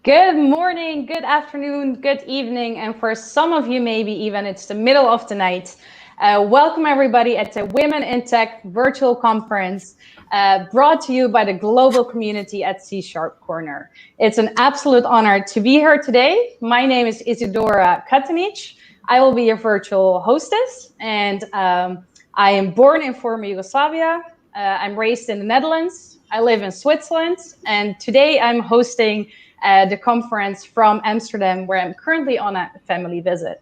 Good morning, good afternoon, good evening, and for some of you, maybe even it's the middle of the night. Welcome everybody at the Women in Tech virtual conference brought to you by the global community at CSharpCorner. It's an absolute honor to be here today. My name is Isidora Katanic. I will be your virtual hostess, and I am born in former Yugoslavia. I'm raised in the Netherlands. I live in Switzerland, and today I'm hosting the conference from Amsterdam, where I'm currently on a family visit.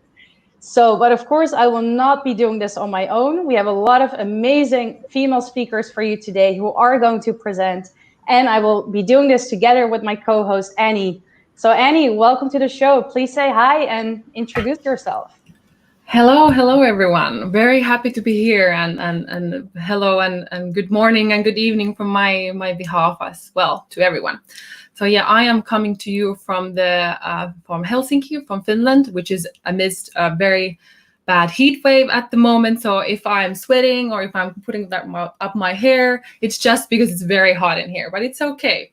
But of course, I will not be doing this on my own. We have a lot of amazing female speakers for you today who are going to present, and I will be doing this together with my co-host, Annie. So Annie, welcome to the show. Please say hi and introduce yourself. Hello everyone. Very happy to be here, and hello and good morning and good evening from my behalf as well to everyone. So yeah, I am coming to you from Helsinki, from Finland, which is amidst a very bad heat wave at the moment. So if I'm sweating or if I'm putting up my hair, it's just because it's very hot in here, but it's okay.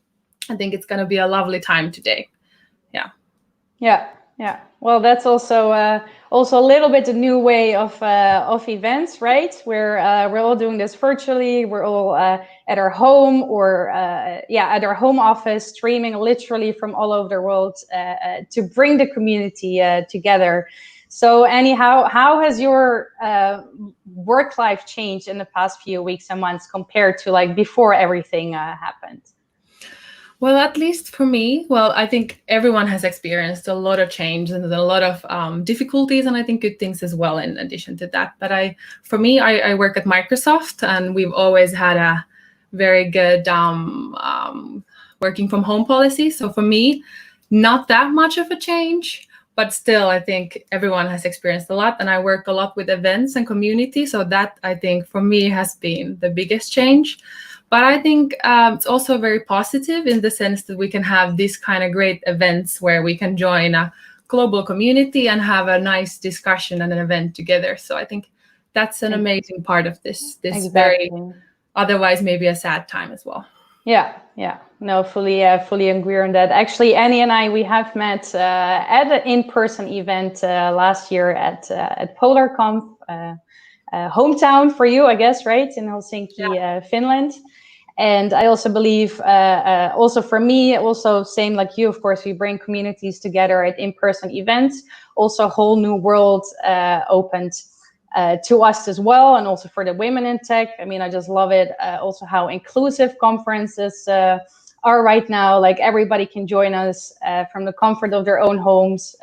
I think it's going to be a lovely time today. Yeah. Well, that's also a little bit a new way of events, right? We're all doing this virtually. We're all at our home or at our home office, streaming literally from all over the world to bring the community together. So, Annie, how has your work life changed in the past few weeks and months compared to like before everything happened? Well, at least for me, I think everyone has experienced a lot of change and a lot of difficulties, and I think good things as well in addition to that. But for me, I work at Microsoft, and we've always had a very good working from home policy. So for me, not that much of a change, but still, I think everyone has experienced a lot, and I work a lot with events and community. So that, I think, for me has been the biggest change. But I think it's also very positive in the sense that we can have these kind of great events where we can join a global community and have a nice discussion and an event together. So I think that's an amazing part of this exactly. Very otherwise maybe a sad time as well. Yeah. No, fully agree on that. Actually, Annie and I, we have met at an in-person event last year at PolarConf, hometown for you, I guess, right? In Helsinki, Finland. And I also believe, also for me, also same like you, of course, we bring communities together at in-person events. Also a whole new world opened to us as well, and also for the women in tech. I mean, I just love it. Also how inclusive conferences are right now. Like everybody can join us from the comfort of their own homes.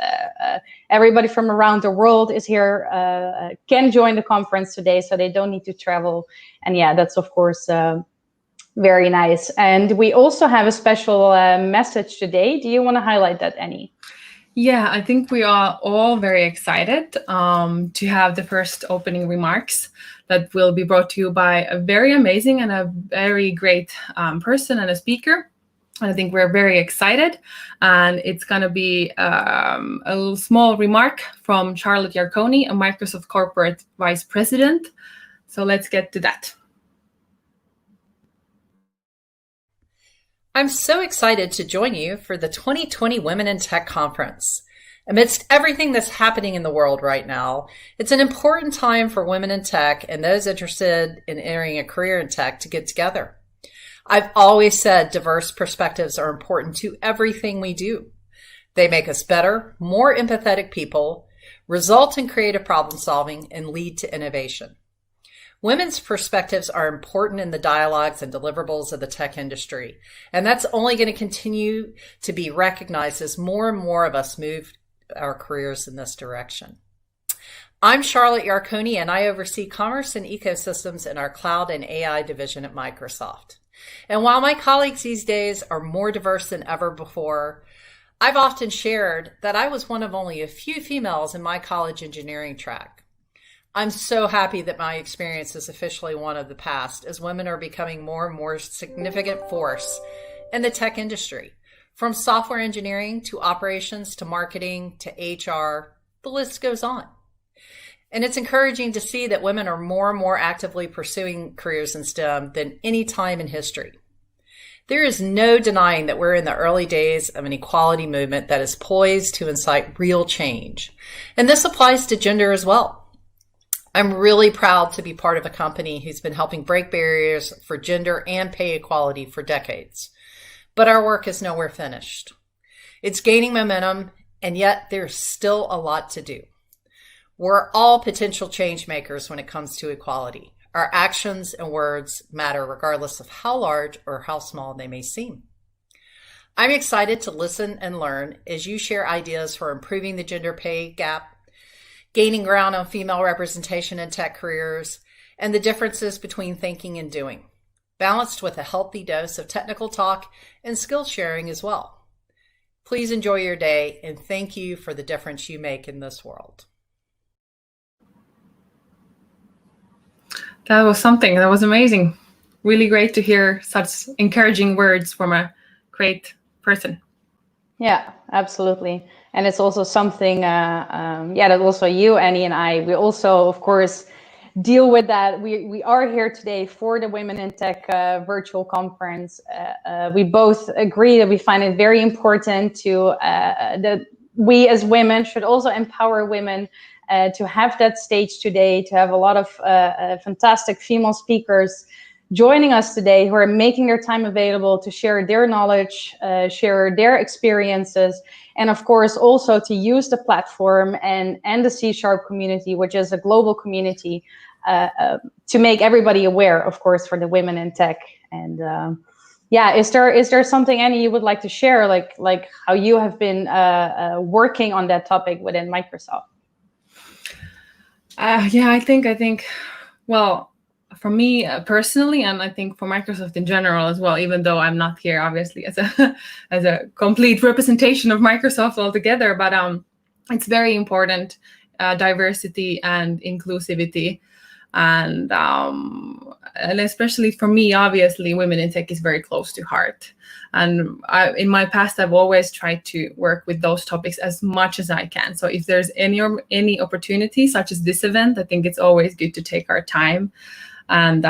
Everybody from around the world is here, can join the conference today, so they don't need to travel. And yeah, that's of course very nice. And we also have a special message today. Do you want to highlight that, Annie? Yeah, I think we are all very excited to have the first opening remarks that will be brought to you by a very amazing and a very great person and a speaker. I think we're very excited, and it's going to be a little small remark from Charlotte Yarkoni, a Microsoft Corporate Vice President. So let's get to that. I'm so excited to join you for the 2020 Women in Tech Conference. Amidst everything that's happening in the world right now, it's an important time for women in tech and those interested in entering a career in tech to get together. I've always said diverse perspectives are important to everything we do. They make us better, more empathetic people, result in creative problem solving, and lead to innovation. Women's perspectives are important in the dialogues and deliverables of the tech industry, and that's only going to continue to be recognized as more and more of us move our careers in this direction. I'm Charlotte Yarkoni, and I oversee commerce and ecosystems in our cloud and AI division at Microsoft. And while my colleagues these days are more diverse than ever before, I've often shared that I was one of only a few females in my college engineering track. I'm so happy that my experience is officially one of the past, as women are becoming more and more significant force in the tech industry. From software engineering to operations to marketing to HR, the list goes on. And it's encouraging to see that women are more and more actively pursuing careers in STEM than any time in history. There is no denying that we're in the early days of an equality movement that is poised to incite real change. And this applies to gender as well. I'm really proud to be part of a company who's been helping break barriers for gender and pay equality for decades. But our work is nowhere finished. It's gaining momentum, and yet there's still a lot to do. We're all potential change makers when it comes to equality. Our actions and words matter regardless of how large or how small they may seem. I'm excited to listen and learn as you share ideas for improving the gender pay gap, gaining ground on female representation in tech careers, and the differences between thinking and doing, balanced with a healthy dose of technical talk and skill sharing as well. Please enjoy your day, and thank you for the difference you make in this world. That was something. That was amazing. Really great to hear such encouraging words from a great person. Yeah, absolutely. And it's also something, that also you, Annie, and I, we also, of course, deal with that. We are here today for the Women in Tech virtual conference. We both agree that we find it very important to that we as women should also empower women to have that stage today, to have a lot of fantastic female speakers joining us today who are making their time available to share their knowledge, share their experiences, and of course also to use the platform and the C# community, which is a global community, to make everybody aware, of course, for the women in tech. And is there something, Annie, you would like to share, like how you have been working on that topic within Microsoft? I think, well, for me personally, and I think for Microsoft in general as well, even though I'm not here obviously as a complete representation of Microsoft altogether, but it's very important, diversity and inclusivity, and especially for me, obviously, women in tech is very close to heart. And in my past, I've always tried to work with those topics as much as I can. So if there's any opportunity, such as this event, I think it's always good to take our time and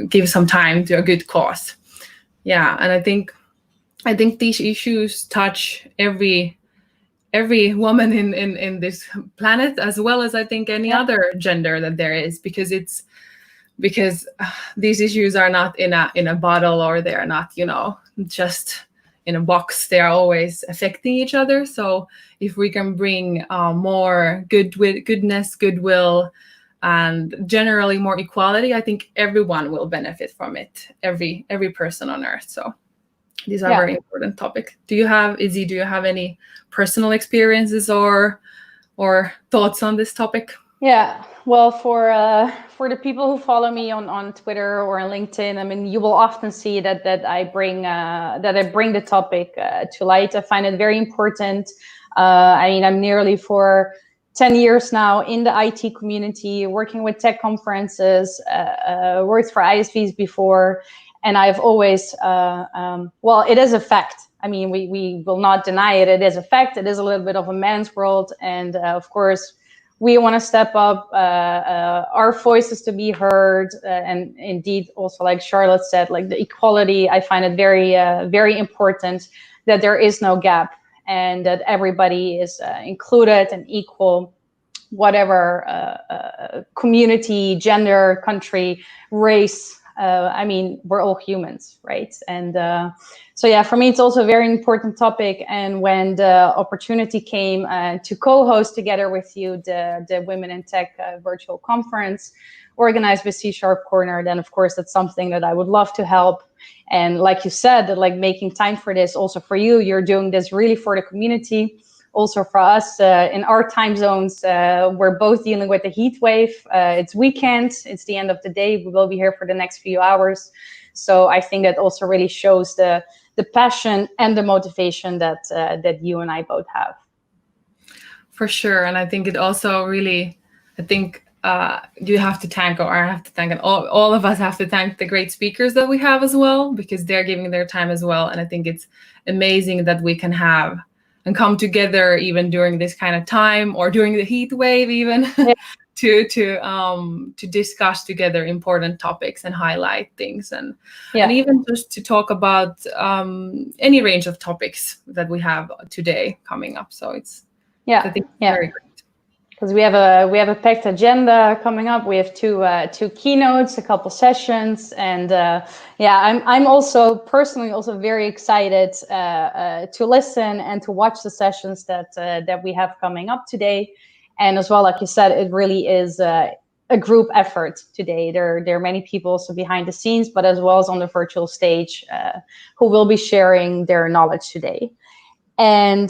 give some time to a good cause. Yeah, and I think these issues touch every woman in this planet, as well as I think any other gender that there is, because these issues are not in a bottle, or they are not, just in a box. They are always affecting each other. So if we can bring more goodness, goodwill, and generally more equality, I think everyone will benefit from it. Every person on Earth. So these are very important topics. Izzy, do you have any personal experiences or thoughts on this topic? Yeah, well, for the people who follow me on Twitter or on LinkedIn, I mean, you will often see that I bring the topic to light. I find it very important. I'm nearly for 10 years now in the IT community, working with tech conferences, worked for ISVs before, and I've always, it is a fact. I mean, we will not deny it. It is a fact. It is a little bit of a man's world, and of course, we want to step up our voices to be heard, and indeed, also like Charlotte said, like the equality. I find it very, very important that there is no gap and that everybody is included and equal, whatever community, gender, country, race. We're all humans, right? And for me, it's also a very important topic. And when the opportunity came to co-host together with you the Women in Tech virtual conference organized with CSharpCorner, then of course that's something that I would love to help. And like you said, that like making time for this also for you, you're doing this really for the community. Also for us in our time zones, we're both dealing with the heat wave. It's weekend, it's the end of the day. We will be here for the next few hours. So I think that also really shows the passion and the motivation that you and I both have. For sure. And I think it also really, you have to thank, or I have to thank, and all of us have to thank the great speakers that we have as well, because they're giving their time as well. And I think it's amazing that we can have and come together even during this kind of time, or during the heat wave even, to discuss together important topics and highlight things, and even just to talk about any range of topics that we have today coming up. So it's I think very great. Because we have a packed agenda coming up. We have two keynotes, a couple sessions, and I'm also personally very excited to listen and to watch the sessions that we have coming up today. And as well, like you said, it really is a group effort today. There are many people also behind the scenes, but as well as on the virtual stage who will be sharing their knowledge today. And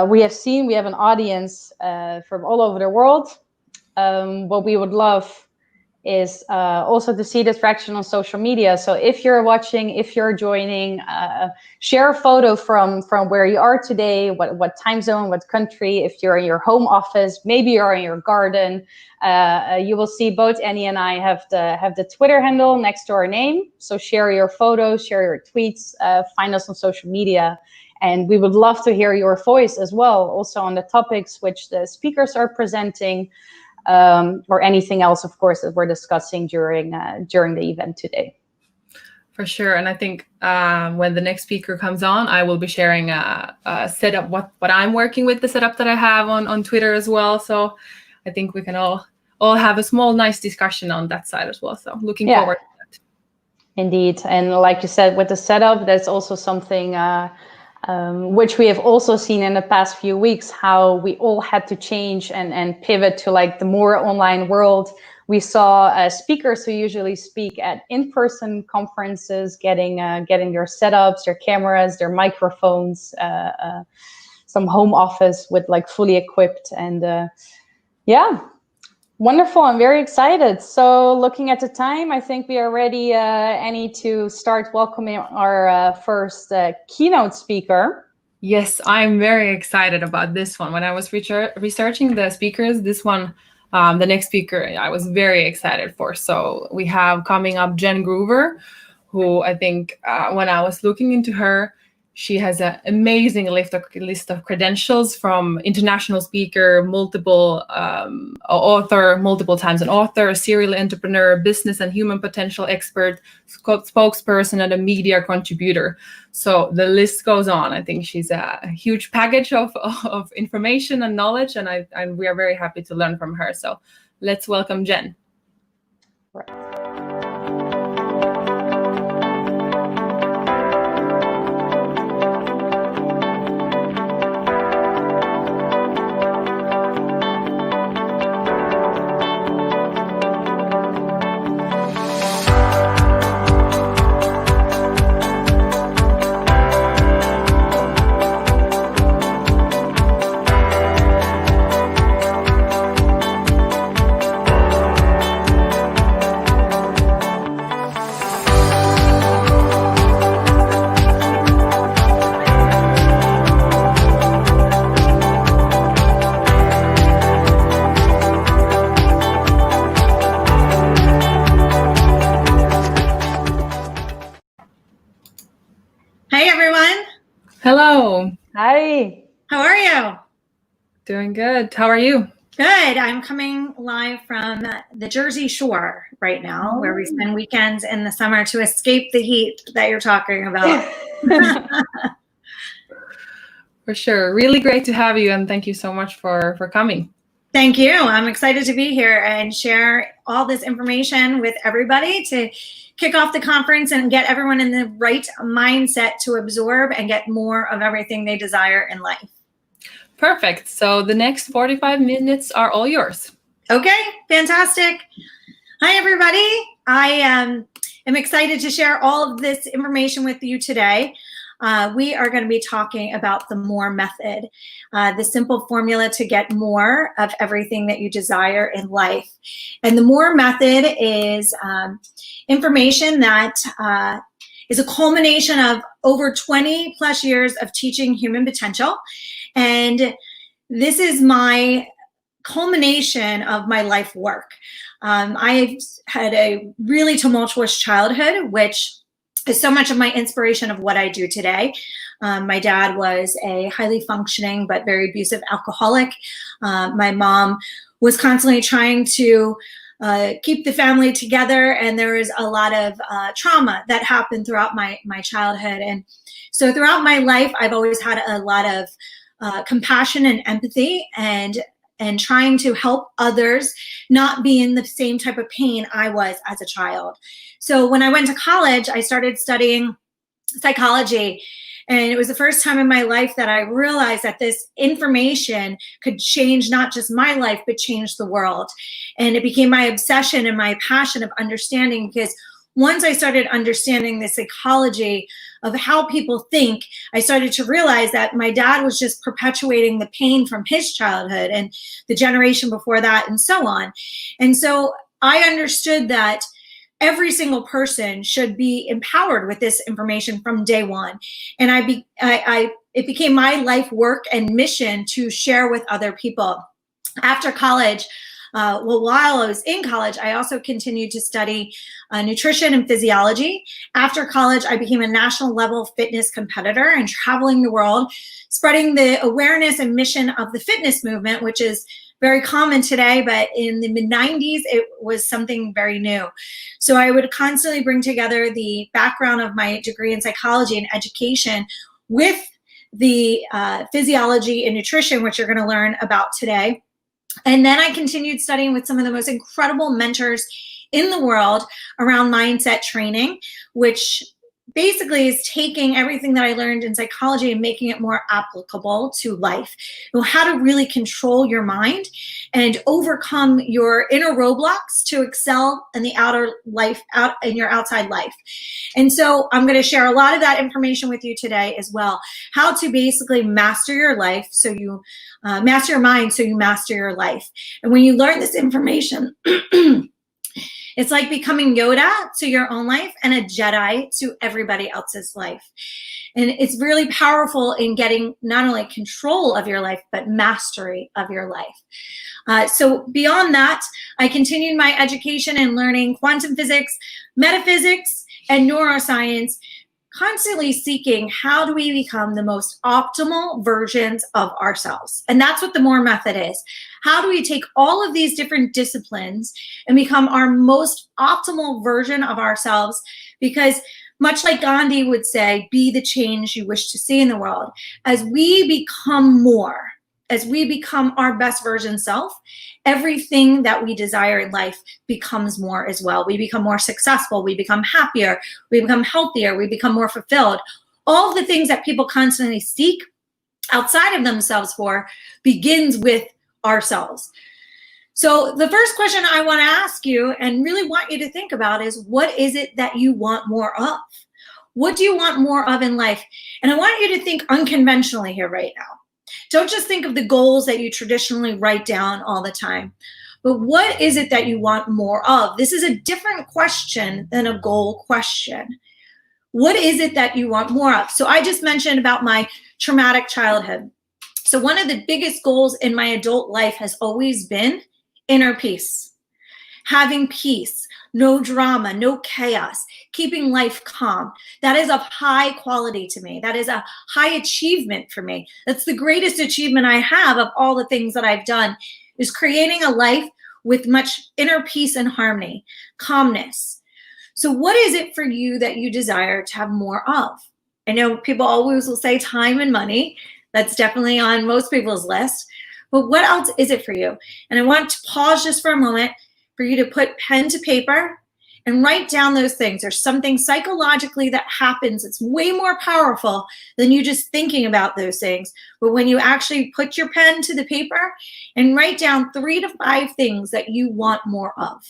we have an audience from all over the world. What we would love is also to see this reaction on social media. So if you're watching, if you're joining, share a photo from where you are today, what time zone, what country. If you're in your home office, maybe you're in your garden. You will see both Annie and I have the Twitter handle next to our name. So share your photos, share your tweets, find us on social media. And we would love to hear your voice as well, also on the topics which the speakers are presenting, or anything else, of course, that we're discussing during the event today. For sure. And I think when the next speaker comes on, I will be sharing a setup, what I'm working with, the setup that I have on Twitter as well. So I think we can all have a small, nice discussion on that side as well. So looking forward to that. Indeed. And like you said, with the setup, that's also something which we have also seen in the past few weeks, how we all had to change and pivot to like the more online world. We saw speakers who usually speak at in-person conferences getting their setups, their cameras, their microphones, some home office with like fully equipped, and wonderful. I'm very excited. So looking at the time, I think we are ready, Annie, to start welcoming our first keynote speaker. Yes, I'm very excited about this one. When I was researching the speakers, this one, the next speaker, I was very excited for. So we have coming up Jen Groover, who I think when I was looking into her, she has an amazing list of credentials, from international speaker, multiple author, multiple times an author, serial entrepreneur, business and human potential expert, spokesperson, and a media contributor. So the list goes on. I think she's a huge package of information and knowledge, and we are very happy to learn from her. So let's welcome Jen. Right. Hello. Hi. How are you? Doing good. How are you? Good. I'm coming live from the Jersey Shore right now, where we spend weekends in the summer to escape the heat that you're talking about. For sure. Really great to have you, and thank you so much for coming. Thank you. I'm excited to be here and share all this information with everybody to kick off the conference and get everyone in the right mindset to absorb and get more of everything they desire in life. Perfect. So the next 45 minutes are all yours. Okay, fantastic. Hi, everybody. I am excited to share all of this information with you today. We are going to be talking about the MORE method, the simple formula to get more of everything that you desire in life. And the MORE method is information that is a culmination of over 20 plus years of teaching human potential. And this is my culmination of my life work. I've had a really tumultuous childhood, which is so much of my inspiration of what I do today. My dad was a highly functioning but very abusive alcoholic. My mom was constantly trying to keep the family together, and there was a lot of trauma that happened throughout my childhood. And so throughout my life, I've always had a lot of compassion and empathy, and trying to help others not be in the same type of pain I was as a child. So when I went to college, I started studying psychology. And it was the first time in my life that I realized that this information could change not just my life, but change the world. And it became my obsession and my passion of understanding, because once I started understanding the psychology of how people think, I started to realize that my dad was just perpetuating the pain from his childhood and the generation before that and so on. And so I understood that every single person should be empowered with this information from day one. And it became my life work and mission to share with other people. After college, while I was in college, I also continued to study nutrition and physiology. After college, I became a national level fitness competitor and traveling the world, spreading the awareness and mission of the fitness movement, which is very common today, but in the mid-90s, it was something very new. So I would constantly bring together the background of my degree in psychology and education with the physiology and nutrition, which you're going to learn about today. And then I continued studying with some of the most incredible mentors in the world around mindset training, which basically is taking everything that I learned in psychology and making it more applicable to life. How to really control your mind and overcome your inner roadblocks to excel in the outer life, out in your outside life. And so I'm going to share a lot of that information with you today as well. How to basically master your life, so you master your mind, so you master your life. And when you learn this information, it's like becoming Yoda to your own life and a Jedi to everybody else's life. And it's really powerful in getting not only control of your life, but mastery of your life. So beyond that, I continued my education in learning quantum physics, metaphysics, and neuroscience, constantly seeking how do we become the most optimal versions of ourselves. And that's what the MORE method is. How do we take all of these different disciplines and become our most optimal version of ourselves? Because much like Gandhi would say, be the change you wish to see in the world. As we become more, as we become our best version self, everything that we desire in life becomes more as well. We become more successful, we become happier, we become healthier, we become more fulfilled. All of the things that people constantly seek outside of themselves for begins with ourselves. So the first question I want to ask you and really want you to think about is, what is it that you want more of? What do you want more of in life? And I want you to think unconventionally here right now. Don't just think of the goals that you traditionally write down all the time, but what is it that you want more of? This is a different question than a goal question. What is it that you want more of? So I just mentioned about my traumatic childhood. So one of the biggest goals in my adult life has always been inner peace, having peace, no drama, no chaos, keeping life calm. That is of high quality to me. That is a high achievement for me. That's the greatest achievement I have of all the things that I've done, is creating a life with much inner peace and harmony, calmness. So what is it for you that you desire to have more of? I know people always will say time and money. That's definitely on most people's list. But what else is it for you? And I want to pause just for a moment for you to put pen to paper and write down those things. There's something psychologically that happens. It's way more powerful than you just thinking about those things. But when you actually put your pen to the paper and write down 3 to 5 things that you want more of.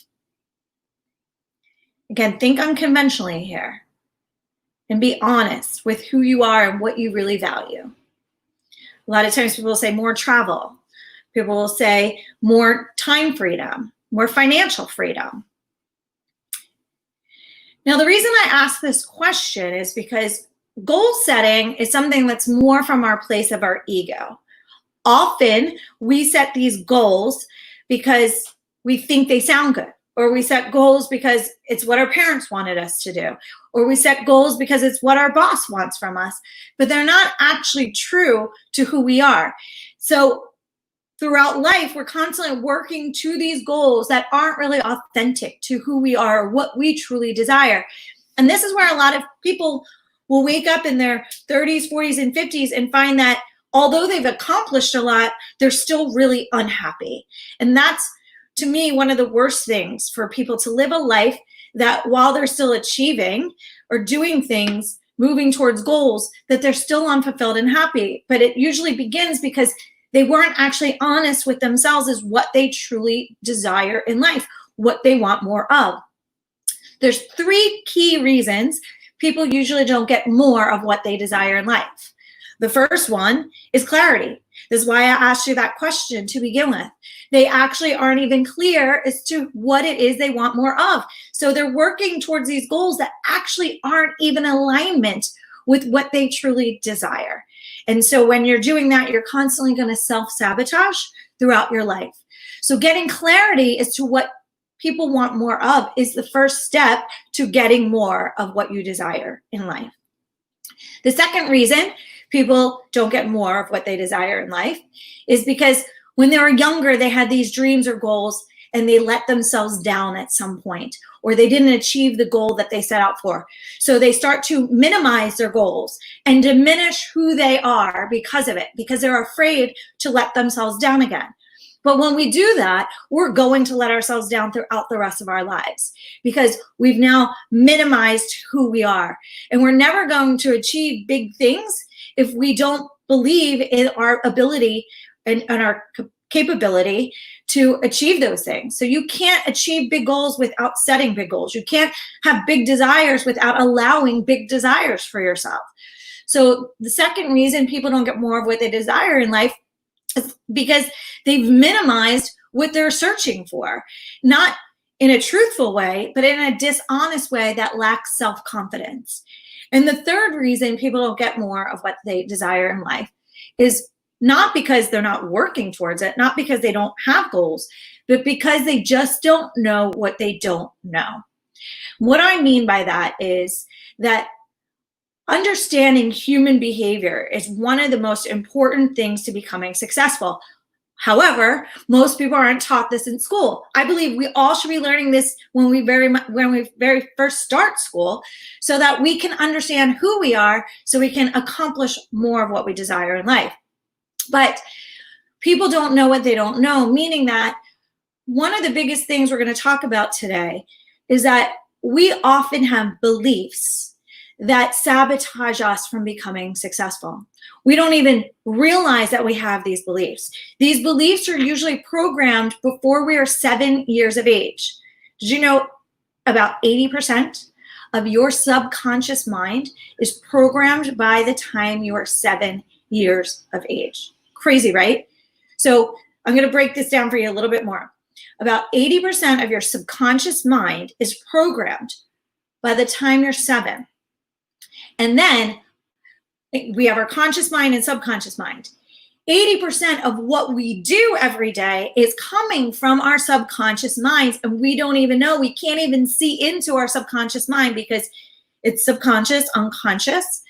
Again, think unconventionally here and be honest with who you are and what you really value. A lot of times people will say more travel. People will say more time freedom, more financial freedom. Now, the reason I ask this question is because goal setting is something that's more from our place of our ego. Often we set these goals because we think they sound good, or we set goals because it's what our parents wanted us to do, or we set goals because it's what our boss wants from us, but they're not actually true to who we are. So throughout life, we're constantly working to these goals that aren't really authentic to who we are or what we truly desire. And this is where a lot of people will wake up in their 30s, 40s, and 50s and find that although they've accomplished a lot, they're still really unhappy. And that's, to me, one of the worst things for people, to live a life that while they're still achieving or doing things, moving towards goals, that they're still unfulfilled and happy. But it usually begins because they weren't actually honest with themselves as what they truly desire in life, what they want more of. There's 3 key reasons people usually don't get more of what they desire in life. The first one is clarity. This is why I asked you that question to begin with. They actually aren't even clear as to what it is they want more of. So they're working towards these goals that actually aren't even in alignment with what they truly desire. And so when you're doing that, you're constantly going to self-sabotage throughout your life. So getting clarity as to what people want more of is the first step to getting more of what you desire in life. The second reason people don't get more of what they desire in life is because when they were younger, they had these dreams or goals and they let themselves down at some point, or they didn't achieve the goal that they set out for. So they start to minimize their goals and diminish who they are because of it, because they're afraid to let themselves down again. But when we do that, we're going to let ourselves down throughout the rest of our lives because we've now minimized who we are. And we're never going to achieve big things if we don't believe in our ability and our capability to achieve those things. So you can't achieve big goals without setting big goals. You can't have big desires without allowing big desires for yourself. So the second reason people don't get more of what they desire in life is because they've minimized what they're searching for, not in a truthful way, but in a dishonest way that lacks self-confidence. And the third reason people don't get more of what they desire in life is not because they're not working towards it, not because they don't have goals, but because they just don't know what they don't know. What I mean by that is that understanding human behavior is one of the most important things to becoming successful. However, most people aren't taught this in school. I believe we all should be learning this when we very first start school, so that we can understand who we are, so we can accomplish more of what we desire in life. But people don't know what they don't know, meaning that one of the biggest things we're going to talk about today is that we often have beliefs that sabotage us from becoming successful. We don't even realize that we have these beliefs. These beliefs are usually programmed before we are 7 years of age. Did you know about 80% of your subconscious mind is programmed by the time you are 7 years of age? Crazy, right? So I'm going to break this down for you a little bit more. About 80% of your subconscious mind is programmed by the time you're 7. And then we have our conscious mind and subconscious mind. 80% of what we do every day is coming from our subconscious minds, and we don't even know. We can't even see into our subconscious mind because it's subconscious, unconscious,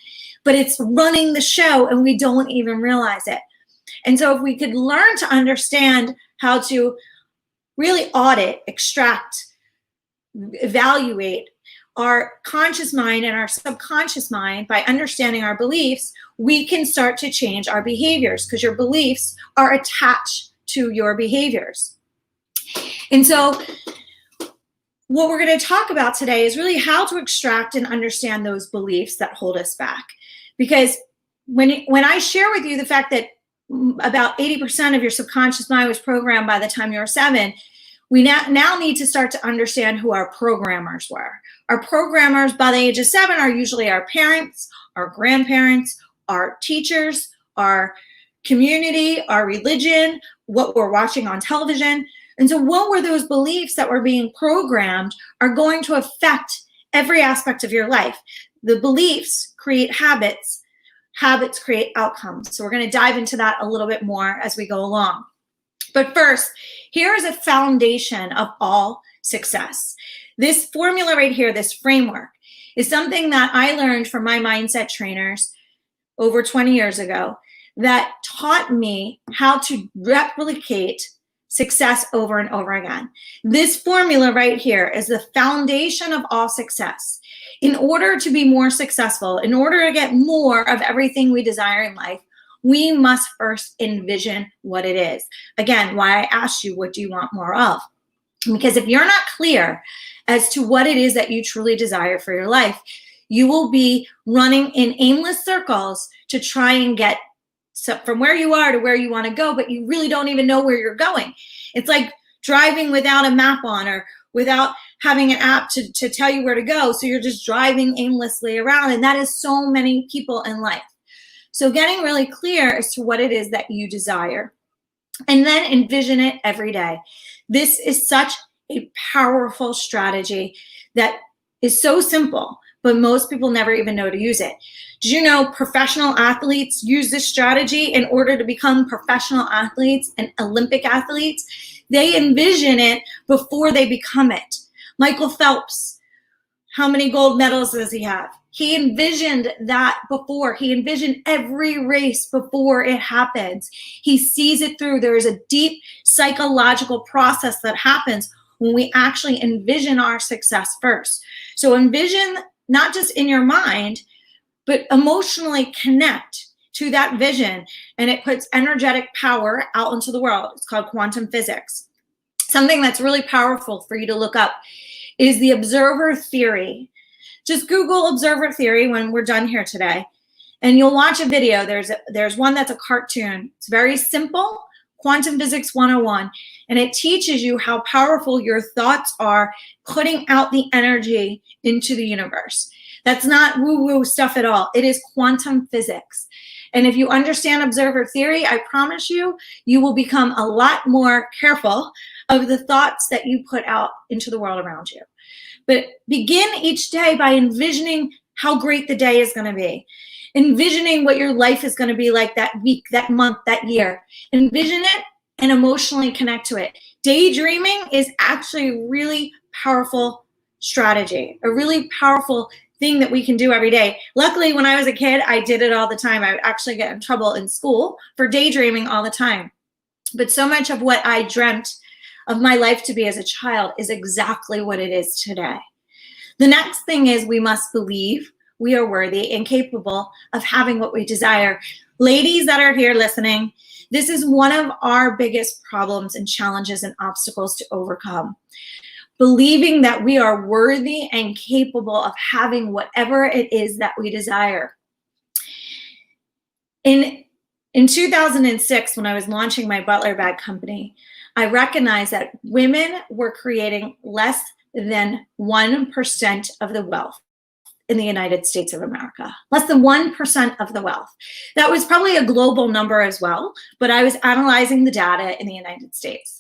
but it's running the show and we don't even realize it. And so if we could learn to understand how to really audit, extract, evaluate our conscious mind and our subconscious mind by understanding our beliefs, we can start to change our behaviors, because your beliefs are attached to your behaviors. And so what we're going to talk about today is really how to extract and understand those beliefs that hold us back. Because when I share with you the fact that about 80% of your subconscious mind was programmed by the time you were 7, we now need to start to understand who our programmers were. Our programmers by the age of 7 are usually our parents, our grandparents, our teachers, our community, our religion, what we're watching on television. And so what were those beliefs that were being programmed are going to affect every aspect of your life. The beliefs create habits. Habits create outcomes. So we're going to dive into that a little bit more as we go along. But first, here is a foundation of all success. This formula right here, this framework, is something that I learned from my mindset trainers over 20 years ago, that taught me how to replicate success over and over again. This formula right here is the foundation of all success. In order to be more successful, in order to get more of everything we desire in life, we must first envision what it is. Again, why I asked you, what do you want more of? Because if you're not clear as to what it is that you truly desire for your life, you will be running in aimless circles to try and get from where you are to where you want to go, but you really don't even know where you're going. It's like driving without a map on, or without having an app to tell you where to go. So you're just driving aimlessly around, and that is so many people in life. So getting really clear as to what it is that you desire, and then envision it every day. This is such a powerful strategy that is so simple, but most people never even know to use it. Did you know professional athletes use this strategy in order to become professional athletes and Olympic athletes? They envision it before they become it. Michael Phelps, how many gold medals does he have? He envisioned that before. He envisioned every race before it happens. He sees it through. There is a deep psychological process that happens when we actually envision our success first. So envision not just in your mind, but emotionally connect to that vision, and it puts energetic power out into the world. It's called quantum physics. Something that's really powerful for you to look up is the observer theory. Just Google observer theory when we're done here today, and you'll watch a video. There's one that's a cartoon. It's very simple, Quantum Physics 101, and it teaches you how powerful your thoughts are putting out the energy into the universe. That's not woo-woo stuff at all. It is quantum physics. And if you understand observer theory, I promise you, you will become a lot more careful of the thoughts that you put out into the world around you. But begin each day by envisioning how great the day is going to be. Envisioning what your life is going to be like that week, that month, that year. Envision it and emotionally connect to it. Daydreaming is actually a really powerful strategy, a really powerful thing that we can do every day. Luckily, when I was a kid, I did it all the time. I would actually get in trouble in school for daydreaming all the time. But so much of what I dreamt of my life to be as a child is exactly what it is today. The next thing is we must believe we are worthy and capable of having what we desire. Ladies that are here listening, this is one of our biggest problems and challenges and obstacles to overcome. Believing that we are worthy and capable of having whatever it is that we desire. In 2006, when I was launching my Butler bag company, I recognized that women were creating less than 1% of the wealth in the United States of America. Less than 1% of the wealth. That was probably a global number as well, but I was analyzing the data in the United States.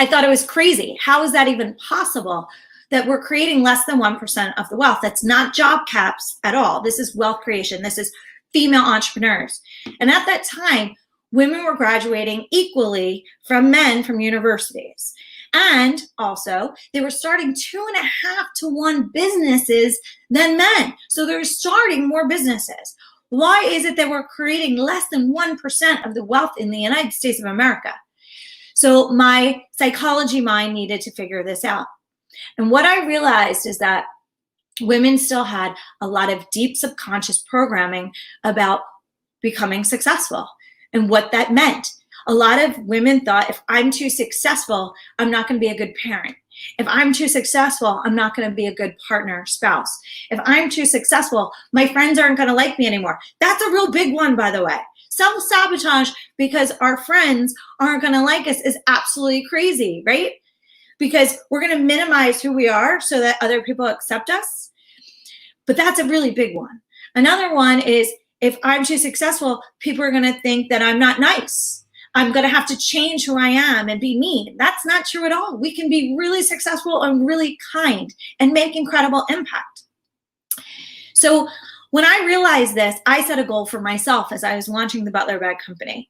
I thought it was crazy. How is that even possible that we're creating less than 1% of the wealth? That's not job caps at all. This is wealth creation. This is female entrepreneurs. And at that time, women were graduating equally from men from universities. And also, they were starting 2.5 to 1 businesses than men. So they were starting more businesses. Why is it that we're creating less than 1% of the wealth in the United States of America? So my psychology mind needed to figure this out. And what I realized is that women still had a lot of deep subconscious programming about becoming successful and what that meant. A lot of women thought, if I'm too successful, I'm not going to be a good parent. If I'm too successful, I'm not going to be a good partner, spouse. If I'm too successful, my friends aren't going to like me anymore. That's a real big one, by the way. Self-sabotage because our friends aren't going to like us is absolutely crazy, right? Because we're going to minimize who we are so that other people accept us. But that's a really big one. Another one is, if I'm too successful, people are going to think that I'm not nice. I'm going to have to change who I am and be mean. That's not true at all. We can be really successful and really kind and make incredible impact. So when I realized this, I set a goal for myself as I was launching the Butler Bag Company,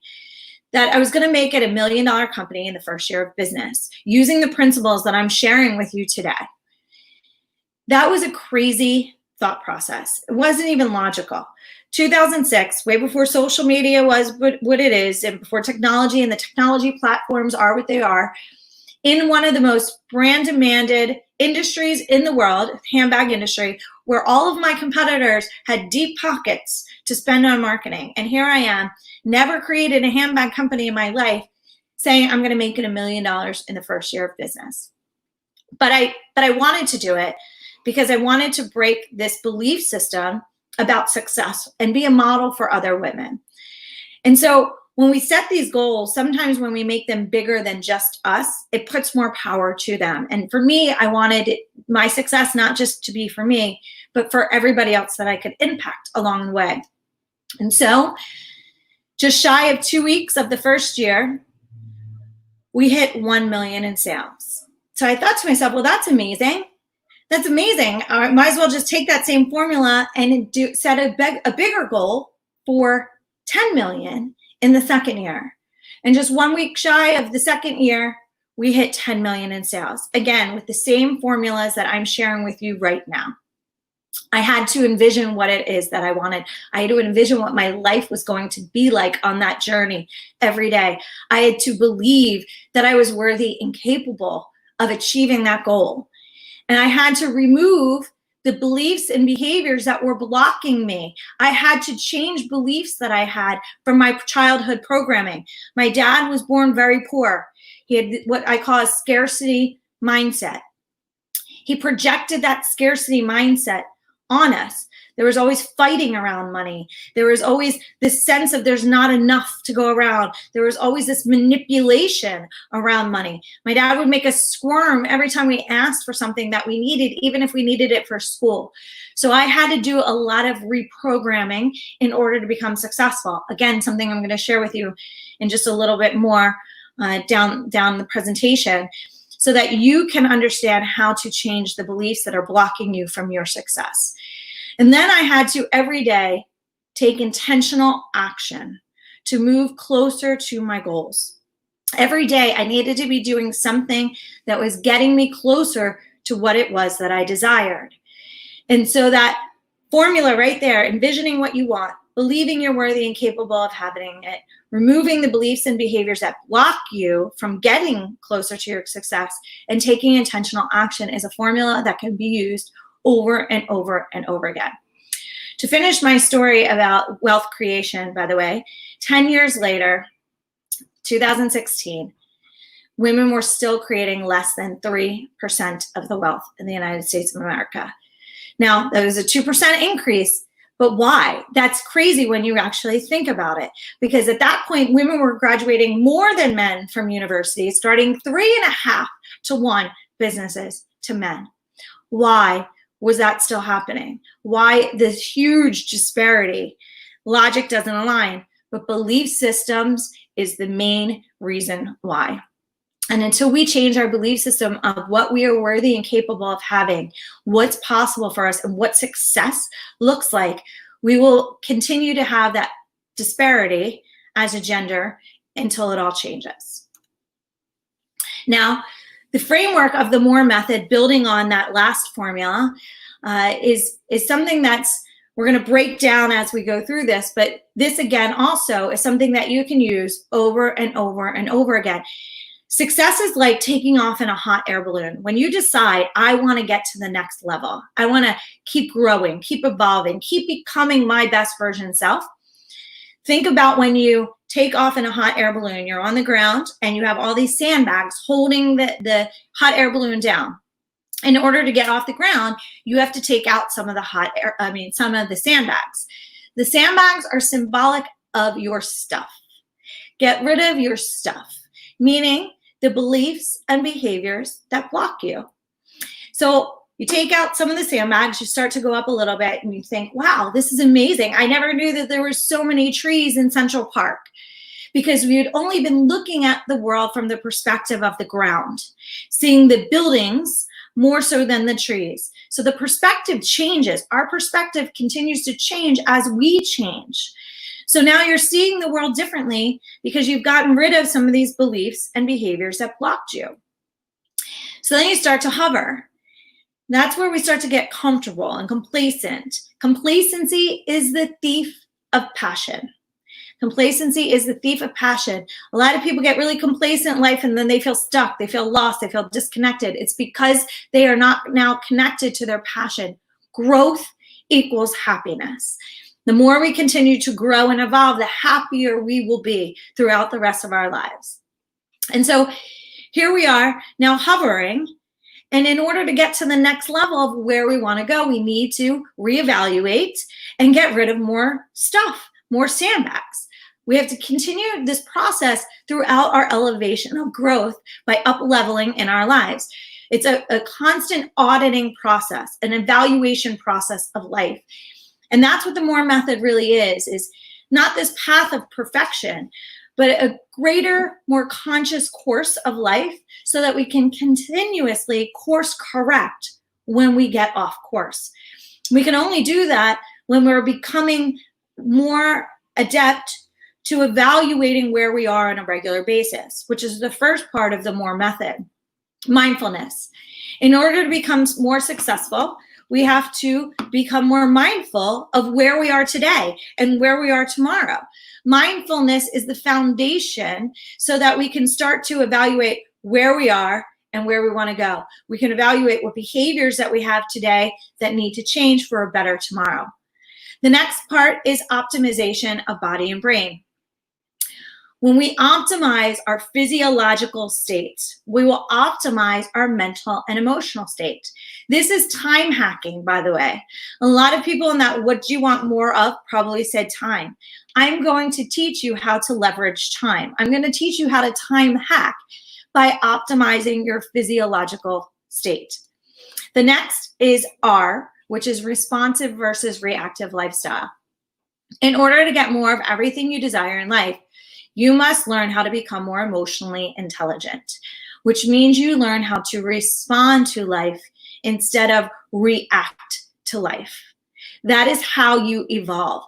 that I was going to make it $1 million company in the first year of business, using the principles that I'm sharing with you today. That was a crazy thought process. It wasn't even logical. 2006, way before social media was what it is, and before technology and the technology platforms are what they are, in one of the most brand demanded industries in the world, handbag industry, where all of my competitors had deep pockets to spend on marketing. And here I am, never created a handbag company in my life, saying I'm going to make it $1 million in the first year of business. But I wanted to do it because I wanted to break this belief system about success and be a model for other women. And so when we set these goals, sometimes when we make them bigger than just us, it puts more power to them. And for me, I wanted my success not just to be for me, but for everybody else that I could impact along the way. And so just shy of 2 weeks of the first year, we hit 1 million in sales. So I thought to myself, well, that's amazing. That's amazing. I might as well just take that same formula and set a bigger goal for 10 million in the second year. And just 1 week shy of the second year, we hit 10 million in sales. Again, with the same formulas that I'm sharing with you right now. I had to envision what it is that I wanted. I had to envision what my life was going to be like on that journey every day. I had to believe that I was worthy and capable of achieving that goal. And I had to remove the beliefs and behaviors that were blocking me. I had to change beliefs that I had from my childhood programming. My dad was born very poor. He had what I call a scarcity mindset. He projected that scarcity mindset on us. There was always fighting around money. There was always this sense of there's not enough to go around. There was always this manipulation around money. My dad would make us squirm every time we asked for something that we needed, even if we needed it for school. So I had to do a lot of reprogramming in order to become successful. Again, something I'm going to share with you in just a little bit more down the presentation, so that you can understand how to change the beliefs that are blocking you from your success. And then I had to every day take intentional action to move closer to my goals. Every day I needed to be doing something that was getting me closer to what it was that I desired. And so that formula right there, envisioning what you want, believing you're worthy and capable of having it, removing the beliefs and behaviors that block you from getting closer to your success, and taking intentional action is a formula that can be used over and over and over again. To finish my story about wealth creation, by the way, 10 years later, 2016, women were still creating less than 3% of the wealth in the United States of America. Now, that was a 2% increase, but why? That's crazy when you actually think about it, because at that point, women were graduating more than men from university, starting 3.5 to 1 businesses to men. Why was that still happening? Why this huge disparity? Logic doesn't align, but belief systems is the main reason why. And until we change our belief system of what we are worthy and capable of having, what's possible for us, and what success looks like, we will continue to have that disparity as a gender until it all changes. Now, the framework of the MORE method, building on that last formula, is something that's we're going to break down as we go through this. But this, again, also is something that you can use over and over and over again. Success is like taking off in a hot air balloon. When you decide, I want to get to the next level, I want to keep growing, keep evolving, keep becoming my best version self. Think about when you take off in a hot air balloon. You're on the ground and you have all these sandbags holding the hot air balloon down. In order to get off the ground, you have to take out some of the some of the sandbags. The sandbags are symbolic of your stuff. Get rid of your stuff, meaning the beliefs and behaviors that block you. So you take out some of the sandbags, you start to go up a little bit, and you think, wow, this is amazing. I never knew that there were so many trees in Central Park, because we had only been looking at the world from the perspective of the ground, seeing the buildings more so than the trees. So the perspective changes. Our perspective continues to change as we change. So now you're seeing the world differently because you've gotten rid of some of these beliefs and behaviors that blocked you. So then you start to hover. That's where we start to get comfortable and complacent, Complacency is the thief of passion. Complacency is the thief of passion. A lot of people get really complacent in life and then they feel stuck, they feel lost, they feel disconnected. It's because they are not now connected to their passion. Growth equals happiness. The more we continue to grow and evolve, the happier we will be throughout the rest of our lives. And so here we are now hovering. And in order to get to the next level of where we want to go, we need to reevaluate and get rid of more stuff, more sandbags. We have to continue this process throughout our elevation of growth by up-leveling in our lives. It's a constant auditing process, an evaluation process of life. And that's what the MORE method really is not this path of perfection, but a greater, more conscious course of life so that we can continuously course correct when we get off course. We can only do that when we're becoming more adept to evaluating where we are on a regular basis, which is the first part of the MORE method, mindfulness. In order to become more successful, we have to become more mindful of where we are today and where we are tomorrow. Mindfulness is the foundation so that we can start to evaluate where we are and where we want to go. We can evaluate what behaviors that we have today that need to change for a better tomorrow. The next part is optimization of body and brain. When we optimize our physiological state, we will optimize our mental and emotional state. This is time hacking, by the way. A lot of people in that what do you want more of probably said time. I'm going to teach you how to leverage time. I'm going to teach you how to time hack by optimizing your physiological state. The next is R, which is responsive versus reactive lifestyle. In order to get more of everything you desire in life, you must learn how to become more emotionally intelligent, which means you learn how to respond to life instead of react to life. That is how you evolve.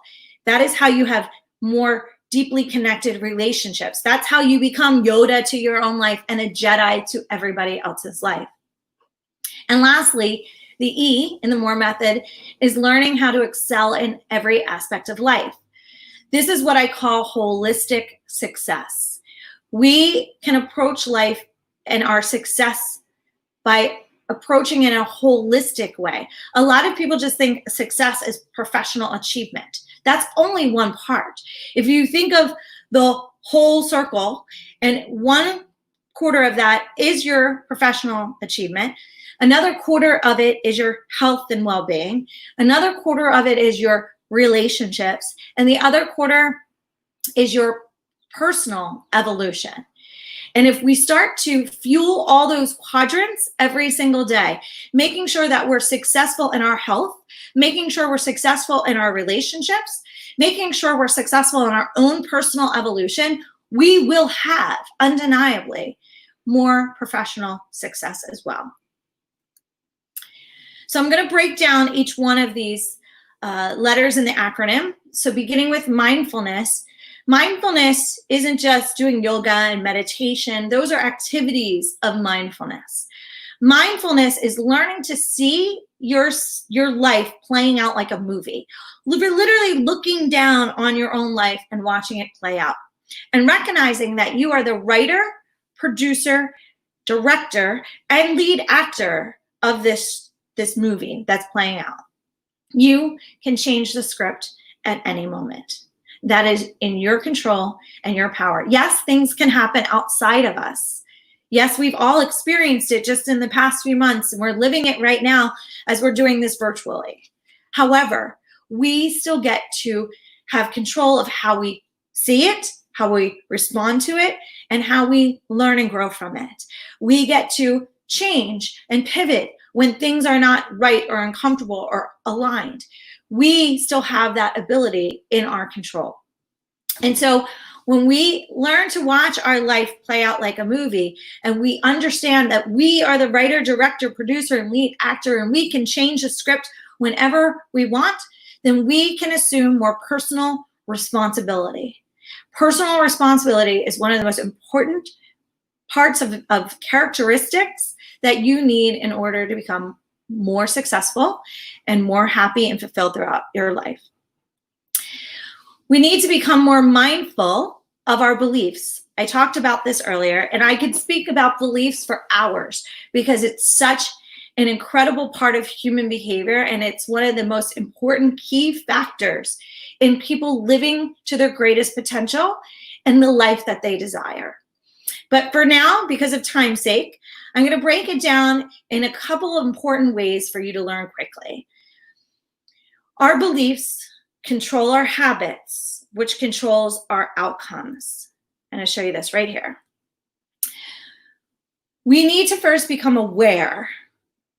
That is how you have more deeply connected relationships. That's how you become Yoda to your own life and a Jedi to everybody else's life. And lastly, the E in the MORE method is learning how to excel in every aspect of life. This is what I call holistic success. We can approach life and our success by approaching it in a holistic way. A lot of people just think success is professional achievement. That's only one part. If you think of the whole circle, and 1/4 of that is your professional achievement, another 1/4 of it is your health and well-being, another 1/4 of it is your relationships, and the other 1/4 is your personal evolution. And if we start to fuel all those quadrants every single day, making sure that we're successful in our health, making sure we're successful in our relationships, making sure we're successful in our own personal evolution, we will have undeniably more professional success as well. So I'm going to break down each one of these letters in the acronym. So beginning with mindfulness. Mindfulness isn't just doing yoga and meditation. Those are activities of mindfulness. Mindfulness is learning to see your life playing out like a movie. You're literally looking down on your own life and watching it play out and recognizing that you are the writer, producer, director, and lead actor of this movie that's playing out. You can change the script at any moment. That is in your control and your power. Yes, things can happen outside of us. Yes, we've all experienced it just in the past few months, and we're living it right now as we're doing this virtually. However, we still get to have control of how we see it, how we respond to it, and how we learn and grow from it. We get to change and pivot when things are not right or uncomfortable or aligned. We still have that ability in our control. And so when we learn to watch our life play out like a movie, and we understand that we are the writer, director, producer, and lead actor, and we can change the script whenever we want, then we can assume more personal responsibility. Personal responsibility is one of the most important parts of characteristics that you need in order to become more successful and more happy and fulfilled throughout your life. We need to become more mindful of our beliefs. I talked about this earlier, and I could speak about beliefs for hours because it's such an incredible part of human behavior, and it's one of the most important key factors in people living to their greatest potential and the life that they desire. But for now, because of time's sake, I'm going to break it down in a couple of important ways for you to learn quickly. Our beliefs control our habits, which controls our outcomes. And I'll show you this right here. We need to first become aware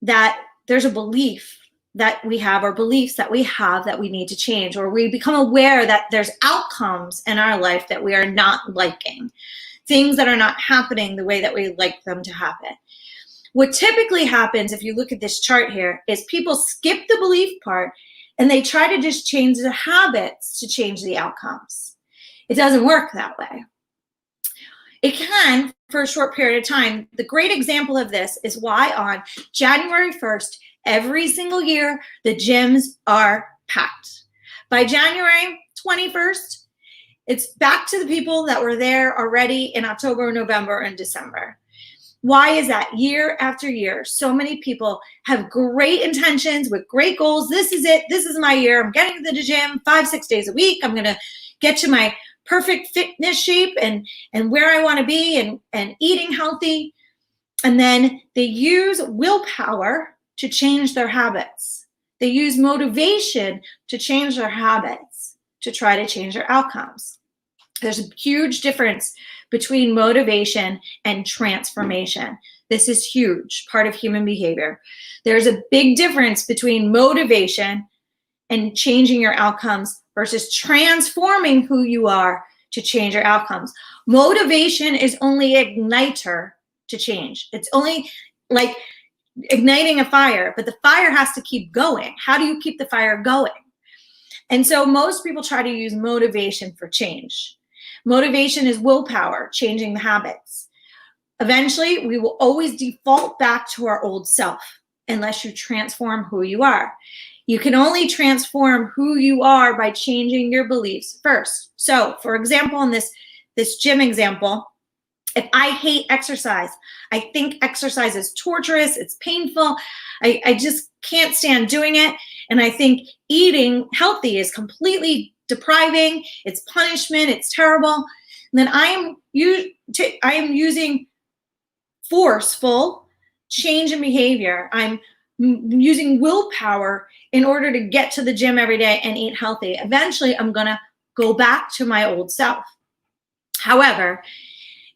that there's a belief that we have, or beliefs that we have that we need to change, or we become aware that there's outcomes in our life that we are not liking, things that are not happening the way that we like them to happen. What typically happens, if you look at this chart here, is people skip the belief part and they try to just change the habits to change the outcomes. It doesn't work that way. It can for a short period of time. The great example of this is why on January 1st, every single year, the gyms are packed. By January 21st, it's back to the people that were there already in October, November, and December. Why is that? Year after year, so many people have great intentions with great goals. This is it. This is my year. I'm getting to the gym 5-6 days a week. I'm going to get to my perfect fitness shape and where I want to be and eating healthy. And then they use willpower to change their habits. They use motivation to change their habits, to try to change their outcomes. There's a huge difference between motivation and transformation. This is huge, part of human behavior. There's a big difference between motivation and changing your outcomes versus transforming who you are to change your outcomes. Motivation is only an igniter to change. It's only like igniting a fire, but the fire has to keep going. How do you keep the fire going? And so most people try to use motivation for change. Motivation is willpower, changing the habits. Eventually, we will always default back to our old self unless you transform who you are. You can only transform who you are by changing your beliefs first. So, for example, in this gym example, if I hate exercise, I think exercise is torturous, it's painful, I just can't stand doing it, and I think eating healthy is completely depriving, it's punishment, it's terrible, then I am using forceful change in behavior. I'm using willpower in order to get to the gym every day and eat healthy. Eventually, I'm going to go back to my old self. However,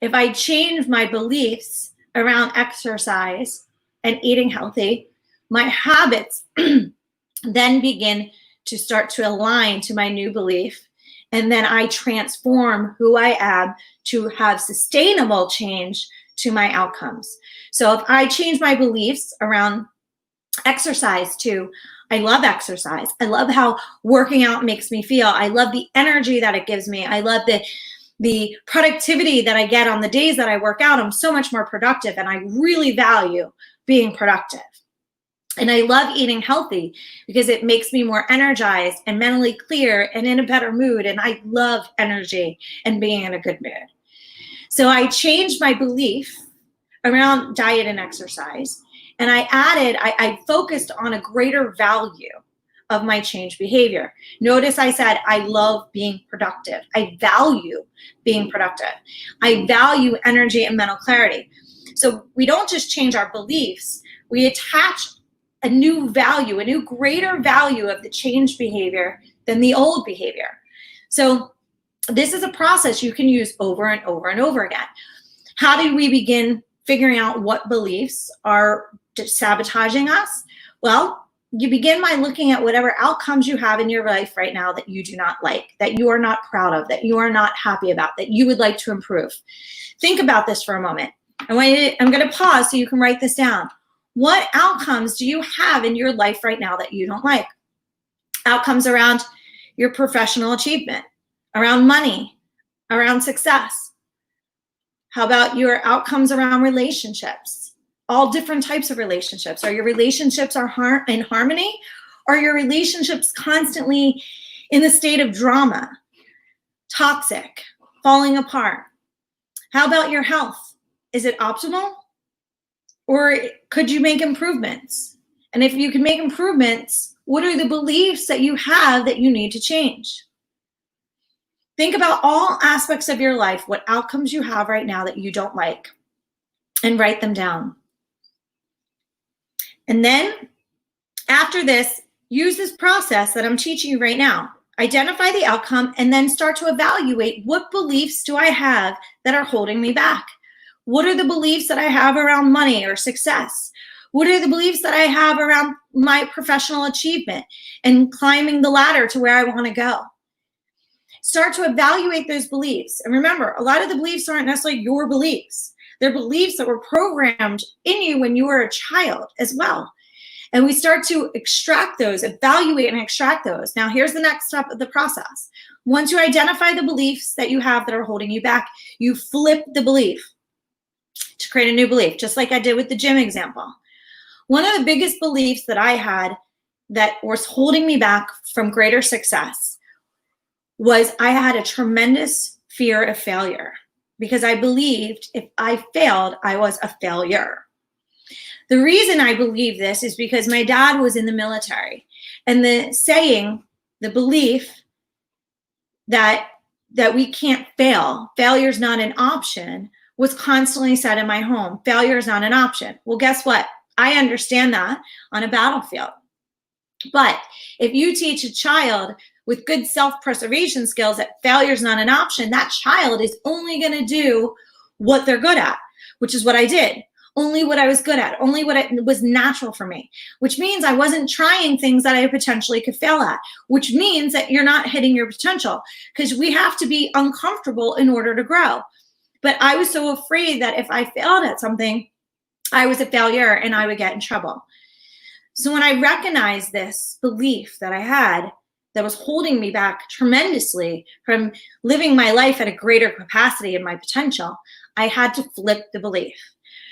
if I change my beliefs around exercise and eating healthy, my habits then begin to start to align to my new belief. And then I transform who I am to have sustainable change to my outcomes. So if I change my beliefs around exercise to, I love exercise. I love how working out makes me feel. I love the energy that it gives me. I love the productivity that I get on the days that I work out. I'm so much more productive, and I really value being productive. And I love eating healthy because it makes me more energized and mentally clear and in a better mood. And I love energy and being in a good mood. So I changed my belief around diet and exercise. And I focused on a greater value of my change behavior. Notice I said, I love being productive. I value being productive. I value energy and mental clarity. So we don't just change our beliefs, we attach a new value, a new greater value of the change behavior than the old behavior. So this is a process you can use over and over and over again. How do we begin figuring out what beliefs are sabotaging us? Well, you begin by looking at whatever outcomes you have in your life right now that you do not like, that you are not proud of, that you are not happy about, that you would like to improve. Think about this for a moment. I'm going to pause so you can write this down. What outcomes do you have in your life right now that you don't like? Outcomes around your professional achievement, around money, around success. How about your outcomes around relationships, all different types of relationships. Are your relationships in harmony? Are your relationships constantly in the state of drama, toxic, falling apart? How about your health? Is it optimal? Or could you make improvements? And if you can make improvements, what are the beliefs that you have that you need to change? Think about all aspects of your life, what outcomes you have right now that you don't like, and write them down. And then after this, use this process that I'm teaching you right now. Identify the outcome and then start to evaluate, what beliefs do I have that are holding me back? What are the beliefs that I have around money or success? What are the beliefs that I have around my professional achievement and climbing the ladder to where I want to go? Start to evaluate those beliefs. And remember, a lot of the beliefs aren't necessarily your beliefs. They're beliefs that were programmed in you when you were a child as well. And we start to extract those, evaluate and extract those. Now, here's the next step of the process. Once you identify the beliefs that you have that are holding you back, you flip the belief to create a new belief, just like I did with the gym example. One of the biggest beliefs that I had that was holding me back from greater success was I had a tremendous fear of failure, because I believed if I failed, I was a failure. The reason I believe this is because my dad was in the military, and the saying, the belief that we can't fail, failure's not an option, was constantly said in my home. Failure is not an option. Well, guess what? I understand that on a battlefield. But if you teach a child with good self-preservation skills that failure is not an option, that child is only going to do what they're good at, which is what I did. Only what I was good at, only what was natural for me, which means I wasn't trying things that I potentially could fail at, which means that you're not hitting your potential, because we have to be uncomfortable in order to grow. But I was so afraid that if I failed at something, I was a failure and I would get in trouble. So when I recognized this belief that I had that was holding me back tremendously from living my life at a greater capacity and my potential, I had to flip the belief.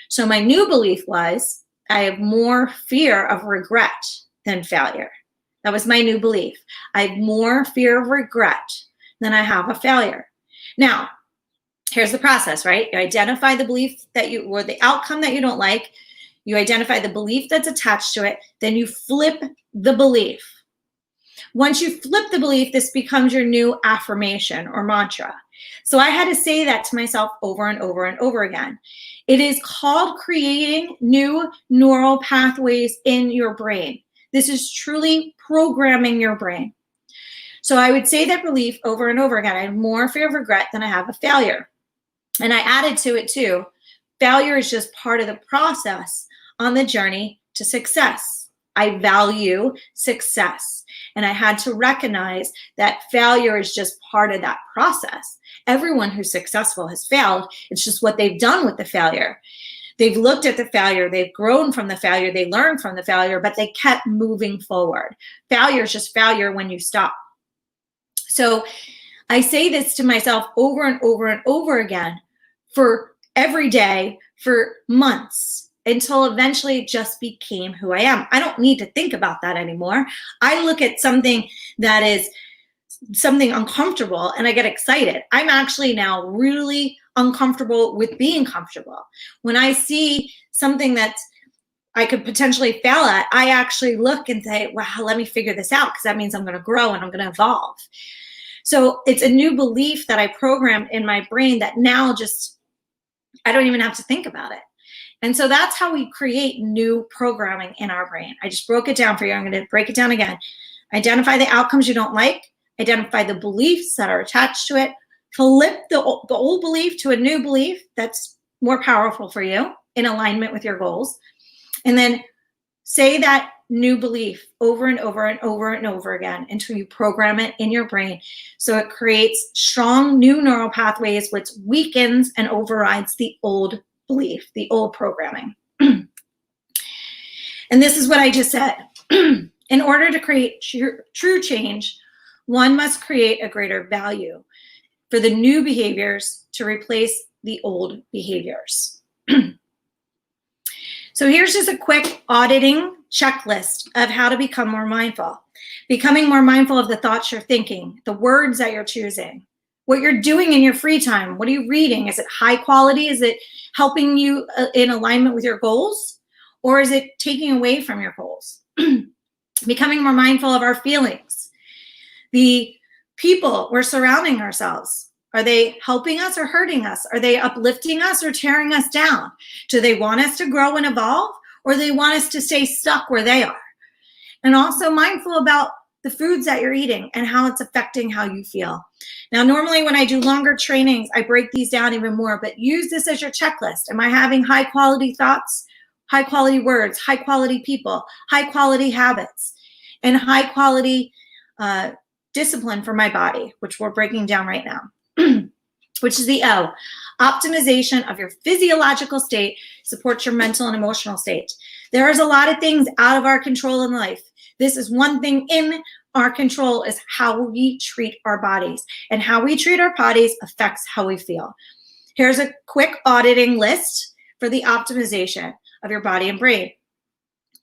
So my new belief was, I have more fear of regret than failure. That was my new belief. I have more fear of regret than I have of failure. Now, here's the process, right? You identify the belief that or the outcome that you don't like. You identify the belief that's attached to it. Then you flip the belief. Once you flip the belief, this becomes your new affirmation or mantra. So I had to say that to myself over and over and over again. It is called creating new neural pathways in your brain. This is truly programming your brain. So I would say that belief over and over again. I have more fear of regret than I have of failure. And I added to it too, failure is just part of the process on the journey to success. I value success. And I had to recognize that failure is just part of that process. Everyone who's successful has failed. It's just what they've done with the failure. They've looked at the failure. They've grown from the failure. They learned from the failure, but they kept moving forward. Failure is just failure when you stop. So I say this to myself over and over and over again for every day, for months, until eventually it just became who I am. I don't need to think about that anymore. I look at something that is something uncomfortable and I get excited. I'm actually now really uncomfortable with being comfortable. When I see something that I could potentially fail at, I actually look and say, wow, let me figure this out, because that means I'm going to grow and I'm going to evolve. So it's a new belief that I programmed in my brain that now just, I don't even have to think about it. And so that's how we create new programming in our brain. I just broke it down for you. I'm going to break it down again. Identify the outcomes you don't like. Identify the beliefs that are attached to it. Flip the old belief to a new belief that's more powerful for you in alignment with your goals. And then say that new belief over and over and over and over again until you program it in your brain. So it creates strong new neural pathways, which weakens and overrides the old belief, the old programming. And this is what I just said. In order to create true change, one must create a greater value for the new behaviors to replace the old behaviors. So here's just a quick auditing checklist of how to become more mindful. Becoming more mindful of the thoughts you're thinking, the words that you're choosing, what you're doing in your free time. What are you reading? Is it high quality? Is it helping you in alignment with your goals? Or is it taking away from your goals? Becoming more mindful of our feelings. The people we're surrounding ourselves. Are they helping us or hurting us? Are they uplifting us or tearing us down? Do they want us to grow and evolve, or do they want us to stay stuck where they are? And also mindful about the foods that you're eating and how it's affecting how you feel. Now, normally when I do longer trainings, I break these down even more, but use this as your checklist. Am I having high quality thoughts, high quality words, high quality people, high quality habits, and high quality discipline for my body, which we're breaking down right now, which is the O. Optimization of your physiological state supports your mental and emotional state. There's a lot of things out of our control in life. This is one thing in our control, is how we treat our bodies. And how we treat our bodies affects how we feel. Here's a quick auditing list for the optimization of your body and brain.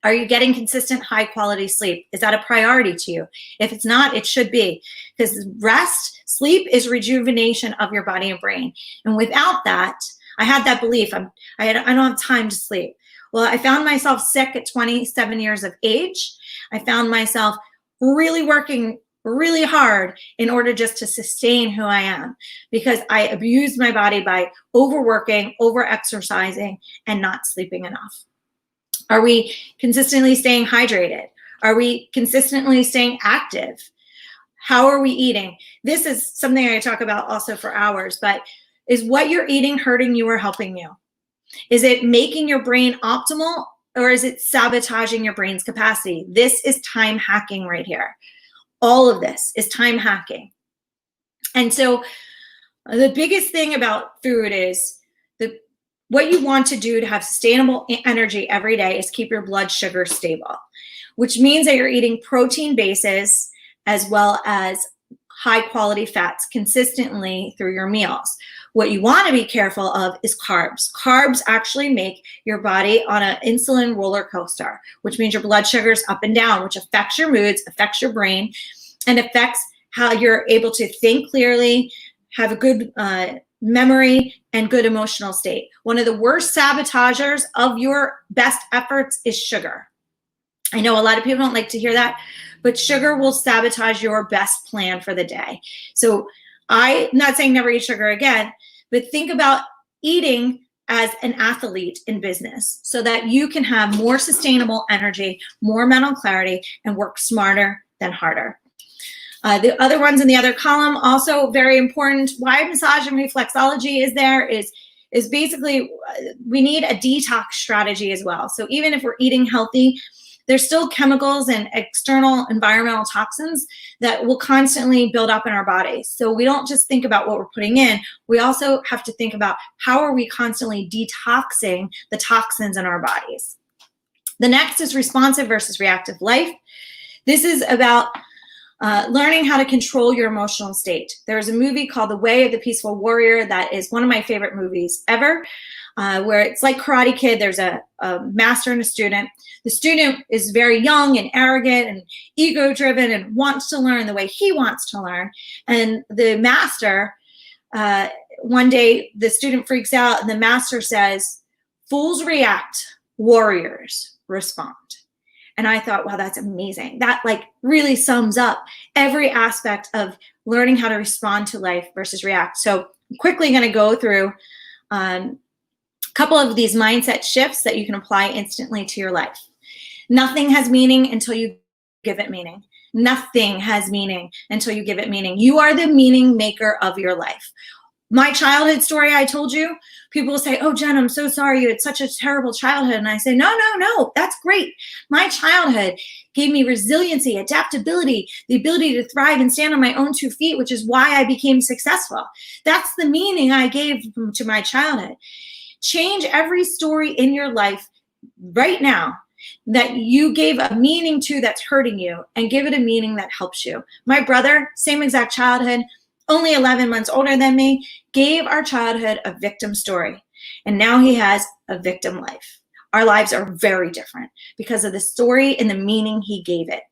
Are you getting consistent high quality sleep? Is that a priority to you? If it's not, it should be, because rest, sleep is rejuvenation of your body and brain. And without that, I had that belief, I don't have time to sleep. Well, I found myself sick at 27 years of age. I found myself really working really hard in order just to sustain who I am, because I abused my body by overworking, over-exercising, and not sleeping enough. Are we consistently staying hydrated? Are we consistently staying active? How are we eating? This is something I talk about also for hours, but is what you're eating hurting you or helping you? Is it making your brain optimal, or is it sabotaging your brain's capacity? This is time hacking right here. All of this is time hacking. And so the biggest thing about food is what you want to do to have sustainable energy every day is keep your blood sugar stable, which means that you're eating protein bases as well as high quality fats consistently through your meals. What you want to be careful of is carbs. Carbs actually make your body on an insulin roller coaster, which means your blood sugar is up and down, which affects your moods, affects your brain, and affects how you're able to think clearly, have a good memory, and good emotional state. One of the worst sabotagers of your best efforts is sugar. I know a lot of people don't like to hear that, but sugar will sabotage your best plan for the day. So I'm not saying never eat sugar again, but think about eating as an athlete in business so that you can have more sustainable energy, more mental clarity, and work smarter than harder. The other ones in the other column, also very important. Why massage and reflexology is there is basically we need a detox strategy as well. So even if we're eating healthy, there's still chemicals and external environmental toxins that will constantly build up in our bodies. So we don't just think about what we're putting in. We also have to think about how are we constantly detoxing the toxins in our bodies. The next is responsive versus reactive life. This is about learning how to control your emotional state. There's a movie called The Way of the Peaceful Warrior that is one of my favorite movies ever, where it's like Karate Kid. There's a master and a student. The student is very young and arrogant and ego-driven and wants to learn the way he wants to learn. And the master, one day the student freaks out and the master says, "Fools react, warriors respond." And I thought, wow, that's amazing. That like really sums up every aspect of learning how to respond to life versus react. So I'm quickly going to go through a couple of these mindset shifts that you can apply instantly to your life. Nothing has meaning until you give it meaning. Nothing has meaning until you give it meaning. You are the meaning maker of your life. My childhood story I told you, people will say, "Oh, Jen, I'm so sorry you had such a terrible childhood." And I say, no, that's great. My childhood gave me resiliency, adaptability, the ability to thrive and stand on my own 2 feet, which is why I became successful. That's the meaning I gave to my childhood. Change every story in your life right now that you gave a meaning to that's hurting you, and give it a meaning that helps you. My brother, same exact childhood, only 11 months older than me, gave our childhood a victim story. And now he has a victim life. our lives are very different because of the story and the meaning he gave it.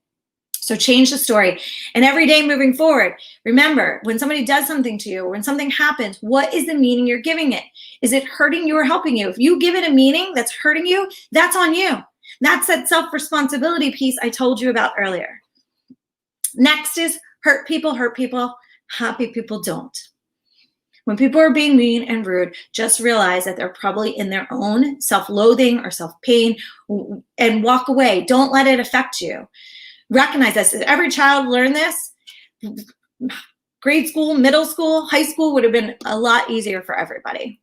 So change the story. And every day moving forward, remember, when somebody does something to you, when something happens, what is the meaning you're giving it? Is it hurting you or helping you? If you give it a meaning that's hurting you, that's on you. That's that self-responsibility piece I told you about earlier. Next is hurt people, happy people don't. When people are being mean and rude, just realize that they're probably in their own self-loathing or self-pain, and walk away. Don't let it affect you. Recognize this. If every child learned this, grade school, middle school, high school would have been a lot easier for everybody.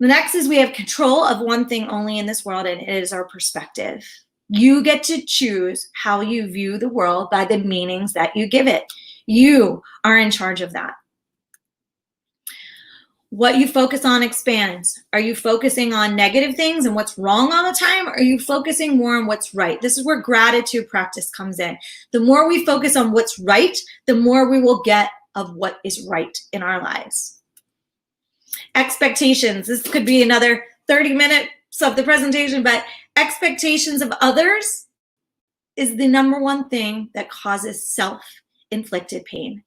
The next is we have control of one thing only in this world, and it is our perspective. You get to choose how you view the world by the meanings that you give it. You are in charge of that. What you focus on expands. Are you focusing on negative things and what's wrong all the time? Or are you focusing more on what's right? This is where gratitude practice comes in. The more we focus on what's right, the more we will get of what is right in our lives. Expectations. This could be another 30 minutes of the presentation, but expectations of others is the number one thing that causes self-inflicted pain.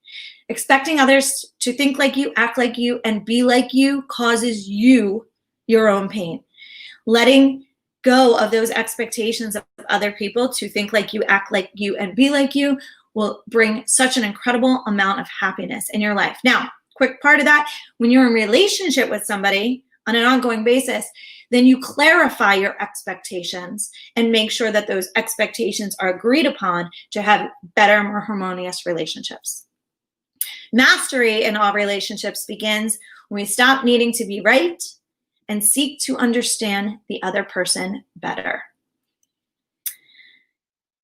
Expecting others to think like you, act like you, and be like you causes you your own pain. Letting go of those expectations of other people to think like you, act like you, and be like you will bring such an incredible amount of happiness in your life. Now, quick part of that, when you're in relationship with somebody on an ongoing basis, then you clarify your expectations and make sure that those expectations are agreed upon to have better, more harmonious relationships. Mastery in all relationships begins when we stop needing to be right and seek to understand the other person better.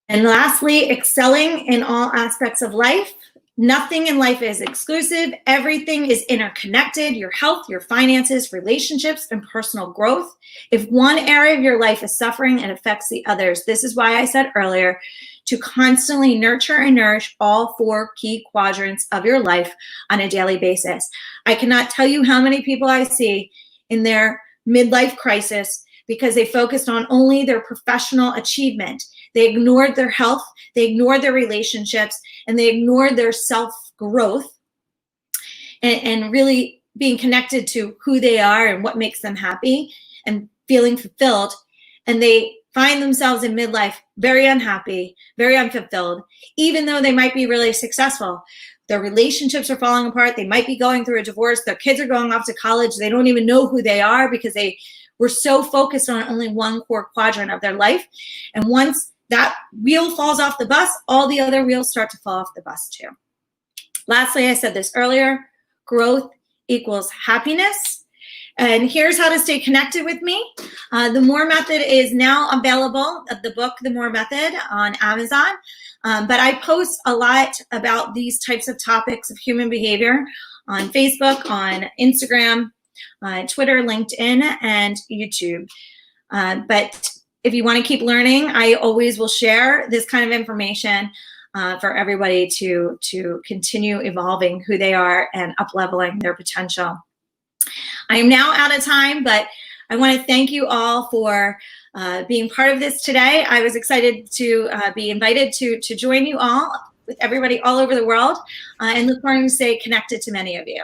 And lastly, excelling in all aspects of life. Nothing in life is exclusive. Everything is interconnected. Your health, your finances, relationships, and personal growth. If one area of your life is suffering, it affects the others. This is why I said earlier to constantly nurture and nourish all 4 key quadrants of your life on a daily basis. I cannot tell you how many people I see in their midlife crisis because they focused on only their professional achievement. They ignored their health, they ignored their relationships, and they ignored their self-growth and really being connected to who they are and what makes them happy and feeling fulfilled. And they find themselves in midlife very unhappy, very unfulfilled, even though they might be really successful. Their relationships are falling apart. They might be going through a divorce. Their kids are going off to college. They don't even know who they are because they were so focused on only one core quadrant of their life. And once that wheel falls off the bus, all the other wheels start to fall off the bus too. Lastly, I said this earlier, growth equals happiness. And here's how to stay connected with me. The More Method is now available, the book, The More Method, on Amazon. But I post a lot about these types of topics of human behavior on Facebook, on Instagram, Twitter, LinkedIn, and YouTube. But if you want to keep learning, I always will share this kind of information for everybody to continue evolving who they are and up-leveling their potential. I am now out of time, but I want to thank you all for being part of this today. I was excited to be invited to join you all with everybody all over the world and look forward to stay connected to many of you.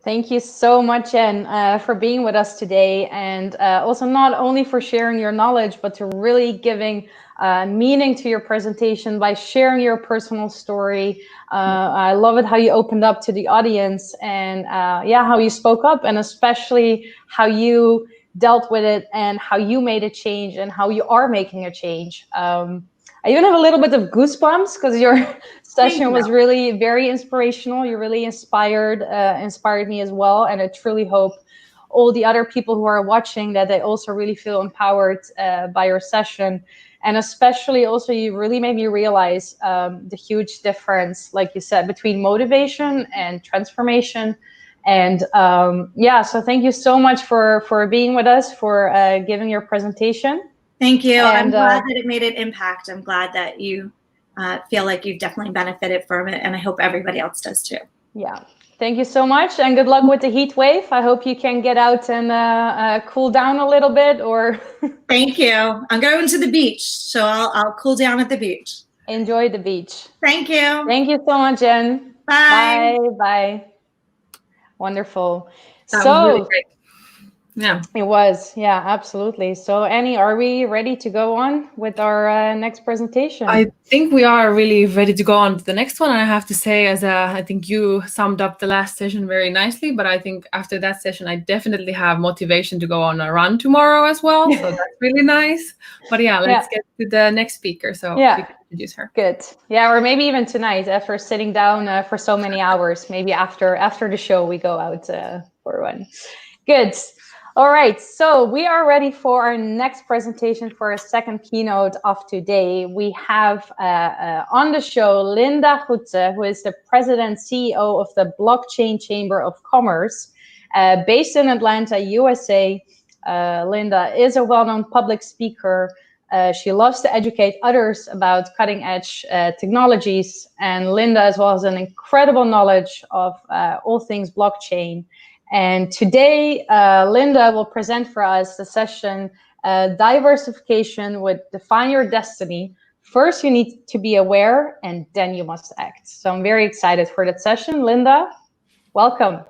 Thank you so much, Jen, for being with us today, and also not only for sharing your knowledge, but to really giving meaning to your presentation by sharing your personal story. I love it how you opened up to the audience and yeah, how you spoke up, and especially how you dealt with it and how you made a change and how you are making a change. I even have a little bit of goosebumps because your session was really very inspirational. You really inspired me as well. And I truly hope all the other people who are watching that they also really feel empowered by your session. And especially also you really made me realize the huge difference, like you said, between motivation and transformation. And yeah, so thank you so much for being with us, for giving your presentation. Thank you. And, I'm glad that it made an impact. I'm glad that you feel like you've definitely benefited from it, and I hope everybody else does too. Yeah. Thank you so much, and good luck with the heat wave. I hope you can get out and cool down a little bit. Or Thank you. I'm going to the beach, so I'll cool down at the beach. Enjoy the beach. Thank you. Thank you so much, Jen. Bye. Bye. Wonderful. That was really great. Yeah, it was. Yeah, absolutely. So, Annie, are we ready to go on with our next presentation? I think we are really ready to go on to the next one. And I have to say, I think you summed up the last session very nicely, but I think after that session, I definitely have motivation to go on a run tomorrow as well. So that's really nice. But yeah, let's get to the next speaker. So you can introduce her. Good. Yeah, or maybe even tonight after sitting down for so many hours. Maybe after the show, we go out for one. Good. All right, so we are ready for our next presentation for our second keynote of today. We have on the show Linda Goetze, who is the president CEO of the Blockchain Chamber of Commerce, based in Atlanta, USA. Linda is a well-known public speaker. She loves to educate others about cutting-edge technologies, and Linda as well has an incredible knowledge of all things blockchain. And today, Linda will present for us the session, Diversification with Define Your Destiny. First, you need to be aware, and then you must act. So I'm very excited for that session. Linda, welcome.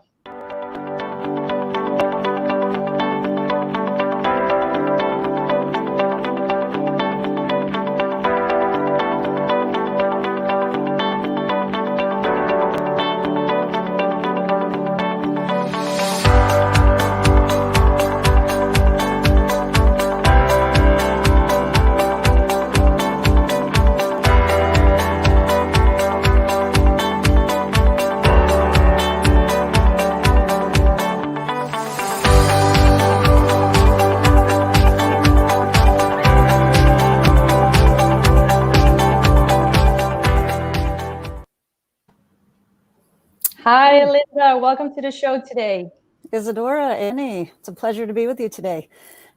Hi, Linda. Welcome to the show today. Isidora, Annie, it's a pleasure to be with you today.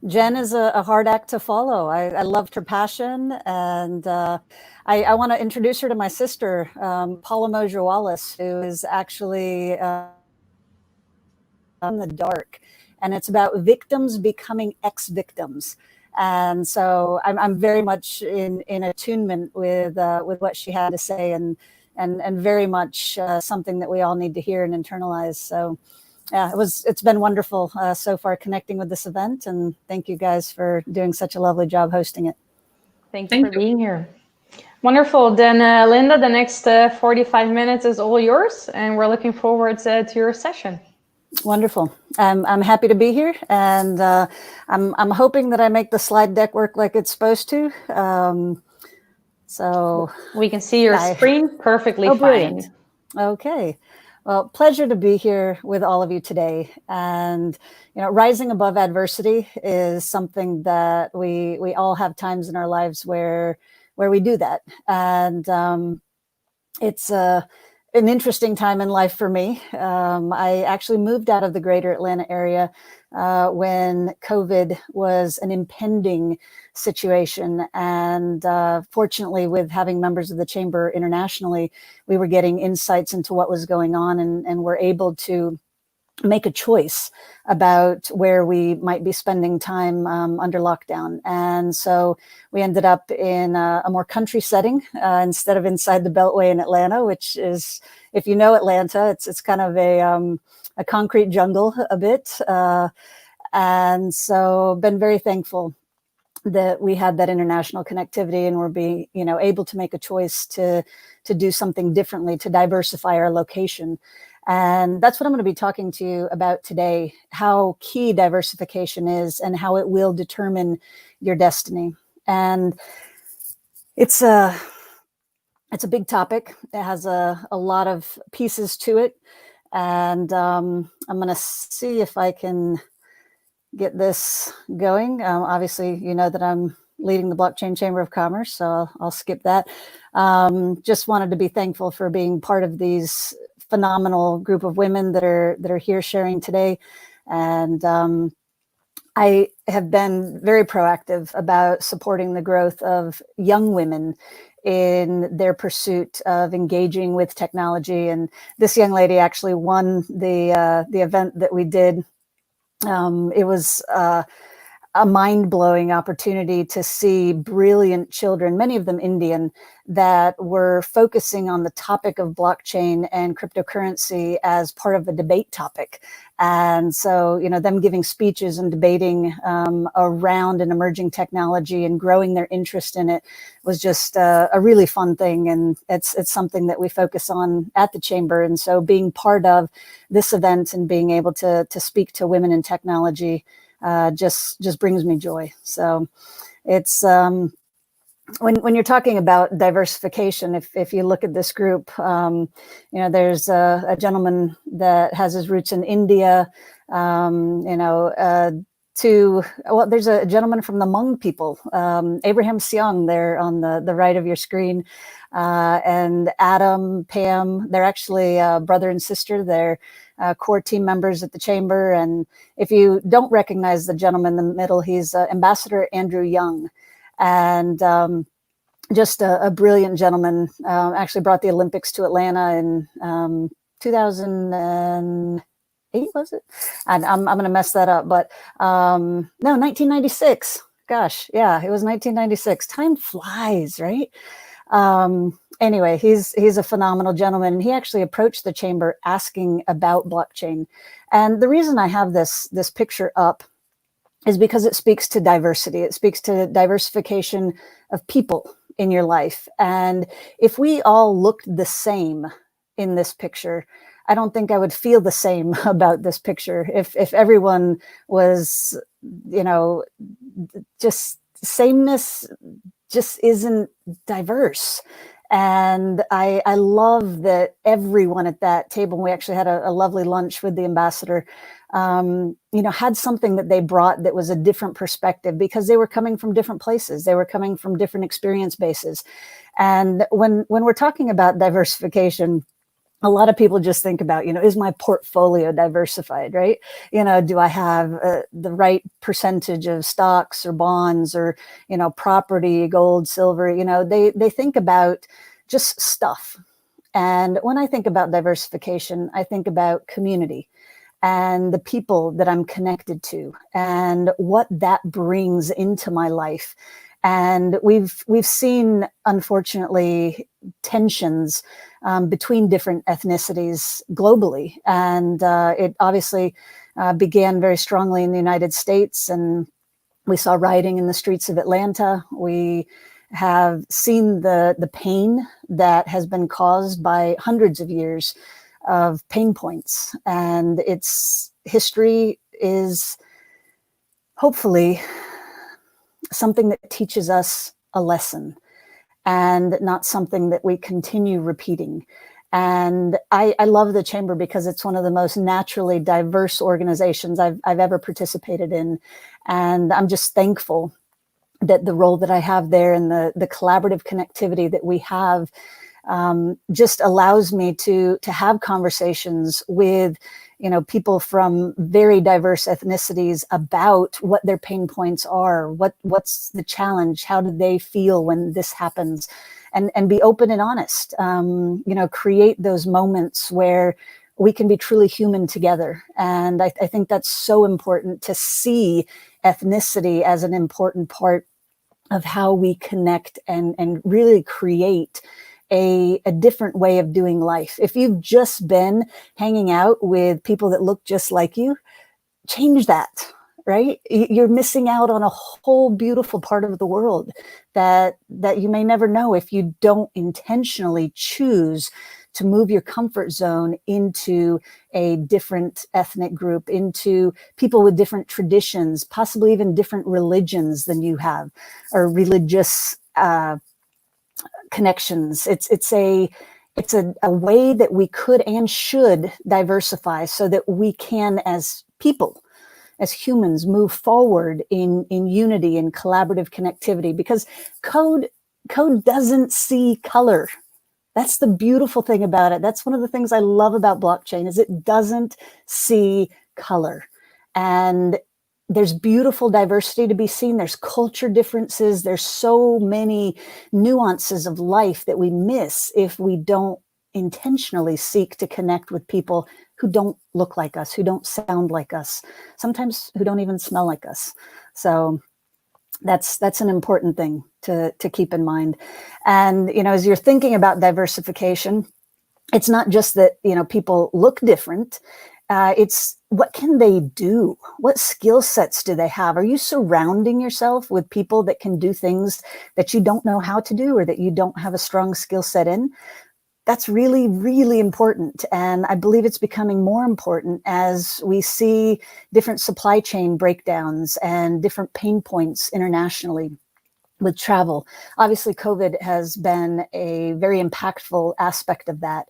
Jen is a hard act to follow. I loved her passion, and I want to introduce her to my sister, Paula Moser-Wallace, who is actually in the dark, and it's about victims becoming ex-victims. And so I'm very much in attunement with what she had to say, and very much something that we all need to hear and internalize. So yeah, it's been wonderful so far connecting with this event, and thank you guys for doing such a lovely job hosting it. Thank you for being here. Wonderful. Then Linda, the next 45 minutes is all yours, and we're looking forward to your session. Wonderful. I'm happy to be here, and I'm hoping that I make the slide deck work like it's supposed to. So we can see your screen perfectly fine. Brilliant. Okay. Well, pleasure to be here with all of you today. And, rising above adversity is something that we all have times in our lives where we do that. And it's an interesting time in life for me. I actually moved out of the greater Atlanta area when COVID was an impending situation. And fortunately, with having members of the chamber internationally, we were getting insights into what was going on, and were able to make a choice about where we might be spending time under lockdown. And so we ended up in a more country setting instead of inside the Beltway in Atlanta, which is, if you know Atlanta, it's kind of a concrete jungle a bit. And so been very thankful that we had that international connectivity, and we're being, able to make a choice to do something differently, to diversify our location. And that's what I'm going to be talking to you about today, how key diversification is and how it will determine your destiny. And it's a big topic. It has a lot of pieces to it. And I'm going to see if I can get this going. Obviously, you know that I'm leading the Blockchain Chamber of Commerce, so I'll skip that. Just wanted to be thankful for being part of these phenomenal group of women that are here sharing today. And I have been very proactive about supporting the growth of young women in their pursuit of engaging with technology. And this young lady actually won the event that we did. It was a mind-blowing opportunity to see brilliant children, many of them Indian, that were focusing on the topic of blockchain and cryptocurrency as part of a debate topic. And so, you know, them giving speeches and debating around an emerging technology and growing their interest in it was just a really fun thing. And it's something that we focus on at the Chamber. And so being part of this event and being able to speak to women in technology just brings me joy. So it's when you're talking about diversification, if you look at this group, you know, there's a gentleman that has his roots in India, you know, there's a gentleman from the Hmong people, Abraham Siang there on the right of your screen, and Adam, Pam, they're actually brother and sister. They're core team members at the Chamber. And if you don't recognize the gentleman in the middle, he's Ambassador Andrew Young. And just a brilliant gentleman, actually brought the Olympics to Atlanta in 2008, was it? And I'm going to mess that up, but no, 1996. Gosh, yeah, it was 1996. Time flies, right? Anyway, he's a phenomenal gentleman. He actually approached the Chamber asking about blockchain. And the reason I have this picture up is because it speaks to diversity. It speaks to diversification of people in your life. And if we all looked the same in this picture, I don't think I would feel the same about this picture. If everyone was, you know, just sameness just isn't diverse. And I love that everyone at that table, we actually had a lovely lunch with the ambassador, you know, had something that they brought that was a different perspective because they were coming from different places. They were coming from different experience bases. And when we're talking about diversification, a lot of people just think about, you know, is my portfolio diversified, right? You know, do I have the right percentage of stocks or bonds or, you know, property, gold, silver, you know, they think about just stuff. And when I think about diversification, I think about community and the people that I'm connected to and what that brings into my life. And we've seen, unfortunately, tensions between different ethnicities globally. And it obviously began very strongly in the United States. And we saw rioting in the streets of Atlanta. We have seen the pain that has been caused by hundreds of years of pain points. And its history is hopefully something that teaches us a lesson and not something that we continue repeating. And I love the Chamber because it's one of the most naturally diverse organizations I've ever participated in. And I'm just thankful that the role that I have there and the collaborative connectivity that we have just allows me to have conversations with, you know, people from very diverse ethnicities about what their pain points are, what's the challenge, how do they feel when this happens, and be open and honest, you know, create those moments where we can be truly human together. And I think that's so important to see ethnicity as an important part of how we connect and really create a different way of doing life. If you've just been hanging out with people that look just like you, change that, right? You're missing out on a whole beautiful part of the world that you may never know if you don't intentionally choose to move your comfort zone into a different ethnic group, into people with different traditions, possibly even different religions than you have, or religious connections. It's a way that we could and should diversify so that we can, as people, as humans, move forward in unity and collaborative connectivity, because code doesn't see color. That's the beautiful thing about it. That's one of the things I love about blockchain is it doesn't see color. And there's beautiful diversity to be seen. There's culture differences. There's so many nuances of life that we miss if we don't intentionally seek to connect with people who don't look like us, who don't sound like us, sometimes who don't even smell like us. So that's an important thing to keep in mind. And, as you're thinking about diversification, it's not just that, people look different. It's what can they do? What skill sets do they have? Are you surrounding yourself with people that can do things that you don't know how to do or that you don't have a strong skill set in? That's really, really important. And I believe it's becoming more important as we see different supply chain breakdowns and different pain points internationally with travel. Obviously, COVID has been a very impactful aspect of that.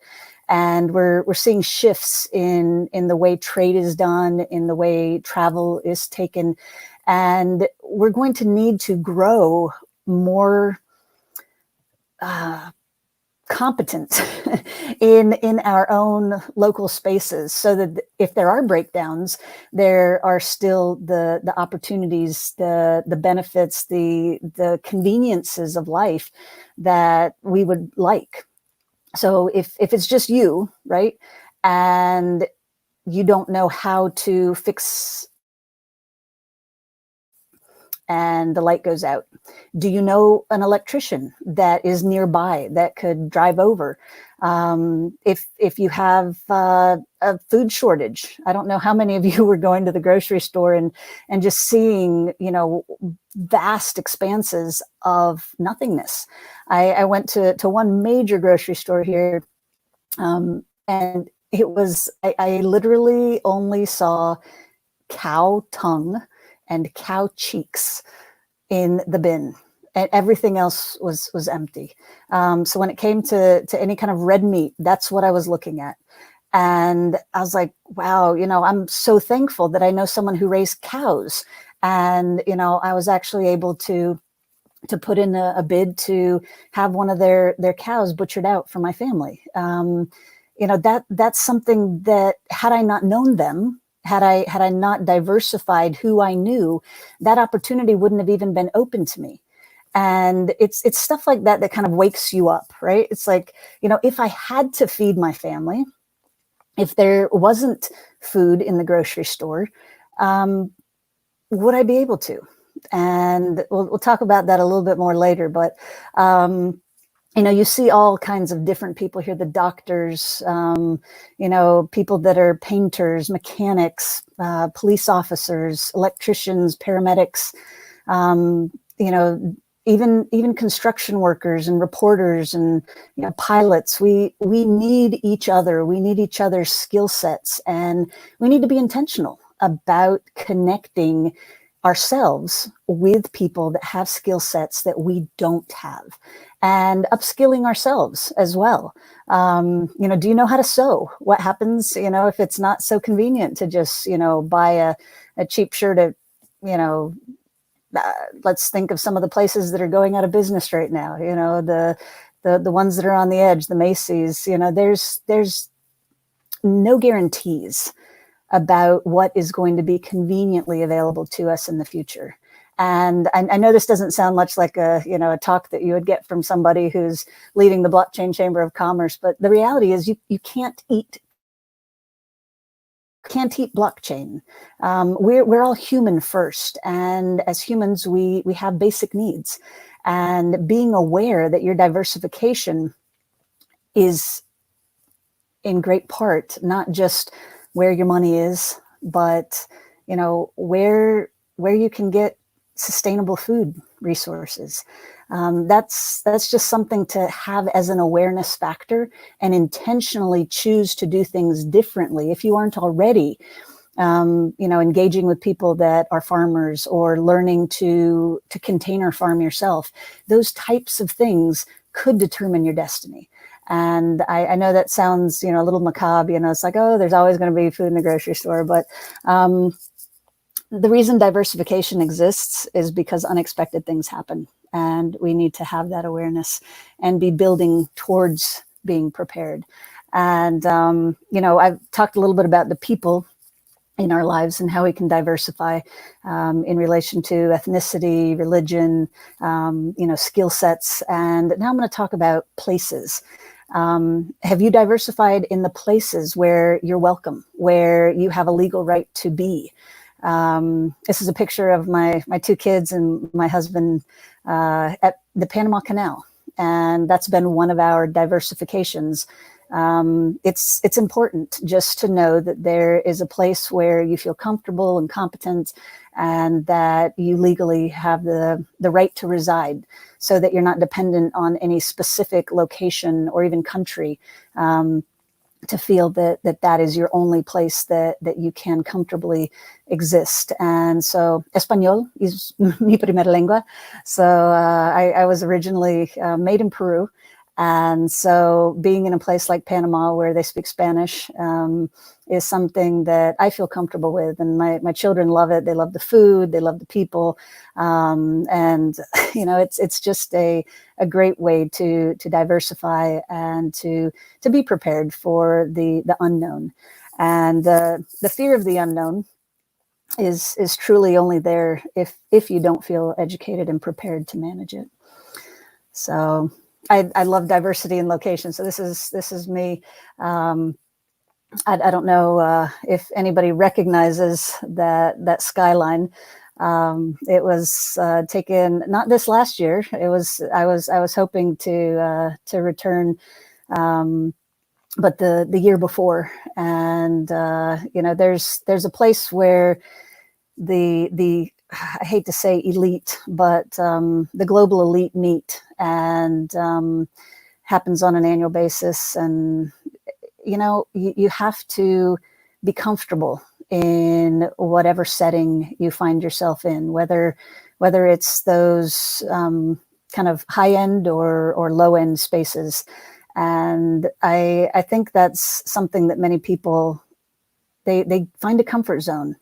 And we're seeing shifts in the way trade is done, in the way travel is taken. And we're going to need to grow more competent in our own local spaces, so that if there are breakdowns, there are still the opportunities, the benefits, the conveniences of life that we would like. So if it's just you, right, and you don't know how to fix and the light goes out, do you know an electrician that is nearby that could drive over? If you have a food shortage, I don't know how many of you were going to the grocery store and just seeing, vast expanses of nothingness. I went to one major grocery store here, and it was, I literally only saw cow tongue and cow cheeks in the bin, and everything else was empty. So when it came to any kind of red meat, that's what I was looking at. And I was like, wow, I'm so thankful that I know someone who raised cows. And, I was actually able to put in a bid to have one of their cows butchered out for my family. That's something that, had I not known them, had I not diversified who I knew, that opportunity wouldn't have even been open to me. And it's stuff like that kind of wakes you up, right? It's like, if I had to feed my family, if there wasn't food in the grocery store, would I be able to? And we'll talk about that a little bit more later. But you see all kinds of different people here, the doctors, people that are painters, mechanics, police officers, electricians, paramedics, even construction workers and reporters and pilots. We need each other. We need each other's skill sets, and we need to be intentional about connecting ourselves with people that have skill sets that we don't have, and upskilling ourselves as well. Do you know how to sew? What happens, if it's not so convenient to just, buy a cheap shirt at, let's think of some of the places that are going out of business right now, the ones that are on the edge, the Macy's, there's no guarantees about what is going to be conveniently available to us in the future. And I know this doesn't sound much like a talk that you would get from somebody who's leading the blockchain chamber of commerce, but the reality is you can't eat blockchain. We're all human first, and as humans, we have basic needs. And being aware that your diversification is in great part not just where your money is, but where you can get sustainable food resources. That's just something to have as an awareness factor, and intentionally choose to do things differently. If you aren't already, engaging with people that are farmers, or learning to container farm yourself, those types of things could determine your destiny. And I know that sounds, a little macabre, it's like, oh, there's always going to be food in the grocery store. But the reason diversification exists is because unexpected things happen. And we need to have that awareness and be building towards being prepared. And, I've talked a little bit about the people in our lives and how we can diversify in relation to ethnicity, religion, skill sets. And now I'm going to talk about places. Have you diversified in the places where you're welcome, where you have a legal right to be? This is a picture of my two kids and my husband at the Panama Canal. And that's been one of our diversifications. It's important just to know that there is a place where you feel comfortable and competent, and that you legally have the right to reside, so that you're not dependent on any specific location or even country to feel that is your only place that you can comfortably exist. And so Español is mi primera lengua. So I was originally made in Peru. And so being in a place like Panama where they speak Spanish is something that I feel comfortable with. And my children love it. They love the food. They love the people. And, it's just a great way to diversify and to be prepared for the unknown. And the fear of the unknown is truly only there if you don't feel educated and prepared to manage it. So I love diversity in location. So this is me. I don't know if anybody recognizes that skyline. It was taken not this last year. I was hoping to return, but the year before. And there's a place where the I hate to say elite, but the global elite meet, and happens on an annual basis. And, you have to be comfortable in whatever setting you find yourself in, whether it's those kind of high end or low end spaces. And I think that's something that many people, they find a comfort zone.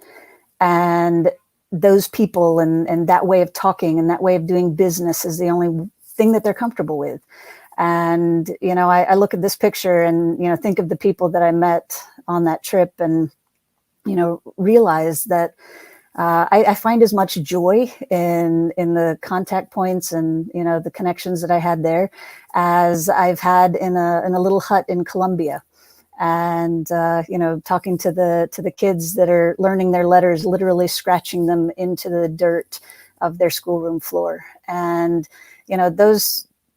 And those people and that way of talking and that way of doing business is the only thing that they're comfortable with. And, I look at this picture and, think of the people that I met on that trip, and, realize that I find as much joy in the contact points and, the connections that I had there as I've had in a little hut in Colombia. And, talking to the kids that are learning their letters, literally scratching them into the dirt of their schoolroom floor. And,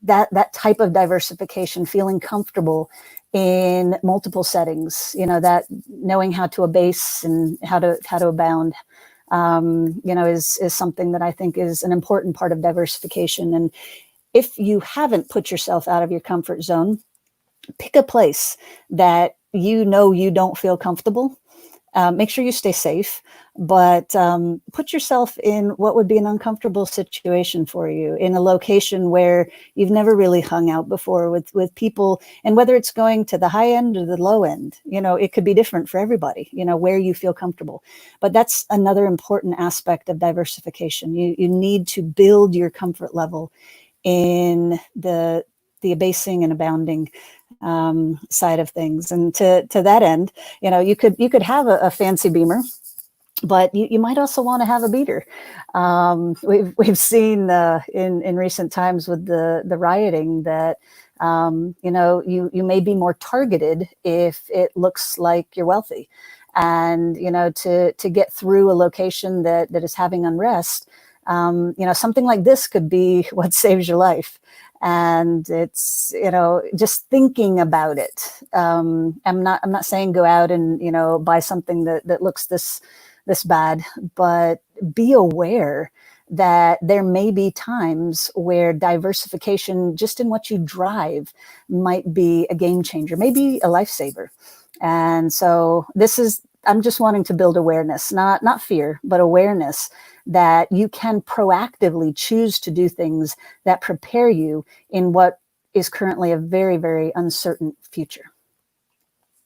that type of diversification, feeling comfortable in multiple settings, that knowing how to abase and how to abound, is something that I think is an important part of diversification. And if you haven't put yourself out of your comfort zone, pick a place that you don't feel comfortable. Make sure you stay safe, but put yourself in what would be an uncomfortable situation for you, in a location where you've never really hung out before with people. And whether it's going to the high end or the low end, it could be different for everybody, where you feel comfortable. But that's another important aspect of diversification. You need to build your comfort level in the abasing and abounding side of things. And to that end, you could have a fancy Beamer, but you might also want to have a beater. We've seen in recent times with the rioting that you may be more targeted if it looks like you're wealthy. And to get through a location that is having unrest, something like this could be what saves your life. And it's, just thinking about it. I'm not saying go out and, buy something that looks this bad, but be aware that there may be times where diversification just in what you drive might be a game changer, maybe a lifesaver. And so I'm just wanting to build awareness, not fear, but awareness that you can proactively choose to do things that prepare you in what is currently a very, very uncertain future.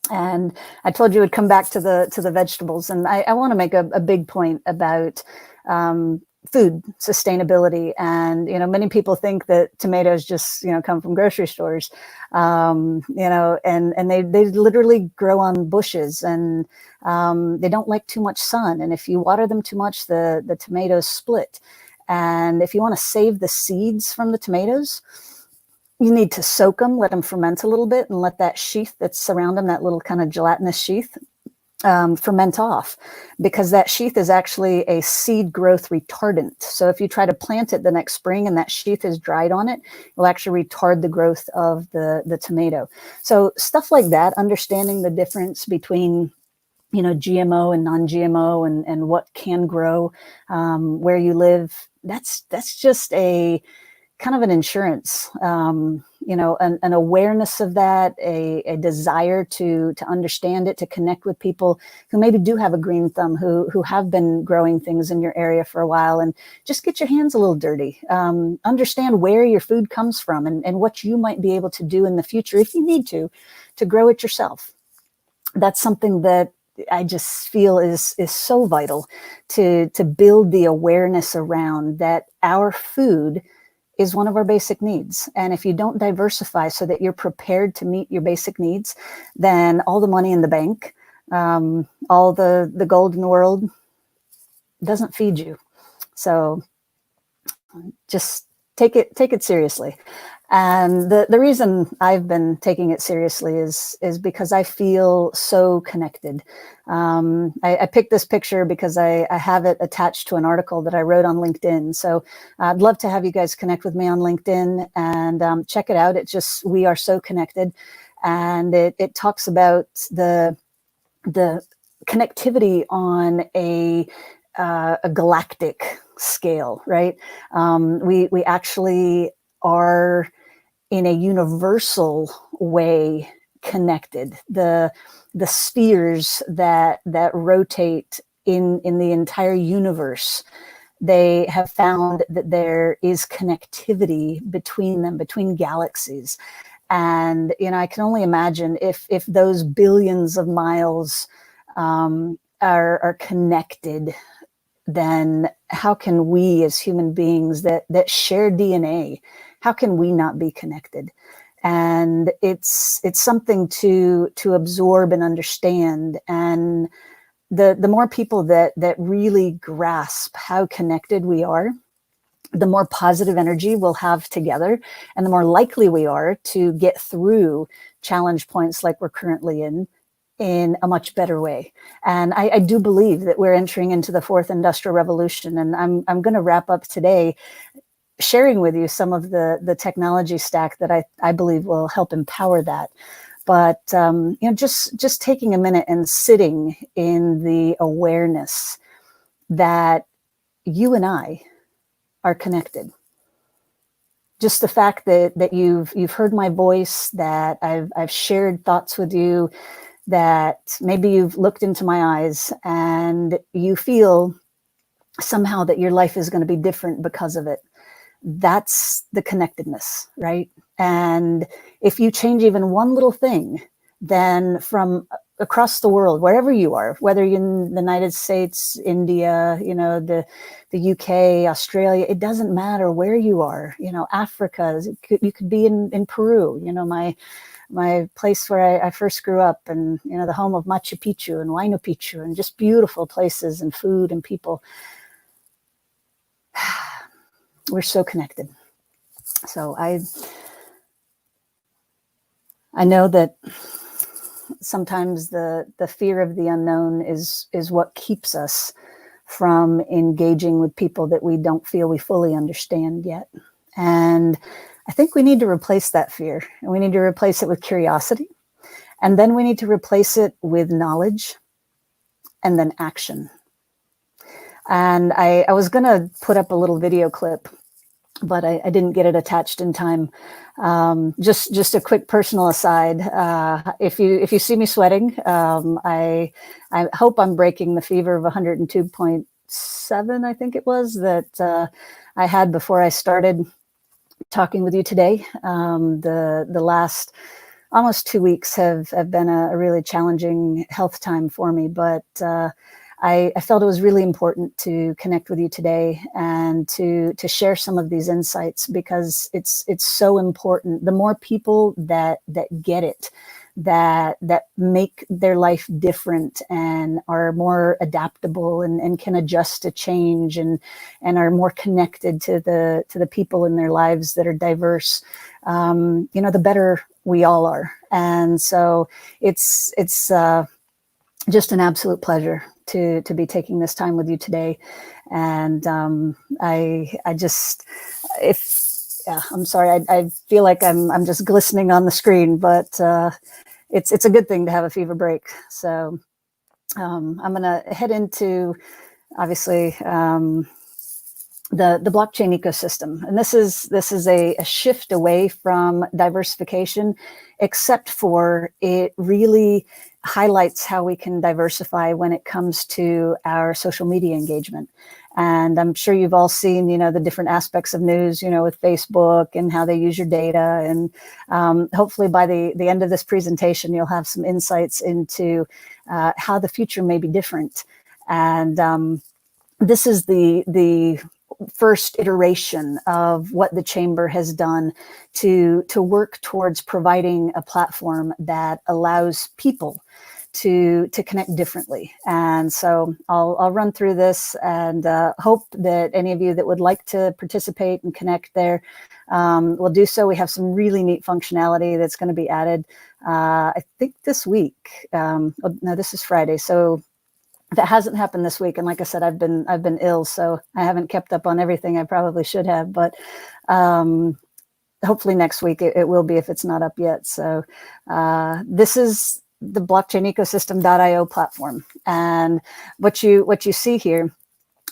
And I told you would come back to the vegetables, and I want to make a big point about food sustainability. And, many people think that tomatoes just, come from grocery stores, and they literally grow on bushes, and they don't like too much sun. And if you water them too much, the tomatoes split. And if you want to save the seeds from the tomatoes, you need to soak them, let them ferment a little bit, and let that sheath that's around them, that little kind of gelatinous sheath, ferment off, because that sheath is actually a seed growth retardant. So if you try to plant it the next spring and that sheath is dried on it, it will actually retard the growth of the tomato. So stuff like that, understanding the difference between GMO and non-GMO, and what can grow where you live, that's just a kind of an insurance, an awareness of that, a desire to understand it, to connect with people who maybe do have a green thumb, who have been growing things in your area for a while, and just get your hands a little dirty. Understand where your food comes from, and what you might be able to do in the future, if you need to grow it yourself. That's something that I just feel is so vital to build the awareness around, that our food is one of our basic needs. And if you don't diversify so that you're prepared to meet your basic needs, then all the money in the bank, all the gold in the world doesn't feed you. So just take it seriously. And the reason I've been taking it seriously is because I feel so connected. I picked this picture because I have it attached to an article that I wrote on LinkedIn. So I'd love to have you guys connect with me on LinkedIn and check it out. It's just, we are so connected. And it talks about the connectivity on a galactic scale, right? We actually are in a universal way connected. The spheres that rotate in the entire universe, they have found that there is connectivity between them, between galaxies. And I can only imagine if those billions of miles are connected, then how can we as human beings that share DNA, how can we not be connected? And it's something to absorb and understand. And the more people that really grasp how connected we are, the more positive energy we'll have together, and the more likely we are to get through challenge points like we're currently in a much better way. And I do believe that we're entering into the fourth industrial revolution. And I'm going to wrap up today sharing with you some of the technology stack that I believe will help empower that. But just taking a minute and sitting in the awareness that you and I are connected. Just the fact that you've heard my voice, that I've shared thoughts with you, that maybe you've looked into my eyes and you feel somehow that your life is going to be different because of it. That's the connectedness, right? And if you change even one little thing, then from across the world, wherever you are, whether you're in the United States, India, the UK, Australia, it doesn't matter where you are, Africa, you could be in Peru, my place where I first grew up, and, the home of Machu Picchu and Huayna Picchu, and just beautiful places and food and people. We're so connected. So I know that sometimes the fear of the unknown is what keeps us from engaging with people that we don't feel we fully understand yet. And I think we need to replace that fear, and we need to replace it with curiosity. And then we need to replace it with knowledge and then action. And I was going to put up a little video clip, but I didn't get it attached in time. Just a quick personal aside. If you see me sweating, I hope I'm breaking the fever of 102.7, I think it was, that I had before I started talking with you today. The last almost 2 weeks have been a really challenging health time for me, but I felt it was really important to connect with you today and to share some of these insights, because it's so important. The more people that get it, that make their life different and are more adaptable and can adjust to change and are more connected to the people in their lives that are diverse, the better we all are. And so it's just an absolute pleasure to be taking this time with you today. And I'm sorry, I feel like I'm just glistening on the screen, but it's a good thing to have a fever break. So I'm going to head into, obviously, the blockchain ecosystem. And this is a shift away from diversification, except for it really highlights how we can diversify when it comes to our social media engagement. And I'm sure you've all seen, the different aspects of news, with Facebook and how they use your data. And hopefully by the end of this presentation, you'll have some insights into how the future may be different. And this is the first iteration of what the Chamber has done to work towards providing a platform that allows people to connect differently. And so I'll run through this and hope that any of you that would like to participate and connect there will do so. We have some really neat functionality that's going to be added, I think this week. No, this is Friday. So if it hasn't happened this week, and like I said, I've been ill, so I haven't kept up on everything I probably should have, but hopefully next week it will be, if it's not up yet. So this is the blockchain ecosystem.io platform. And what you see here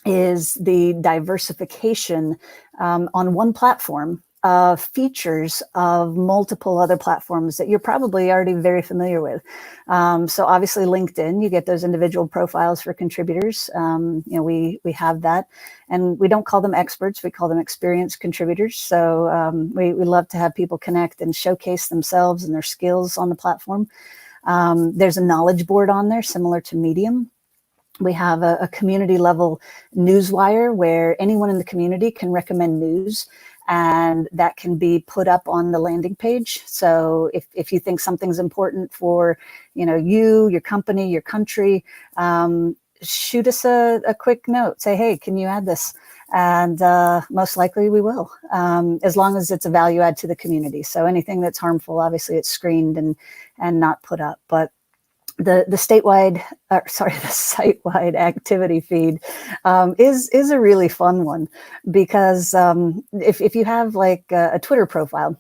is the diversification on one platform of features of multiple other platforms that you're probably already very familiar with. So obviously LinkedIn, you get those individual profiles for contributors. We have that, and we don't call them experts, we call them experienced contributors. So we love to have people connect and showcase themselves and their skills on the platform. There's a knowledge board on there, similar to Medium. We have a community level newswire where anyone in the community can recommend news, and that can be put up on the landing page. So if you think something's important for, you, your company, your country, shoot us a quick note. Say, hey, can you add this? And most likely we will, as long as it's a value add to the community. So anything that's harmful, obviously it's screened and not put up. But the sitewide activity feed is a really fun one, because if you have like a Twitter profile,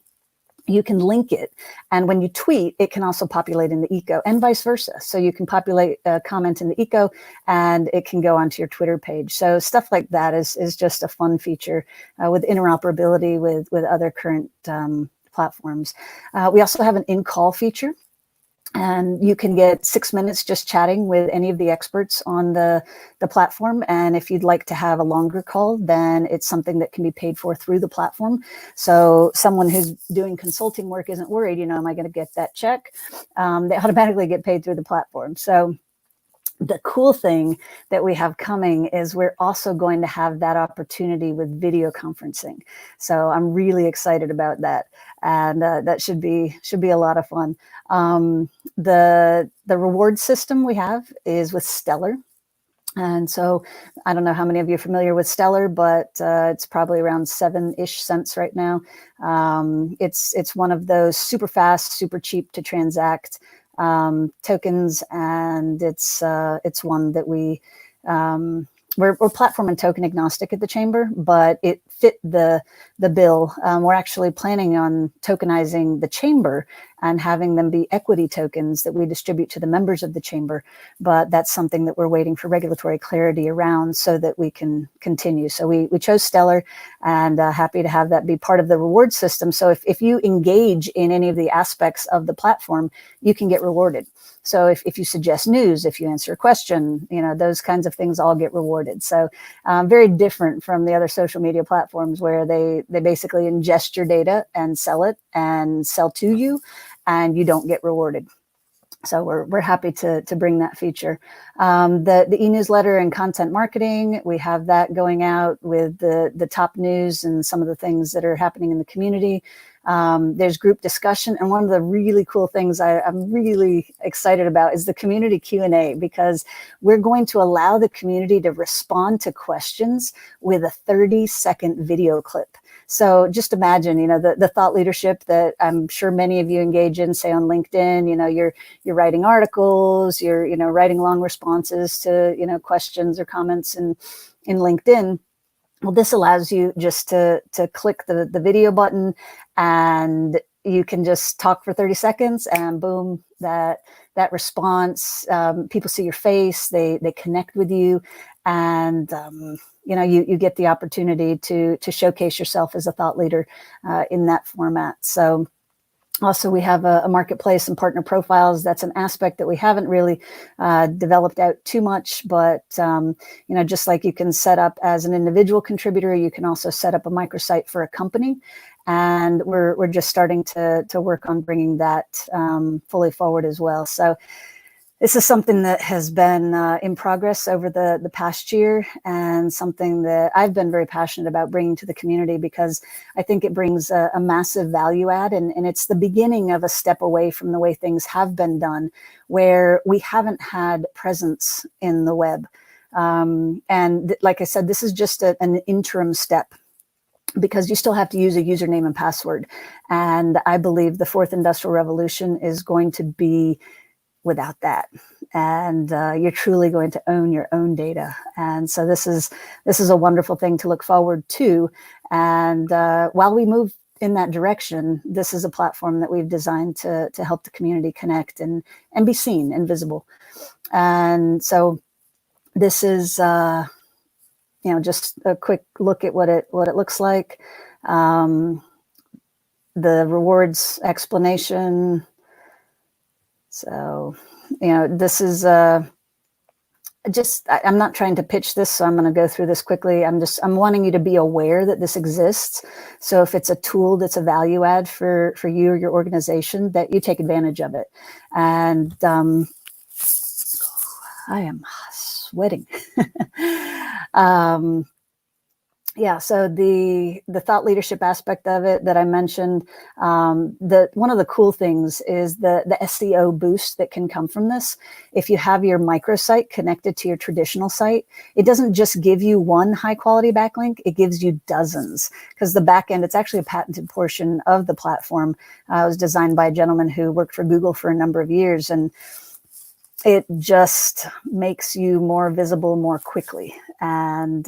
you can link it, and when you tweet, it can also populate in the eco, and vice versa. So you can populate a comment in the eco, and it can go onto your Twitter page. So stuff like that is just a fun feature with interoperability with other current platforms. We also have an in-call feature. And you can get 6 minutes just chatting with any of the experts on the platform. And if you'd like to have a longer call, then it's something that can be paid for through the platform. So someone who's doing consulting work isn't worried, am I going to get that check? They automatically get paid through the platform. So the cool thing that we have coming is we're also going to have that opportunity with video conferencing. So I'm really excited about that. And that should be a lot of fun. The reward system we have is with Stellar. And so I don't know how many of you are familiar with Stellar, but it's probably around 7-ish cents right now. It's one of those super fast, super cheap to transact tokens, and it's one that we're platform and token agnostic at the Chamber, but it fit the bill. We're actually planning on tokenizing the Chamber and having them be equity tokens that we distribute to the members of the Chamber. But that's something that we're waiting for regulatory clarity around so that we can continue. So we chose Stellar, and happy to have that be part of the reward system. So if you engage in any of the aspects of the platform, you can get rewarded. So if you suggest news, if you answer a question, those kinds of things all get rewarded. So very different from the other social media platforms where they basically ingest your data and sell it and sell to you, and you don't get rewarded. So we're happy to bring that feature. The e-newsletter and content marketing, we have that going out with the top news and some of the things that are happening in the community. There's group discussion, and one of the really cool things I'm really excited about is the community Q&A, because we're going to allow the community to respond to questions with a 30-second video clip. So just imagine, the thought leadership that I'm sure many of you engage in, say on LinkedIn, you're writing articles, you're, writing long responses to, questions or comments in LinkedIn. Well, this allows you just to click the video button, and you can just talk for 30 seconds and boom, that response, people see your face, they connect with you, and you get the opportunity to showcase yourself as a thought leader in that format. So also, we have a marketplace and partner profiles. That's an aspect that we haven't really developed out too much, but just like you can set up as an individual contributor, you can also set up a microsite for a company. And we're just starting to work on bringing that fully forward as well. So this is something that has been in progress over the past year, and something that I've been very passionate about bringing to the community, because I think it brings a massive value add, and it's the beginning of a step away from the way things have been done, where we haven't had presence in the web. And like I said, this is just an interim step, because you still have to use a username and password. And I believe the fourth industrial revolution is going to be without that, and you're truly going to own your own data. And so this is a wonderful thing to look forward to. And while we move in that direction, this is a platform that we've designed to help the community connect and be seen and visible. And so this is just a quick look at what it looks like. The rewards explanation. So, this is I'm not trying to pitch this, so I'm going to go through this quickly. I'm wanting you to be aware that this exists. So if it's a tool that's a value add for you or your organization, that you take advantage of it. And I am sweating. So the thought leadership aspect of it that I mentioned, one of the cool things is the SEO boost that can come from this. If you have your microsite connected to your traditional site, it doesn't just give you one high quality backlink, it gives you dozens, because the back end, it's actually a patented portion of the platform. It was designed by a gentleman who worked for Google for a number of years, and it just makes you more visible more quickly. And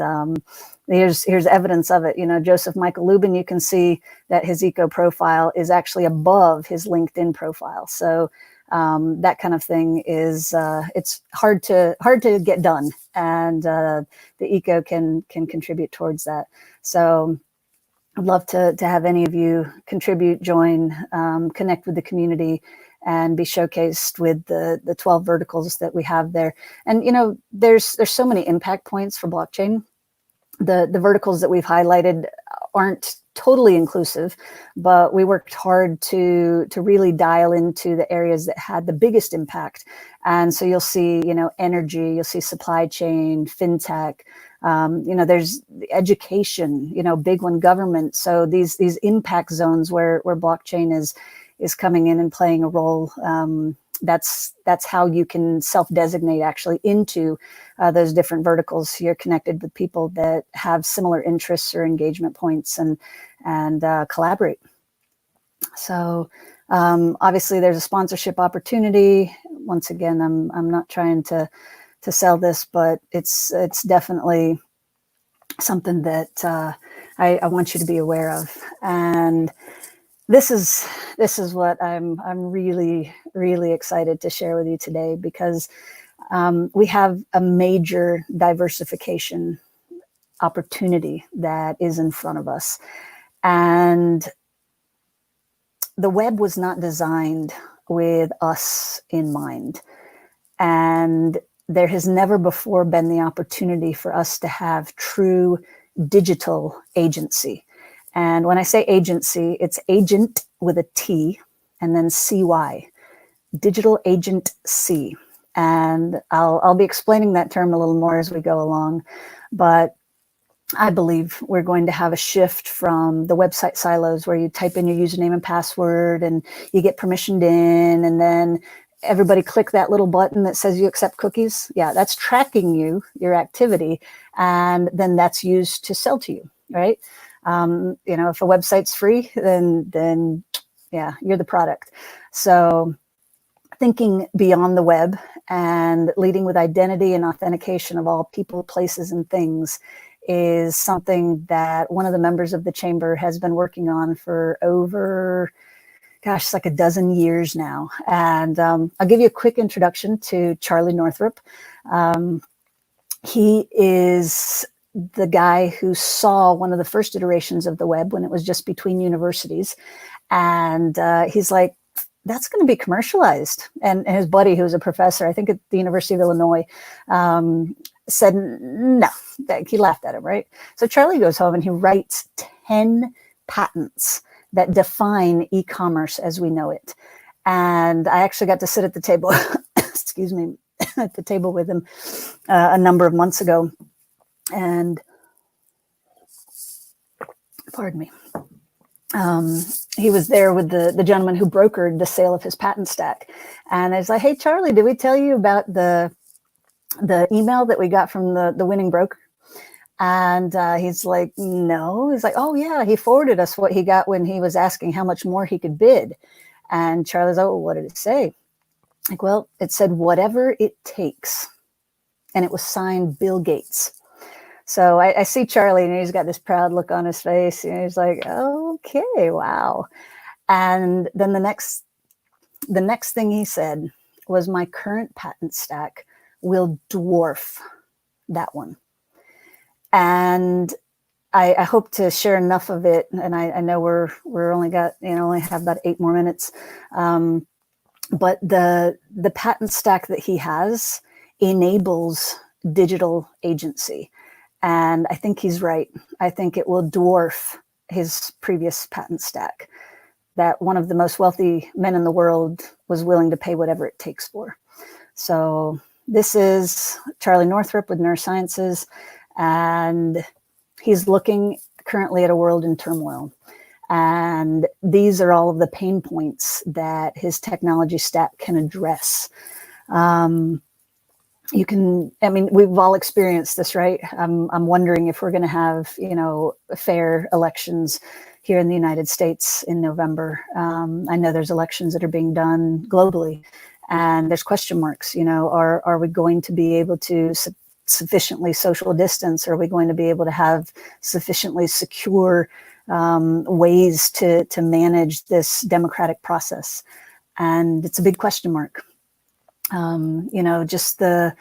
here's evidence of it. Joseph Michael Lubin, you can see that his eco profile is actually above his LinkedIn profile. So that kind of thing is it's hard to get done, and the eco can contribute towards that. So I'd love to have any of you contribute, join, connect with the community, and be showcased with the 12 verticals that we have there. And there's so many impact points for blockchain. The verticals that we've highlighted aren't totally inclusive, but we worked hard to really dial into the areas that had the biggest impact. And so you'll see, energy, you'll see supply chain, fintech, there's education, big one, government. So these impact zones where blockchain is coming in and playing a role. That's how you can self-designate actually into those different verticals. You're connected with people that have similar interests or engagement points, and collaborate. So obviously there's a sponsorship opportunity. Once again, I'm not trying to sell this, but it's definitely something that I want you to be aware of. And this is what I'm really, really excited to share with you today, because we have a major diversification opportunity that is in front of us. And the web was not designed with us in mind. And there has never before been the opportunity for us to have true digital agency. And when I say agency, it's agent with a T and then CY. digital agency. And I'll be explaining that term a little more as we go along, but I believe we're going to have a shift from the website silos where you type in your username and password and you get permissioned in, and then everybody click that little button that says you accept cookies. Yeah, that's tracking you, your activity, and then that's used to sell to you, right? You know, if a website's free, then yeah, you're the product. So thinking beyond the web and leading with identity and authentication of all people, places, and things is something that one of the members of the chamber has been working on for over, gosh, it's like a dozen years now. And I'll give you a quick introduction to Charlie Northrup. He is the guy who saw one of the first iterations of the web when it was just between universities. And he's like, that's going to be commercialized. And his buddy, who was a professor, I think at the University of Illinois, said no. He laughed at him, right? So Charlie goes home and he writes 10 patents that define e-commerce as we know it. And I actually got to sit at the table, excuse me, at the table with him a number of months ago. And pardon me. He was there with the gentleman who brokered the sale of his patent stack. And I was like, hey, Charlie, did we tell you about the email that we got from the winning broker? And he's like, no. He's like, oh, yeah, he forwarded us what he got when he was asking how much more he could bid. And Charlie's like, oh, what did it say? Like, well, it said whatever it takes. And it was signed Bill Gates. So I see Charlie and he's got this proud look on his face. And he's like, okay, wow. And then the next thing he said was, my current patent stack will dwarf that one. And I hope to share enough of it. And I know we're only have about 8 more minutes. But the patent stack that he has enables digital agency. And I think he's right. I think it will dwarf his previous patent stack that one of the most wealthy men in the world was willing to pay whatever it takes for. So this is Charlie Northrup with Neurosciences, and he's looking currently at a world in turmoil. And these are all of the pain points that his technology stack can address. We've all experienced this, right? I'm wondering if we're going to have, fair elections here in the United States in November. I know there's elections that are being done globally, and there's question marks. Are we going to be able to sufficiently social distance? Are we going to be able to have sufficiently secure ways to manage this democratic process? And it's a big question mark. Just the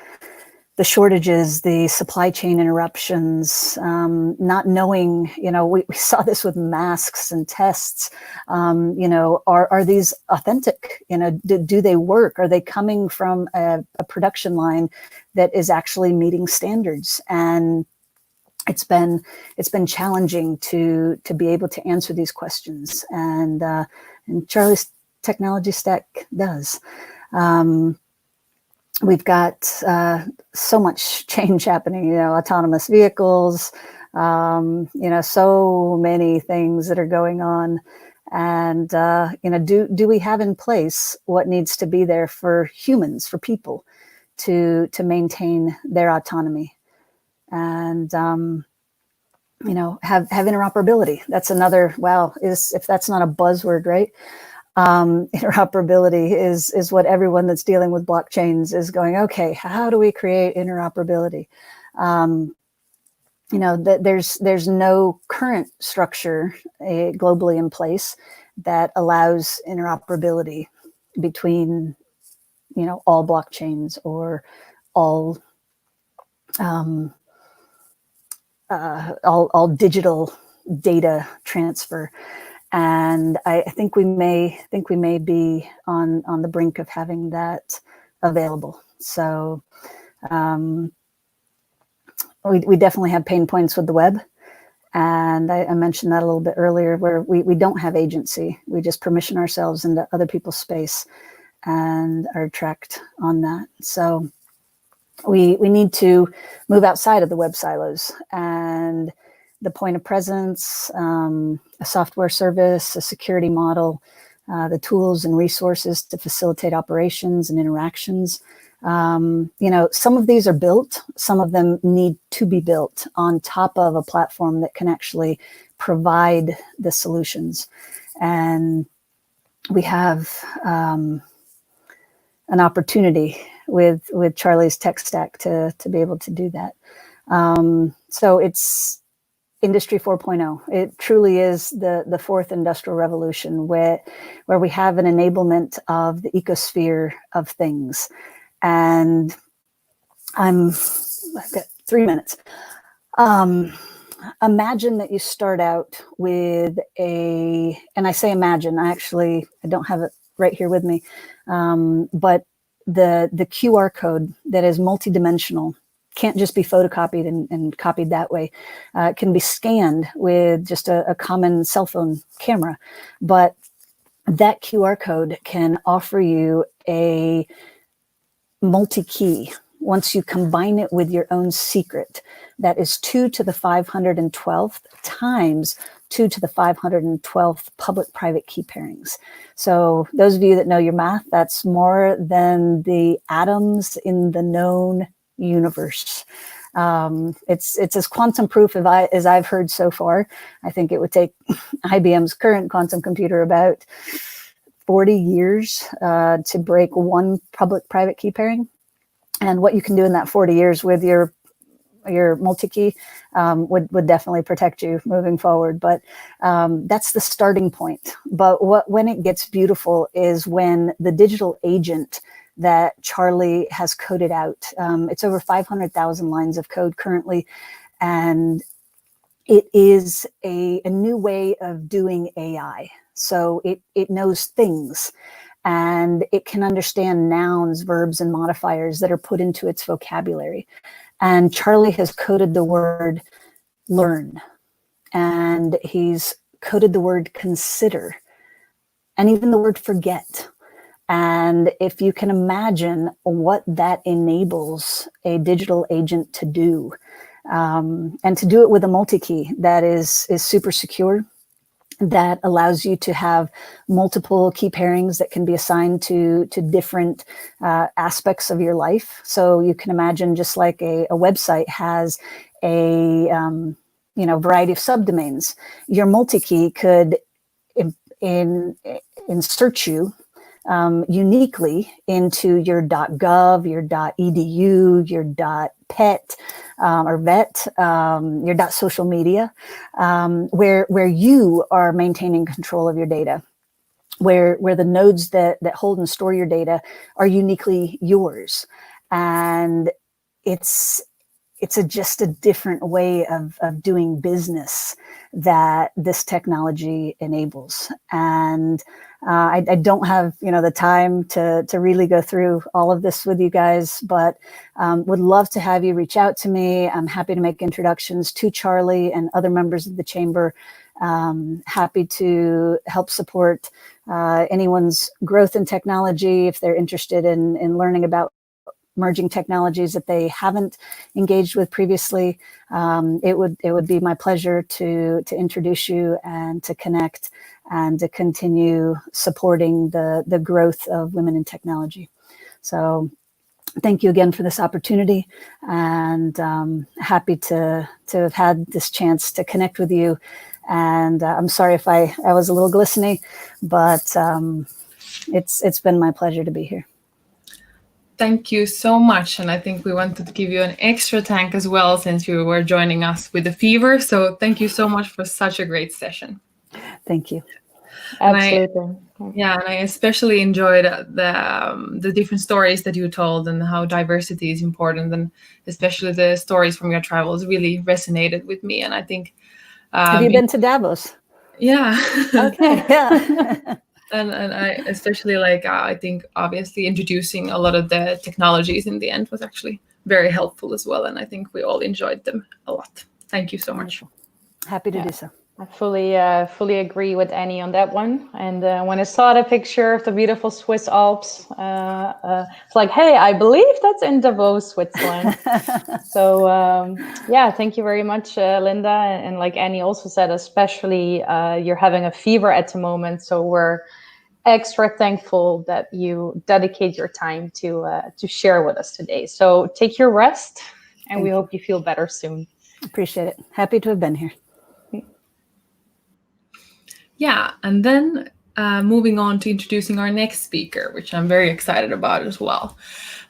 shortages, the supply chain interruptions, not knowing, we saw this with masks and tests, are these authentic? Do they work? Are they coming from a production line that is actually meeting standards? And it's been challenging to be able to answer these questions. And Charlie's technology stack does. We've got so much change happening, autonomous vehicles, so many things that are going on. And, do we have in place what needs to be there for humans, for people to maintain their autonomy and, have interoperability? That's another, if that's not a buzzword, right? Interoperability is what everyone that's dealing with blockchains is going, okay, how do we create interoperability? There's no current structure globally in place that allows interoperability between, all blockchains or all digital data transfer. And I think we may be on the brink of having that available. So we definitely have pain points with the web. And I mentioned that a little bit earlier, where we don't have agency. We just permission ourselves into other people's space. and are tracked on that. So we need to move outside of the web silos, and the point of presence, a software service, a security model, the tools and resources to facilitate operations and interactions. Some of these are built, some of them need to be built on top of a platform that can actually provide the solutions. And we have an opportunity with Charlie's tech stack to be able to do that. So it's Industry 4.0. It truly is the fourth industrial revolution, where we have an enablement of the ecosphere of things. And I've got 3 minutes. Imagine that you start out with and I say imagine, I don't have it right here with me, but the QR code that is multidimensional, can't just be photocopied and copied that way. It can be scanned with just a common cell phone camera, but that QR code can offer you a multi-key. Once you combine it with your own secret, that is 2 to the 512th times 2 to the 512th public-private key pairings. So those of you that know your math, that's more than the atoms in the known universe. It's as quantum proof as I've heard so far. I think it would take IBM's current quantum computer about 40 years to break one public-private key pairing. And what you can do in that 40 years with your multi-key would definitely protect you moving forward. But that's the starting point. But when it gets beautiful is when the digital agent that Charlie has coded out, it's over 500,000 lines of code currently, and it is a new way of doing AI. So it knows things, and it can understand nouns, verbs, and modifiers that are put into its vocabulary. And Charlie has coded the word learn, and he's coded the word consider, and even the word forget. And if you can imagine what that enables a digital agent to do, and to do it with a multi-key that is super secure, that allows you to have multiple key pairings that can be assigned to different aspects of your life. So you can imagine, just like a website has a variety of subdomains, your multi-key could insert you uniquely into your .gov, your .edu, your .pet or vet, your .social media, where you are maintaining control of your data, where the nodes that hold and store your data are uniquely yours. And it's just a different way of doing business that this technology enables. And I don't have the time to really go through all of this with you guys, but would love to have you reach out to me. I'm happy to make introductions to Charlie and other members of the chamber. Happy to help support anyone's growth in technology if they're interested in learning about emerging technologies that they haven't engaged with previously. It would be my pleasure to introduce you and to connect and to continue supporting the growth of women in technology. So thank you again for this opportunity, and happy to have had this chance to connect with you. And I'm sorry if I was a little glistening, but it's been my pleasure to be here. Thank you so much. And I think we wanted to give you an extra thank as well, since you were joining us with the fever. So thank you so much for such a great session. Thank you. Absolutely. And I especially enjoyed the different stories that you told, and how diversity is important, and especially the stories from your travels really resonated with me. And I think have you been to Davos? Yeah. Okay. Yeah. And I especially I think obviously introducing a lot of the technologies in the end was actually very helpful as well. And I think we all enjoyed them a lot. Thank you so much. Happy to do so. I fully agree with Annie on that one. And when I saw the picture of the beautiful Swiss Alps, it's like, hey, I believe that's in Davos, Switzerland. So yeah, thank you very much, Linda. And like Annie also said, especially you're having a fever at the moment, so we're extra thankful that you dedicate your time to share with us today. So take your rest, and we hope you feel better soon. Appreciate it. Happy to have been here. Yeah, and then moving on to introducing our next speaker, which I'm very excited about as well.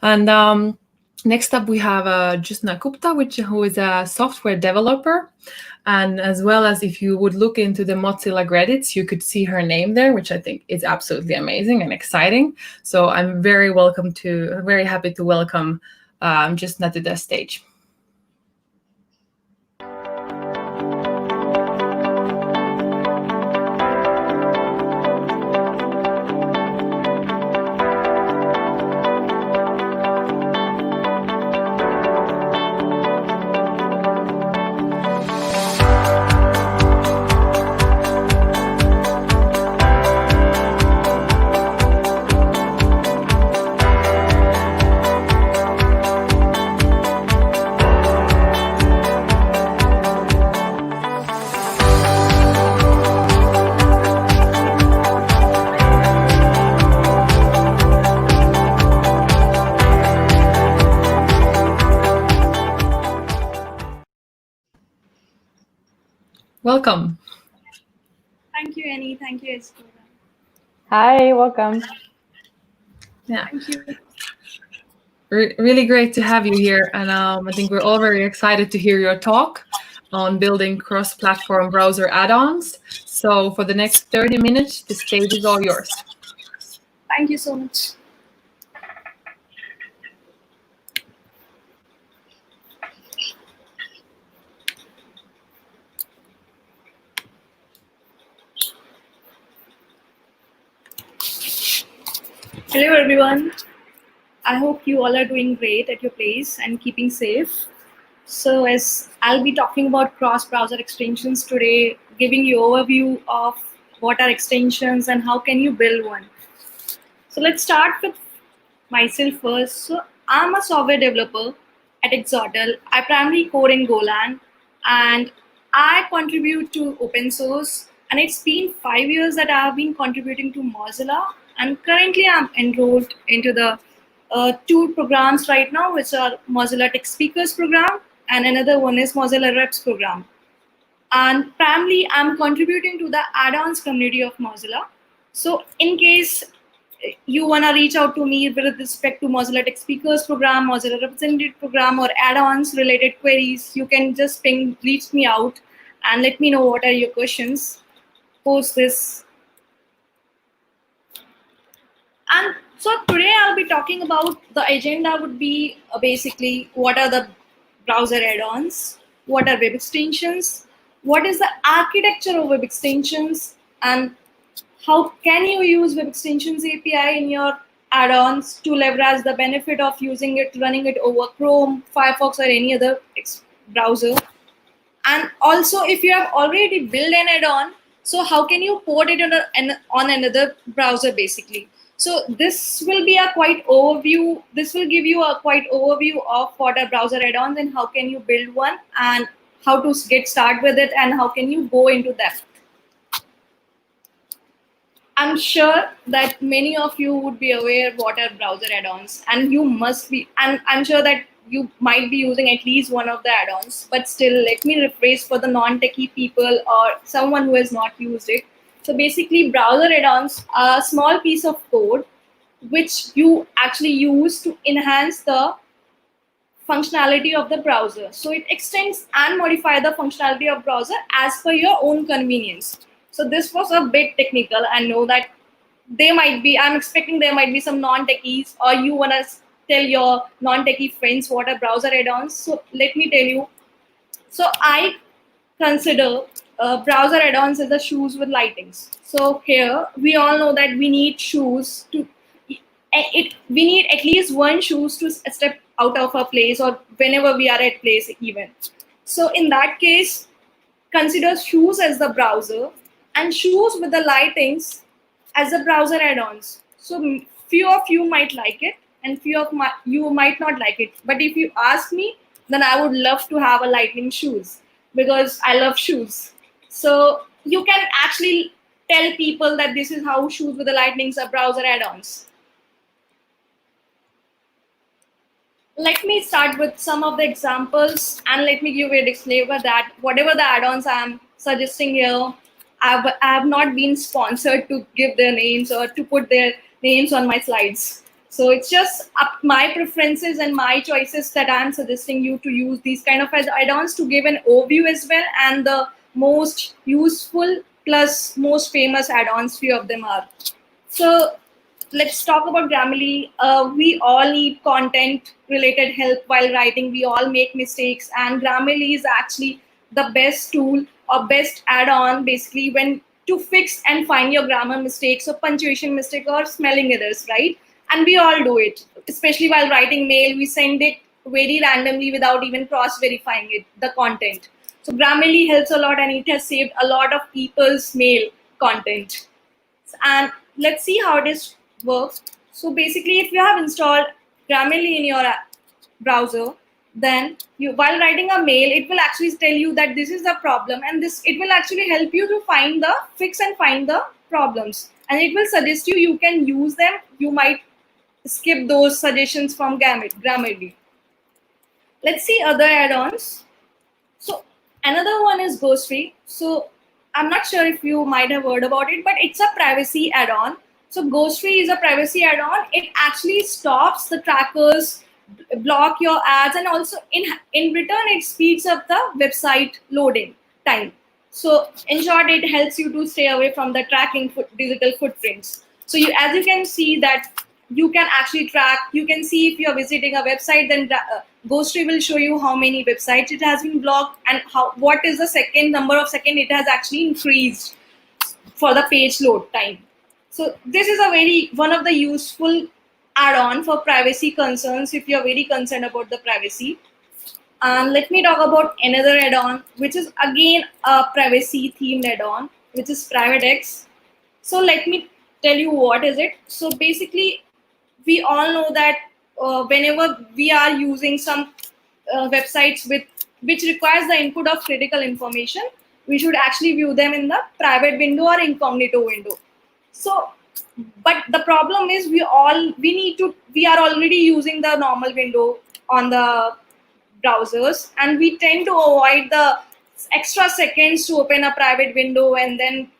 And next up, we have Jyotsna Gupta, who is a software developer. And as well as if you would look into the Mozilla credits, you could see her name there, which I think is absolutely amazing and exciting. So I'm very happy to welcome Jyotsna to the stage. Welcome. Thank you, Annie. Thank you, Isidora. Hi, welcome. Yeah. Thank you. Really great to have you here. And I think we're all very excited to hear your talk on building cross-platform browser add-ons. So for the next 30 minutes, the stage is all yours. Thank you so much. Hello, everyone. I hope you all are doing great at your place and keeping safe. So as I'll be talking about cross-browser extensions today, giving you overview of what are extensions and how can you build one. So let's start with myself first. So I'm a software developer at Exotel. I primarily code in Golang and I contribute to open source. And it's been 5 years that I've been contributing to Mozilla. And currently I'm enrolled into the 2 programs right now, which are Mozilla Tech Speakers program and another one is Mozilla Reps program. And primarily I'm contributing to the add-ons community of Mozilla. So in case you want to reach out to me with respect to Mozilla Tech Speakers program, Mozilla Representative program, or add-ons related queries, you can just reach me out and let me know what are your questions post this. And so today I'll be talking about the agenda would be basically what are the browser add-ons, what are web extensions, what is the architecture of web extensions, and how can you use web extensions API in your add-ons to leverage the benefit of using it, running it over Chrome, Firefox, or any other browser. And also if you have already built an add-on, so how can you port it on another browser basically. So this will be a quite overview. This will give you a quite overview of what are browser add-ons and how can you build one and how to get started with it and how can you go into depth. I'm sure that many of you would be aware what are browser add-ons and you must be, and I'm sure that you might be using at least one of the add-ons, but still let me rephrase for the non-techie people or someone who has not used it. So basically browser add-ons are a small piece of code which you actually use to enhance the functionality of the browser. So it extends and modifies the functionality of browser as per your own convenience. So this was a bit technical. I know that I'm expecting there might be some non-techies or you want to tell your non-techie friends what are browser add-ons. So let me tell you. So I consider browser add-ons as the shoes with lightings. So here we all know that we need shoes we need at least one shoes to step out of our place or whenever we are at place even. So in that case, considers shoes as the browser and shoes with the lightings as the browser add-ons. So few of you might like it and few of you might not like it. But if you ask me, then I would love to have a lightning shoes because I love shoes. So you can actually tell people that this is how shoes with the lightnings are browser add-ons. Let me start with some of the examples and let me give you a disclaimer that whatever the add-ons I'm suggesting here, I have not been sponsored to give their names or to put their names on my slides. So it's just my preferences and my choices that I'm suggesting you to use these kind of add-ons to give an overview as well, and the most useful plus most famous add-ons, few of them are. So let's talk about Grammarly. We all need content related help while writing. We all make mistakes, and Grammarly is actually the best tool or best add-on basically when to fix and find your grammar mistakes or punctuation mistake or spelling errors, right? And we all do it, especially while writing mail. We send it very randomly without even cross-verifying it, the content. So Grammarly helps a lot, and it has saved a lot of people's mail content. And let's see how this works. So basically, if you have installed Grammarly in your browser, then you, while writing a mail, it will actually tell you that this is the problem, and it will actually help you to find the fix and find the problems, and it will suggest you can use them. You might skip those suggestions from Grammarly. Let's see other add-ons. So another one is Goetze. So I'm not sure if you might have heard about it, but it's a privacy add-on. So Goetze is a privacy add-on. It actually stops the trackers, block your ads, and also in return it speeds up the website loading time. So in short, it helps you to stay away from the tracking digital footprints. So as you can see that you can actually track, you can see if you are visiting a website, then Goetze will show you how many websites it has been blocked and what is the number of seconds it has actually increased for the page load time. So this is one of the useful add-on for privacy concerns if you're very concerned about the privacy. And let me talk about another add-on, which is again a privacy themed add-on, which is PrivateX. So let me tell you what is it. So basically, we all know that whenever we are using some websites which requires the input of critical information, we should actually view them in the private window or incognito window. So, but the problem is we are already using the normal window on the browsers, and we tend to avoid the extra seconds to open a private window and then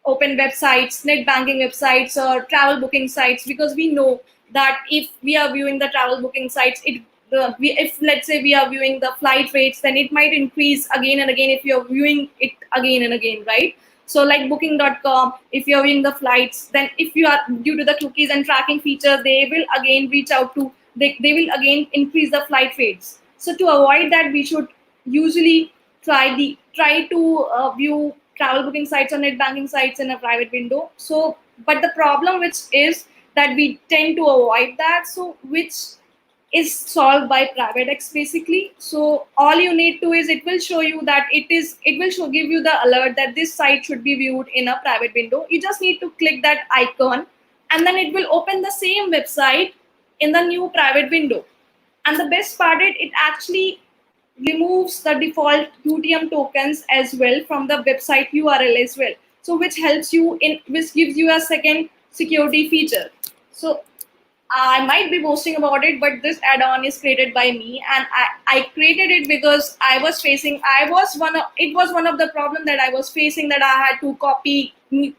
open websites, net banking websites or travel booking sites, because we know that if we are viewing the travel booking sites, if let's say we are viewing the flight rates, then it might increase again and again if you're viewing it again and again, right? So like booking.com, if you're viewing the flights, then if you are, due to the cookies and tracking feature, they will again they will again increase the flight rates. So to avoid that, we should usually try to view travel booking sites or net banking sites in a private window. So, but the problem which is that we tend to avoid that, so which is solved by PrivateX basically. So all you need to is it will show you that give you the alert that this site should be viewed in a private window. You just need to click that icon, and then it will open the same website in the new private window. And the best part, it actually removes the default UTM tokens as well from the website URL as well. So which helps you which gives you a second security feature. So I might be boasting about it, but this add-on is created by me, and I created it because it was one of the problems that I was facing, that I had to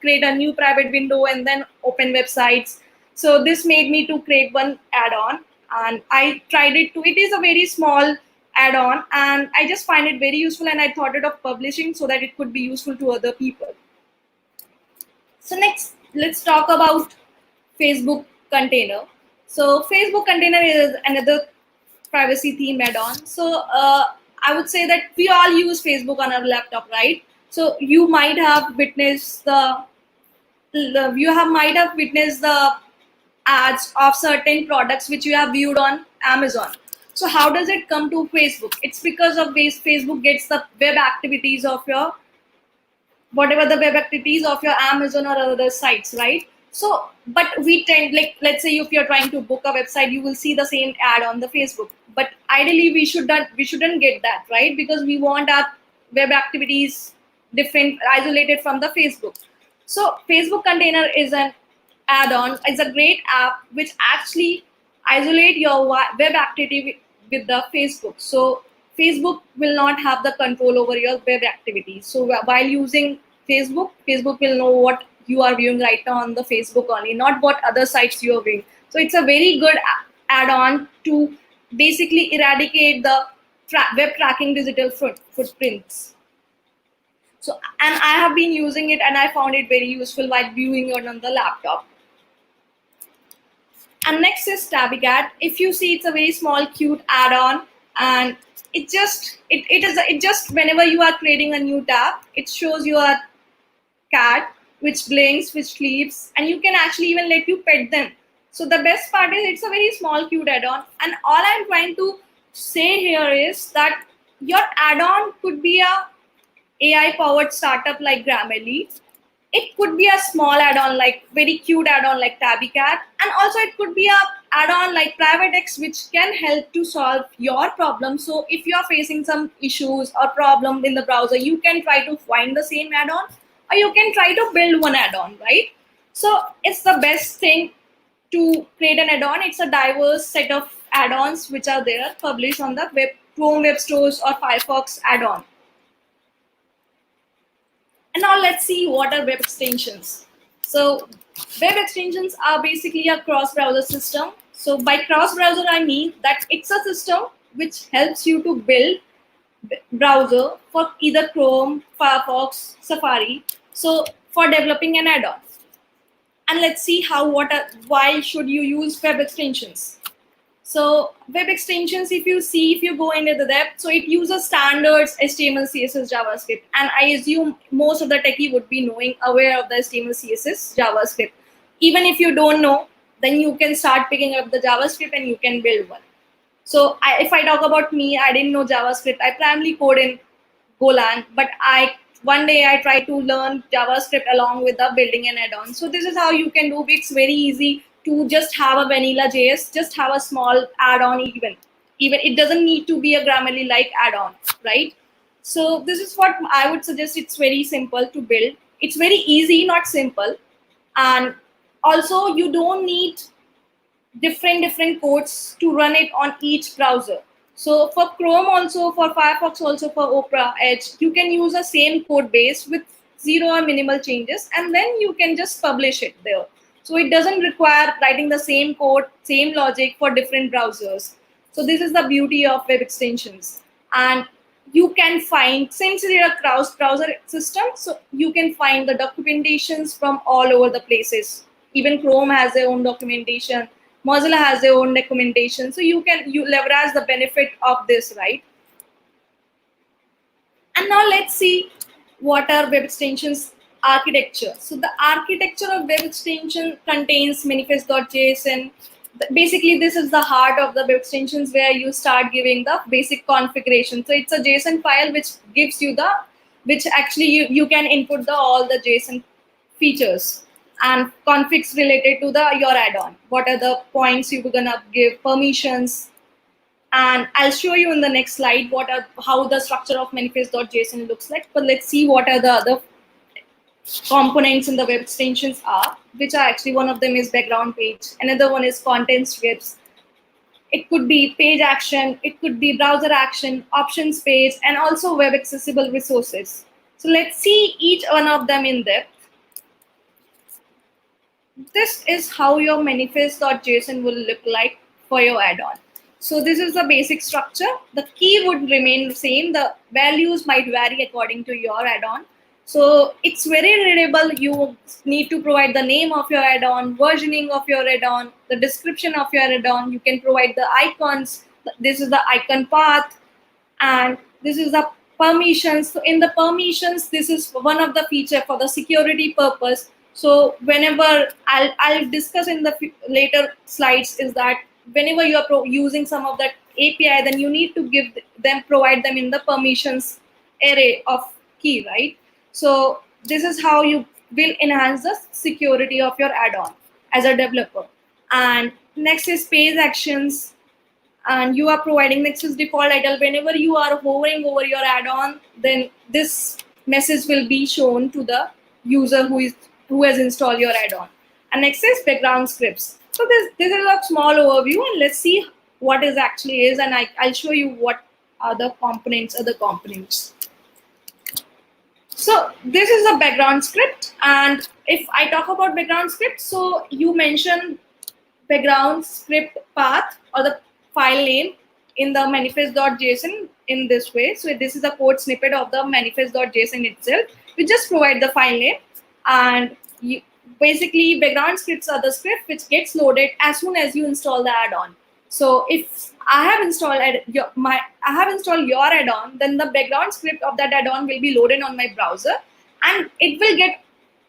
create a new private window and then open websites. So this made me to create one add-on, and I tried it too. It is a very small add-on, and I just find it very useful, and I thought of publishing so that it could be useful to other people. So next, let's talk about Facebook Container. So Facebook Container is another privacy theme add-on. So I would say that we all use Facebook on our laptop, right? So you might have witnessed the ads of certain products which you have viewed on Amazon. So how does it come to Facebook? It's because of Facebook gets the web activities of your, whatever the web activities of your Amazon or other sites, right? So, but we tend, like, let's say if you're trying to book a website, you will see the same ad on the Facebook. But ideally, we shouldn't get that, right? Because we want our web activities different, isolated from the Facebook. So Facebook Container is an add-on. It's a great app which actually isolate your web activity with the Facebook. So Facebook will not have the control over your web activities. So while using Facebook will know what you are viewing right now on the Facebook only, not what other sites you are viewing. So it's a very good add-on to basically eradicate the web tracking digital footprints. So, and I have been using it and I found it very useful while viewing it on the laptop. And next is TabbyCat. If you see, it's a very small, cute add-on, and it just whenever you are creating a new tab, it shows your cat which blinks, which sleeps, and you can actually even let you pet them. So the best part is it's a very small, cute add-on. And all I'm trying to say here is that your add-on could be a AI-powered startup like Grammarly. It could be a small add-on, like very cute add-on like TabbyCat, and also it could be a add-on like PrivateX, which can help to solve your problem. So if you are facing some issues or problem in the browser, you can try to find the same add-on, or you can try to build one add-on, right? So it's the best thing to create an add-on. It's a diverse set of add-ons which are there published on the Chrome web stores or Firefox add-on. And now let's see what are web extensions. So web extensions are basically a cross-browser system. So by cross-browser, I mean that it's a system which helps you to build browser for either Chrome, Firefox, Safari. So for developing an add-on. And let's see why should you use web extensions. So web extensions, if you go into the depth, so it uses standards HTML, CSS, JavaScript. And I assume most of the techie would be aware of the HTML, CSS, JavaScript. Even if you don't know, then you can start picking up the JavaScript and you can build one. So if I talk about me, I didn't know JavaScript. I primarily code in Golang, but one day I tried to learn JavaScript along with the building an add-on. So this is how you can do. It's very easy to just have a vanilla JS, just have a small add-on even it doesn't need to be a Grammarly like add-on, right? So this is what I would suggest. It's very simple to build. It's very easy, not simple. And also you don't need different codes to run it on each browser. So for Chrome also, for Firefox also, for Opera, Edge, you can use the same code base with zero or minimal changes, and then you can just publish it there. So it doesn't require writing the same code, same logic for different browsers. So this is the beauty of web extensions. And you can find, since they are cross-browser system, so you can find the documentations from all over the places. Even Chrome has their own documentation. Mozilla has their own documentation. So you leverage the benefit of this, right? And now let's see what are web extensions architecture. So the architecture of web extension contains manifest.json. Basically, this is the heart of the web extensions where you start giving the basic configuration. So it's a JSON file which gives you which actually you can input all the JSON features and configs related to your add-on. What are the points you're gonna give, permissions, and I'll show you in the next slide how the structure of manifest.json looks like. But let's see what are the other components in the web extensions are, which are actually, one of them is background page, another one is content strips. It could be page action, it could be browser action, options page, and also web accessible resources. So let's see each one of them in depth. This is how your manifest.json will look like for your add-on. So this is the basic structure. The key would remain the same. The values might vary according to your add-on. So it's very readable. You need to provide the name of your add-on, versioning of your add-on, the description of your add-on. You can provide the icons. This is the icon path, and this is the permissions. So in the permissions, this is one of the feature for the security purpose. So whenever I'll discuss in the later slides is that whenever you are using some of that API, then you need to provide them in the permissions array of key, right? So this is how you will enhance the security of your add-on as a developer. And next is page actions, and you are providing next is default title. Whenever you are hovering over your add-on, then this message will be shown to the user who has installed your add-on. And next is background scripts. So this is a small overview, and let's see what is actually is, and I'll show you what are the components. So this is a background script, and if I talk about background script, so you mention background script path or the file name in the manifest.json in this way. So this is a code snippet of the manifest.json itself. We just provide the file name, and basically background scripts are the script which gets loaded as soon as you install the add-on. So if I have installed your add-on, then the background script of that add-on will be loaded on my browser, and it will get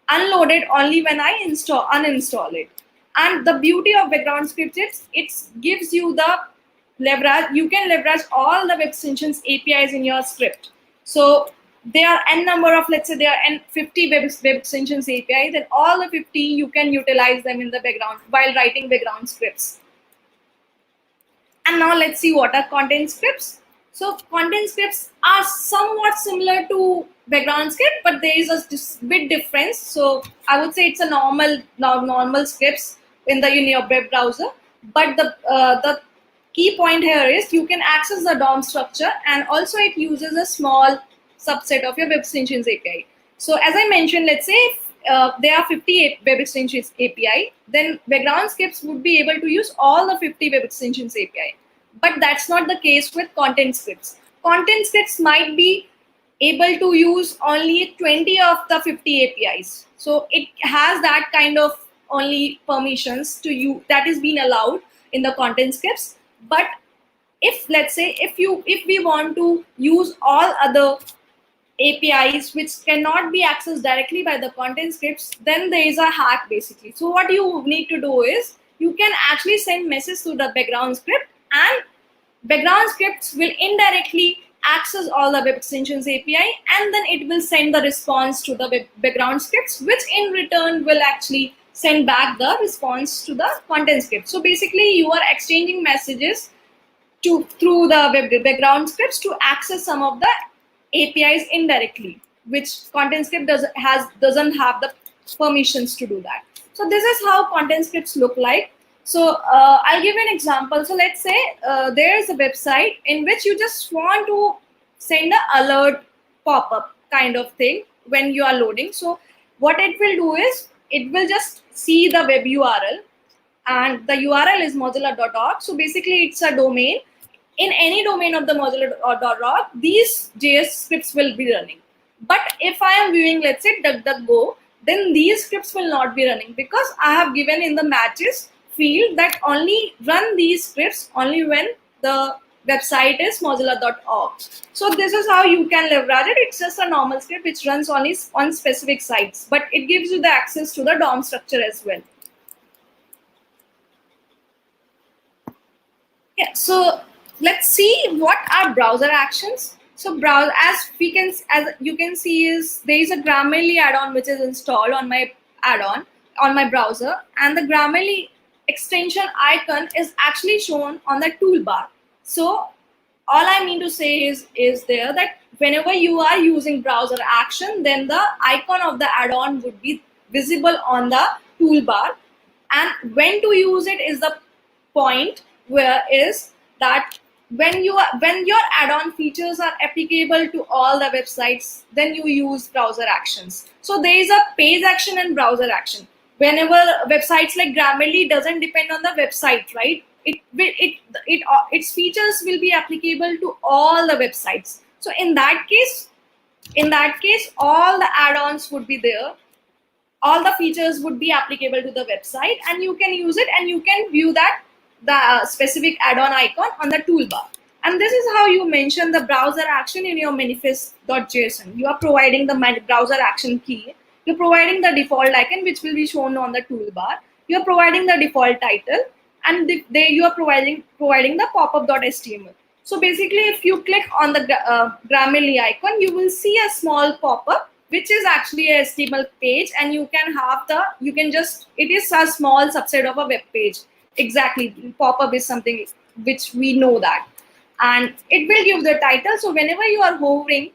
unloaded only when I uninstall it. And the beauty of background scripts is it gives you the leverage. You can leverage all the web extensions APIs in your script. So there are n number of, let's say there are 50 web extensions APIs, then all the 50 you can utilize them in the background while writing background scripts. And now let's see what are content scripts. So content scripts are somewhat similar to background script, but there is a bit difference. So I would say it's a normal scripts in your web browser. But the key point here is you can access the DOM structure, and also it uses a small subset of your web extensions API. So as I mentioned, let's say there are 50 web extensions API, then background scripts would be able to use all the 50 web extensions API. But that's not the case with content scripts. Content scripts might be able to use only 20 of the 50 APIs. So it has that kind of only permissions to you that is being allowed in the content scripts. But if let's say if we want to use all other APIs which cannot be accessed directly by the content scripts, then there is a hack basically. So what you need to do is you can actually send message to the background script, and background scripts will indirectly access all the web extensions API, and then it will send the response to the background scripts, which in return will actually send back the response to the content script. So basically you are exchanging messages through the background scripts to access some of the APIs indirectly, which content script doesn't have the permissions to do that. So this is how content scripts look like. So I'll give an example. So let's say there is a website in which you just want to send an alert pop-up kind of thing when you are loading. So what it will do is it will just see the web URL, and the URL is mozilla.org. So basically it's a domain. In any domain of the mozilla.org, these JS scripts will be running. But if I am viewing, let's say DuckDuckGo, then these scripts will not be running, because I have given in the matches field that only run these scripts only when the website is mozilla.org. So this is how you can leverage it. It's just a normal script which runs only on specific sites, but it gives you the access to the DOM structure as well. Yeah, so let's see what are browser actions. So as you can see, is there is a Grammarly add-on which is installed on my browser, and the Grammarly extension icon is actually shown on the toolbar. So all I mean to say is there that whenever you are using browser action, then the icon of the add-on would be visible on the toolbar, and when to use it is the point where is that when your add-on features are applicable to all the websites, then you use browser actions. So there is a page action and browser action. Whenever websites like Grammarly doesn't depend on the website, right? Its features will be applicable to all the websites. So in that case, all the add-ons would be there. All the features would be applicable to the website, and you can use it, and you can view the specific add-on icon on the toolbar. And this is how you mention the browser action in your manifest.json. You are providing the browser action key. You're providing the default icon, which will be shown on the toolbar. You're providing the default title, and you are providing the popup.html. So basically, if you click on the Grammarly icon, you will see a small pop-up, which is actually a HTML page, and it is a small subset of a web page. Exactly, pop-up is something which we know that, and it will give the title. So whenever you are hovering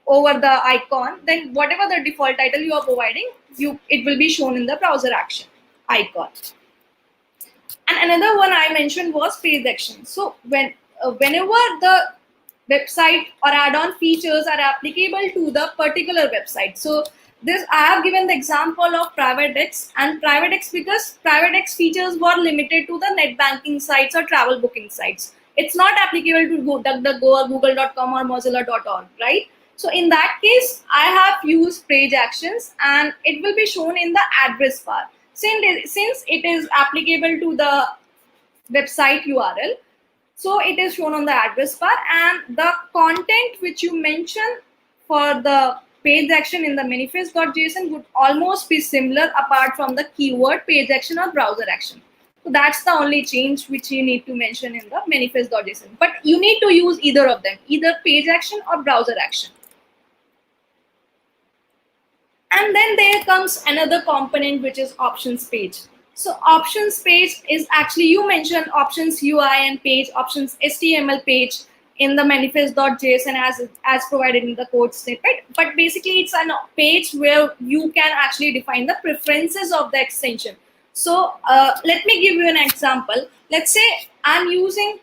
over the icon, then whatever the default title you are providing, it will be shown in the browser action icon. And another one I mentioned was page action. So whenever the website or add-on features are applicable to the particular website. So this, I have given the example of PrivateX, and PrivateX because PrivateX features were limited to the net banking sites or travel booking sites. It's not applicable to DuckDuckGo or Google.com or Mozilla.org, right? So in that case, I have used page actions, and it will be shown in the address bar. Since it is applicable to the website URL, so it is shown on the address bar, and the content which you mention for the page action in the manifest.json would almost be similar apart from the keyword page action or browser action. So that's the only change which you need to mention in the manifest.json. But you need to use either of them, either page action or browser action. And then there comes another component, which is options page. So options page is actually, you mentioned options UI and page, options HTML page in the manifest.json as provided in the code snippet. But basically it's a page where you can actually define the preferences of the extension. So let me give you an example. Let's say I'm using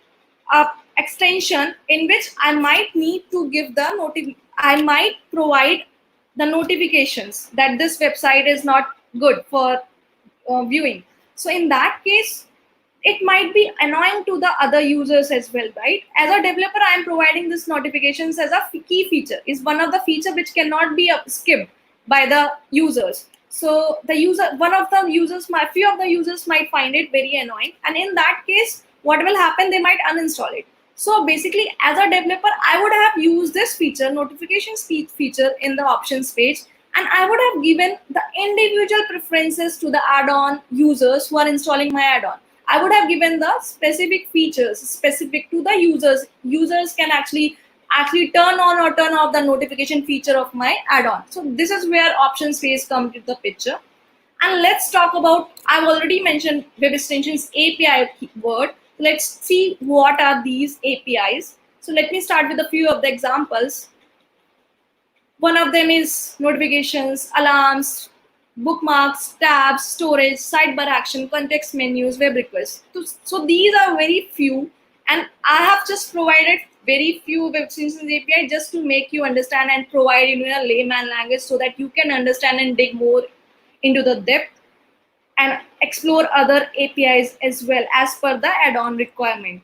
a extension in which I might need to give I might provide the notifications that this website is not good for viewing. So in that case, it might be annoying to the other users as well, right? As a developer, I am providing this notifications as a key feature. Is one of the feature which cannot be skipped by the users. So the few of the users might find it very annoying, and in that case, what will happen? They might uninstall it. So basically, as a developer, I would have used this feature, notification speed feature, in the options page, and I would have given the individual preferences to the add-on users who are installing my add-on. I would have given the specific features specific to the users. Users can actually turn on or turn off the notification feature of my add-on. So this is where options page comes into the picture. And let's talk about, I've already mentioned Web Extensions API word. Let's see what are these APIs. So let me start with a few of the examples. One of them is notifications, alarms, bookmarks, tabs, storage, sidebar action, context menus, web requests. So these are very few, and I have just provided very few Web Extensions API just to make you understand and provide you in a layman language so that you can understand and dig more into the depth and explore other APIs as well as per the add-on requirement.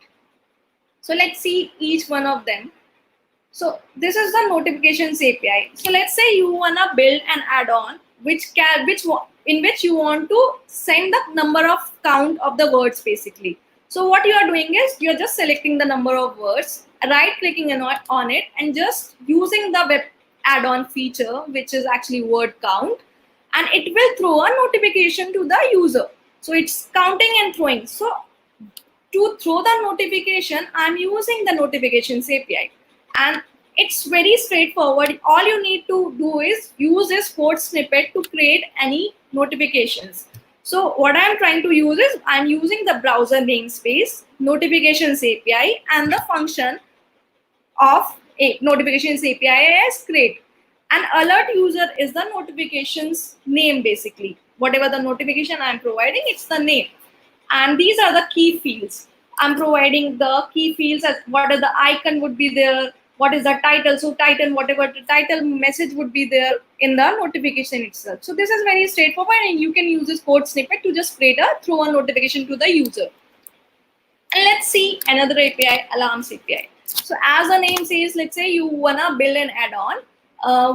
So let's see each one of them. So this is the notifications API. So let's say you wanna build an add-on in which you want to send the number of count of the words basically. So what you are doing is you're just selecting the number of words, right-clicking on it, and just using the web add-on feature, which is actually word count, and it will throw a notification to the user. So it's counting and throwing. So to throw the notification, I'm using the notifications API. And it's very straightforward. All you need to do is use this code snippet to create any notifications. So what I'm trying to use is I'm using the browser namespace, notifications API, and the function of a notifications API as create. An alert user is the notifications name basically. Whatever the notification I'm providing, it's the name. And these are the key fields. I'm providing the key fields as what is the icon would be there, what is the title. So title, whatever the title message would be there in the notification itself. So this is very straightforward, and you can use this code snippet to just throw a notification to the user. And let's see another API, alarms API. So as the name says, let's say you wanna build an add-on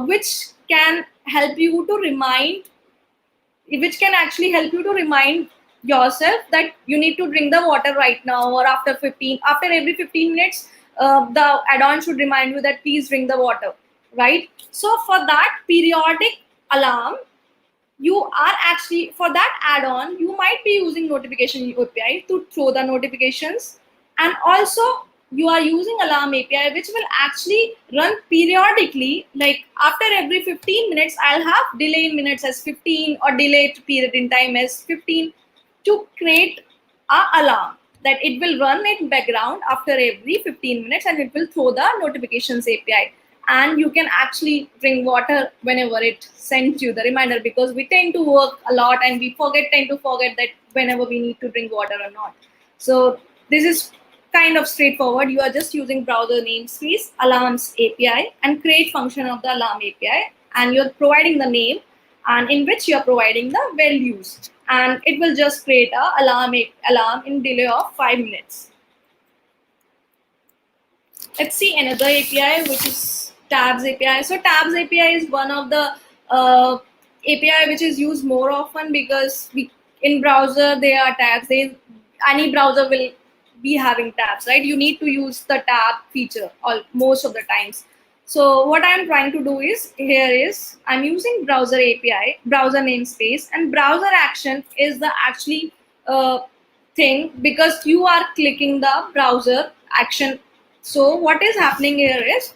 which can help you to remind yourself that you need to drink the water right now, or after every 15 minutes, the add-on should remind you that please drink the water, right? So for that periodic alarm, you are actually, for that add-on, you might be using notification API to throw the notifications, and also you are using alarm API, which will actually run periodically. Like after every 15 minutes, I'll have delay in minutes as 15 or delay period in time as 15 to create a alarm that it will run in background after every 15 minutes, and it will throw the notifications API. And you can actually drink water whenever it sends you the reminder, because we tend to work a lot and we tend to forget that whenever we need to drink water or not. So this is kind of straightforward. You are just using browser namespace, alarms API, and create function of the alarm API, and you're providing the name, and in which you're providing the values, and it will just create a alarm in delay of 5 minutes. Let's see another API, which is tabs API. So tabs API is one of the API which is used more often, because in browser there are tabs. Any browser will be having tabs, right? You need to use the tab feature most of the times. So what I'm trying to do is, I'm using browser API, browser namespace, and browser action is the actually thing, because you are clicking the browser action. So what is happening here is,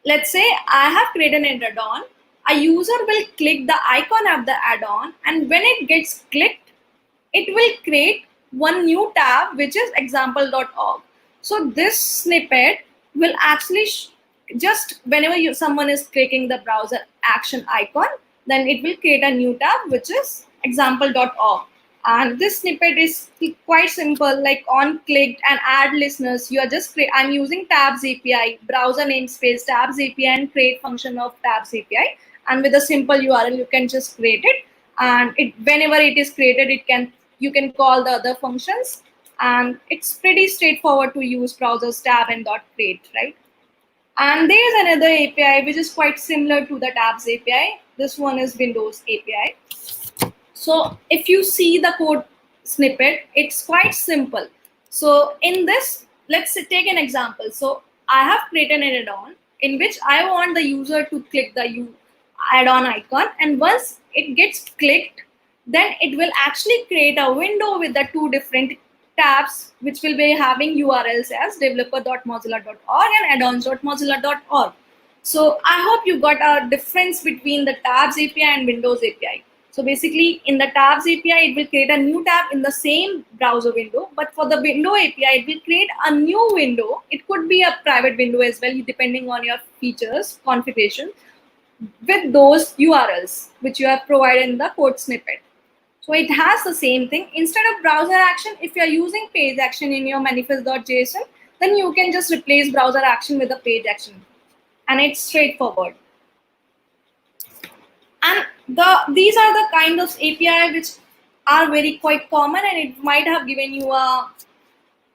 let's say I have created an add-on. A user will click the icon of the add-on, and when it gets clicked, it will create one new tab, which is example.org. So this snippet will actually just whenever someone is clicking the browser action icon, then it will create a new tab, which is example.org. And this snippet is quite simple, like on clicked and add listeners. You are just I'm using tabs API, browser namespace, tabs API, and create function of tabs API. And with a simple URL, you can just create it. And whenever it is created, you can call the other functions. And it's pretty straightforward to use browsers tab and .create, right? And there's another API which is quite similar to the tabs API. This one is Windows API. So if you see the code snippet, it's quite simple. So in this, let's take an example. So I have created an add-on in which I want the user to click the add-on icon. And once it gets clicked, then it will actually create a window with the two different tabs, which will be having URLs as developer.mozilla.org and addons.mozilla.org. So I hope you got a difference between the tabs API and Windows API. So basically, in the tabs API, it will create a new tab in the same browser window. But for the window API, it will create a new window. It could be a private window as well, depending on your features, configuration, with those URLs, which you have provided in the code snippet. So it has the same thing. Instead of browser action, if you're using page action in your manifest.json, then you can just replace browser action with a page action. And it's straightforward. And these are the kind of API which are quite common, and it might have given you a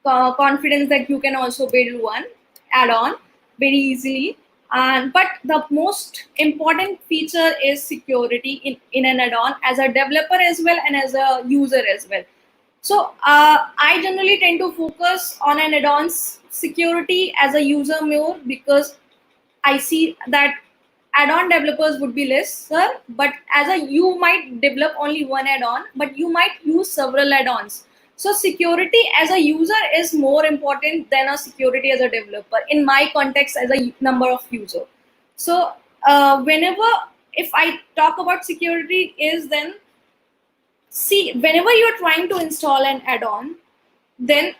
confidence that you can also build one add-on very easily. But the most important feature is security in an add-on, as a developer as well and as a user as well. So I generally tend to focus on an add-on's security as a user more, because I see that add-on developers would be lesser, but you might develop only one add-on, but you might use several add-ons. So security as a user is more important than a security as a developer, in my context as a number of user. So if I talk about security is then, see, whenever you're trying to install an add-on, then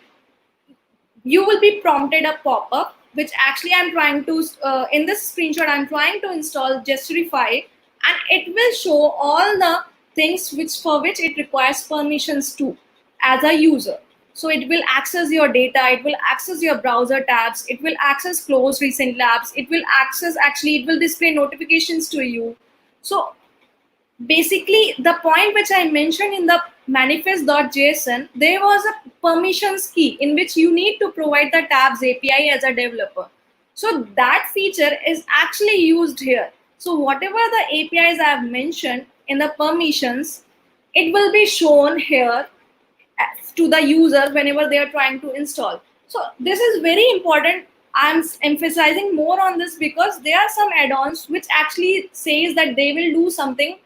you will be prompted a pop-up, which actually I'm trying to, in this screenshot, I'm trying to install Justify, and it will show all the things for which it requires permissions to as a user. So it will access your data, it will access your browser tabs, it will access closed recent labs, it will display notifications to you. So basically, the point which I mentioned in the manifest.json, there was a permissions key in which you need to provide the tabs API as a developer. So that feature is actually used here. So whatever the APIs I have mentioned in the permissions, it will be shown here to the user whenever they are trying to install. So this is very important. I'm emphasizing more on this because there are some add-ons which actually says that they will do something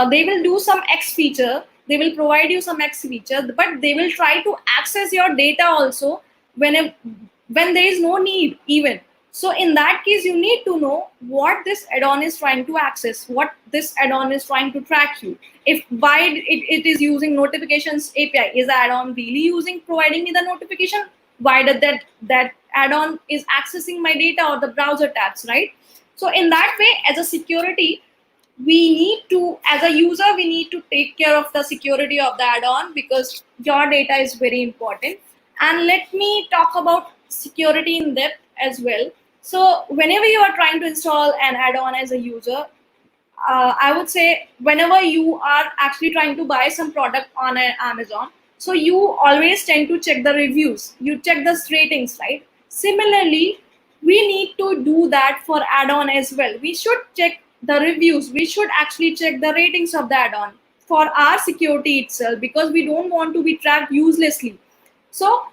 they will do some X feature, they will provide you some X feature, but they will try to access your data also when there is no need even. So in that case, you need to know what this add-on is trying to access, what this add-on is trying to track you. If why it is using notifications API, is the add-on really providing me the notification? Why did that add-on is accessing my data or the browser tabs, right? So in that way, as a security, we need to, as a user, we need to take care of the security of the add-on, because your data is very important. And let me talk about security in depth as well. So whenever you are trying to install an add-on as a user, I would say whenever you are actually trying to buy some product on Amazon, so you always tend to check the reviews, you check the ratings, right? Similarly, we need to do that for add-on as well. We should check the reviews, we should actually check the ratings of the add-on for our security itself, because we don't want to be tracked uselessly. So,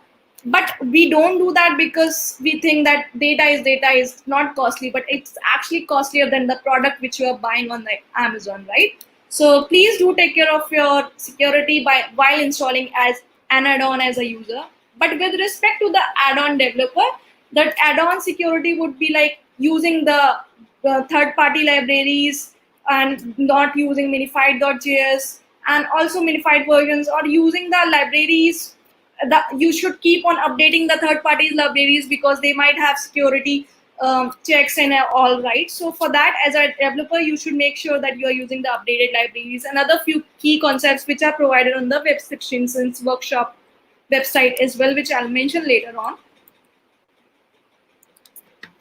but we don't do that because we think that data is not costly, but it's actually costlier than the product which you are buying on the Amazon, right? So please do take care of your security while installing as an add-on as a user. But with respect to the add-on developer, that add-on security would be like using the third-party libraries and not using minified.js, and also minified versions, or using the libraries that you should keep on updating the third-party libraries, because they might have security checks and all, right? So for that, as a developer, you should make sure that you are using the updated libraries. Another few key concepts which are provided on the Web Extensions workshop website as well, which I'll mention later on.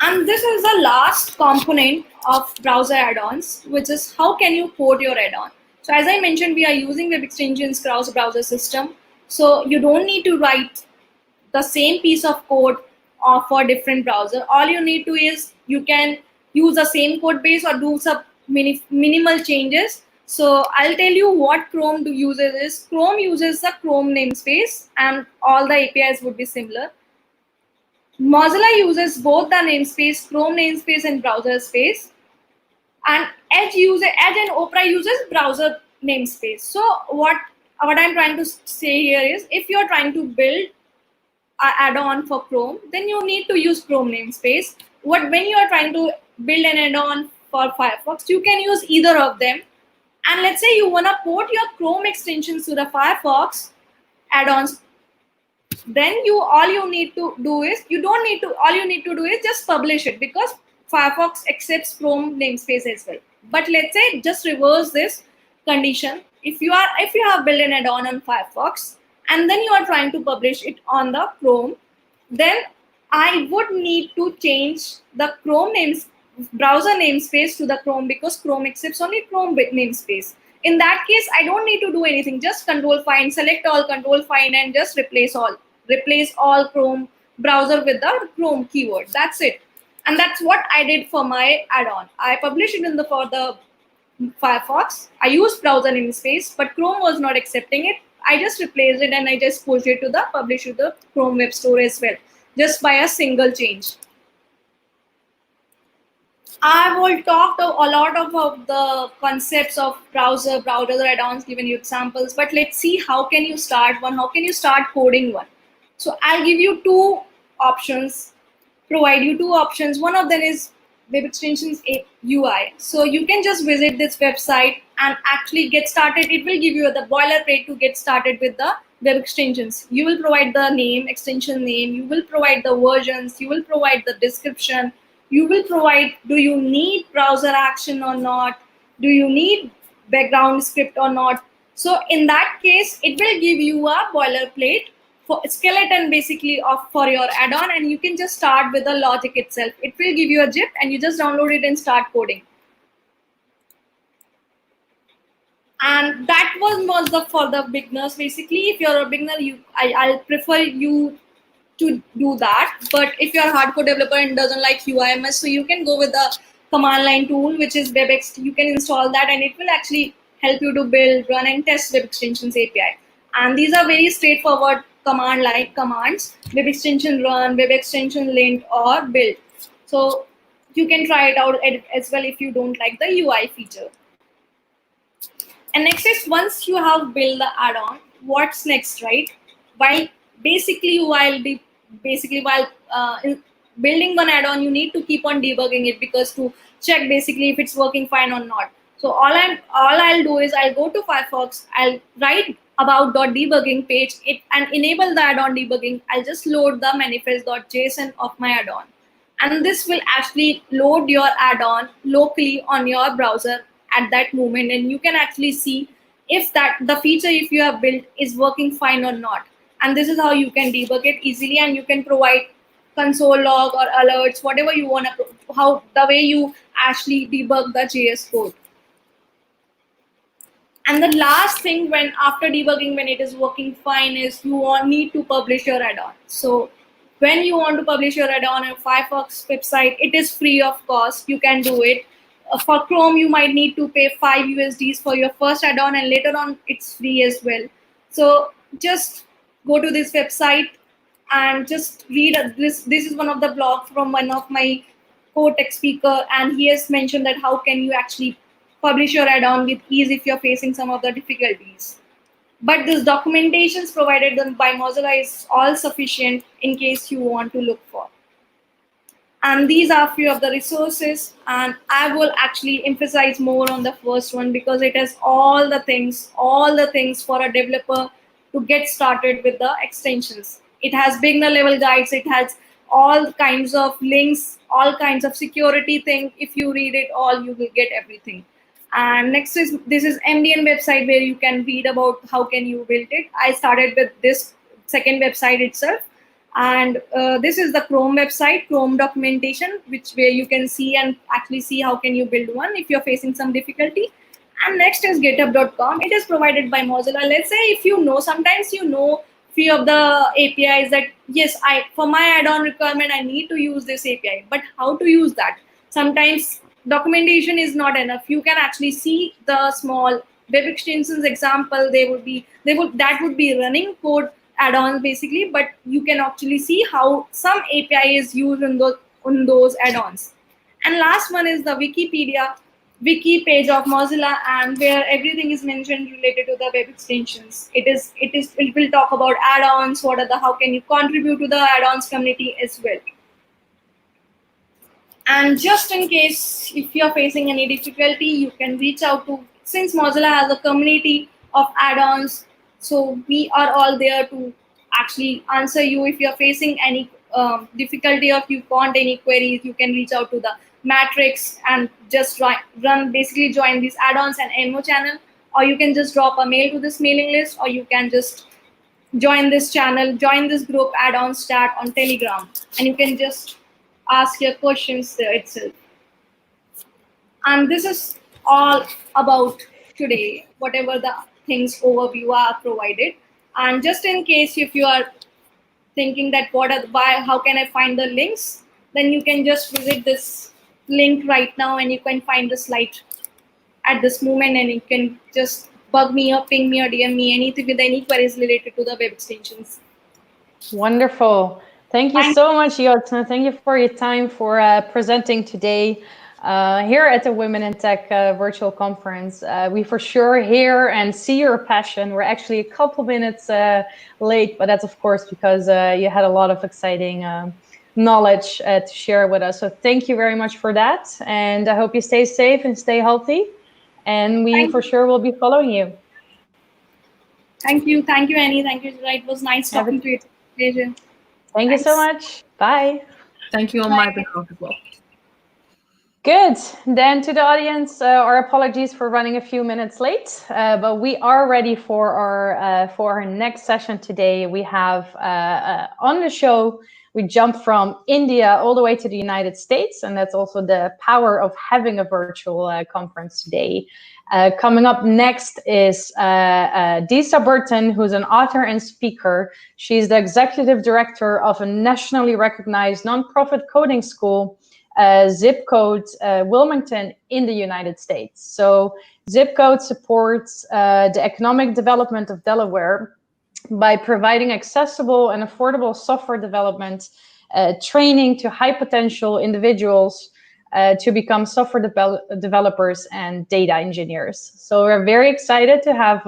And this is the last component of browser add-ons, which is how can you port your add-on. So as I mentioned, we are using Web Extensions browser system. So you don't need to write the same piece of code for different browser. All you need to is you can use the same code base or do some minimal changes. So I'll tell you what Chrome uses is, Chrome uses the Chrome namespace and all the APIs would be similar. Mozilla uses both the namespace, Chrome namespace and browser space. And Edge and Opera uses browser namespace. So what I'm trying to say here is, if you're trying to build an add-on for Chrome, then you need to use Chrome namespace. When you are trying to build an add-on for Firefox, you can use either of them. And let's say you want to port your Chrome extensions to the Firefox add-ons, then all you need to do is just publish it, because Firefox accepts Chrome namespace as well. But let's say just reverse this condition. If you have built an add-on on Firefox and then you are trying to publish it on the Chrome, then I would need to change the Chrome browser namespace to the Chrome, because Chrome accepts only Chrome namespace. In that case, I don't need to do anything. Just Control-Find, select all, Control-Find, and just replace all Chrome browser with the Chrome keyword. That's it. And that's what I did for my add-on. I published it for the Firefox. I used browser namespace, but Chrome was not accepting it. I just replaced it and I just pushed it to the publish to the Chrome Web Store as well, just by a single change. I will talk a lot about the concepts of browser add-ons, given you examples, but let's see how can you start one, how can you start coding one. So I'll give you provide you two options. One of them is Web Extensions UI. So you can just visit this website and actually get started. It will give you the boilerplate to get started with the web extensions. You will provide the name, extension name, you will provide the versions, you will provide the description, you will provide, do you need browser action or not? Do you need background script or not? So in that case, it will give you a boilerplate for skeleton basically for your add-on, and you can just start with the logic itself. It will give you a zip and you just download it and start coding. And that was for the beginners. Basically, if you're a beginner, I'll prefer you to do that. But if you're a hardcore developer and doesn't like UIMS, so you can go with the command line tool, which is WebEx. You can install that and it will actually help you to build, run and test Web Extensions API. And these are very straightforward command line commands: Web Extension run, Web Extension lint, or build. So you can try it out as well if you don't like the UI feature. And next is, once you have built the add-on, what's next, right? While in building one add-on, you need to keep on debugging it, because to check basically if it's working fine or not. So all I'll do is I'll go to Firefox, I'll write about.debugging page it and enable the add-on debugging. I'll just load the manifest.json of my add-on, and this will actually load your add-on locally on your browser at that moment, and you can actually see if the feature if you have built is working fine or not. And this is how you can debug it easily, and you can provide console log or alerts, whatever you want to, how the way you actually debug the JS code. And the last thing, when after debugging, when it is working fine, is you need to publish your add-on. So when you want to publish your add-on on Firefox website, it is free of cost. You can do it. For Chrome, you might need to pay $5 for your first add-on, and later on it's free as well. So just go to this website and just read this. This is one of the blogs from one of my co-tech speaker, and he has mentioned that how can you actually publish your add-on with ease if you're facing some of the difficulties. But this documentation provided by Mozilla is all sufficient in case you want to look for. And these are a few of the resources, and I will actually emphasize more on the first one, because it has all the things for a developer to get started with the extensions. It has beginner level guides, it has all kinds of links, all kinds of security things. If you read it all, you will get everything. And next is, this is MDN website where you can read about how can you build it. I started with this second website itself. And this is the Chrome website, Chrome documentation, where you can see and actually see how can you build one if you're facing some difficulty. And next is github.com. It is provided by Mozilla. Let's say if you know, sometimes you know few of the APIs that, yes, for my add-on requirement, I need to use this API, but how to use that? Sometimes documentation is not enough. You can actually see the small web extensions example. That would be running code add-ons basically, but you can actually see how some API is used in those add-ons. And last one is the Wikipedia wiki page of Mozilla, and where everything is mentioned related to the web extensions. It will talk about add-ons, how can you contribute to the add-ons community as well. And just in case if you're facing any difficulty, you can reach out to, since Mozilla has a community of add-ons, so we are all there to actually answer you. If you're facing any difficulty, or if you want any queries, you can reach out to the matrix and just basically join these add-ons and MO channel, or you can just drop a mail to this mailing list, or you can just join this channel, join this group add-ons chat on Telegram, and you can just ask your questions there itself. And this is all about today, whatever the things overview are provided. And just in case if you are thinking that how can I find the links, then you can just visit this link right now, and you can find the slide at this moment, and you can just bug me or ping me or DM me anything with any queries related to the web extensions. Wonderful. Thank you so much, Jyotsna. Thank you for your time, for presenting today here at the Women in Tech virtual conference. We for sure hear and see your passion. We're actually a couple minutes late, but that's of course because you had a lot of exciting knowledge to share with us. So thank you very much for that. And I hope you stay safe and stay healthy. And we for sure will be following you. Thank you. Thank you, Annie. Thank you. It was nice talking to you. Pleasure. Thank you so much. Bye. Thank you on my behalf as well. Good. Then to the audience, our apologies for running a few minutes late, but we are ready for our next session today. We have on the show, we jump from India all the way to the United States, and that's also the power of having a virtual conference today. Coming up next is Desa Burton, who's an author and speaker. She's the executive director of a nationally recognized nonprofit coding school, Zip Code Wilmington in the United States. So Zip Code supports the economic development of Delaware by providing accessible and affordable software development training to high potential individuals to become software developers and data engineers. So we're very excited to have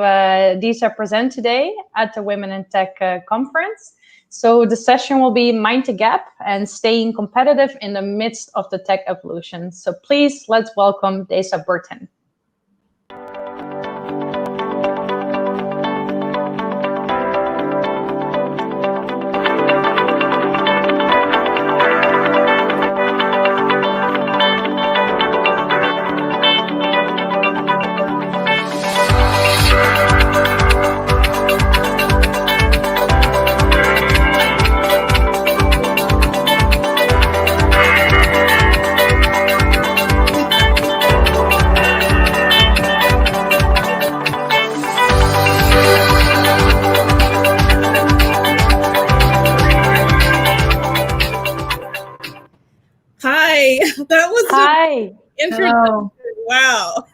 Desa present today at the Women in Tech conference. So the session will be Mind the Gap and staying competitive in the midst of the tech evolution. So please, let's welcome Desa Burton. That was Hi. Hello. Wow.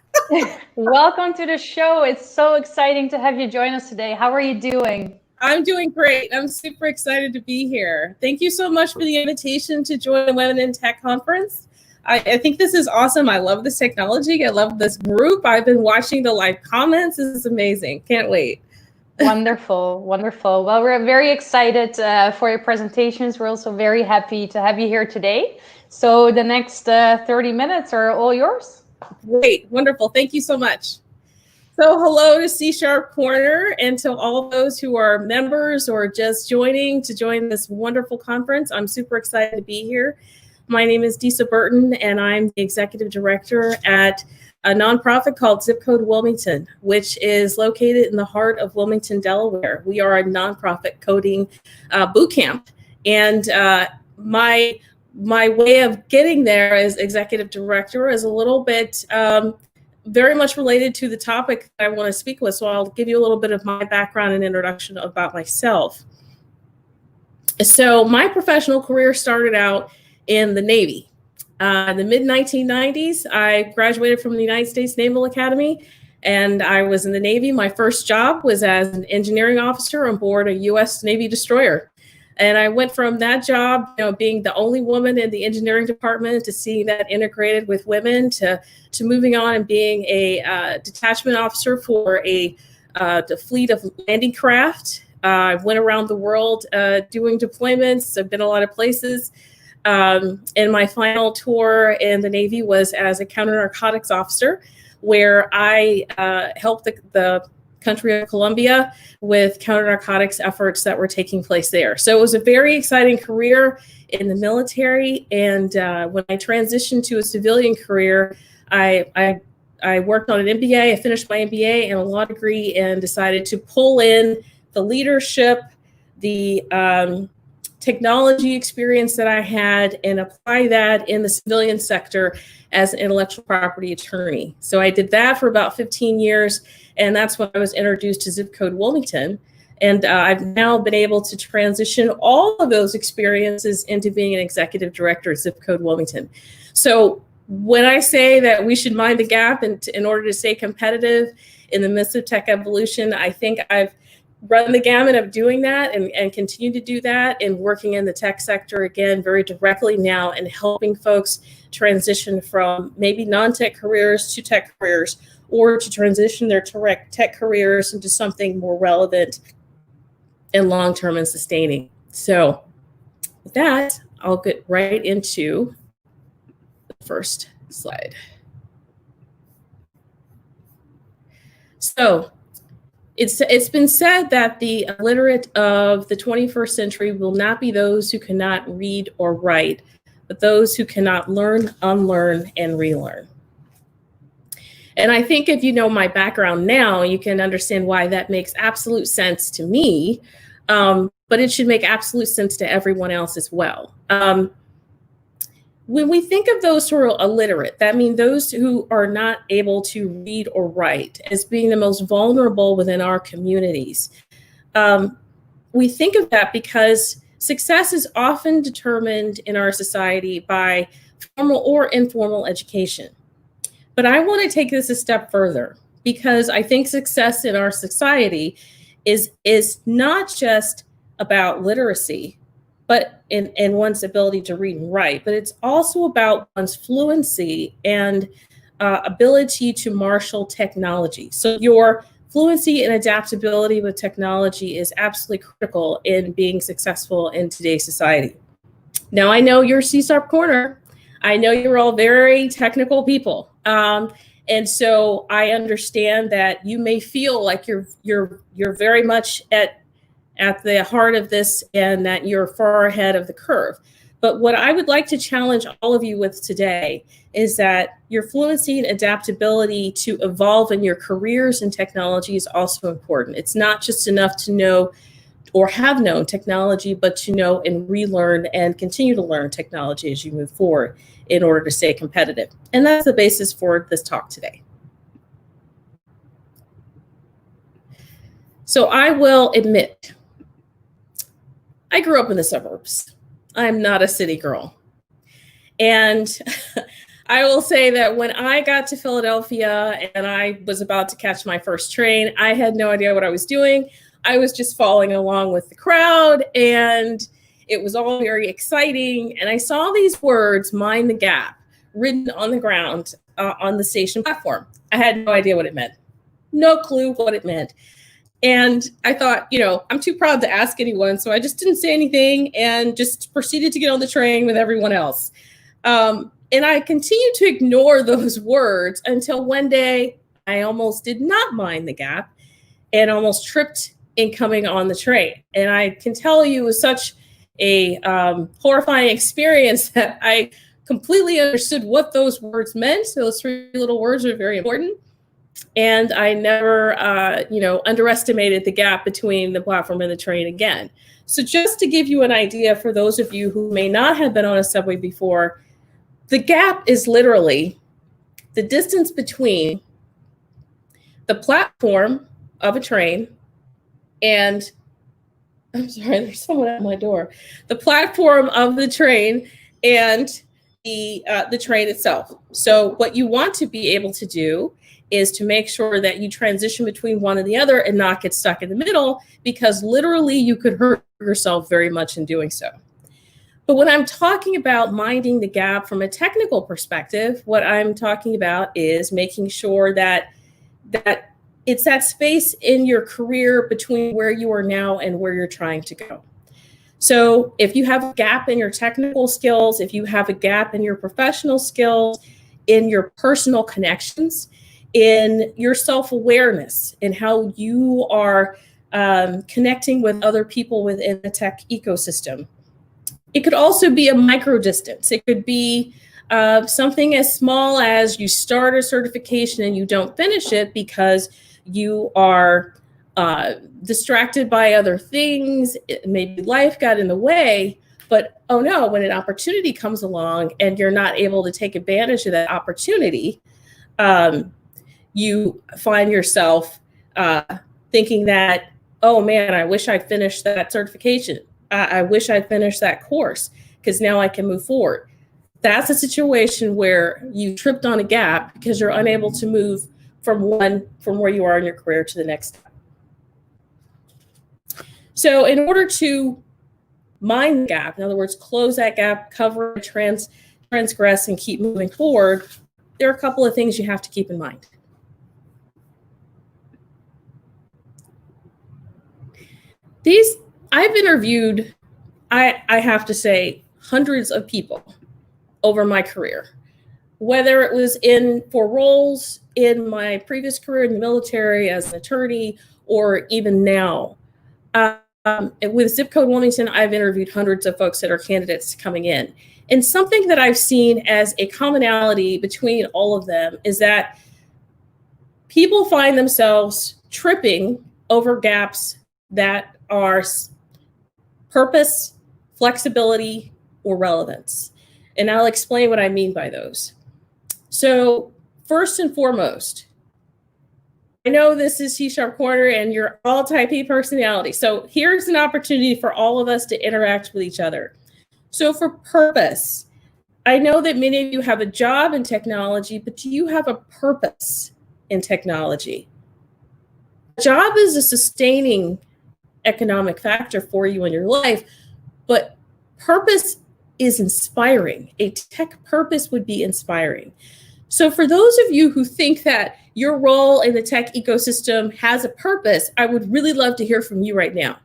Welcome to the show. It's so exciting to have you join us today. How are you doing? I'm doing great. I'm super excited to be here. Thank you so much for the invitation to join the Women in Tech conference. I think this is awesome. I love this technology. I love this group. I've been watching the live comments. This is amazing. Can't wait. Wonderful, wonderful. Well, we're very excited for your presentations. We're also very happy to have you here today. So the next 30 minutes are all yours. Great, wonderful. Thank you so much. So hello to CSharpCorner and to all of those who are members or just joining to join this wonderful conference. I'm super excited to be here. My name is Desa Burton, and I'm the executive director at a nonprofit called Zip Code Wilmington, which is located in the heart of Wilmington, Delaware. We are a nonprofit coding boot camp, and my way of getting there as executive director is a little bit very much related to the topic that I want to speak with. So I'll give you a little bit of my background and introduction about myself. So my professional career started out in the Navy. In the mid-1990s, I graduated from the United States Naval Academy, and I was in the Navy. My first job was as an engineering officer on board a U.S. Navy destroyer. And I went from that job, being the only woman in the engineering department, to seeing that integrated with women, to moving on and being a detachment officer for the fleet of landing craft. I went around the world doing deployments. I've been a lot of places. And my final tour in the Navy was as a counter-narcotics officer, where I helped the country of Colombia with counter-narcotics efforts that were taking place there. So it was a very exciting career in the military. And when I transitioned to a civilian career, I worked on an MBA. I finished my MBA and a law degree, and decided to pull in the leadership, the technology experience that I had, and apply that in the civilian sector as an intellectual property attorney. So I did that for about 15 years, and that's when I was introduced to Zip Code Wilmington. And I've now been able to transition all of those experiences into being an executive director at Zip Code Wilmington. So when I say that we should mind the gap in order to stay competitive in the midst of tech evolution, I think I've run the gamut of doing that and continue to do that, and working in the tech sector again very directly now, and helping folks transition from maybe non-tech careers to tech careers, or to transition their tech careers into something more relevant and long-term and sustaining. So with that, I'll get right into the first slide. So it's been said that the illiterate of the 21st century will not be those who cannot read or write, but those who cannot learn, unlearn, and relearn. And I think if you know my background now, you can understand why that makes absolute sense to me, but it should make absolute sense to everyone else as well. When we think of those who are illiterate, that means those who are not able to read or write as being the most vulnerable within our communities. We think of that because success is often determined in our society by formal or informal education. But I want to take this a step further, because I think success in our society is not just about literacy, but in one's ability to read and write, but it's also about one's fluency and ability to marshal technology. So your fluency and adaptability with technology is absolutely critical in being successful in today's society. Now, I know you're CSharpCorner. I know you're all very technical people. And so I understand that you may feel like you're very much at the heart of this and that you're far ahead of the curve. But what I would like to challenge all of you with today is that your fluency and adaptability to evolve in your careers in technology is also important. It's not just enough to know or have known technology, but to know and relearn and continue to learn technology as you move forward in order to stay competitive. And that's the basis for this talk today. So I will admit, I grew up in the suburbs. I'm not a city girl. And I will say that when I got to Philadelphia and I was about to catch my first train, I had no idea what I was doing. I was just following along with the crowd, and it was all very exciting. And I saw these words, "mind the gap," written on the ground on the station platform. I had no idea what it meant. No clue what it meant. And I thought, I'm too proud to ask anyone. So I just didn't say anything and just proceeded to get on the train with everyone else. And I continued to ignore those words until one day I almost did not mind the gap and almost tripped in coming on the train. And I can tell you it was such a horrifying experience that I completely understood what those words meant. Those three little words are very important. And I never, underestimated the gap between the platform and the train again. So just to give you an idea for those of you who may not have been on a subway before, the gap is literally the distance between the platform of a train and, I'm sorry, there's someone at my door. The platform of the train and the train itself. So what you want to be able to do is to make sure that you transition between one and the other and not get stuck in the middle, because literally you could hurt yourself very much in doing so. But when I'm talking about minding the gap from a technical perspective, what I'm talking about is making sure that it's that space in your career between where you are now and where you're trying to go. So if you have a gap in your technical skills, if you have a gap in your professional skills, in your personal connections, in your self-awareness, in how you are connecting with other people within the tech ecosystem. It could also be a micro distance. It could be something as small as you start a certification and you don't finish it because you are distracted by other things. Maybe life got in the way, but oh no, when an opportunity comes along and you're not able to take advantage of that opportunity, you find yourself thinking that, oh man, I wish I'd finished that certification. I wish I'd finished that course because now I can move forward. That's a situation where you tripped on a gap because you're unable to move from where you are in your career to the next step. So in order to mind the gap, in other words, close that gap, cover, transgress, and keep moving forward, there are a couple of things you have to keep in mind. I've interviewed, I have to say, hundreds of people over my career, whether it was for roles in my previous career in the military as an attorney, or even now. With Zip Code Wilmington, I've interviewed hundreds of folks that are candidates coming in. And something that I've seen as a commonality between all of them is that people find themselves tripping over gaps that are purpose, flexibility, or relevance. And I'll explain what I mean by those. So first and foremost, I know this is CSharpCorner and you're all type E personality. So here's an opportunity for all of us to interact with each other. So for purpose, I know that many of you have a job in technology, but do you have a purpose in technology? A job is a sustaining economic factor for you in your life, but purpose is inspiring. A tech purpose would be inspiring. So for those of you who think that your role in the tech ecosystem has a purpose, I would really love to hear from you right now.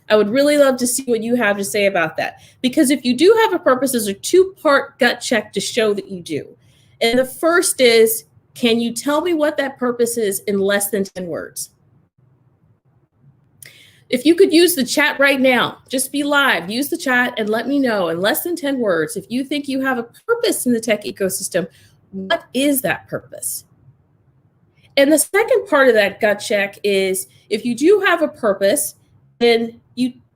I would really love to see what you have to say about that. Because if you do have a purpose, there's a two-part gut check to show that you do. And the first is, can you tell me what that purpose is in less than 10 words? If you could use the chat right now, just be live, use the chat and let me know in less than 10 words, if you think you have a purpose in the tech ecosystem, what is that purpose? And the second part of that gut check is, if you do have a purpose, then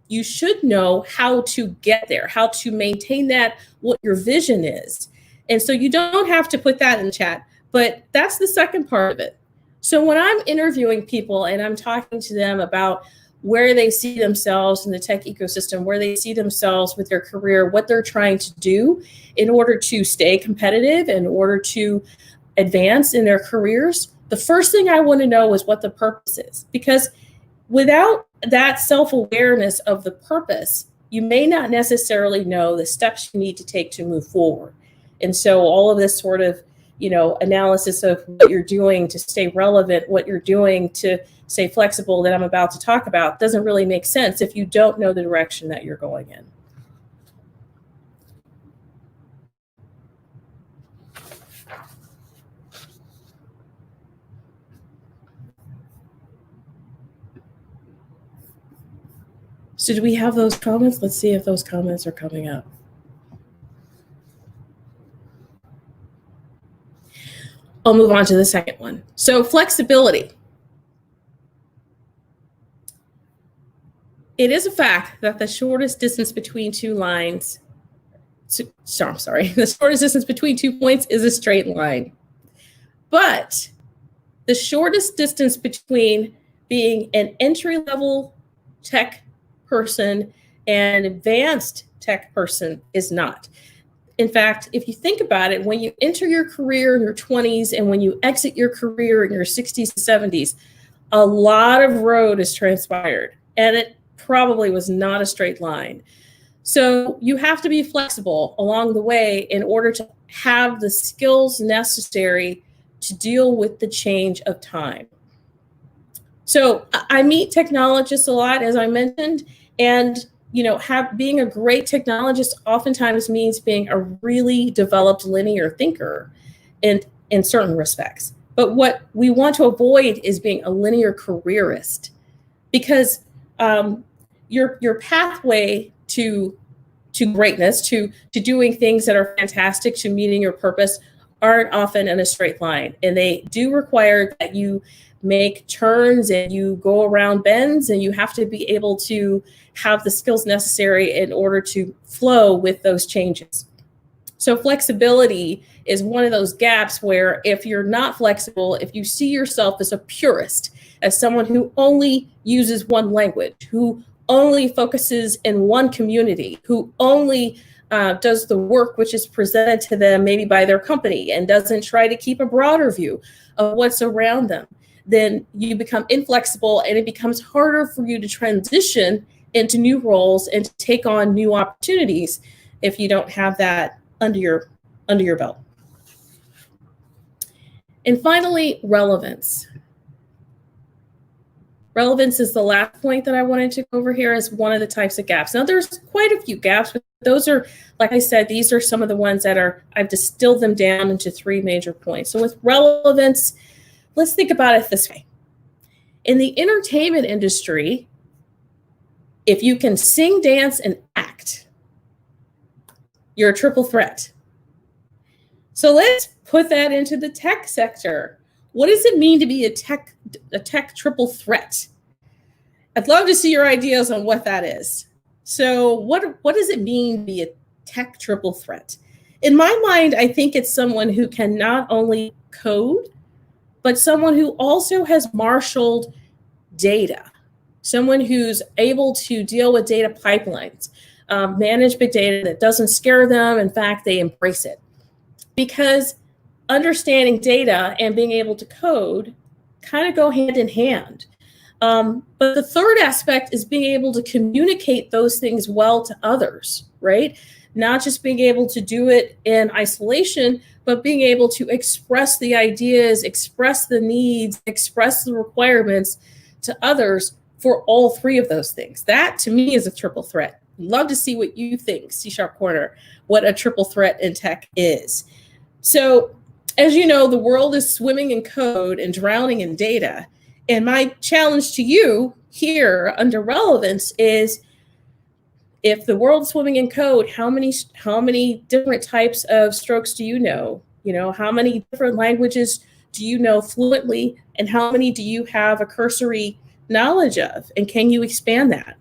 you should know how to get there, how to maintain that, what your vision is. And so you don't have to put that in the chat, but that's the second part of it. So when I'm interviewing people and I'm talking to them about where they see themselves in the tech ecosystem, where they see themselves with their career, what they're trying to do in order to stay competitive, in order to advance in their careers, the first thing I want to know is what the purpose is. Because without that self-awareness of the purpose, you may not necessarily know the steps you need to take to move forward. And so all of this sort of, analysis of what you're doing to stay relevant, what you're doing to stay flexible that I'm about to talk about doesn't really make sense if you don't know the direction that you're going in. So do we have those comments? Let's see if those comments are coming up. I'll move on to the second one. So flexibility. It is a fact that the shortest distance between two lines, the shortest distance between 2 points is a straight line. But the shortest distance between being an entry-level tech person and an advanced tech person is not. In fact, if you think about it, when you enter your career in your 20s and when you exit your career in your 60s and 70s, a lot of road has transpired, and it probably was not a straight line. So you have to be flexible along the way in order to have the skills necessary to deal with the change of time. So I meet technologists a lot, as I mentioned, and being a great technologist oftentimes means being a really developed linear thinker in certain respects. But what we want to avoid is being a linear careerist, because your pathway to greatness, to doing things that are fantastic, to meeting your purpose, aren't often in a straight line. And they do require that you make turns and you go around bends, and you have to be able to have the skills necessary in order to flow with those changes. So flexibility is one of those gaps where if you're not flexible, if you see yourself as a purist, as someone who only uses one language, who only focuses in one community, who only does the work which is presented to them maybe by their company and doesn't try to keep a broader view of what's around them, then you become inflexible, and it becomes harder for you to transition into new roles and to take on new opportunities if you don't have that under your belt. And finally, relevance. Relevance is the last point that I wanted to go over here as one of the types of gaps. Now, there's quite a few gaps, but those are, like I said, these are some of the ones that I've distilled them down into 3 major points. So with relevance, let's think about it this way. In the entertainment industry, if you can sing, dance, and act, you're a triple threat. So let's put that into the tech sector. What does it mean to be a tech triple threat? I'd love to see your ideas on what that is. So what does it mean to be a tech triple threat? In my mind, I think it's someone who can not only code, but someone who also has marshaled data. Someone who's able to deal with data pipelines, manage big data that doesn't scare them. In fact, they embrace it. Because understanding data and being able to code kind of go hand in hand. But the third aspect is being able to communicate those things well to others, right? Not just being able to do it in isolation, but being able to express the ideas, express the needs, express the requirements to others for all three of those things. That, to me, is a triple threat. Love to see what you think, CSharpCorner, what a triple threat in tech is. So, as you know, the world is swimming in code and drowning in data. And my challenge to you here under relevance is, if the world's swimming in code, how many different types of strokes do you know? You know, how many different languages do you know fluently, and how many do you have a cursory knowledge of? And can you expand that?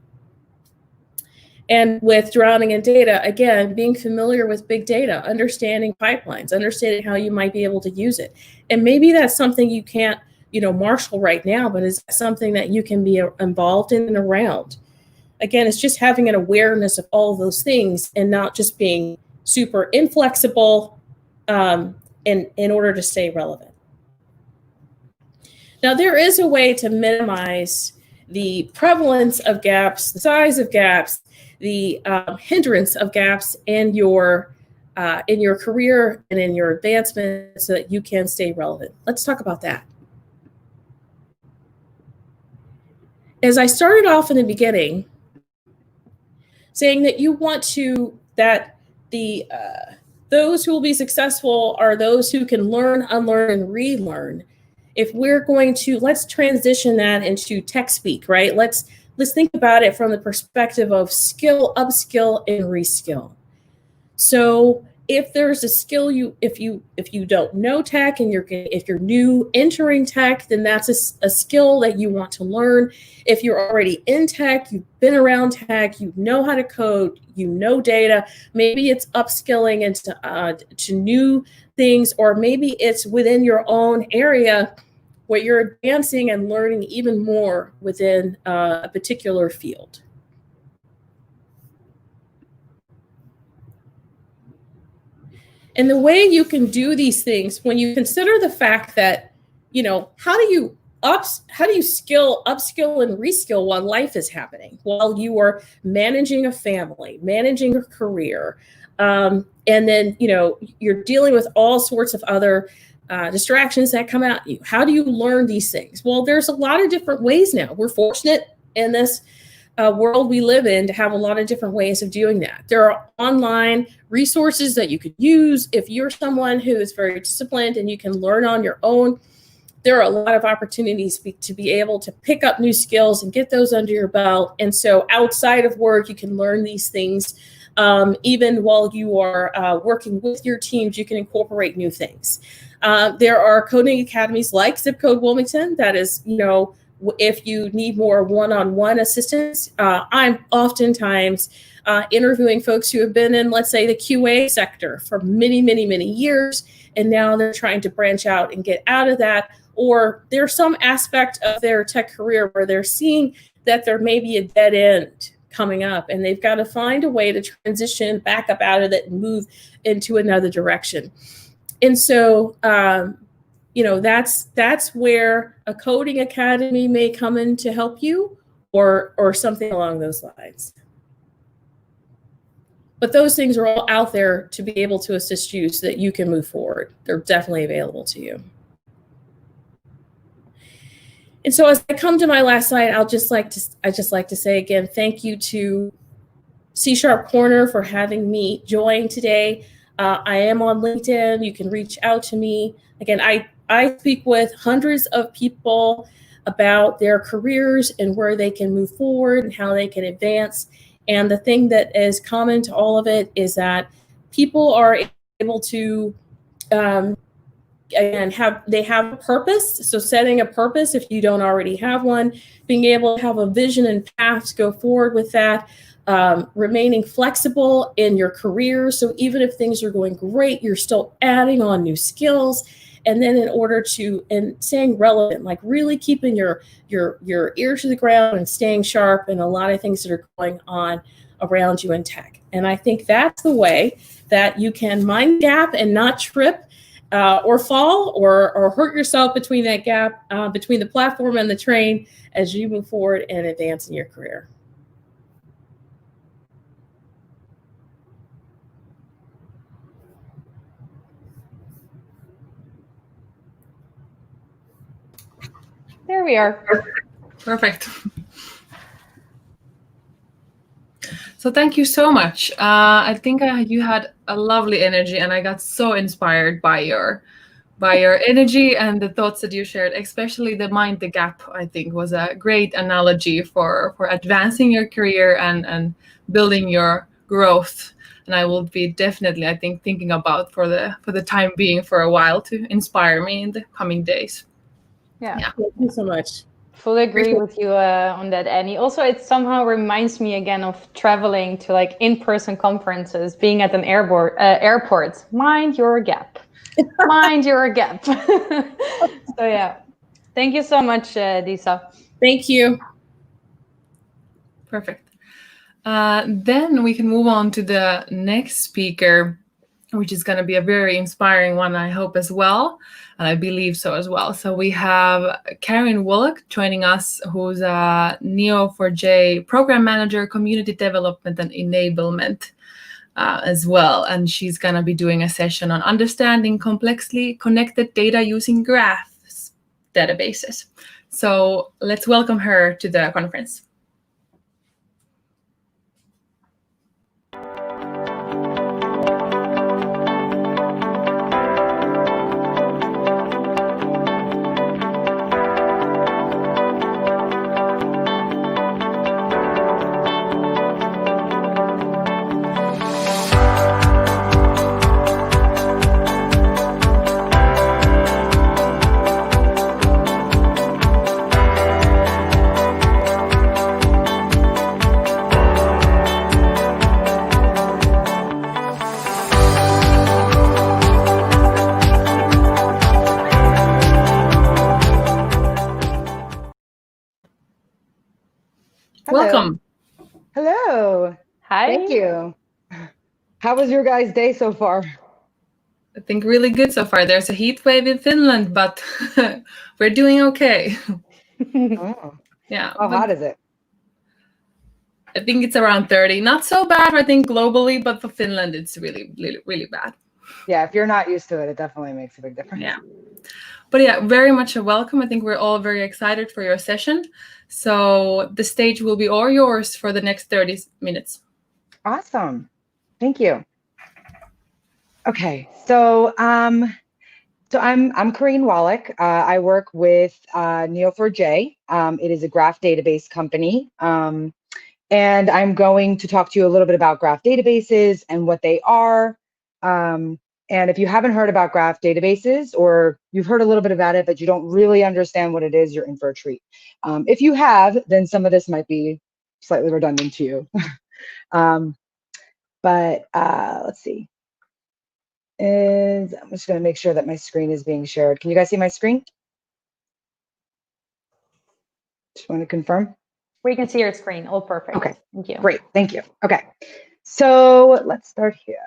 And with drowning in data, again, being familiar with big data, understanding pipelines, understanding how you might be able to use it. And maybe that's something you can't, marshal right now, but is something that you can be involved in and around. Again, it's just having an awareness of all of those things and not just being super inflexible in order to stay relevant. Now, there is a way to minimize the prevalence of gaps, the size of gaps, the hindrance of gaps in your career and in your advancement so that you can stay relevant. Let's talk about that. As I started off in the beginning, saying that you want to, that those who will be successful are those who can learn, unlearn, and relearn. If we're going to, let's transition that into tech speak, right? Let's think about it from the perspective of skill, upskill, and reskill. So if there's a skill if you don't know tech and if you're new entering tech, then that's a skill that you want to learn. If you're already in tech, you've been around tech, you know how to code, you know data, maybe it's upskilling into to new things, or maybe it's within your own area where you're advancing and learning even more within a particular field. And the way you can do these things, when you consider the fact that, how do you upskill and reskill while life is happening, while you are managing a family, managing a career, and then, you're dealing with all sorts of other distractions that come at you. How do you learn these things? Well, there's a lot of different ways now. We're fortunate in this world we live in to have a lot of different ways of doing that. There are online resources that you could use if you're someone who is very disciplined and you can learn on your own. There are a lot of opportunities to be able to pick up new skills and get those under your belt. And so outside of work, you can learn these things. Even while you are working with your teams, you can incorporate new things. There are coding academies like Zip Code Wilmington that is, if you need more one-on-one assistance. I'm oftentimes interviewing folks who have been in, let's say, the QA sector for many, many, many years, and now they're trying to branch out and get out of that. Or there's some aspect of their tech career where they're seeing that there may be a dead end coming up, and they've got to find a way to transition back up out of it and move into another direction. And so, that's where a coding academy may come in to help you, or something along those lines. But those things are all out there to be able to assist you so that you can move forward. They're definitely available to you. And so as I come to my last slide, I just like to say again, thank you to CSharpCorner for having me join today. I am on LinkedIn. You can reach out to me. Again, I speak with hundreds of people about their careers and where they can move forward and how they can advance. And the thing that is common to all of it is that people are able to, again, have a purpose. So setting a purpose, if you don't already have one, being able to have a vision and path to go forward with that, remaining flexible in your career. So even if things are going great, you're still adding on new skills. And then in order to, and staying relevant, like really keeping your ear to the ground and staying sharp in a lot of things that are going on around you in tech. And I think that's the way that you can mind gap and not trip or fall or hurt yourself between that gap between the platform and the train as you move forward and advance in your career. There we are. Perfect. So thank you so much. I think you had a lovely energy, and I got so inspired by your energy and the thoughts that you shared, especially the mind the gap. I think was a great analogy for advancing your career and building your growth. And I will be definitely, I think, thinking about for the time being for a while to inspire me in the coming days. Yeah. Thank you so much. Fully agree with you on that, Annie. Also, it somehow reminds me again of traveling to like in-person conferences, being at an airport. Mind your gap. Mind your gap. So yeah, thank you so much, Desa. Thank you. Perfect. Then we can move on to the next speaker, which is going to be a very inspiring one, I hope, as well. And I believe so as well. So we have Karin Wolok joining us, who's a Neo4j program manager, community development and enablement as well. And she's going to be doing a session on understanding complexly connected data using graphs databases. So let's welcome her to the conference. Welcome. Hello. Hi. Thank you. How was your guys' day so far? I think really good so far. There's a heat wave in Finland, but we're doing okay. Oh. Yeah. How hot is it? I think it's around 30. Not so bad, I think, globally, but for Finland, it's really, really, really bad. Yeah, if you're not used to it, it definitely makes a big difference. Yeah. But yeah, very much a welcome. I think we're all very excited for your session. So the stage will be all yours for the next 30 minutes. Awesome. Thank you. Okay, so I'm Karin Wolok. I work with Neo4j. It is a graph database company. And I'm going to talk to you a little bit about graph databases and what they are. And if you haven't heard about graph databases, or you've heard a little bit about it, but you don't really understand what it is, you're in for a treat. If you have, then some of this might be slightly redundant to you. But let's see. I'm just going to make sure that my screen is being shared. Can you guys see my screen? Just want to confirm. We can see your screen. All perfect. Okay. Thank you. Great. Thank you. Okay. So let's start here.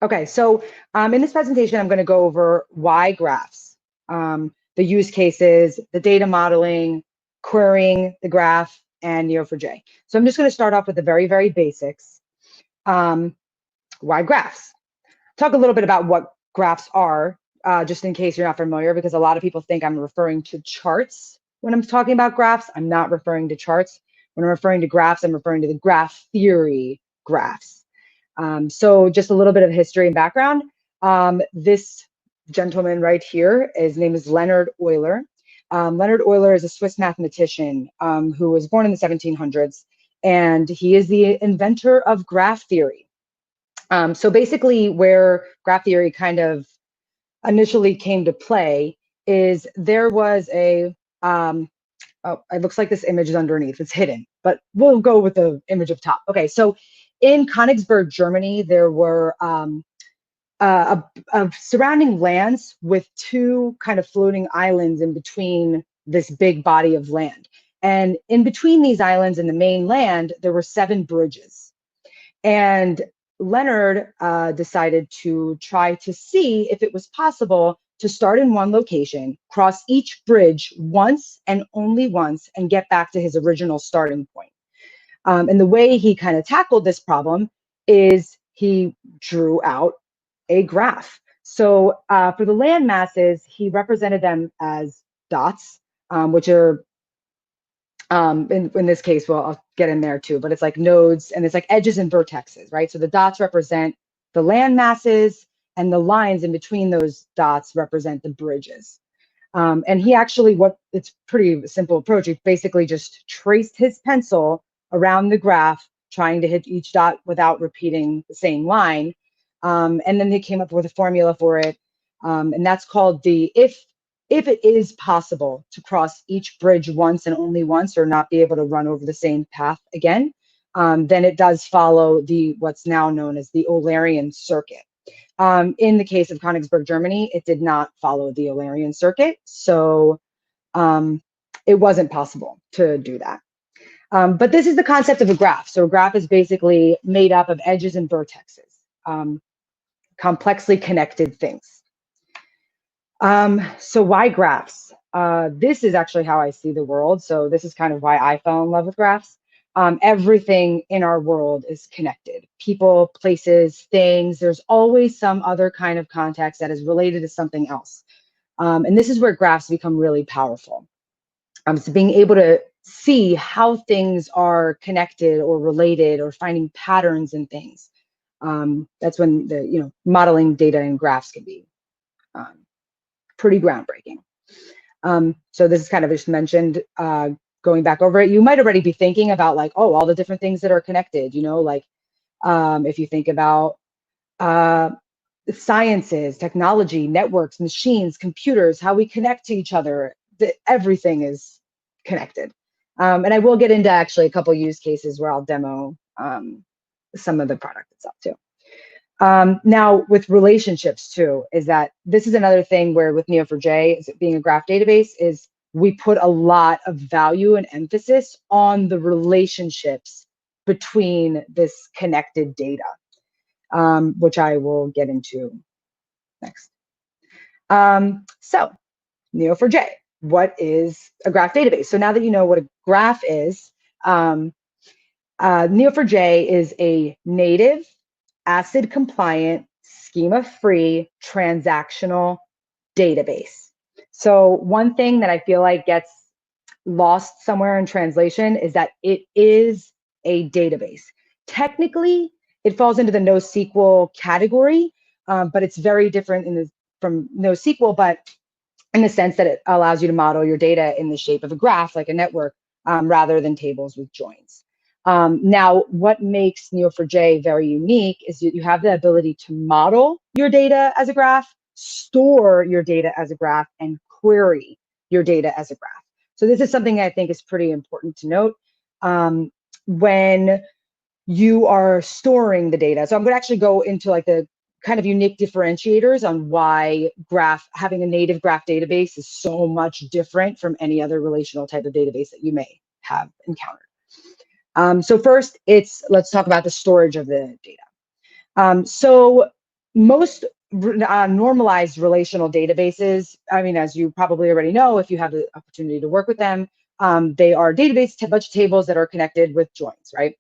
Okay, so in this presentation, I'm going to go over why graphs, the use cases, the data modeling, querying the graph, and Neo4j. So I'm just going to start off with the very, very basics. Why graphs? Talk a little bit about what graphs are, just in case you're not familiar, because a lot of people think I'm referring to charts when I'm talking about graphs. I'm not referring to charts. When I'm referring to graphs, I'm referring to the graph theory graphs. So just a little bit of history and background. This gentleman right here, his name is Leonhard Euler. Leonhard Euler is a Swiss mathematician who was born in the 1700s, and he is the inventor of graph theory. So basically where graph theory kind of initially came to play is there was a, oh, it looks like this image is underneath, it's hidden, but we'll go with the image up top. Okay, so in Königsberg, Germany, there were surrounding lands with two kind of floating islands in between this big body of land. And in between these islands and the main land, there were 7 bridges. And Leonard decided to try to see if it was possible to start in one location, cross each bridge once and only once, and get back to his original starting point. And the way he kind of tackled this problem is he drew out a graph. So for the land masses, he represented them as dots, which are, in this case, well, I'll get in there too, but it's like nodes and it's like edges and vertexes, right? So the dots represent the land masses and the lines in between those dots represent the bridges. And he actually, it's pretty simple approach. He basically just traced his pencil around the graph, trying to hit each dot without repeating the same line. And then they came up with a formula for it. And that's called the if it is possible to cross each bridge once and only once, or not be able to run over the same path again, then it does follow what's now known as the Eulerian circuit. In the case of Königsberg, Germany, it did not follow the Eulerian circuit, so it wasn't possible to do that. But this is the concept of a graph. So a graph is basically made up of edges and vertexes, complexly connected things. So why graphs? This is actually how I see the world. So this is kind of why I fell in love with graphs. Everything in our world is connected. People, places, things. There's always some other kind of context that is related to something else. And this is where graphs become really powerful. So being able to see how things are connected or related, or finding patterns in things. That's when the modeling data in graphs can be pretty groundbreaking. So this is kind of just mentioned, going back over it. You might already be thinking about like, oh, all the different things that are connected, like if you think about sciences, technology, networks, machines, computers, how we connect to each other, everything is connected. And I will get into actually a couple use cases where I'll demo some of the product itself too. Now with relationships too, is that this is another thing where with Neo4j, being a graph database, is we put a lot of value and emphasis on the relationships between this connected data, which I will get into next. So Neo4j, what is a graph database? So now that you know what a graph is, Neo4j is a native, ACID compliant, schema-free, transactional database. So one thing that I feel like gets lost somewhere in translation is that it is a database. Technically, it falls into the NoSQL category, but it's very different from NoSQL, but in the sense that it allows you to model your data in the shape of a graph, like a network, rather than tables with joins. Now, what makes Neo4j very unique is that you have the ability to model your data as a graph, store your data as a graph, and query your data as a graph. So this is something I think is pretty important to note when you are storing the data. So I'm going to actually go into like the kind of unique differentiators on why having a native graph database is so much different from any other relational type of database that you may have encountered. So first, let's talk about the storage of the data. So most normalized relational databases, I mean, as you probably already know, if you have the opportunity to work with them, they are database, a bunch of tables that are connected with joins, right?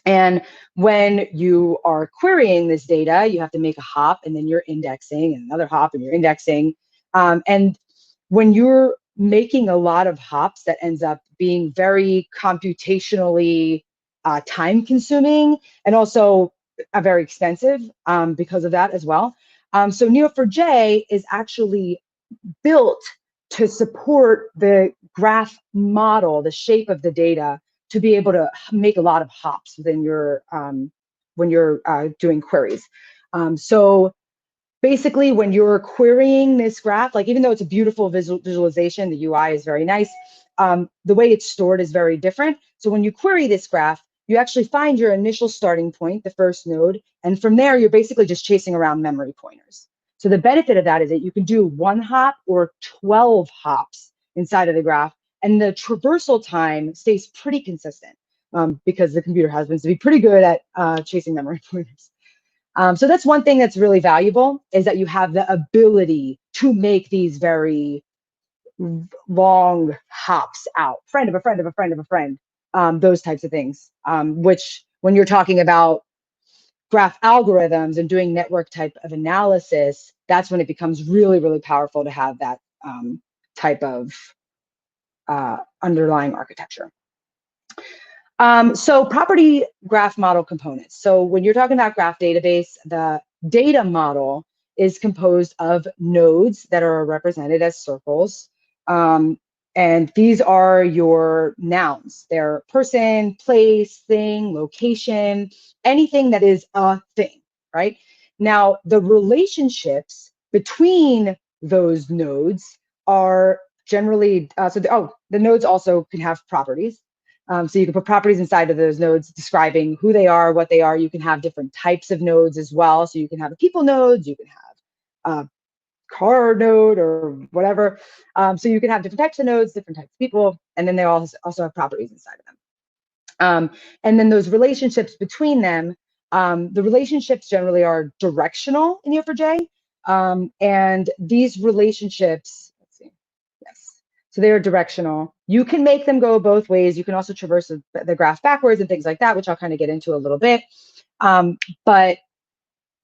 And when you are querying this data, you have to make a hop, and then you're indexing, and another hop, and you're indexing. And when you're making a lot of hops, that ends up being very computationally time-consuming, and also very expensive because of that as well. So Neo4j is actually built to support the graph model, the shape of the data, to be able to make a lot of hops within your when you're doing queries. So basically, when you're querying this graph, like even though it's a beautiful visualization, the UI is very nice, the way it's stored is very different. So when you query this graph, you actually find your initial starting point, the first node, and from there, you're basically just chasing around memory pointers. So the benefit of that is that you can do 1 hop or 12 hops inside of the graph, and the traversal time stays pretty consistent because the computer has been to be pretty good at chasing memory pointers. So that's one thing that's really valuable, is that you have the ability to make these very long hops out, friend of a friend of a friend of a friend, those types of things, which when you're talking about graph algorithms and doing network type of analysis, that's when it becomes really, really powerful to have that type of underlying architecture. So property graph model components. So when you're talking about graph database, the data model is composed of nodes that are represented as circles. And these are your nouns. They're person, place, thing, location, anything that is a thing, right? Now, the relationships between those nodes are generally, the nodes also can have properties. So you can put properties inside of those nodes describing who they are, what they are. You can have different types of nodes as well. So you can have a people node, you can have a car node or whatever. So you can have different types of nodes, different types of people, and then they also have properties inside of them. And then those relationships between them, the relationships generally are directional in Neo4j. And these relationships, let's see, yes. So they are directional. You can make them go both ways. You can also traverse the graph backwards and things like that, which I'll kind of get into a little bit. But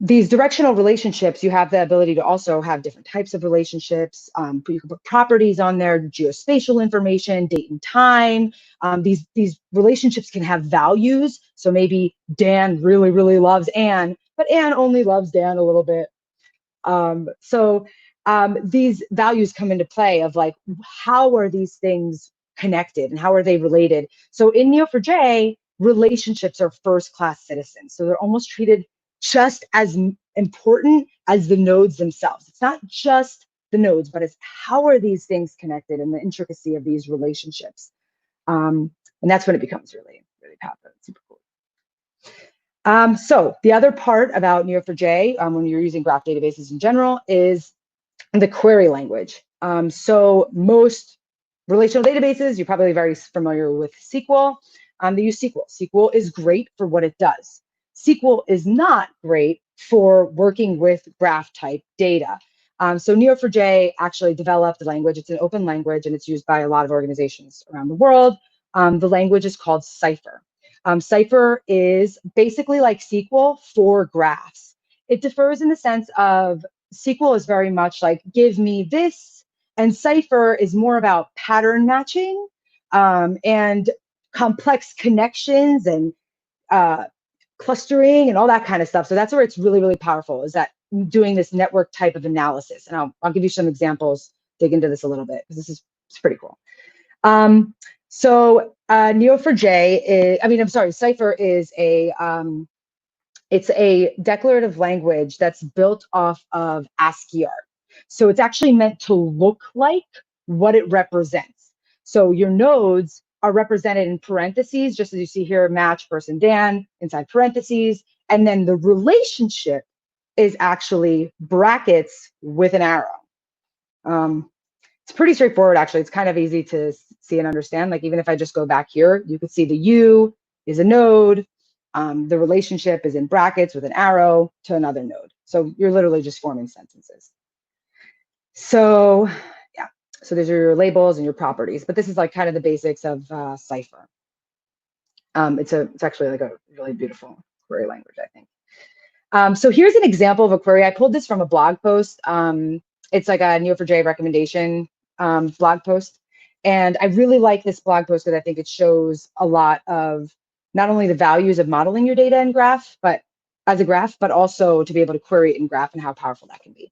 these directional relationships, you have the ability to also have different types of relationships. You can put properties on there, geospatial information, date and time. These relationships can have values. So maybe Dan really, really loves Anne, but Anne only loves Dan a little bit. These values come into play of like, how are these things connected and how are they related? So in Neo4j, relationships are first-class citizens. So they're almost treated just as important as the nodes themselves. It's not just the nodes, but it's how are these things connected and the intricacy of these relationships. And that's when it becomes really, really powerful. It's super cool. So the other part about Neo4j, when you're using graph databases in general, is the query language. So most relational databases, you're probably very familiar with SQL. They use SQL. SQL is great for what it does. SQL is not great for working with graph type data. So Neo4j actually developed a language. It's an open language and it's used by a lot of organizations around the world. The language is called Cypher. Cypher is basically like SQL for graphs. It differs in the sense of SQL is very much like, give me this, and Cypher is more about pattern matching and complex connections and clustering and all that kind of stuff. So that's where it's really, really powerful, is that doing this network type of analysis. And I'll give you some examples, dig into this a little bit, because it's pretty cool. Neo4j is, Cypher is it's a declarative language that's built off of ASCII art. So it's actually meant to look like what it represents. So your nodes are represented in parentheses, just as you see here, match person Dan inside parentheses. And then the relationship is actually brackets with an arrow. It's pretty straightforward, actually. It's kind of easy to see and understand. Like even if I just go back here, you can see the U is a node. The relationship is in brackets with an arrow to another node. So you're literally just forming sentences. So yeah, so these are your labels and your properties, but this is like kind of the basics of Cypher. It's actually like a really beautiful query language, I think. So here's an example of a query. I pulled this from a blog post. It's like a Neo4j recommendation blog post. And I really like this blog post because I think it shows a lot of not only the values of modeling your data in graph, but as a graph, but also to be able to query it in graph and how powerful that can be.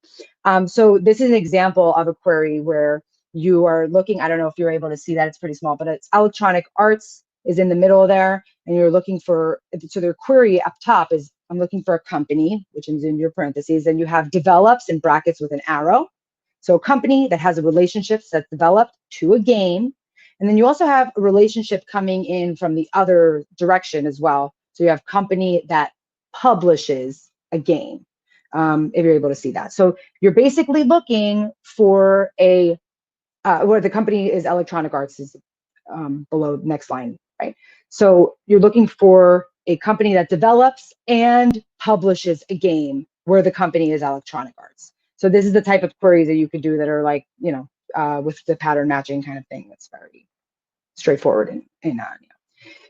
So this is an example of a query where you are looking, I don't know if you're able to see that, it's pretty small, but it's electronic arts is in the middle there, and you're looking for, so their query up top is, I'm looking for a company, which is in your parentheses, and you have develops in brackets with an arrow. So a company that has a relationship that's developed to a game. And then you also have a relationship coming in from the other direction as well. So you have company that publishes a game, if you're able to see that. So you're basically looking for a, where the company is Electronic Arts is below next line, right? So you're looking for a company that develops and publishes a game where the company is Electronic Arts. So this is the type of queries that you could do that are like, you know, with the pattern matching kind of thing. That's very straightforward and you know.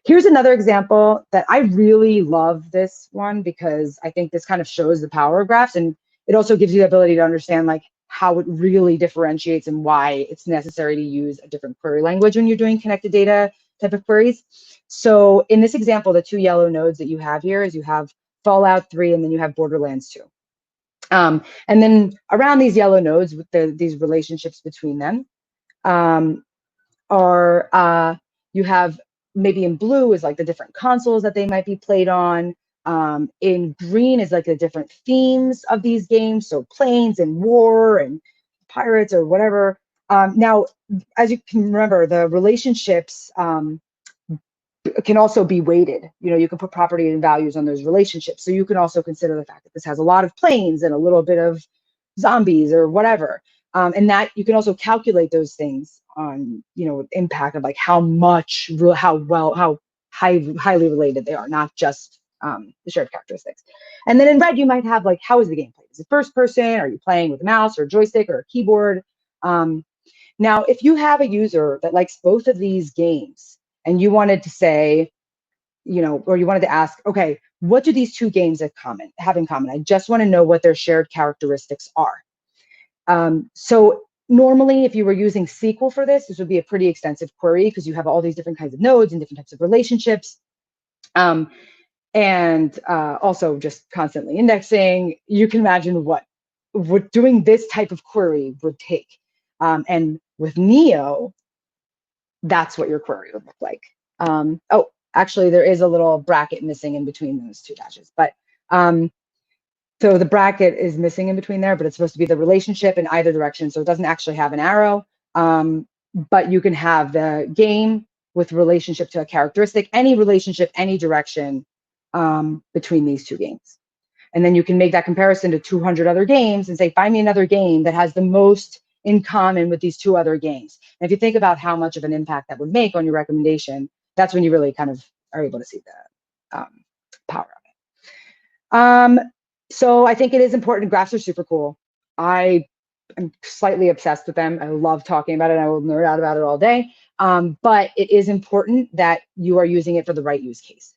Here's another example that I really love this one because I think this kind of shows the power of graphs, and it also gives you the ability to understand like how it really differentiates and why it's necessary to use a different query language when you're doing connected data type of queries. So in this example, the two yellow nodes that you have here is you have Fallout 3 and then you have Borderlands 2. And then around these yellow nodes with these relationships between them you have maybe in blue is like the different consoles that they might be played on. In green is like the different themes of these games. So planes and war and pirates or whatever. Now, as you can remember, the relationships can also be weighted. You know, you can put property and values on those relationships. So you can also consider the fact that this has a lot of planes and a little bit of zombies or whatever. And that you can also calculate those things on, you know, impact of like how highly related they are, not just the shared characteristics. And then in red, you might have like, how is the game played? Is it first person? Are you playing with a mouse or a joystick or a keyboard? Now, if you have a user that likes both of these games and you wanted to say, you know, or you wanted to ask, okay, what do these two games have in common? I just want to know what their shared characteristics are. So normally, if you were using SQL for this would be a pretty extensive query because you have all these different kinds of nodes and different types of relationships. And also just constantly indexing. You can imagine what doing this type of query would take. And with Neo, that's what your query would look like. Oh, actually, there is a little bracket missing in between those two dashes. But so the bracket is missing in between there, but it's supposed to be the relationship in either direction. So it doesn't actually have an arrow, but you can have the game with relationship to a characteristic, any relationship, any direction between these two games. And then you can make that comparison to 200 other games and say, find me another game that has the most in common with these two other games. And if you think about how much of an impact that would make on your recommendation, that's when you really kind of are able to see the power of it. So I think it is important. Graphs are super cool. I am slightly obsessed with them. I love talking about it. I will nerd out about it all day. But it is important that you are using it for the right use case.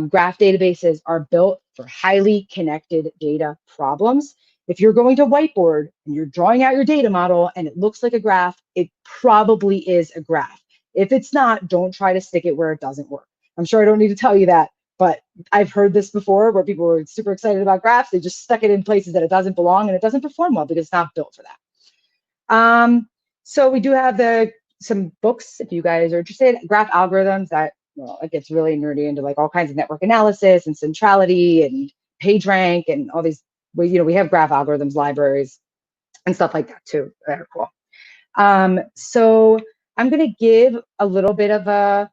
Graph databases are built for highly connected data problems. If you're going to whiteboard and you're drawing out your data model and it looks like a graph, it probably is a graph. If it's not, don't try to stick it where it doesn't work. I'm sure I don't need to tell you that, but I've heard this before where people were super excited about graphs. They just stuck it in places that it doesn't belong and it doesn't perform well because it's not built for that. So we do have some books, if you guys are interested, graph algorithms that, well, it gets really nerdy into like all kinds of network analysis and centrality and PageRank and all these, you know, we have graph algorithms libraries and stuff like that too. That are cool. So I'm going to give a little bit of a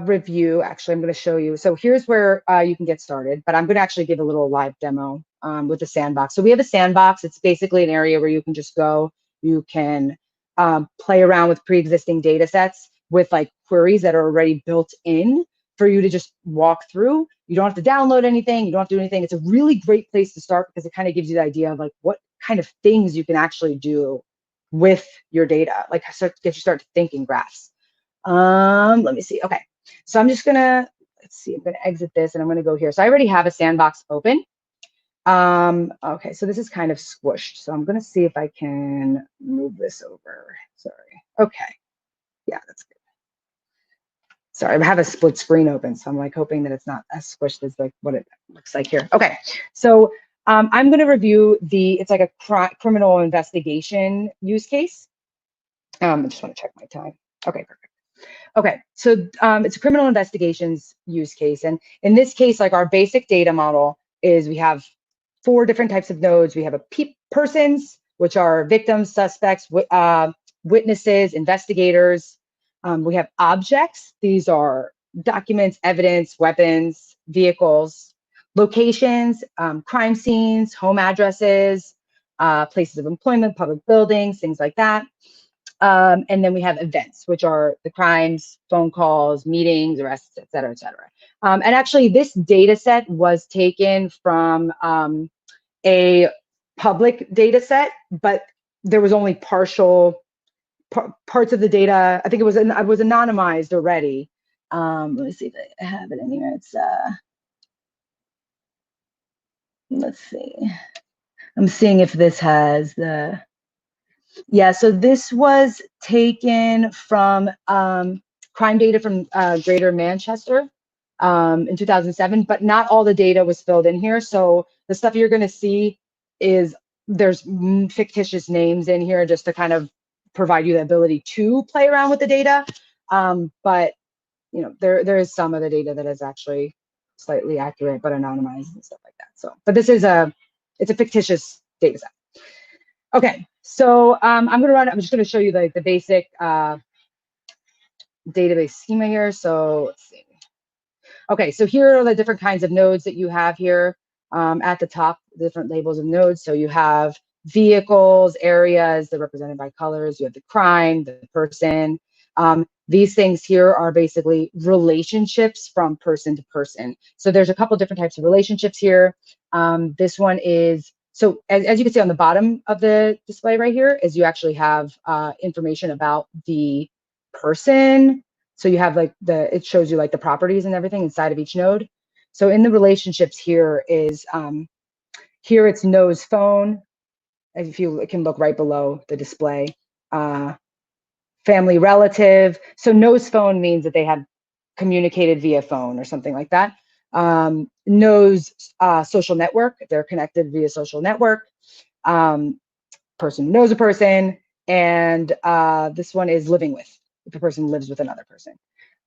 review. Actually, I'm going to show you. So here's where you can get started, but I'm going to actually give a little live demo with the sandbox. So we have a sandbox. It's basically an area where you can just go, you can play around with pre-existing data sets with like queries that are already built in for you to just walk through. You don't have to download anything. You don't have to do anything. It's a really great place to start because it kind of gives you the idea of like what kind of things you can actually do with your data, like get you start to think in graphs. Let me see. Okay, so I'm just gonna, let's see, I'm gonna exit this and I'm gonna go here. So I already have a sandbox open. Okay, so this is kind of squished. So I'm gonna see if I can move this over. Sorry. Okay, yeah, that's good. Sorry, I have a split screen open, so I'm like hoping that it's not as squished as like what it looks like here. Okay, so I'm going to review it's like a criminal investigation use case. I just want to check my time. Okay, perfect. Okay, so it's a criminal investigations use case, and in this case, like our basic data model is we have 4 different types of nodes. We have persons, which are victims, suspects, witnesses, investigators. We have objects. These are documents, evidence, weapons, vehicles, locations, crime scenes, home addresses, places of employment, public buildings, things like that. And then we have events, which are the crimes, phone calls, meetings, arrests, et cetera, et cetera. And actually, this data set was taken from a public data set, but there was only partial parts of the data. I think it was anonymized already. Let me see if I have it in here. It's let's see. I'm seeing if this has the. Yeah, so this was taken from crime data from Greater Manchester in 2007, but not all the data was filled in here. So the stuff you're going to see is there's fictitious names in here just to kind of provide you the ability to play around with the data. But you know, there is some of the data that is actually slightly accurate but anonymized and stuff like that. So, but this is it's a fictitious data set. Okay, so I'm just gonna show you like the basic database schema here. So let's see. Okay, so here are the different kinds of nodes that you have here at the top, different labels of nodes. So you have vehicles, areas, they're represented by colors. You have the crime, the person. These things here are basically relationships from person to person. So there's a couple different types of relationships here. This one is, so as you can see on the bottom of the display right here, is you actually have information about the person. So you have like it shows you like the properties and everything inside of each node. So in the relationships here is, here it's No's phone, as if you can look right below the display. Family relative. So No's phone means that they have communicated via phone or something like that. No's social network, they're connected via social network. Person knows a person, and this one is living with, if a person lives with another person.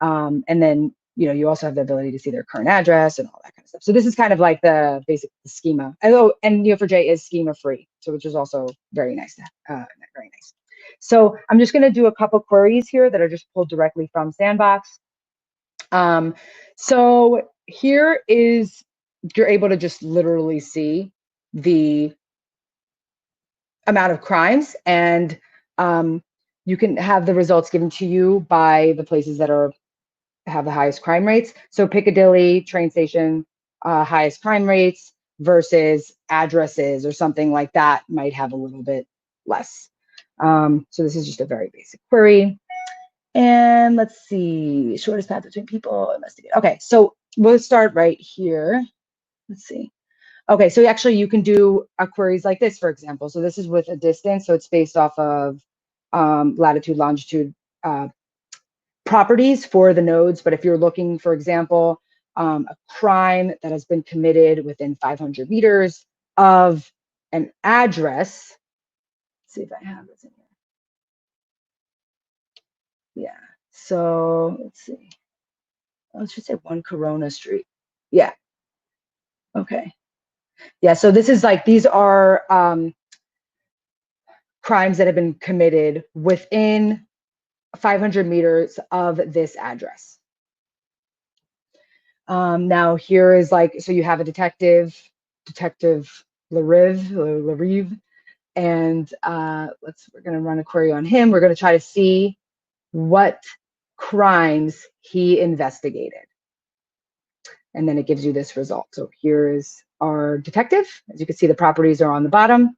And then, you know, you also have the ability to see their current address and all that kind of stuff. So this is kind of like the basic schema. And Neo4j is schema free, so which is also very nice. Very nice. So I'm just going to do a couple queries here that are just pulled directly from Sandbox. So here is, you're able to just literally see the amount of crimes, and you can have the results given to you by the places that have the highest crime rates. So Piccadilly train station, highest crime rates, versus addresses or something like that might have a little bit less. So this is just a very basic query. And let's see, shortest path between people, investigate. Okay, so we'll start right here. Let's see. Okay, so actually you can do queries like this, for example. So this is with a distance, so it's based off of latitude, longitude properties for the nodes. But if you're looking, for example, a crime that has been committed within 500 meters of an address, let's see if I have this in here. Yeah, so let's see. Let's just say 1 Corona Street. Yeah, okay. Yeah, so this is like, these are crimes that have been committed within 500 meters of this address. Now here is like, so you have a Detective Larive, and we're gonna run a query on him. We're gonna try to see what crimes he investigated. And then it gives you this result. So here is our detective. As you can see, the properties are on the bottom,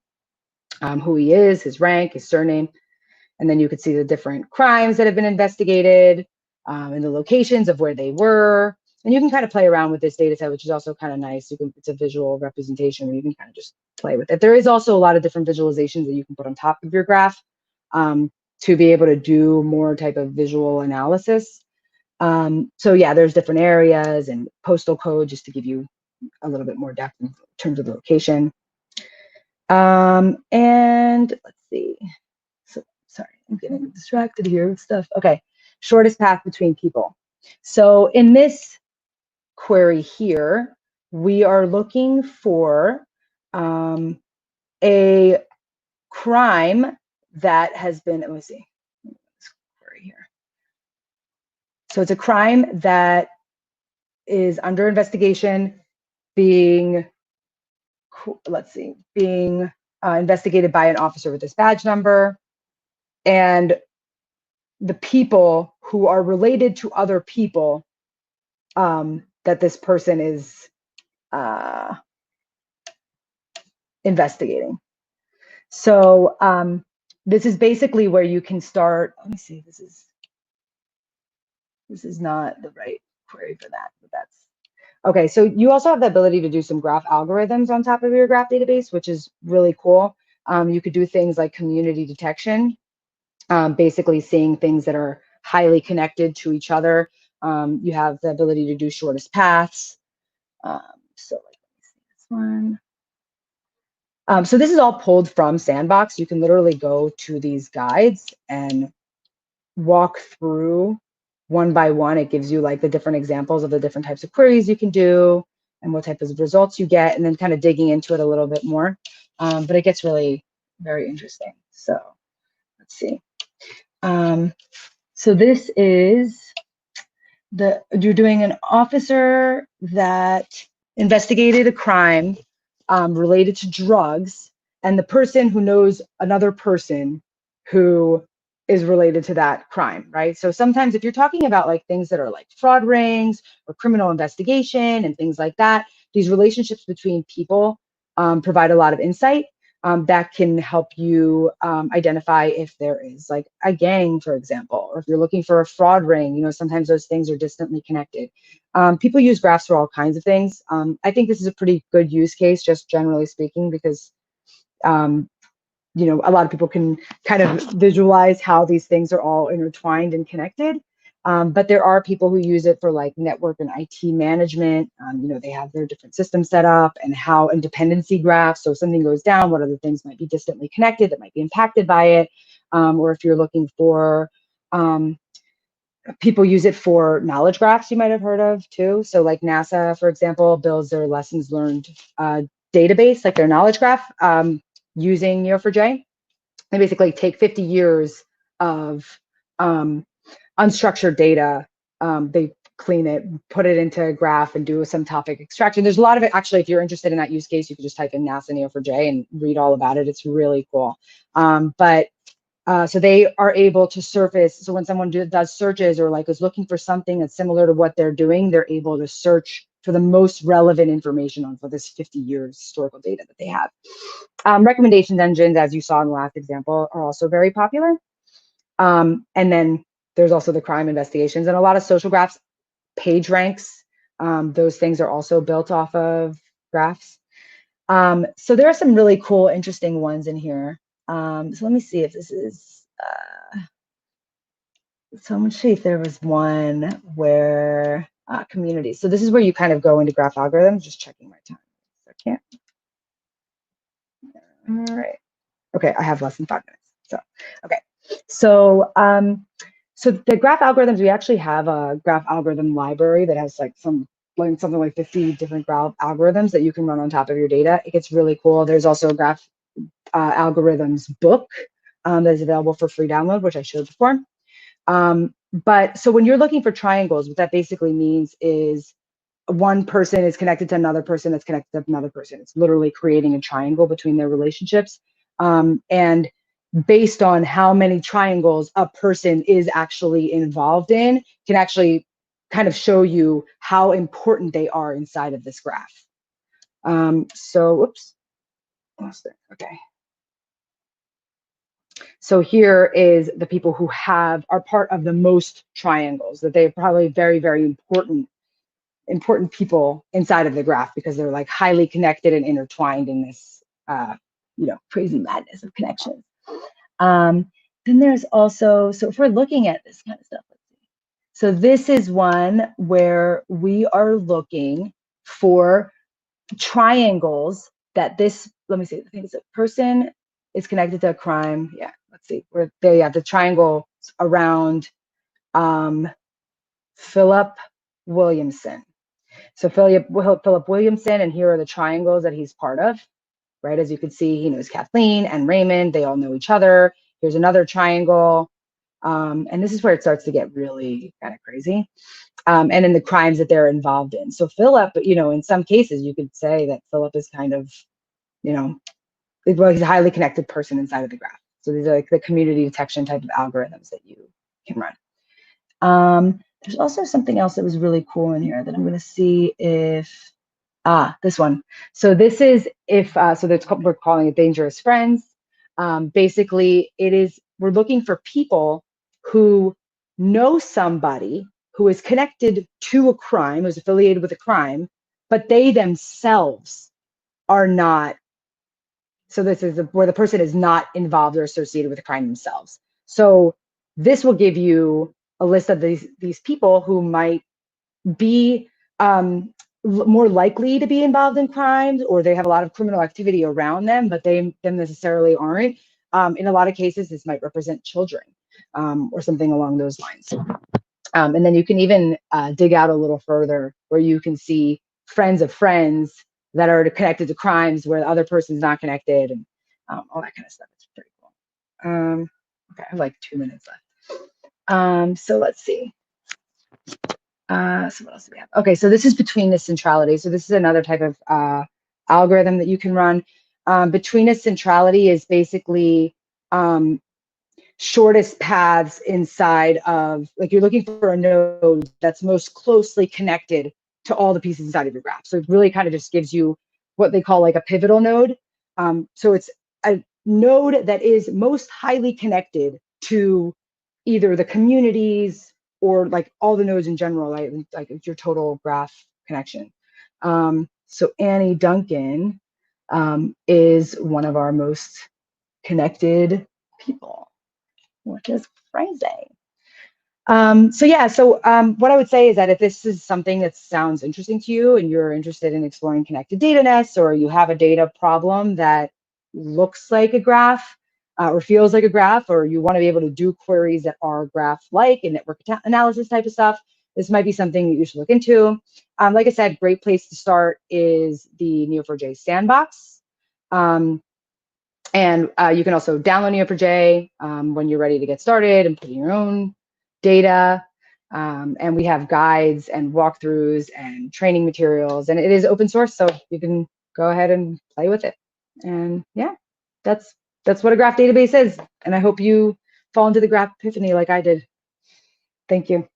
who he is, his rank, his surname. And then you could see the different crimes that have been investigated, and the locations of where they were. And you can kind of play around with this data set, which is also kind of nice. It's a visual representation where you can kind of just play with it. There is also a lot of different visualizations that you can put on top of your graph to be able to do more type of visual analysis. So yeah, there's different areas and postal code just to give you a little bit more depth in terms of the location. And let's see. So sorry, I'm getting distracted here with stuff. Okay, shortest path between people. So in this query here, we are looking for a crime that has been, let me see, this query here. So it's a crime that is under investigation, being, let's see, being investigated by an officer with this badge number. and the people who are related to other people that this person is investigating. So this is basically where you can start. Let me see, this is not the right query for that, but that's okay. So you also have the ability to do some graph algorithms on top of your graph database, which is really cool. You could do things like community detection, basically seeing things that are highly connected to each other. You have the ability to do shortest paths. So like, let me see this one. So this is all pulled from Sandbox. You can literally go to these guides and walk through one by one. It gives you like the different examples of the different types of queries you can do and what type of results you get, and then kind of digging into it a little bit more. But it gets really very interesting. So let's see. So this is you're doing an officer that investigated a crime related to drugs, and the person who knows another person who is related to that crime, right? So sometimes if you're talking about like things that are like fraud rings or criminal investigation and things like that, these relationships between people provide a lot of insight that can help you identify if there is like a gang, for example, or if you're looking for a fraud ring. You know, sometimes those things are distantly connected. People use graphs for all kinds of things. I think this is a pretty good use case, just generally speaking, because you know, a lot of people can kind of visualize how these things are all intertwined and connected. But there are people who use it for like network and IT management. You know, they have their different systems set up and dependency graphs. So if something goes down, what other things might be distantly connected that might be impacted by it? Or if you're looking for, people use it for knowledge graphs you might have heard of too. So like NASA, for example, builds their lessons learned database, like their knowledge graph, using Neo4j. They basically take 50 years of unstructured data, they clean it, put it into a graph and do some topic extraction. There's a lot of it. Actually, if you're interested in that use case, you can just type in NASA Neo4j and read all about it. It's really cool. So they are able to surface. So when someone does searches or like is looking for something that's similar to what they're doing, they're able to search for the most relevant information for this 50 years historical data that they have. Recommendations engines, as you saw in the last example, are also very popular. And then there's also the crime investigations and a lot of social graphs, page ranks. Those things are also built off of graphs. So there are some really cool, interesting ones in here. So let me see if this is, so I'm gonna see if there was one where community. So this is where you kind of go into graph algorithms, just checking my time. I can't. All right. Okay, I have less than 5 minutes. So, okay. So, so the graph algorithms, we actually have a graph algorithm library that has like something like 50 different graph algorithms that you can run on top of your data. It gets really cool. There's also a graph algorithms book that is available for free download, which I showed before. But so when you're looking for triangles, what that basically means is one person is connected to another person that's connected to another person. It's literally creating a triangle between their relationships. And based on how many triangles a person is actually involved in, can actually kind of show you how important they are inside of this graph. So, whoops, lost it. Okay. So here is the people who are part of the most triangles, that they're probably very, very important people inside of the graph because they're like highly connected and intertwined in this, you know, crazy madness of connections. Then there's also, so if we're looking at this kind of stuff, let's see. So this is one where we are looking for triangles that this, let me see, I think it's a person is connected to a crime. Yeah, let's see, where they have the triangle around Philip Williamson. So Philip Williamson, and here are the triangles that he's part of, right? As you can see, he knows Kathleen and Raymond, they all know each other. Here's another triangle. And this is where it starts to get really kind of crazy. And in the crimes that they're involved in. So Philip, you know, in some cases, you could say that Philip is kind of, you know, well, he's a highly connected person inside of the graph. So these are like the community detection type of algorithms that you can run. There's also something else that was really cool in here that I'm going to see if, this one. So this is if, we're calling it dangerous friends. Basically, we're looking for people who know somebody who is connected to a crime, who's affiliated with a crime, but they themselves are not. So this is where the person is not involved or associated with a crime themselves. So this will give you a list of these people who might be more likely to be involved in crimes, or they have a lot of criminal activity around them, but them necessarily aren't. In a lot of cases, this might represent children or something along those lines. And then you can even dig out a little further where you can see friends of friends that are connected to crimes where the other person's not connected, and all that kind of stuff. It's pretty cool. Okay, I have like 2 minutes left. So let's see. So what else do we have? Okay, so this is betweenness centrality. So this is another type of algorithm that you can run. Betweenness centrality is basically shortest paths inside of, like, you're looking for a node that's most closely connected to all the pieces inside of your graph. So it really kind of just gives you what they call like a pivotal node. So it's a node that is most highly connected to either the communities or like all the nodes in general, like it's your total graph connection. So Annie Duncan is one of our most connected people, which is crazy. What I would say is that if this is something that sounds interesting to you and you're interested in exploring connected data nests, or you have a data problem that looks like a graph or feels like a graph, or you want to be able to do queries that are graph-like and network analysis type of stuff, this might be something that you should look into. Like I said, great place to start is the Neo4j sandbox. And you can also download Neo4j when you're ready to get started and put in your own data. And we have guides and walkthroughs and training materials, and it is open source, so you can go ahead and play with it. And yeah, that's what a graph database is. And I hope you fall into the graph epiphany like I did. Thank you.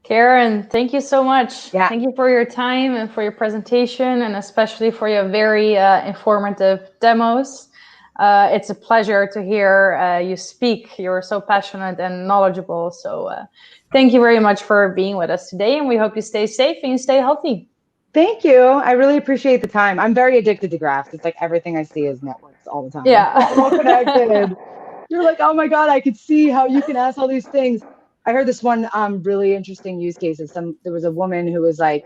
Karin, thank you so much. Yeah. Thank you for your time and for your presentation, and especially for your very informative demos. It's a pleasure to hear you speak. You're so passionate and knowledgeable. So thank you very much for being with us today, and we hope you stay safe and you stay healthy. Thank you. I really appreciate the time. I'm very addicted to graphs. It's like everything I see is networks all the time. Yeah. It's all connected. You're like, oh my God, I could see how you can ask all these things. I heard this one really interesting use case. There was a woman who was like,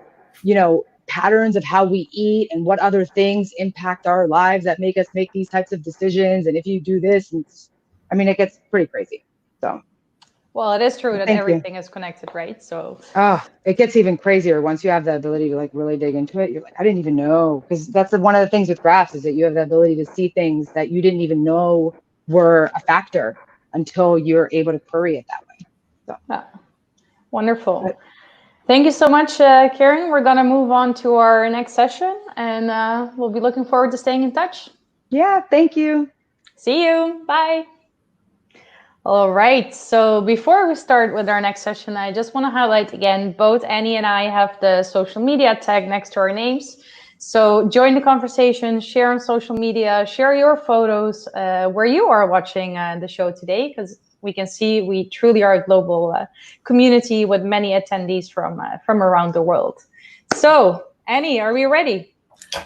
patterns of how we eat and what other things impact our lives that make us make these types of decisions. And if you do this, it gets pretty crazy. So. Well, it is true that everything is connected, right? So. Oh, it gets even crazier once you have the ability to like really dig into it. You're like, I didn't even know, because that's one of the things with graphs is that you have the ability to see things that you didn't even know were a factor until you're able to query it that way. So. Wonderful. Thank you so much, Karin. We're going to move on to our next session, and we'll be looking forward to staying in touch. Yeah, thank you. See you. Bye. All right. So before we start with our next session, I just want to highlight again, both Annie and I have the social media tag next to our names. So join the conversation, share on social media, share your photos where you are watching the show today, because we can see we truly are a global community with many attendees from around the world. So, Annie, are we ready?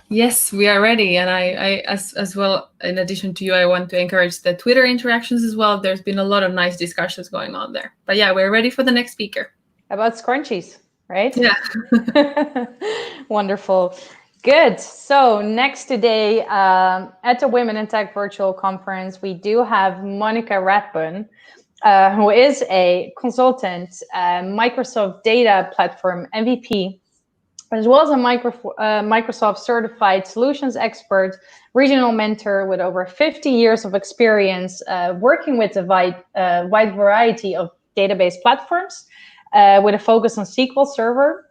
Yes, we are ready. And I as well, in addition to you, I want to encourage the Twitter interactions as well. There's been a lot of nice discussions going on there. But yeah, we're ready for the next speaker. About scrunchies, right? Yeah. Wonderful. Good. So next today at the Women in Tech virtual conference, we do have Monica Rathbun, who is a consultant, Microsoft Data Platform MVP, as well as a Microsoft certified solutions expert, regional mentor with over 50 years of experience working with a wide variety of database platforms with a focus on SQL Server.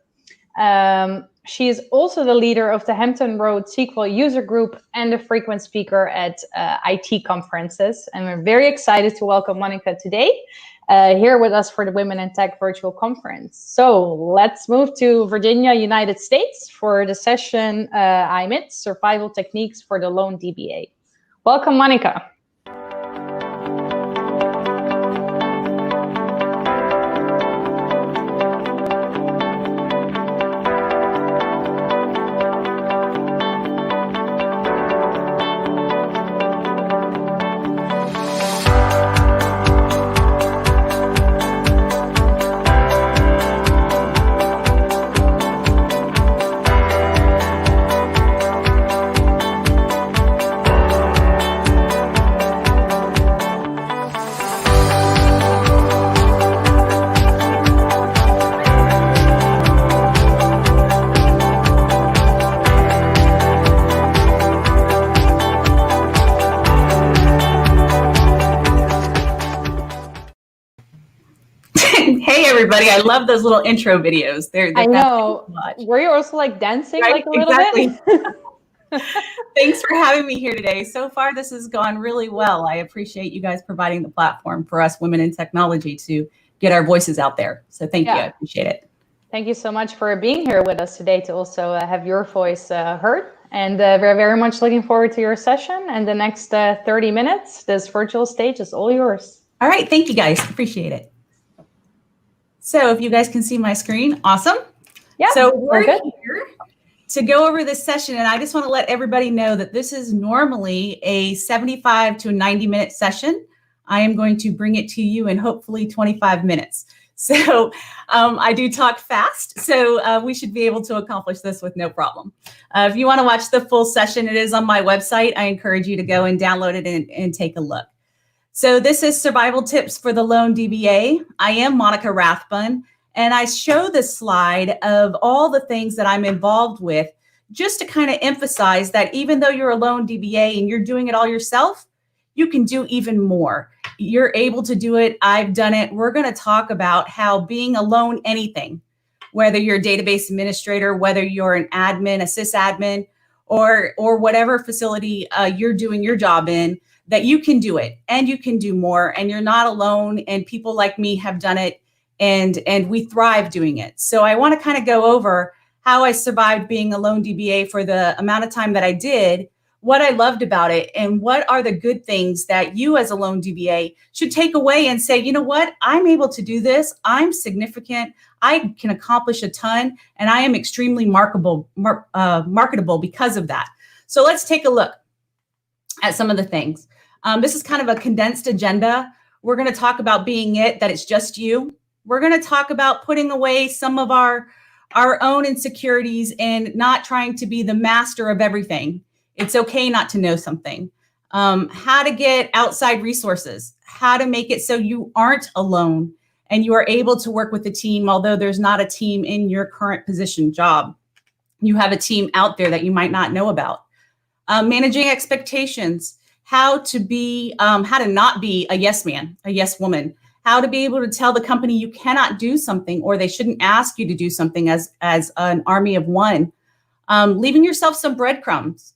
She is also the leader of the Hampton Road SQL user group and a frequent speaker at IT conferences. And we're very excited to welcome Monica today here with us for the Women in Tech virtual conference. So let's move to Virginia, United States for the session I'm in, Survival Techniques for the Lone DBA. Welcome, Monica. Everybody, I love those little intro videos. They're I know. Were you also like dancing like a little bit? Thanks for having me here today. So far, this has gone really well. I appreciate you guys providing the platform for us women in technology to get our voices out there. So thank you. I appreciate it. Thank you so much for being here with us today to also have your voice heard. And we're very much looking forward to your session. And the next 30 minutes, this virtual stage is all yours. All right. Thank you, guys. Appreciate it. So if you guys can see my screen, awesome. Yeah, so we're here to go over this session. And I just want to let everybody know that this is normally a 75 to 90-minute session. I am going to bring it to you in hopefully 25 minutes. So I do talk fast, so we should be able to accomplish this with no problem. If you want to watch the full session, it is on my website. I encourage you to go and download it and take a look. So this is Survival Tips for the Lone DBA. I am Monica Rathbun, and I show this slide of all the things that I'm involved with just to kind of emphasize that even though you're a lone DBA and you're doing it all yourself, you can do even more. You're able to do it. I've done it. We're going to talk about how being a lone anything, whether you're a database administrator, whether you're an admin, a sysadmin, or whatever facility you're doing your job in, that you can do it and you can do more and you're not alone, and people like me have done it and we thrive doing it. So I want to kind of go over how I survived being a lone DBA for the amount of time that I did, what I loved about it, and what are the good things that you as a lone DBA should take away and say, you know what, I'm able to do this. I'm significant. I can accomplish a ton, and I am extremely marketable because of that. So let's take a look at some of the things. This is kind of a condensed agenda. We're going to talk about being it, that it's just you. We're going to talk about putting away some of our own insecurities and not trying to be the master of everything. It's okay not to know something. How to get outside resources, how to make it so you aren't alone and you are able to work with a team, although there's not a team in your current position job. You have a team out there that you might not know about. Managing expectations, how to not be a yes man, a yes woman, how to be able to tell the company you cannot do something or they shouldn't ask you to do something as an army of one. Leaving yourself some breadcrumbs.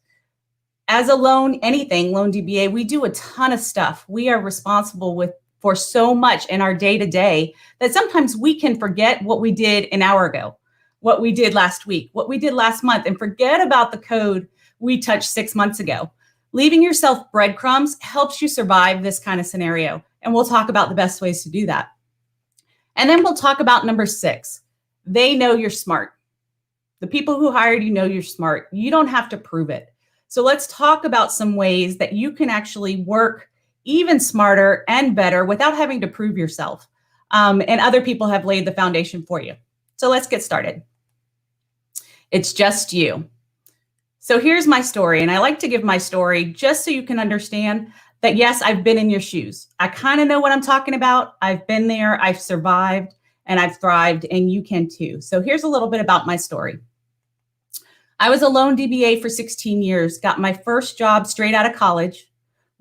As a lone DBA, we do a ton of stuff. We are responsible for so much in our day-to-day that sometimes we can forget what we did an hour ago, what we did last week, what we did last month, and forget about the code we touched 6 months ago. Leaving yourself breadcrumbs helps you survive this kind of scenario. And we'll talk about the best ways to do that. And then we'll talk about number 6. They know you're smart. The people who hired you know you're smart. You don't have to prove it. So let's talk about some ways that you can actually work even smarter and better without having to prove yourself. And other people have laid the foundation for you. So let's get started. It's just you. So here's my story. And I like to give my story just so you can understand that, yes, I've been in your shoes. I kind of know what I'm talking about. I've been there, I've survived, and I've thrived, and you can too. So here's a little bit about my story. I was a lone DBA for 16 years, got my first job straight out of college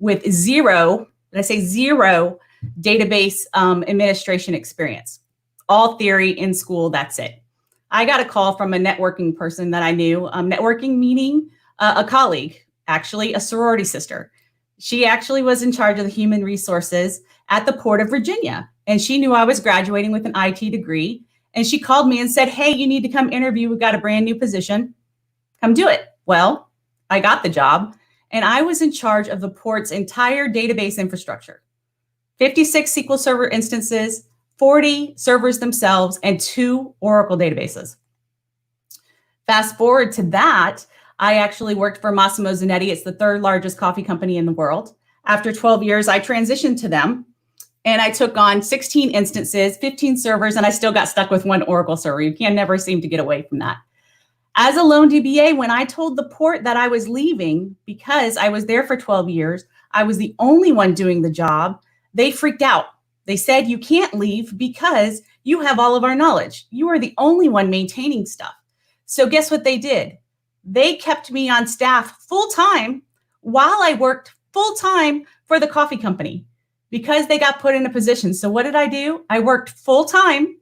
with zero database administration experience. All theory in school, that's it. I got a call from a networking person that I knew. Networking meaning a colleague, actually a sorority sister. She actually was in charge of the human resources at the Port of Virginia. And she knew I was graduating with an IT degree. And she called me and said, hey, you need to come interview. We've got a brand new position. Come do it. Well, I got the job and I was in charge of the port's entire database infrastructure. 56 SQL Server instances, 40 servers themselves, and 2 Oracle databases. Fast forward to that, I actually worked for Massimo Zanetti. It's the 3rd largest coffee company in the world. After 12 years, I transitioned to them and I took on 16 instances, 15 servers, and I still got stuck with 1 Oracle server. You can never seem to get away from that. As a lone DBA, when I told the port that I was leaving because I was there for 12 years, I was the only one doing the job, they freaked out. They said, you can't leave because you have all of our knowledge. You are the only one maintaining stuff. So guess what they did? They kept me on staff full-time while I worked full-time for the coffee company because they got put in a position. So what did I do? I worked full-time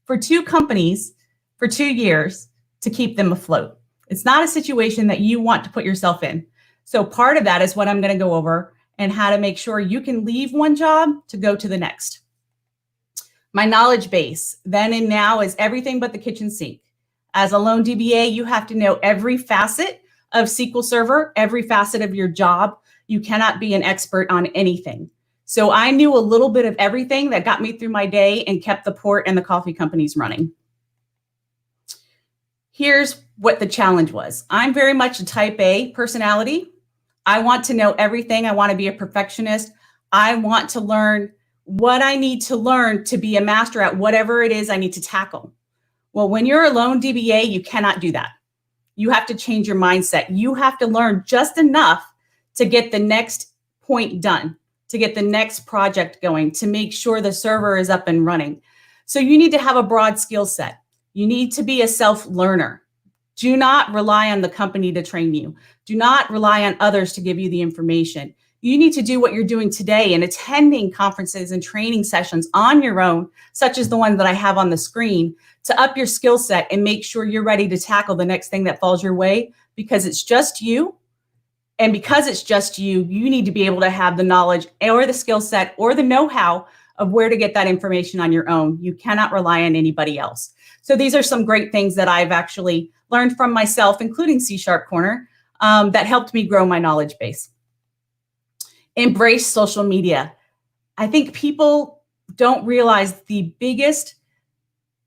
for 2 companies for 2 years to keep them afloat. It's not a situation that you want to put yourself in. So part of that is what I'm going to go over and how to make sure you can leave one job to go to the next. My knowledge base then and now is everything but the kitchen sink. As a lone DBA, you have to know every facet of SQL Server, every facet of your job. You cannot be an expert on anything. So I knew a little bit of everything that got me through my day and kept the port and the coffee companies running. Here's what the challenge was. I'm very much a type A personality. I want to know everything. I want to be a perfectionist. I want to learn what I need to learn to be a master at whatever it is I need to tackle. Well, when you're a lone DBA, you cannot do that. You have to change your mindset. You have to learn just enough to get the next point done, to get the next project going, to make sure the server is up and running. So you need to have a broad skill set. You need to be a self-learner. Do not rely on the company to train you. Do not rely on others to give you the information. You need to do what you're doing today and attending conferences and training sessions on your own, such as the one that I have on the screen, to up your skill set and make sure you're ready to tackle the next thing that falls your way, because it's just you. And because it's just you, you need to be able to have the knowledge or the skill set or the know-how of where to get that information on your own. You cannot rely on anybody else. So these are some great things that I've actually learned from myself, including CSharpCorner, that helped me grow my knowledge base. Embrace social media. I think people don't realize the biggest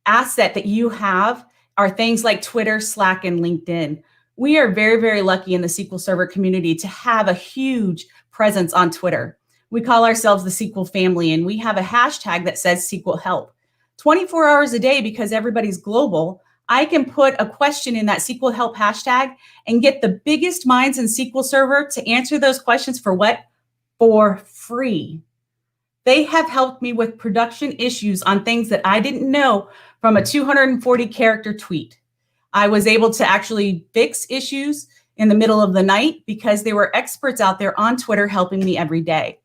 asset that you have are things like Twitter, Slack, and LinkedIn. We are very, very lucky in the SQL Server community to have a huge presence on Twitter. We call ourselves the SQL family, and we have a hashtag that says SQL help. 24 hours a day, because everybody's global, I can put a question in that SQL help hashtag and get the biggest minds in SQL Server to answer those questions for what? For free. They have helped me with production issues on things that I didn't know from a 240 character tweet. I was able to actually fix issues in the middle of the night because there were experts out there on Twitter helping me every day.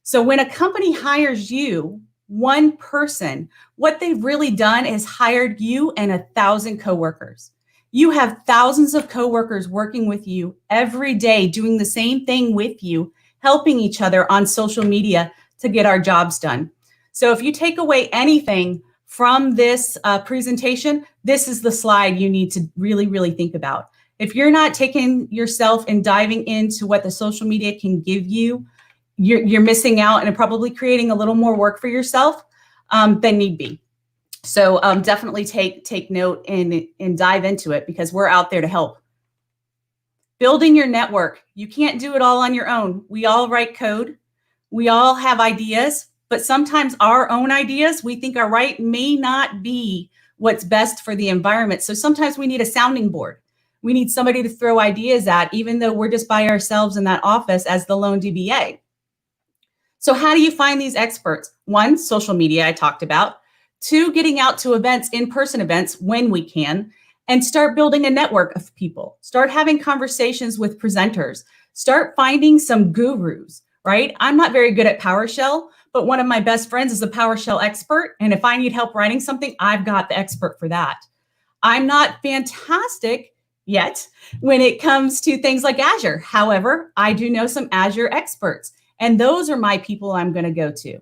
So when a company hires you, one person, what they've really done is hired you and 1,000 coworkers. You have thousands of coworkers working with you every day, doing the same thing with you, helping each other on social media to get our jobs done. So if you take away anything from this presentation, this is the slide you need to really, really think about. If you're not taking yourself and diving into what the social media can give you, you're missing out and probably creating a little more work for yourself than need be. So definitely take note and dive into it, because we're out there to help. Building your network. You can't do it all on your own. We all write code. We all have ideas, but sometimes our own ideas we think are right may not be what's best for the environment. So sometimes we need a sounding board. We need somebody to throw ideas at, even though we're just by ourselves in that office as the lone DBA. So how do you find these experts? 1, social media I talked about. 2, getting out to events, in-person events when we can, and start building a network of people. Start having conversations with presenters. Start finding some gurus, right? I'm not very good at PowerShell, but one of my best friends is a PowerShell expert. And if I need help writing something, I've got the expert for that. I'm not fantastic yet when it comes to things like Azure. However, I do know some Azure experts, and those are my people I'm going to go to.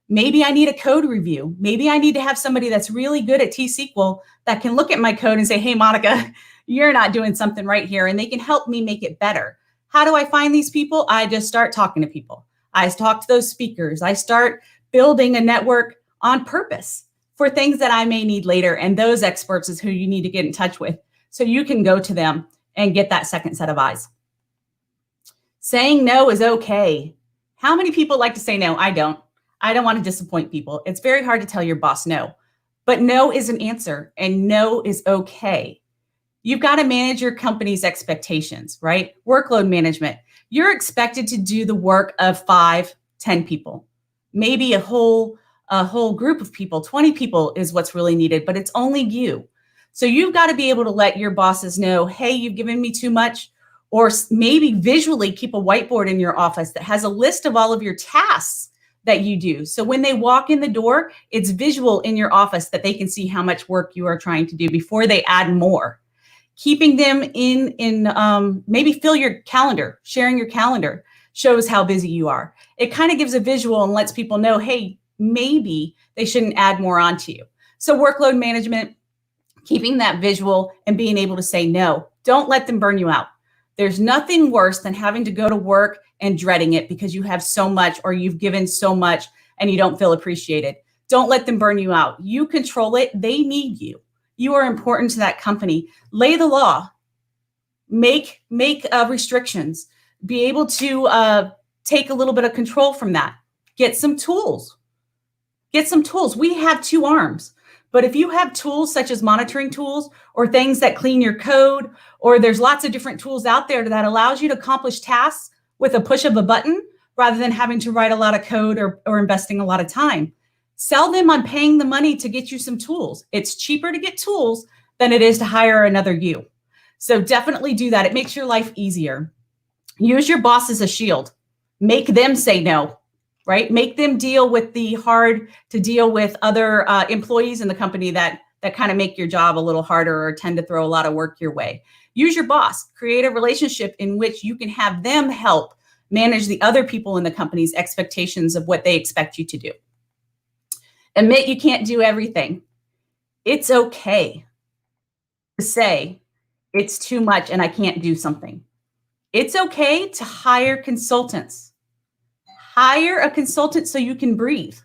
Maybe I need a code review. Maybe I need to have somebody that's really good at T-SQL that can look at my code and say, hey, Monica, you're not doing something right here, and they can help me make it better. How do I find these people? I just start talking to people. I talk to those speakers. I start building a network on purpose for things that I may need later, and those experts is who you need to get in touch with so you can go to them and get that second set of eyes. Saying no is okay. How many people like to say no? I don't. I don't want to disappoint people. It's very hard to tell your boss no, but no is an answer, and no is okay. You've got to manage your company's expectations, right? Workload management. You're expected to do the work of 5, 10 people, maybe a whole group of people. 20 people is what's really needed, but it's only you. So you've got to be able to let your bosses know, hey, you've given me too much, or maybe visually keep a whiteboard in your office that has a list of all of your tasks that you do. So when they walk in the door, it's visual in your office that they can see how much work you are trying to do before they add more. Keeping them in maybe fill your calendar, sharing your calendar shows how busy you are. It kind of gives a visual and lets people know, hey, maybe they shouldn't add more onto you. So workload management, keeping that visual and being able to say no. Don't let them burn you out. There's nothing worse than having to go to work and dreading it because you have so much or you've given so much and you don't feel appreciated. Don't let them burn you out. You control it. They need you. You are important to that company. Lay the law. Make restrictions. Be able to take a little bit of control from that. Get some tools. Get some tools. We have 2 arms. But if you have tools such as monitoring tools or things that clean your code, or there's lots of different tools out there that allows you to accomplish tasks with a push of a button rather than having to write a lot of code or investing a lot of time. Sell them on paying the money to get you some tools. It's cheaper to get tools than it is to hire another you. So definitely do that. It makes your life easier. Use your boss as a shield. Make them say no, right? Make them deal with the hard to deal with other employees in the company that kind of make your job a little harder or tend to throw a lot of work your way. Use your boss. Create a relationship in which you can have them help manage the other people in the company's expectations of what they expect you to do. Admit you can't do everything. It's okay to say it's too much and I can't do something. It's okay to hire consultants. Hire a consultant so you can breathe,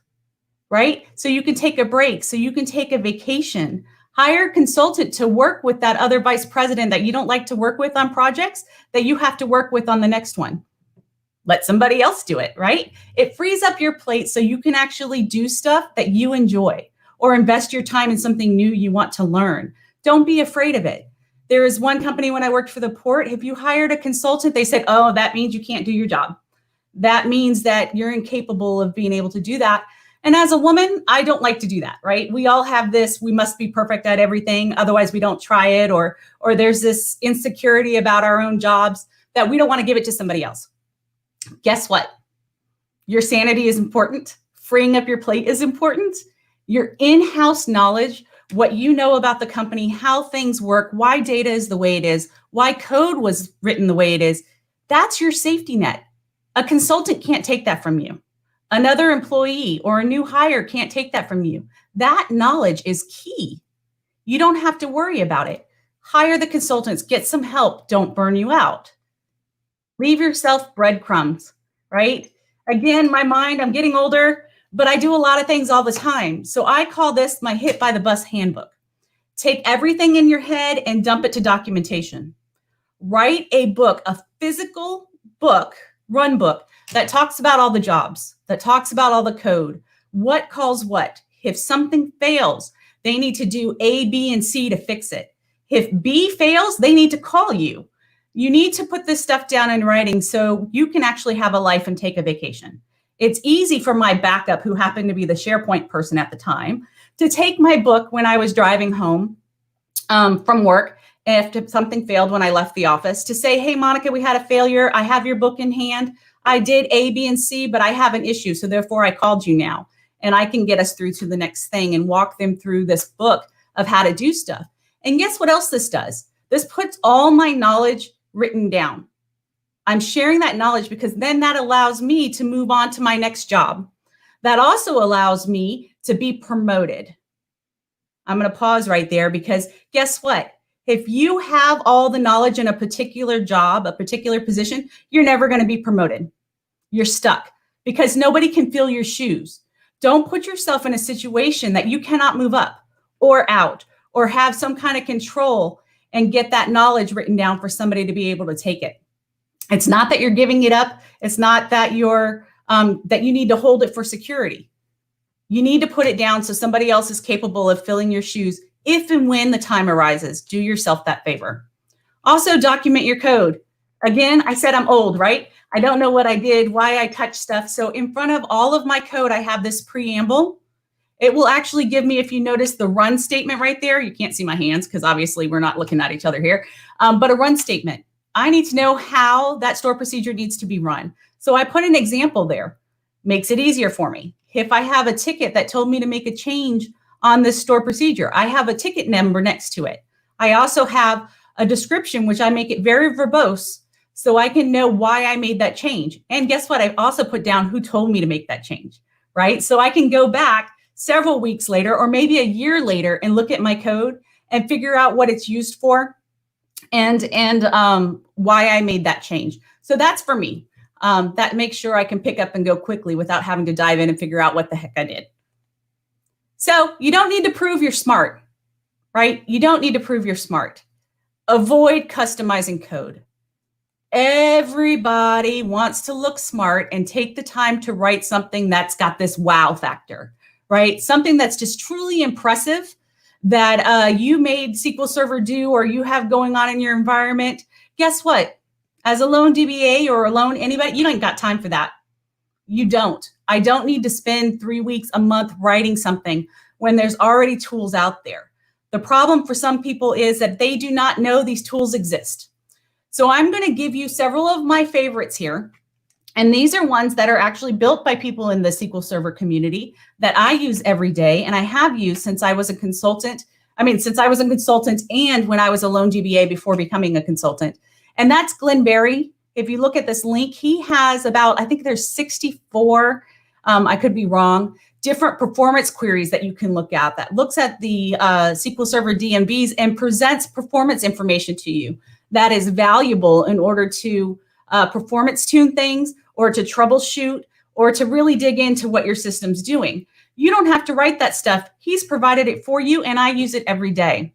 right? So you can take a break, so you can take a vacation. Hire a consultant to work with that other vice president that you don't like to work with on projects that you have to work with on the next one. Let somebody else do it, right? It frees up your plate so you can actually do stuff that you enjoy or invest your time in something new you want to learn. Don't be afraid of it. There is one company when I worked for the port, if you hired a consultant, they said, oh, that means you can't do your job. That means that you're incapable of being able to do that. And as a woman, I don't like to do that, right? We all have this, we must be perfect at everything, otherwise we don't try it, or there's this insecurity about our own jobs that we don't want to give it to somebody else. Guess what? Your sanity is important. Freeing up your plate is important. Your in-house knowledge, what you know about the company, how things work, why data is the way it is, why code was written the way it is, that's your safety net. A consultant can't take that from you. Another employee or a new hire can't take that from you. That knowledge is key. You don't have to worry about it. Hire the consultants, get some help, don't burn you out. Leave yourself breadcrumbs, right? Again, my mind, I'm getting older, but I do a lot of things all the time. So I call this my hit by the bus handbook. Take everything in your head and dump it to documentation. Write a book, a physical book, run book that talks about all the jobs, that talks about all the code, what calls what. If something fails, they need to do A, B, and C to fix it. If B fails, they need to call you. You need to put this stuff down in writing so you can actually have a life and take a vacation. It's easy for my backup, who happened to be the SharePoint person at the time, to take my book when I was driving home from work, if something failed when I left the office, to say, hey, Monica, we had a failure. I have your book in hand. I did A, B, and C, but I have an issue. So therefore I called you now, and I can get us through to the next thing and walk them through this book of how to do stuff. And guess what else this does? This puts all my knowledge written down. I'm sharing that knowledge because then that allows me to move on to my next job. That also allows me to be promoted. I'm going to pause right there because guess what? If you have all the knowledge in a particular job, a particular position, you're never going to be promoted. You're stuck because nobody can fill your shoes. Don't put yourself in a situation that you cannot move up or out or have some kind of control and get that knowledge written down for somebody to be able to take it. It's not that you're giving it up. It's not that you're that you need to hold it for security. You need to put it down so somebody else is capable of filling your shoes if and when the time arises. Do yourself that favor. Also, document your code. Again, I said I'm old, right? I don't know what I did, why I touched stuff. So in front of all of my code, I have this preamble. It will actually give me, if you notice the run statement right there, you can't see my hands because obviously we're not looking at each other here, but a run statement. I need to know how that store procedure needs to be run. So I put an example there, makes it easier for me. If I have a ticket that told me to make a change on this store procedure, I have a ticket number next to it. I also have a description, which I make it very verbose so I can know why I made that change. And guess what? I also put down who told me to make that change, right? So I can go back several weeks later or maybe a year later and look at my code and figure out what it's used for and why I made that change. So that's for me. That makes sure I can pick up and go quickly without having to dive in and figure out what the heck I did. So you don't need to prove you're smart, right? You don't need to prove you're smart. Avoid customizing code. Everybody wants to look smart and take the time to write something that's got this wow factor, right? Something that's just truly impressive that you made SQL Server do or you have going on in your environment. Guess what? As a lone DBA or a lone anybody, you don't got time for that. You don't. I don't need to spend 3 weeks, a month writing something when there's already tools out there. The problem for some people is that they do not know these tools exist. So I'm going to give you several of my favorites here. And these are ones that are actually built by people in the SQL Server community that I use every day. And I have used since I was a consultant. Since I was a consultant and when I was a lone DBA before becoming a consultant. And that's Glenn Berry. If you look at this link, he has about, I think there's 64, I could be wrong, different performance queries that you can look at that looks at the SQL Server DMVs and presents performance information to you that is valuable in order to performance tune things or to troubleshoot or to really dig into what your system's doing. You don't have to write that stuff. He's provided it for you and I use it every day.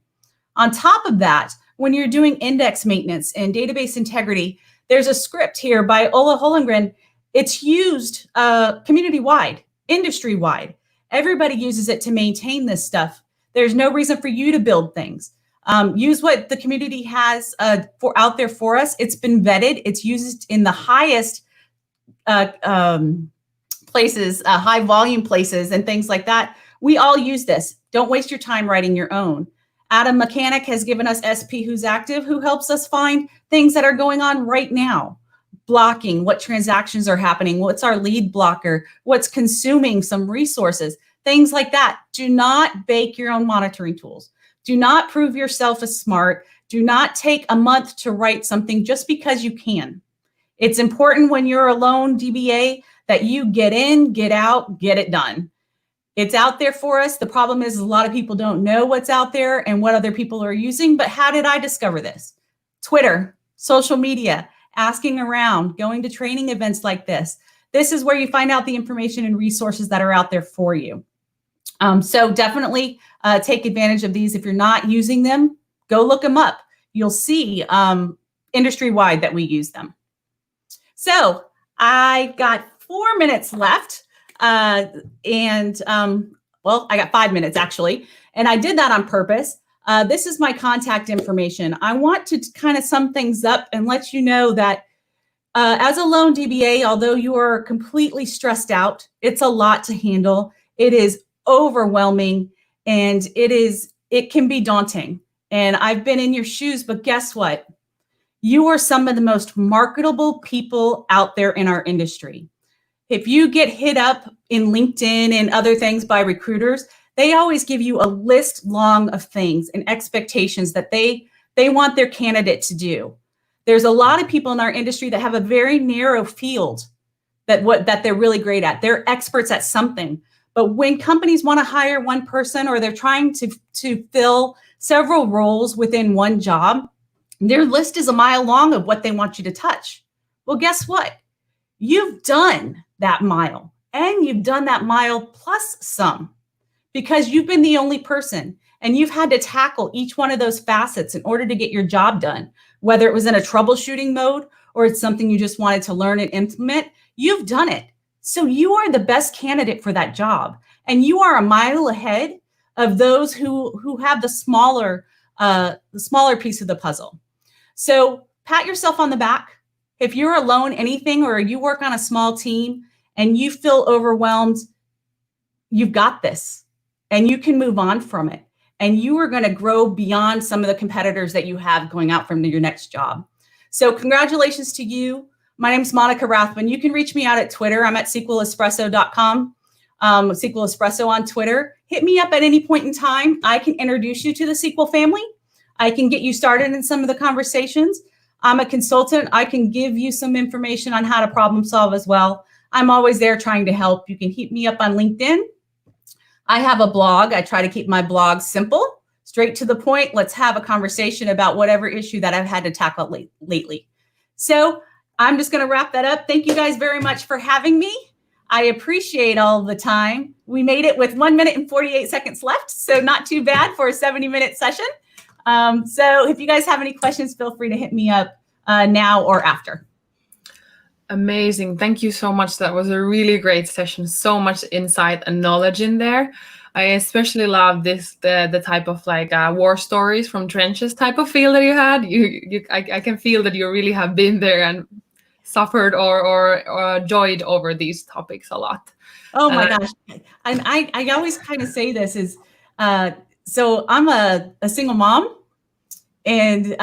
On top of that, when you're doing index maintenance and database integrity, there's a script here by Ola Hollengren. It's used community-wide, industry-wide. Everybody uses it to maintain this stuff. There's no reason for you to build things. Use what the community has out there for us. It's been vetted. It's used in the highest places, high volume places and things like that. We all use this. Don't waste your time writing your own. Adam Mechanic has given us SP Who's Active, who helps us find things that are going on right now. Blocking, what transactions are happening, what's our lead blocker, what's consuming some resources, things like that. Do not bake your own monitoring tools. Do not prove yourself as smart. Do not take a month to write something just because you can. It's important when you're a lone DBA that you get in, get out, get it done. It's out there for us. The problem is a lot of people don't know what's out there and what other people are using. But how did I discover this? Twitter, social media, asking around, going to training events like this. This is where you find out the information and resources that are out there for you. So definitely take advantage of these. If you're not using them, go look them up. You'll see industry-wide that we use them. So I got 4 minutes left. Well, I got 5 minutes actually, and I did that on purpose. This is my contact information. I want to kind of sum things up and let you know that as a lone DBA, although you are completely stressed out, it's a lot to handle. It is overwhelming and it can be daunting. And I've been in your shoes, but guess what? You are some of the most marketable people out there in our industry. If you get hit up in LinkedIn and other things by recruiters, they always give you a list long of things and expectations that they want their candidate to do. There's a lot of people in our industry that have a very narrow field that they're really great at. They're experts at something. But when companies want to hire one person, or they're trying to fill several roles within one job, their list is a mile long of what they want you to touch. Well, guess what? You've done that mile, and you've done that mile plus some, because you've been the only person, and you've had to tackle each one of those facets in order to get your job done, whether it was in a troubleshooting mode or it's something you just wanted to learn and implement. You've done it. So you are the best candidate for that job. And you are a mile ahead of those who have the smaller piece of the puzzle. So pat yourself on the back. If you're alone anything, or you work on a small team and you feel overwhelmed, you've got this, and you can move on from it. And you are going to grow beyond some of the competitors that you have going out from your next job. So congratulations to you. My name is Monica Rathbun. You can reach me out at Twitter. I'm at SQLespresso.com, SQL Espresso on Twitter. Hit me up at any point in time. I can introduce you to the SQL family. I can get you started in some of the conversations. I'm a consultant. I can give you some information on how to problem solve as well. I'm always there trying to help. You can hit me up on LinkedIn. I have a blog. I try to keep my blog simple, straight to the point. Let's have a conversation about whatever issue that I've had to tackle lately. So I'm just going to wrap that up. Thank you guys very much for having me. I appreciate all the time. We made it with 1 minute and 48 seconds left, so not too bad for a 70-minute session. So if you guys have any questions, feel free to hit me up now or after. Amazing. Thank you so much. That was a really great session. So much insight and knowledge in there. I especially love the type of like war stories from trenches type of feel that you had. I can feel that you really have been there and suffered or joyed over these topics a lot. Oh my gosh. And I always kind of say this is, so I'm a single mom, and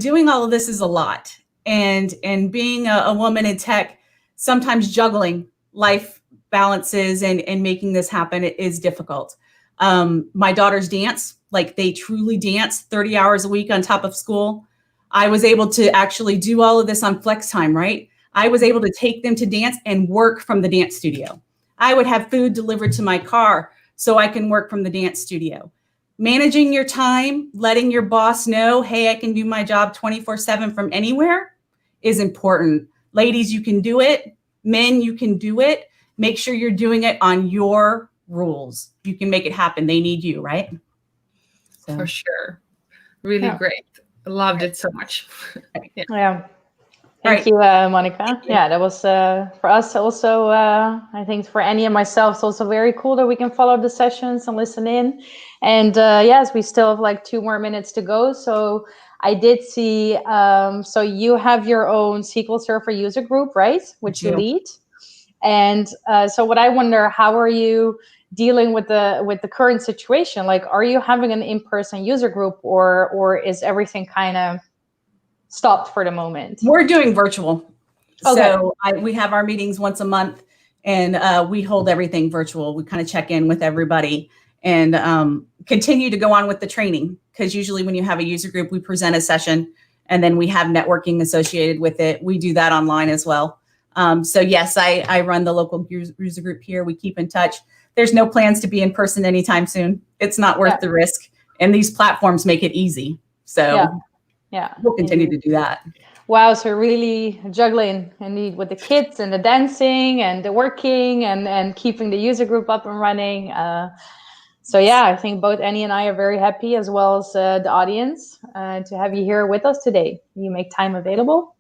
doing all of this is a lot. And being a woman in tech, sometimes juggling life balances and making this happen is difficult. My daughters dance, like they truly dance 30 hours a week on top of school. I was able to actually do all of this on flex time, right? I was able to take them to dance and work from the dance studio. I would have food delivered to my car so I can work from the dance studio. Managing your time, letting your boss know, hey, I can do my job 24/7 from anywhere is important. Ladies, you can do it. Men, you can do it. Make sure you're doing it on your rules. You can make it happen. They need you, right? So. For sure. Really great. I loved it so much. Yeah. Thank you, Monica. Thank you. Yeah, that was for us also, I think for Annie and myself, it's also very cool that we can follow the sessions and listen in. And yes, we still have like 2 more minutes to go. So I did see, so you have your own SQL Server user group, right? Which you lead. And so what I wonder, how are you dealing with the current situation? Like, are you having an in-person user group, or is everything kind of stopped for the moment? We're doing virtual. Okay. So we have our meetings once a month, and we hold everything virtual. We kind of check in with everybody and continue to go on with the training, because usually when you have a user group, we present a session and then we have networking associated with it. We do that online as well. So yes, I run the local user group here. We keep in touch. There's no plans to be in person anytime soon. It's not worth the risk. And these platforms make it easy. So yeah, we'll continue to do that. Wow, so really juggling indeed with the kids and the dancing and the working and keeping the user group up and running. So yeah, I think both Annie and I are very happy, as well as the audience, to have you here with us today. You make time available.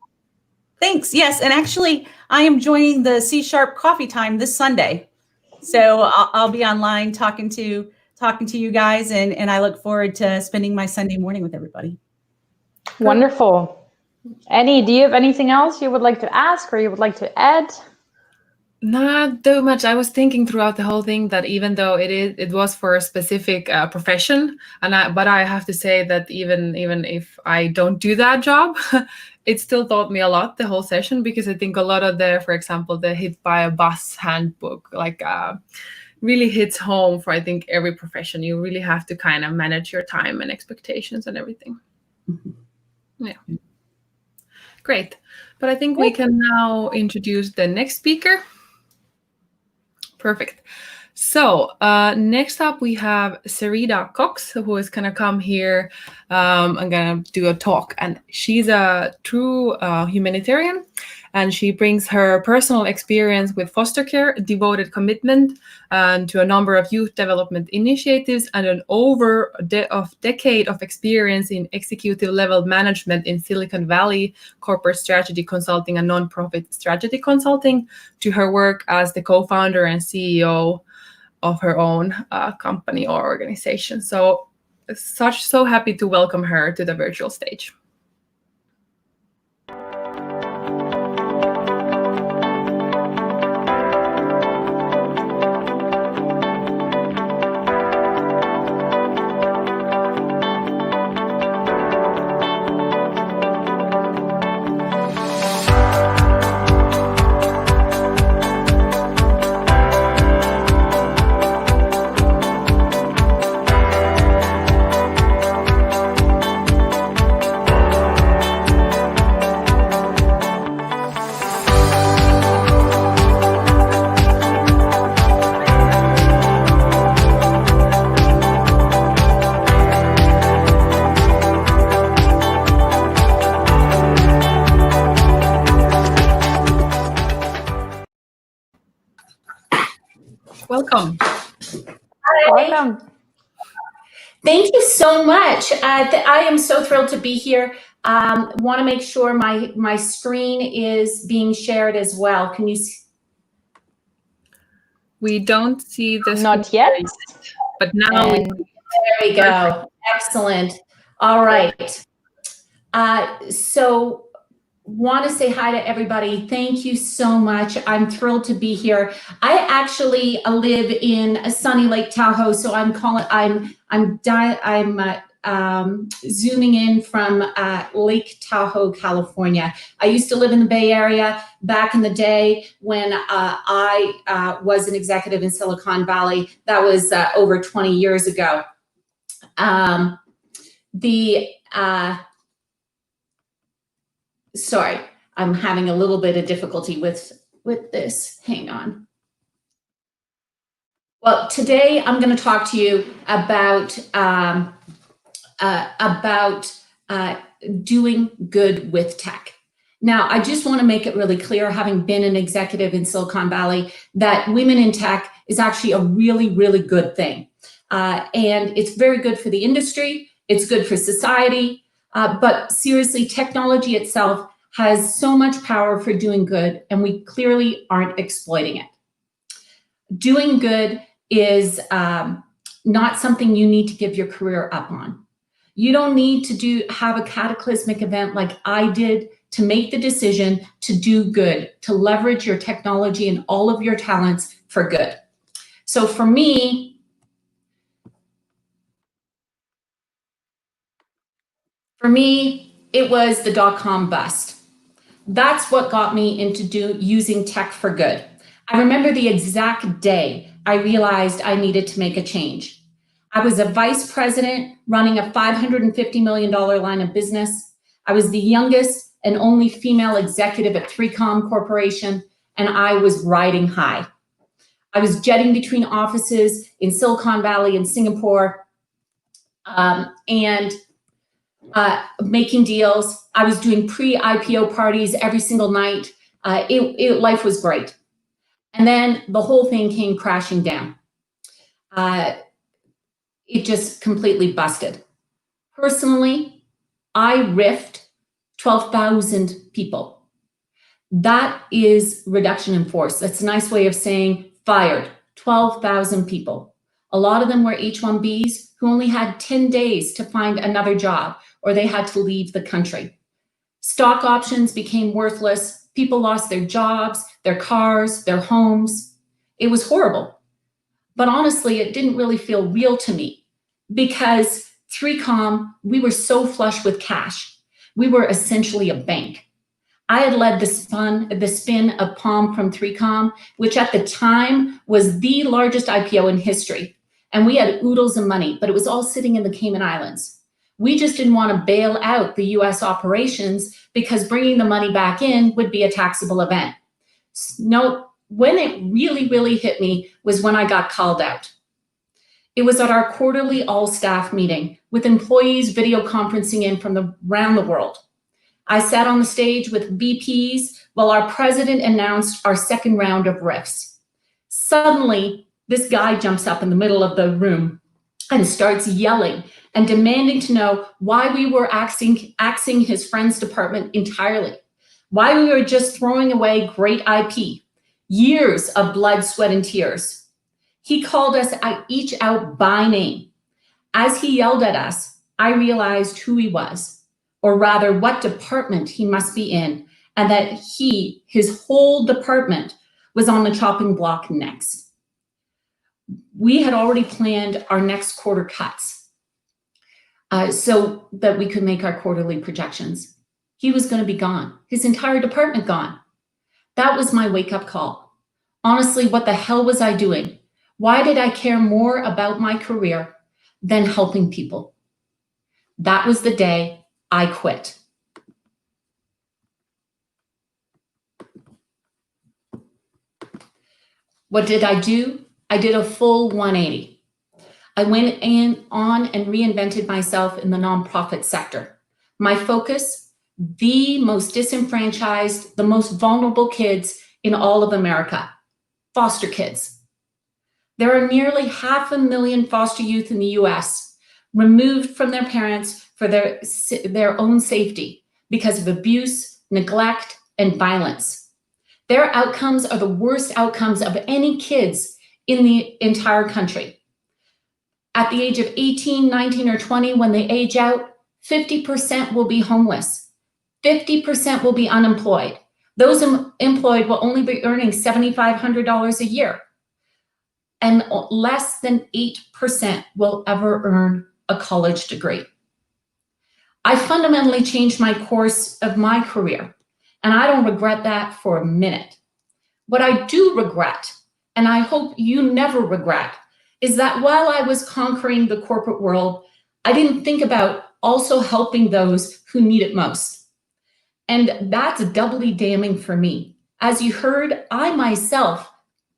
Thanks. Yes, and actually, I am joining the C# Coffee Time this Sunday, so I'll be online talking to you guys, and I look forward to spending my Sunday morning with everybody. Wonderful. Annie, do you have anything else you would like to ask or you would like to add? Not too much. I was thinking throughout the whole thing that even though it was for a specific profession, but I have to say that even if I don't do that job, it still taught me a lot, the whole session, because I think a lot of for example, the hit by a bus handbook, like really hits home for, I think, every profession. You really have to kind of manage your time and expectations and everything. Yeah. Great. But I think we can now introduce the next speaker. Perfect. So next up, we have Sarita Cox, who is going to come here. I'm going to do a talk. And she's a true humanitarian. And she brings her personal experience with foster care, devoted commitment to a number of youth development initiatives, and an over decade of experience in executive level management in Silicon Valley, corporate strategy consulting, and nonprofit strategy consulting, to her work as the co-founder and CEO of her own company or organization. So happy to welcome her to the virtual stage. Welcome. Hi. Welcome. Thank you so much. I am so thrilled to be here. Want to make sure my screen is being shared as well. Can you see? We don't see the Not yet. But now there we go. Excellent. All right. So want to say hi to everybody. Thank you so much. I'm thrilled to be here. I actually live in sunny Lake Tahoe, so I'm zooming in from Lake Tahoe, California. I used to live in the Bay Area back in the day when I was an executive in Silicon Valley. That was over 20 years ago. Sorry, I'm having a little bit of difficulty with this. Hang on. Well, today I'm going to talk to you about doing good with tech. Now, I just want to make it really clear, having been an executive in Silicon Valley, that women in tech is actually a really, really good thing. And it's very good for the industry. It's good for society. But seriously, technology itself has so much power for doing good, and we clearly aren't exploiting it. Doing good is not something you need to give your career up on. You don't need to have a cataclysmic event like I did to make the decision to do good, to leverage your technology and all of your talents for good. So for me, it was the dot-com bust. That's what got me into using tech for good. I remember the exact day I realized I needed to make a change. I was a vice president running a $550 million line of business. I was the youngest and only female executive at 3Com Corporation, and I was riding high. I was jetting between offices in Silicon Valley and Singapore, and making deals. I was doing pre-IPO parties every single night. Life was great. And then the whole thing came crashing down. It just completely busted. Personally, I riffed 12,000 people. That is reduction in force. That's a nice way of saying fired 12,000 people. A lot of them were H-1Bs who only had 10 days to find another job, or they had to leave the country. Stock options became worthless. People lost their jobs, their cars, their homes. It was horrible. But honestly, it didn't really feel real to me because 3Com, we were so flush with cash. We were essentially a bank. I had led the spin of Palm from 3Com, which at the time was the largest IPO in history. And we had oodles of money, but it was all sitting in the Cayman Islands. We just didn't want to bail out the US operations because bringing the money back in would be a taxable event. No, when it really, really hit me was when I got called out. It was at our quarterly all-staff meeting with employees video conferencing in from around the world. I sat on the stage with VPs while our president announced our second round of RIFs. Suddenly, this guy jumps up in the middle of the room and starts yelling and demanding to know why we were axing his friend's department entirely, why we were just throwing away great IP, years of blood, sweat, and tears. He called us each out by name. As he yelled at us, I realized who he was, or rather what department he must be in, and that his whole department was on the chopping block next. We had already planned our next quarter cuts so that we could make our quarterly projections. He was going to be gone, his entire department gone. That was my wake-up call. Honestly, what the hell was I doing? Why did I care more about my career than helping people? That was the day I quit. What did I do? I did a full 180. I went on and reinvented myself in the nonprofit sector. My focus, the most disenfranchised, the most vulnerable kids in all of America, foster kids. There are nearly 500,000 foster youth in the US removed from their parents for their own safety because of abuse, neglect, and violence. Their outcomes are the worst outcomes of any kids in the entire country. At the age of 18, 19, or 20, when they age out, 50% will be homeless. 50% will be unemployed. Those employed will only be earning $7,500 a year. And less than 8% will ever earn a college degree. I fundamentally changed my course of my career, and I don't regret that for a minute. What I do regret, and I hope you never regret, is that while I was conquering the corporate world, I didn't think about also helping those who need it most. And that's doubly damning for me. As you heard, I myself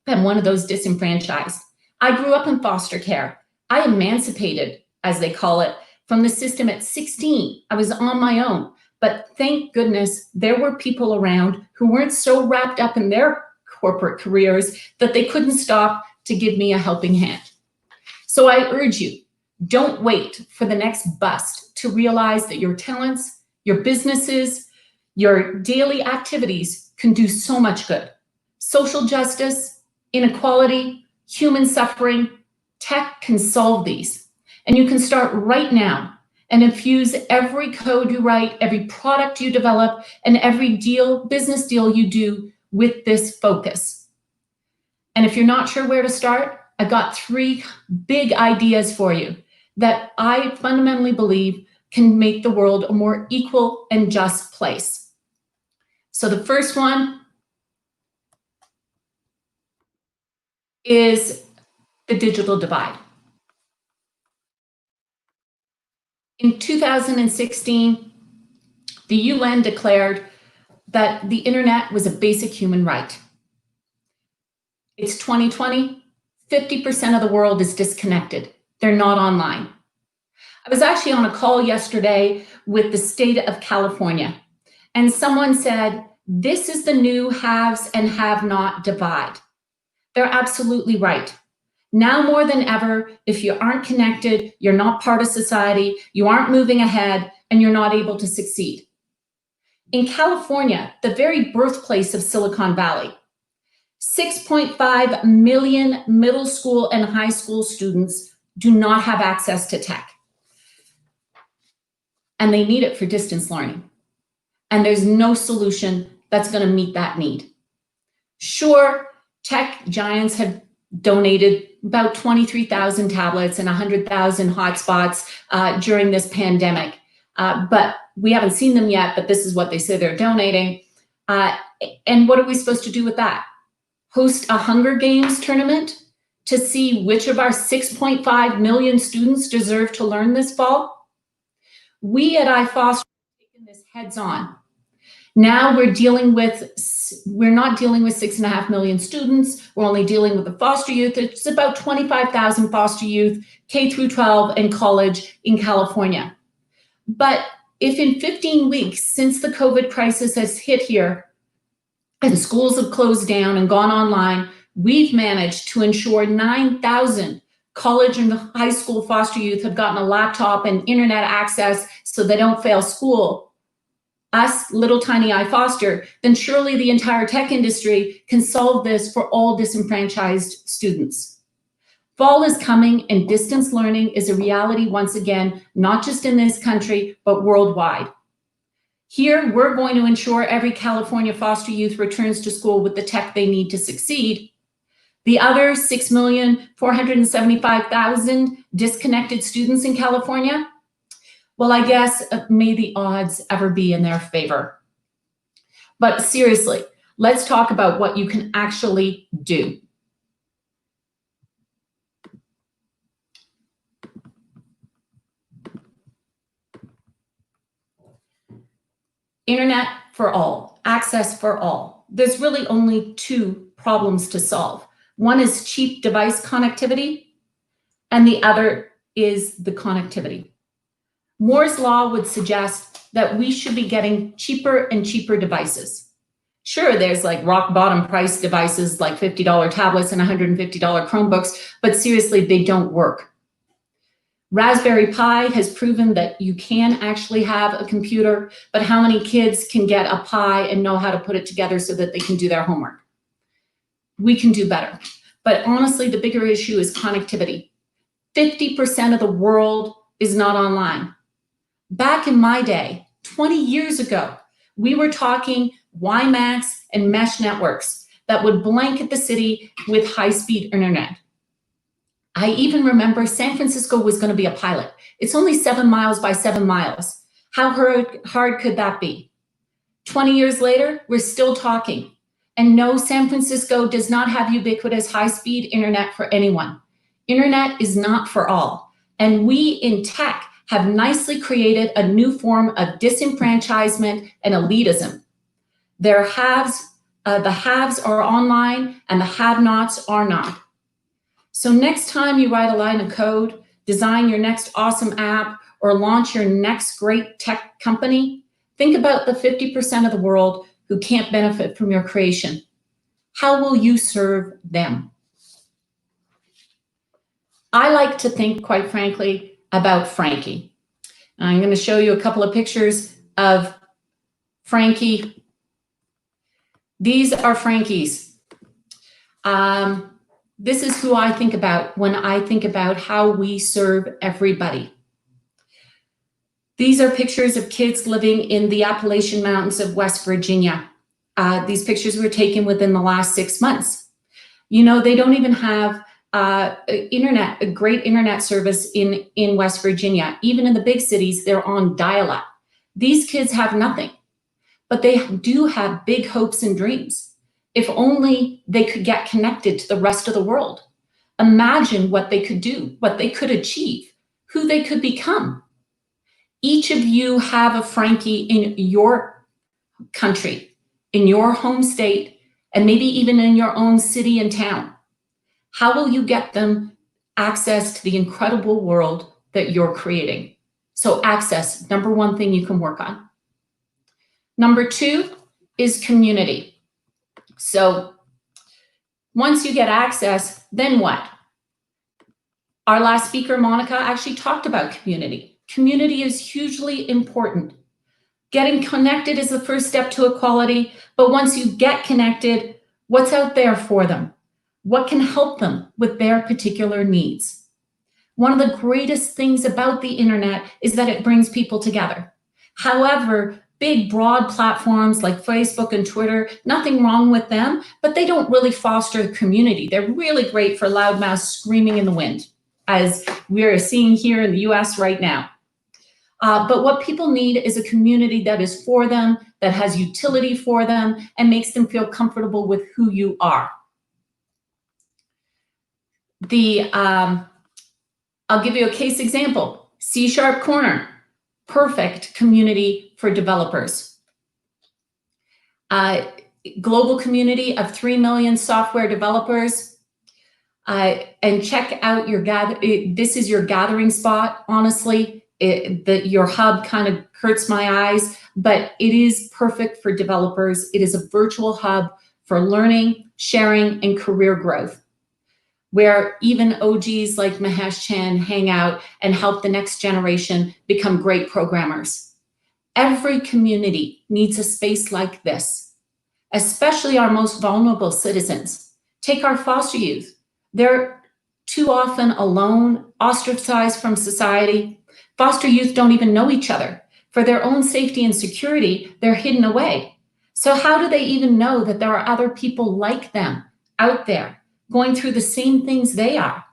am one of those disenfranchised. I grew up in foster care. I emancipated, as they call it, from the system at 16. I was on my own. But thank goodness there were people around who weren't so wrapped up in their corporate careers that they couldn't stop to give me a helping hand. So I urge you, don't wait for the next bust to realize that your talents, your businesses, your daily activities can do so much good. Social justice, inequality, human suffering, tech can solve these. And you can start right now and infuse every code you write, every product you develop, and every business deal you do with this focus. And if you're not sure where to start, I've got 3 big ideas for you that I fundamentally believe can make the world a more equal and just place. So the first one is the digital divide. In 2016, the UN declared that the internet was a basic human right. It's 2020, 50% of the world is disconnected. They're not online. I was actually on a call yesterday with the state of California, and someone said, this is the new haves and have-not divide. They're absolutely right. Now more than ever, if you aren't connected, you're not part of society, you aren't moving ahead, and you're not able to succeed. In California, the very birthplace of Silicon Valley, 6.5 million middle school and high school students do not have access to tech. And they need it for distance learning. And there's no solution that's going to meet that need. Sure, tech giants have donated about 23,000 tablets and 100,000 hotspots during this pandemic. But we haven't seen them yet, but this is what they say they're donating. And what are we supposed to do with that? Host a Hunger Games tournament to see which of our 6.5 million students deserve to learn this fall? We at iFoster have taken this heads on. Now we're not dealing with 6.5 million students. We're only dealing with the foster youth. It's about 25,000 foster youth, K through 12 and college in California. But if in 15 weeks since the COVID crisis has hit here and schools have closed down and gone online, we've managed to ensure 9,000 college and high school foster youth have gotten a laptop and internet access so they don't fail school, us, little tiny iFoster, then surely the entire tech industry can solve this for all disenfranchised students. Fall is coming and distance learning is a reality once again, not just in this country, but worldwide. Here, we're going to ensure every California foster youth returns to school with the tech they need to succeed. The other 6,475,000 disconnected students in California, well, I guess may the odds ever be in their favor. But seriously, let's talk about what you can actually do. Internet for all, access for all. There's really only two problems to solve. One is cheap device connectivity, and the other is the connectivity. Moore's law would suggest that we should be getting cheaper and cheaper devices. Sure, there's like rock bottom price devices like $50 tablets and $150 Chromebooks, but seriously, they don't work. Raspberry Pi has proven that you can actually have a computer, but how many kids can get a Pi and know how to put it together so that they can do their homework? We can do better. But honestly, the bigger issue is connectivity. 50% of the world is not online. Back in my day, 20 years ago, we were talking WiMAX and mesh networks that would blanket the city with high-speed internet. I even remember San Francisco was going to be a pilot. It's only 7 miles by 7 miles. How hard could that be? 20 years later, we're still talking. And no, San Francisco does not have ubiquitous high-speed internet for anyone. Internet is not for all. And we in tech have nicely created a new form of disenfranchisement and elitism. The haves are online and the have-nots are not. So next time you write a line of code, design your next awesome app, or launch your next great tech company, think about the 50% of the world who can't benefit from your creation. How will you serve them? I like to think, quite frankly, about Frankie. I'm going to show you a couple of pictures of Frankie. These are Frankies. This is who I think about when I think about how we serve everybody. These are pictures of kids living in the Appalachian Mountains of West Virginia. These pictures were taken within the last 6 months. You know, they don't even have a great internet service in West Virginia. Even in the big cities, they're on dial-up. These kids have nothing, but they do have big hopes and dreams. If only they could get connected to the rest of the world. Imagine what they could do, what they could achieve, who they could become. Each of you have a Frankie in your country, in your home state, and maybe even in your own city and town. How will you get them access to the incredible world that you're creating? So access, number one thing you can work on. Number two is community. So once you get access, then what? Our last speaker, Monica, actually talked about community. Community is hugely important. Getting connected is the first step to equality, but once you get connected, what's out there for them? What can help them with their particular needs? One of the greatest things about the internet is that it brings people together. However, big, broad platforms like Facebook and Twitter, nothing wrong with them, but they don't really foster community. They're really great for loudmouths screaming in the wind, as we're seeing here in the US right now. But what people need is a community that is for them, that has utility for them and makes them feel comfortable with who you are. I'll give you a case example. CSharpCorner, perfect community for developers. Global community of 3 million software developers. And check out this is your gathering spot, honestly. Your hub kind of hurts my eyes, but it is perfect for developers. It is a virtual hub for learning, sharing, and career growth, where even OGs like Mahesh Chan hang out and help the next generation become great programmers. Every community needs a space like this, especially our most vulnerable citizens. Take our foster youth. They're too often alone, ostracized from society. Foster youth don't even know each other. For their own safety and security, they're hidden away. So how do they even know that there are other people like them out there going through the same things they are?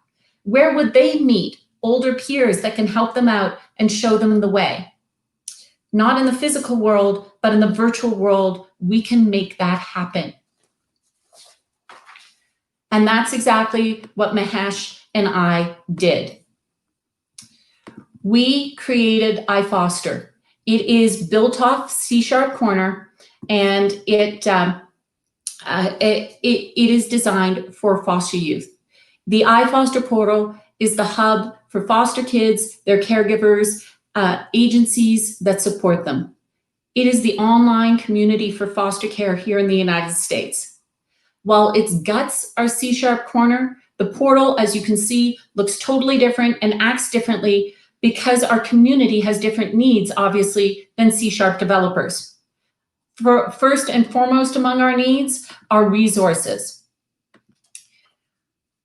Where would they meet older peers that can help them out and show them the way? Not in the physical world, but in the virtual world, we can make that happen. And that's exactly what Mahesh and I did. We created iFoster. It is built off CSharpCorner, and it is designed for foster youth. The iFoster portal is the hub for foster kids, their caregivers, agencies that support them. It is the online community for foster care here in the United States. While its guts are CSharpCorner, the portal, as you can see, looks totally different and acts differently because our community has different needs, obviously, than C# developers. First and foremost among our needs are resources.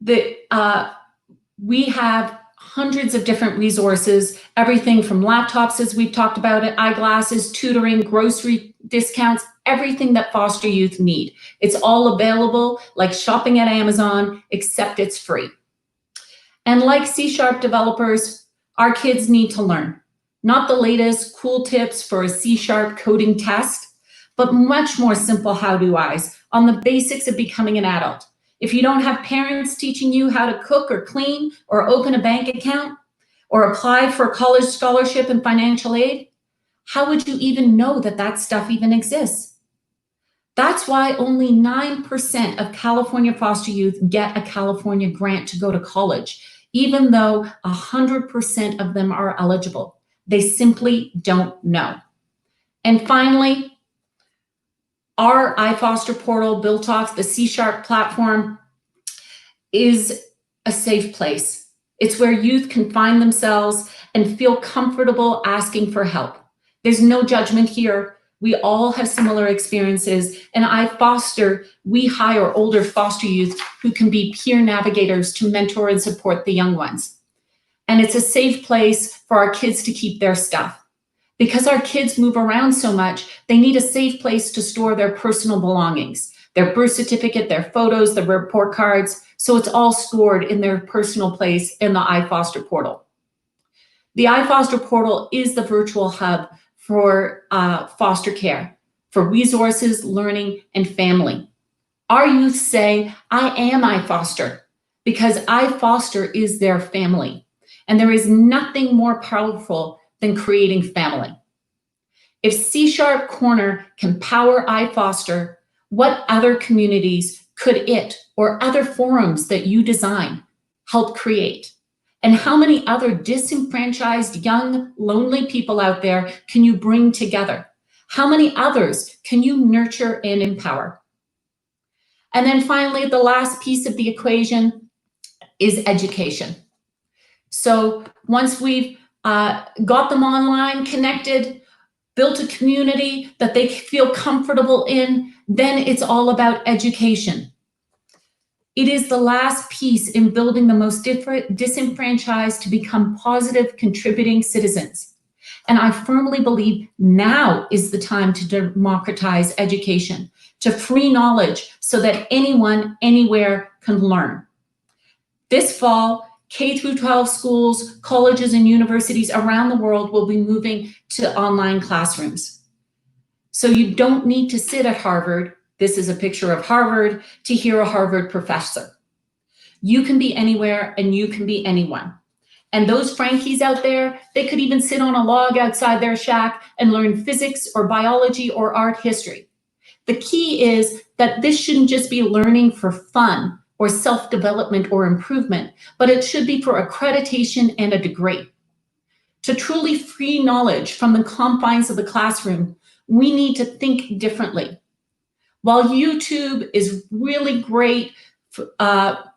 We have hundreds of different resources, everything from laptops, as we've talked about it, eyeglasses, tutoring, grocery discounts, everything that foster youth need. It's all available like shopping at Amazon, except it's free. And like C# developers, our kids need to learn, not the latest cool tips for a C# coding test, but much more simple how-do-Is on the basics of becoming an adult. If you don't have parents teaching you how to cook or clean or open a bank account or apply for a college scholarship and financial aid, how would you even know that that stuff even exists? That's why only 9% of California foster youth get a California grant to go to college, even though 100% of them are eligible. They simply don't know. And finally, our iFoster portal built off the C# platform is a safe place. It's where youth can find themselves and feel comfortable asking for help. There's no judgment here. We all have similar experiences. And iFoster, we hire older foster youth who can be peer navigators to mentor and support the young ones. And it's a safe place for our kids to keep their stuff. Because our kids move around so much, they need a safe place to store their personal belongings, their birth certificate, their photos, their report cards. So it's all stored in their personal place in the iFoster portal. The iFoster portal is the virtual hub for foster care, for resources, learning, and family. Our youth say, I am iFoster, because iFoster is their family. And there is nothing more powerful than creating family. If CSharpCorner can power iFoster, what other communities could it or other forums that you design help create? And how many other disenfranchised, young, lonely people out there can you bring together? How many others can you nurture and empower? And then finally, the last piece of the equation is education. So once we've got them online, connected, built a community that they feel comfortable in, then it's all about education. It is the last piece in building the most disenfranchised to become positive, contributing citizens. And I firmly believe now is the time to democratize education, to free knowledge so that anyone, anywhere can learn. This fall, K-12 schools, colleges, and universities around the world will be moving to online classrooms. So you don't need to sit at Harvard. This is a picture of Harvard to hear a Harvard professor. You can be anywhere and you can be anyone. And those Frankies out there, they could even sit on a log outside their shack and learn physics or biology or art history. The key is that this shouldn't just be learning for fun or self-development or improvement, but it should be for accreditation and a degree. To truly free knowledge from the confines of the classroom, we need to think differently. While YouTube is really great,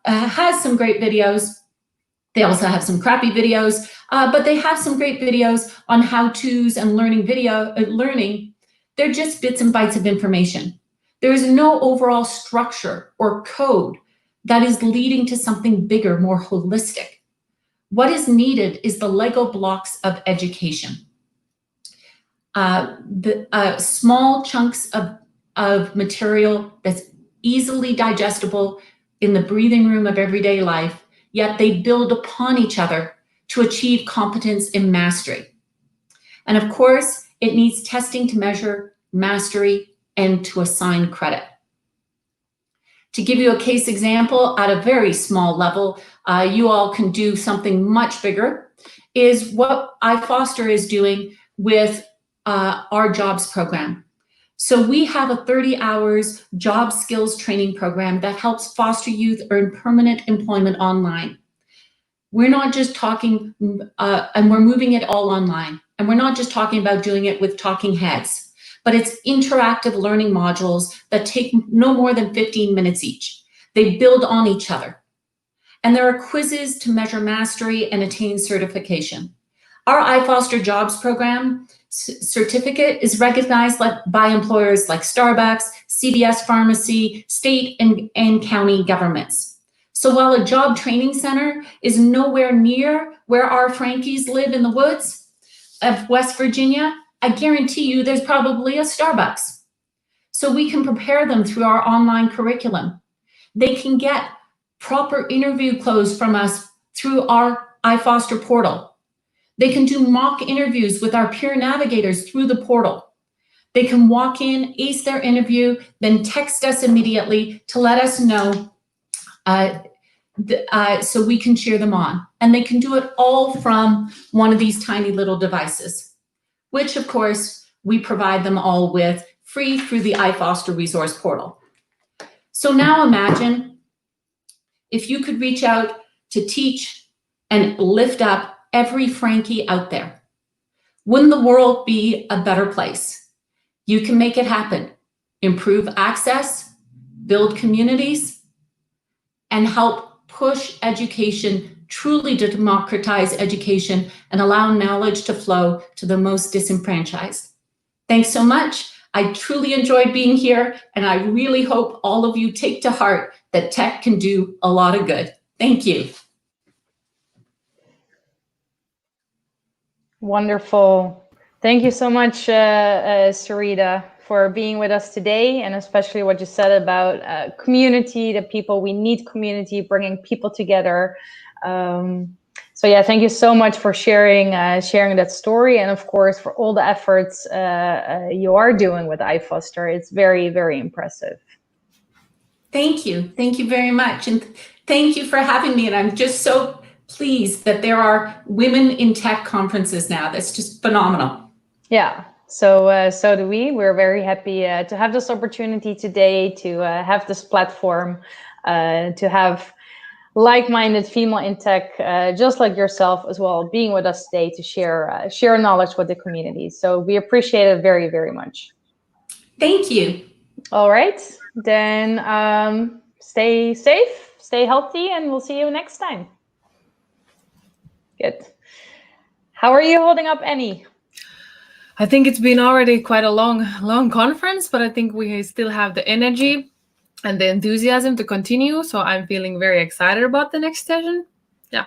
has some great videos, they also have some crappy videos, but they have some great videos on how-tos and learning. They're just bits and bytes of information. There is no overall structure or code that is leading to something bigger, more holistic. What is needed is the Lego blocks of education. Small chunks of material that's easily digestible in the breathing room of everyday life, yet they build upon each other to achieve competence in mastery. And of course, it needs testing to measure mastery and to assign credit. To give you a case example at a very small level, you all can do something much bigger, is what iFoster is doing with our jobs program. So we have a 30 hours job skills training program that helps foster youth earn permanent employment online. We're not just talking, and we're moving it all online. And we're not just talking about doing it with talking heads, but it's interactive learning modules that take no more than 15 minutes each. They build on each other. And there are quizzes to measure mastery and attain certification. Our iFoster Jobs program certificate is recognized by employers like Starbucks, CVS Pharmacy, state and county governments. So while a job training center is nowhere near where our Frankies live in the woods of West Virginia, I guarantee you there's probably a Starbucks. So we can prepare them through our online curriculum. They can get proper interview clothes from us through our iFoster portal. They can do mock interviews with our peer navigators through the portal. They can walk in, ace their interview, then text us immediately to let us know so we can cheer them on. And they can do it all from one of these tiny little devices, which of course we provide them all with free through the iFoster resource portal. So now imagine if you could reach out to teach and lift up every Frankie out there. Wouldn't the world be a better place? You can make it happen. Improve access, build communities, and help push education, truly to democratize education and allow knowledge to flow to the most disenfranchised. Thanks so much. I truly enjoyed being here, and I really hope all of you take to heart that tech can do a lot of good. Thank you. Wonderful. Thank you so much, Sarita, for being with us today, and especially what you said about community, the people. We need community, bringing people together. So yeah, thank you so much for sharing that story, and of course for all the efforts you are doing with iFoster. It's very, very impressive. Thank you. Thank you very much. And thank you for having me. And I'm just so pleased that there are women in tech conferences now. That's just phenomenal. Yeah, so do we. We're very happy to have this opportunity today, to have this platform, to have like-minded female in tech, just like yourself as well, being with us today to share knowledge with the community. So we appreciate it very, very much. Thank you. All right, then stay safe, stay healthy, and we'll see you next time. Good. How are you holding up, Annie? I think it's been already quite a long conference, but I think we still have the energy and the enthusiasm to continue. So I'm feeling very excited about the next session. Yeah.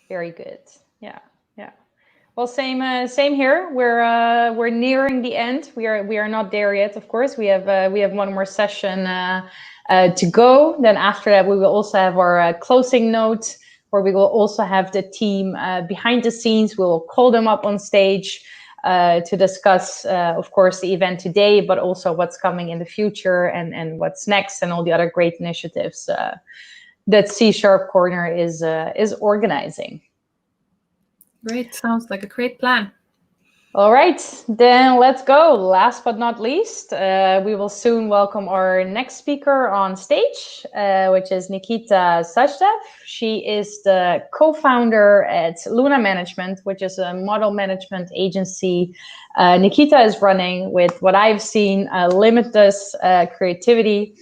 Very good. Yeah. Well, same here. We're nearing the end. We are not there yet. Of course, we have one more session to go. Then after that, we will also have our closing note, where we will also have the team behind the scenes. We will call them up on stage to discuss, of course, the event today, but also what's coming in the future and what's next and all the other great initiatives that CSharpCorner is organizing. Great. Sounds like a great plan. All right, then let's go. Last but not least, we will soon welcome our next speaker on stage, which is Nikita Sajdev. She is the co-founder at Luna Management, which is a model management agency Nikita is running with what I've seen, limitless creativity,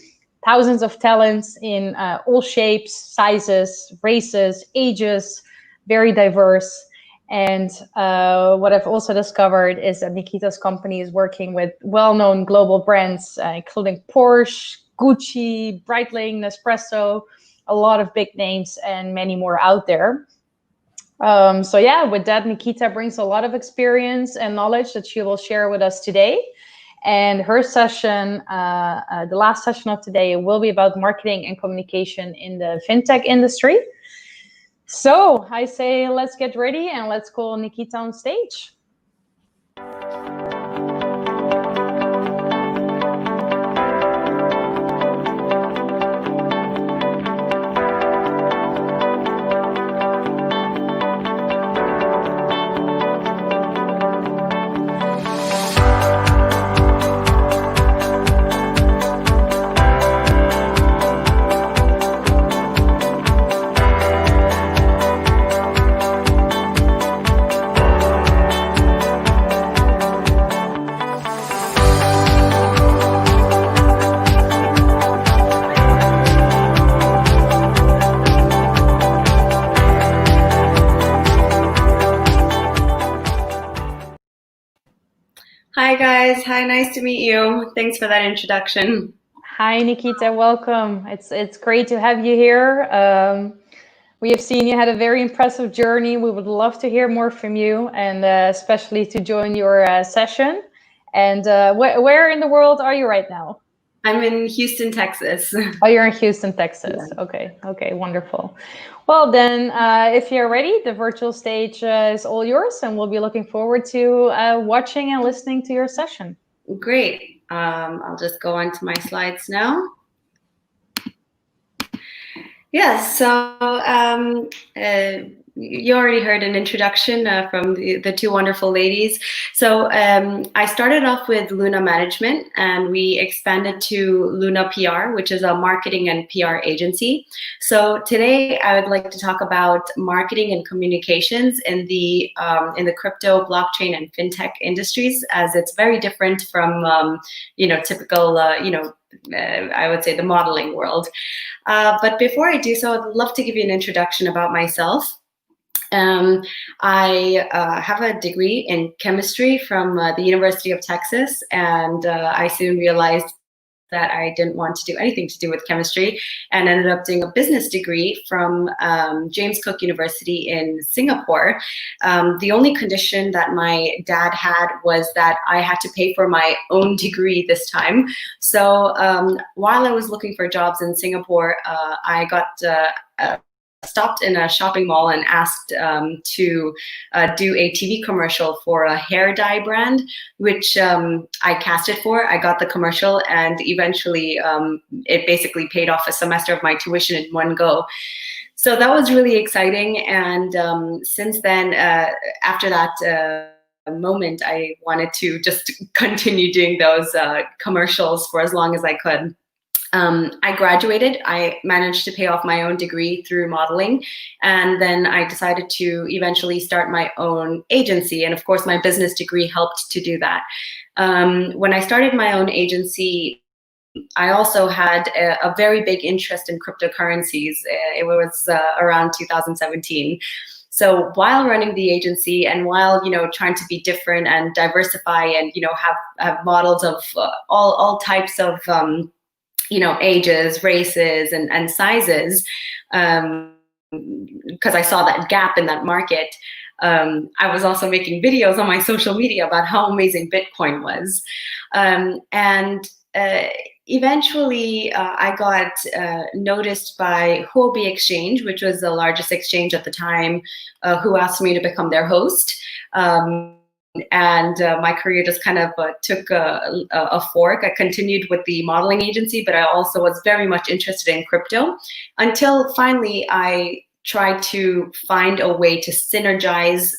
thousands of talents in all shapes, sizes, races, ages, very diverse. And what I've also discovered is that Nikita's company is working with well-known global brands, including Porsche, Gucci, Breitling, Nespresso, a lot of big names and many more out there. So yeah, with that, Nikita brings a lot of experience and knowledge that she will share with us today. And her session, the last session of today, will be about marketing and communication in the fintech industry. So I say, let's get ready and let's call Nikita on stage. Hi guys, hi, nice to meet you. Thanks for that introduction. Hi Nikita, welcome. It's great to have you here. We have seen you had a very impressive journey. We would love to hear more from you, and especially to join your session. And where in the world are you right now? I'm in Houston, Texas. Oh, you're in Houston, Texas. Yeah. Okay, wonderful. Well, then, if you're ready, the virtual stage is all yours, and we'll be looking forward to watching and listening to your session. Great. I'll just go on to my slides now. Yes, so you already heard an introduction from the two wonderful ladies. So I started off with Luna Management, and we expanded to Luna PR, which is a marketing and PR agency. So today I would like to talk about marketing and communications in the crypto, blockchain, and fintech industries, as it's very different from typical I would say the modeling world. But before I do so, I'd love to give you an introduction about myself. I have a degree in chemistry from the University of Texas, and I soon realized that I didn't want to do anything to do with chemistry, and ended up doing a business degree from James Cook University in Singapore. The only condition that my dad had was that I had to pay for my own degree this time. So while I was looking for jobs in Singapore, I got stopped in a shopping mall and asked to do a TV commercial for a hair dye brand, which I casted for. I got the commercial, and eventually it basically paid off a semester of my tuition in one go. So that was really exciting. And since then, after that moment, I wanted to just continue doing those commercials for as long as I could. I graduated. I managed to pay off my own degree through modeling, and then I decided to eventually start my own agency. And of course, my business degree helped to do that. When I started my own agency, I also had a very big interest in cryptocurrencies. It was around 2017. So while running the agency and while trying to be different and diversify and have models of all types of ages, races, and sizes, because I saw that gap in that market. I was also making videos on my social media about how amazing Bitcoin was. And eventually, I got noticed by Huobi Exchange, which was the largest exchange at the time, who asked me to become their host. and my career just kind of took a fork. I continued with the modeling agency, but I also was very much interested in crypto until finally I tried to find a way to synergize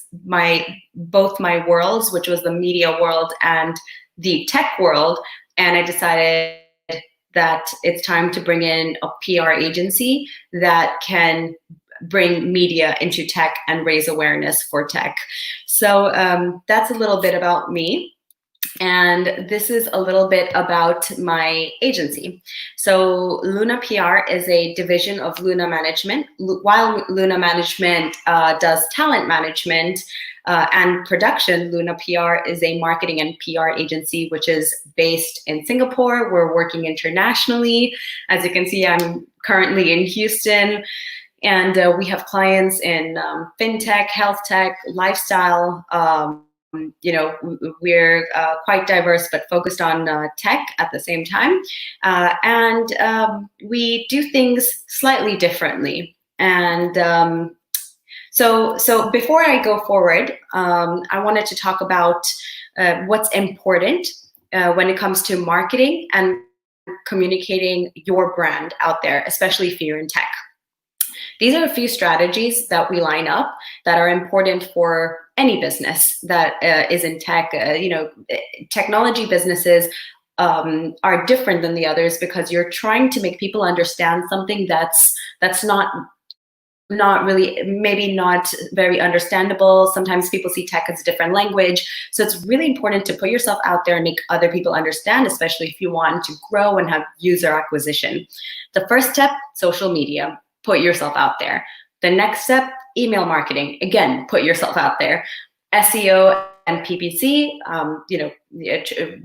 both my worlds, which was the media world and the tech world. And I decided that it's time to bring in a PR agency that can bring media into tech and raise awareness for tech. So that's a little bit about me. And this is a little bit about my agency. So Luna PR is a division of Luna Management. While Luna Management does talent management and production, Luna PR is a marketing and PR agency, which is based in Singapore. We're working internationally. As you can see, I'm currently in Houston. And we have clients in fintech, health tech, lifestyle. We're quite diverse, but focused on tech at the same time. And we do things slightly differently. And so before I go forward, I wanted to talk about what's important when it comes to marketing and communicating your brand out there, especially if you're in tech. These are a few strategies that we line up that are important for any business that is in tech. Technology businesses are different than the others because you're trying to make people understand something that's not really, maybe not very understandable. Sometimes people see tech as a different language. So it's really important to put yourself out there and make other people understand, especially if you want to grow and have user acquisition. The first step, social media. Put yourself out there. The next step, email marketing. Again, put yourself out there. SEO and PPC.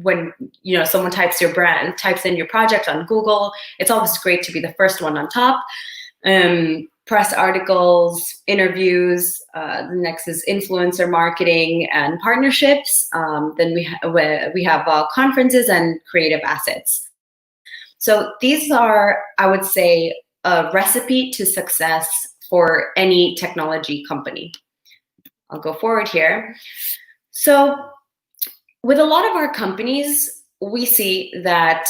When someone types in your project on Google, it's always great to be the first one on top. Press articles, interviews. The next is influencer marketing and partnerships. Then we have conferences and creative assets. So these are, I would say, a recipe to success for any technology company. I'll go forward here. So with a lot of our companies, we see that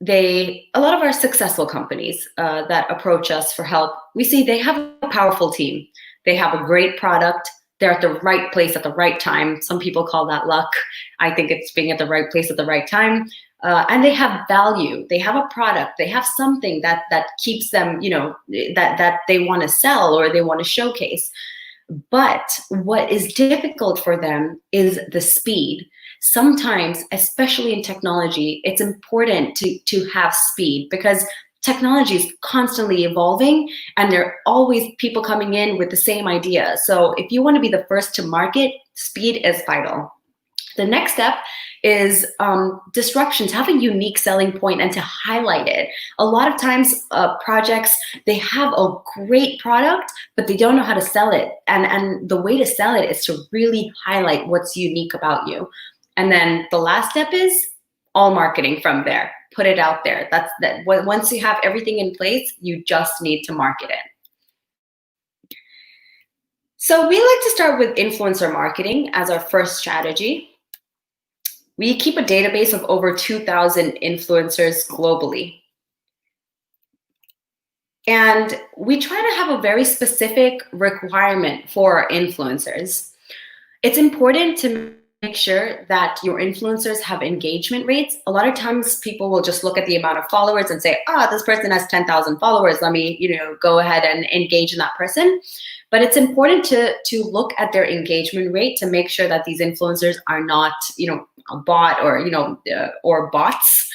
a lot of our successful companies that approach us for help, we see they have a powerful team. They have a great product. They're at the right place at the right time. Some people call that luck. I think it's being at the right place at the right time. And they have value. They have a product. They have something that keeps them, that they want to sell or they want to showcase. But what is difficult for them is the speed. Sometimes, especially in technology, it's important to have speed because technology is constantly evolving and there are always people coming in with the same idea. So if you want to be the first to market, speed is vital. The next step is disruptions. Have a unique selling point and to highlight it. A lot of times projects, they have a great product, but they don't know how to sell it. And the way to sell it is to really highlight what's unique about you. And then the last step is all marketing from there. Put it out there. Once you have everything in place, you just need to market it. So we like to start with influencer marketing as our first strategy. We keep a database of over 2,000 influencers globally. And we try to have a very specific requirement for our influencers. It's important to make sure that your influencers have engagement rates. A lot of times people will just look at the amount of followers and say, this person has 10,000 followers. Let me, go ahead and engage in that person. But it's important to look at their engagement rate to make sure that these influencers are not, a bot or bots.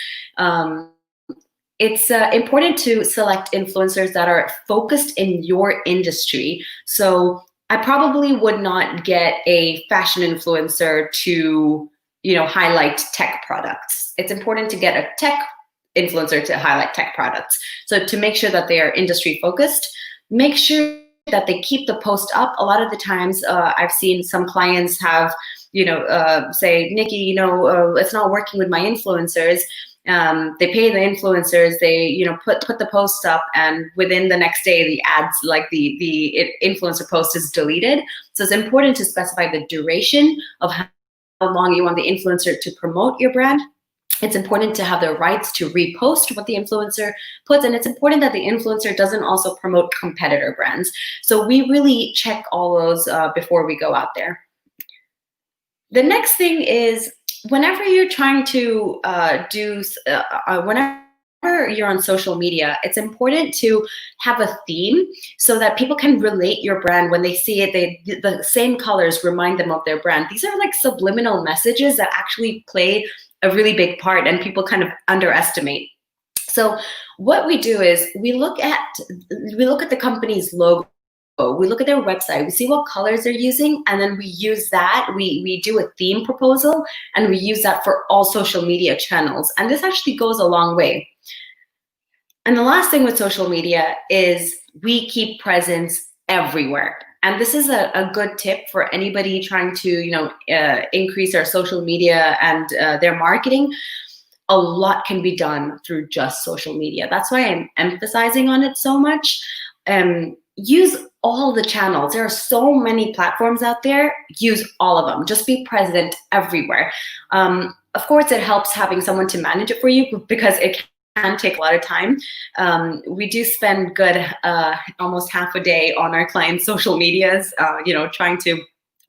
It's important to select influencers that are focused in your industry. So I probably would not get a fashion influencer to, highlight tech products. It's important to get a tech influencer to highlight tech products. So to make sure that they are industry focused, make sure that they keep the post up. A lot of the times I've seen some clients have, say, Nikki, it's not working with my influencers. They pay the influencers, they, put the posts up, and within the next day, the ads, like the influencer post is deleted. So it's important to specify the duration of how long you want the influencer to promote your brand. It's important to have the rights to repost what the influencer puts, and it's important that the influencer doesn't also promote competitor brands. So we really check all those before we go out there. The next thing is, whenever you're trying to whenever you're on social media, it's important to have a theme so that people can relate your brand when they see it. The same colors remind them of their brand. These are like subliminal messages that actually play a really big part and people kind of underestimate. So what we do is we look at the company's logo. We look at their website, we see what colors they're using, and then we use that. We do a theme proposal, and we use that for all social media channels. And this actually goes a long way. And the last thing with social media is we keep presence everywhere. And this is a good tip for anybody trying to, increase their social media and their marketing. A lot can be done through just social media. That's why I'm emphasizing on it so much. Use all the channels. There are so many platforms out there. Use all of them. Just be present everywhere. Of course, it helps having someone to manage it for you because it can take a lot of time. We do spend almost half a day on our clients' social medias, trying to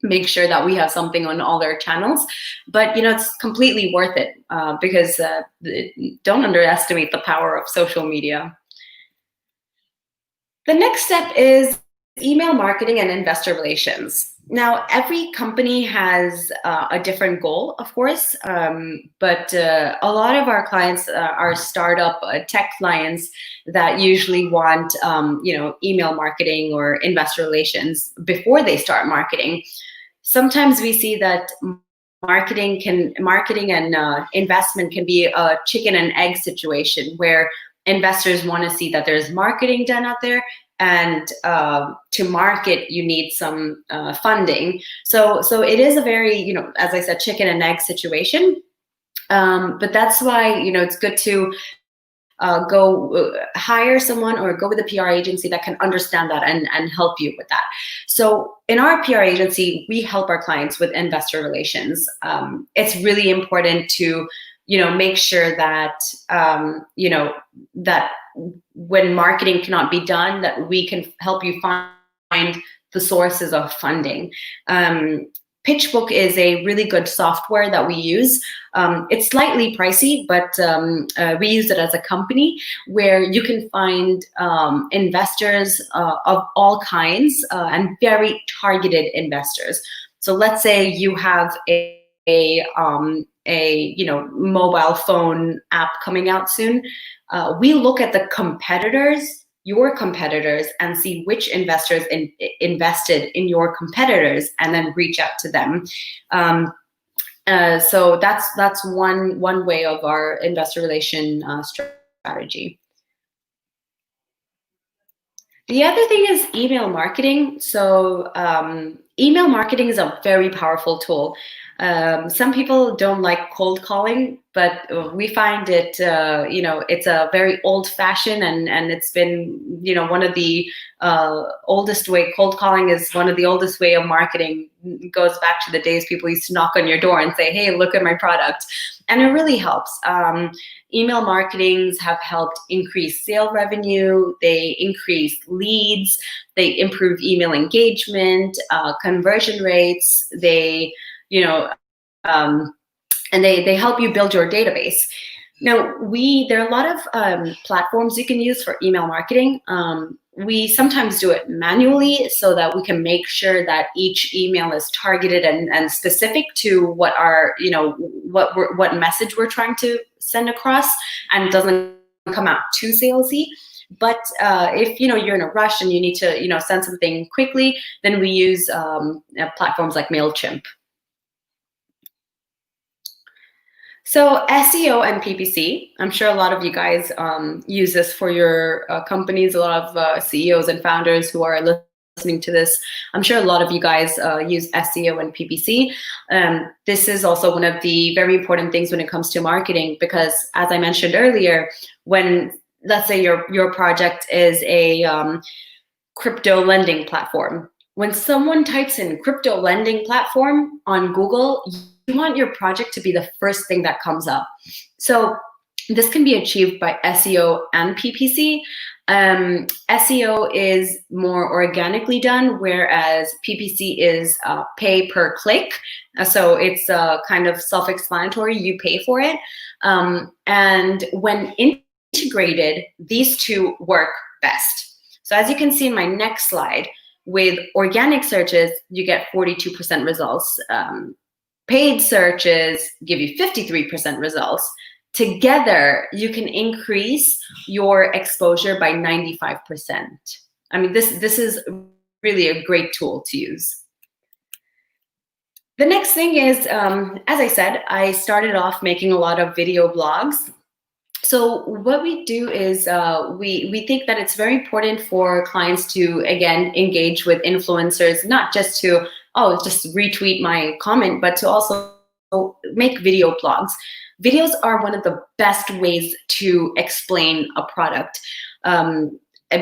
make sure that we have something on all their channels. But, it's completely worth it because don't underestimate the power of social media. The next step is email marketing and investor relations. Now, every company has a different goal, of course, but a lot of our clients are startup tech clients that usually want, email marketing or investor relations before they start marketing. Sometimes we see that marketing and investment can be a chicken and egg situation where investors want to see that there's marketing done out there, and to market, you need some funding. So it is a very, as I said, chicken and egg situation. But that's why, it's good to go hire someone or go with a PR agency that can understand that and help you with that. So in our PR agency, we help our clients with investor relations. It's really important to make sure that, that when marketing cannot be done, that we can help you find the sources of funding. PitchBook is a really good software that we use. It's slightly pricey, but we use it as a company where you can find investors of all kinds and very targeted investors. So let's say you have a mobile phone app coming out soon. We look at the competitors, your competitors, and see which investors invested in your competitors, and then reach out to them. So that's one way of our investor relation strategy. The other thing is email marketing. So email marketing is a very powerful tool. Some people don't like cold calling, but we find it, it's a very old-fashioned and it's been, one of the oldest way. Cold calling is one of the oldest way of marketing. It goes back to the days people used to knock on your door and say, hey, look at my product. And it really helps. Email marketings have helped increase sale revenue. They increase leads. They improve email engagement, conversion rates. They and they help you build your database. Now, there are a lot of platforms you can use for email marketing. We sometimes do it manually so that we can make sure that each email is targeted and specific to what our, what message we're trying to send across, and doesn't come out too salesy. But if you're in a rush and you need to send something quickly, then we use platforms like MailChimp. So SEO and PPC, I'm sure a lot of you guys use this for your companies. A lot of CEOs and founders who are listening to this, I'm sure a lot of you guys use SEO and PPC. This is also one of the very important things when it comes to marketing, because as I mentioned earlier, when let's say your project is a crypto lending platform, when someone types in crypto lending platform on Google, you want your project to be the first thing that comes up. So this can be achieved by SEO and PPC. SEO is more organically done, whereas PPC is pay per click. So it's kind of self-explanatory, you pay for it. And when integrated, these two work best. So as you can see in my next slide, with organic searches, you get 42% results. Paid searches give you 53% results. Together, you can increase your exposure by 95%. I mean, this is really a great tool to use. The next thing is, as I said, I started off making a lot of video blogs. So what we do is we think that it's very important for clients to, again, engage with influencers, not just to, just retweet my comment, but to also make video blogs. Videos are one of the best ways to explain a product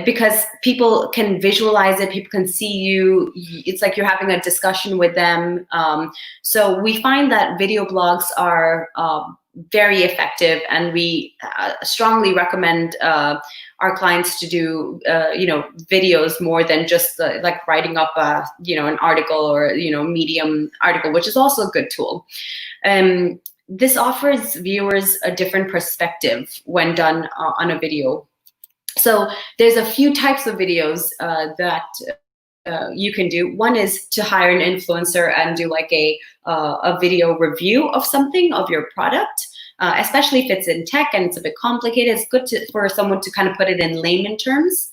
because people can visualize it, people can see you. It's like you're having a discussion with them. So we find that video blogs are very effective, and we strongly recommend our clients to do videos more than just like writing up an article or Medium article, which is also a good tool. This offers viewers a different perspective when done on a video. So there's a few types of videos that you can do. One is to hire an influencer and do like a video review of something, of your product, especially if it's in tech and it's a bit complicated. It's good for someone to kind of put it in layman terms.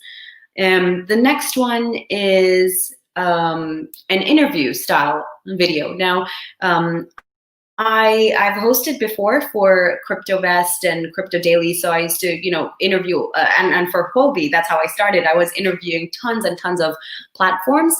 The next one is an interview style video. Now, I've hosted before for CryptoVest and Crypto Daily, so I used to, interview, and for Huobi, that's how I started. I was interviewing tons and tons of platforms.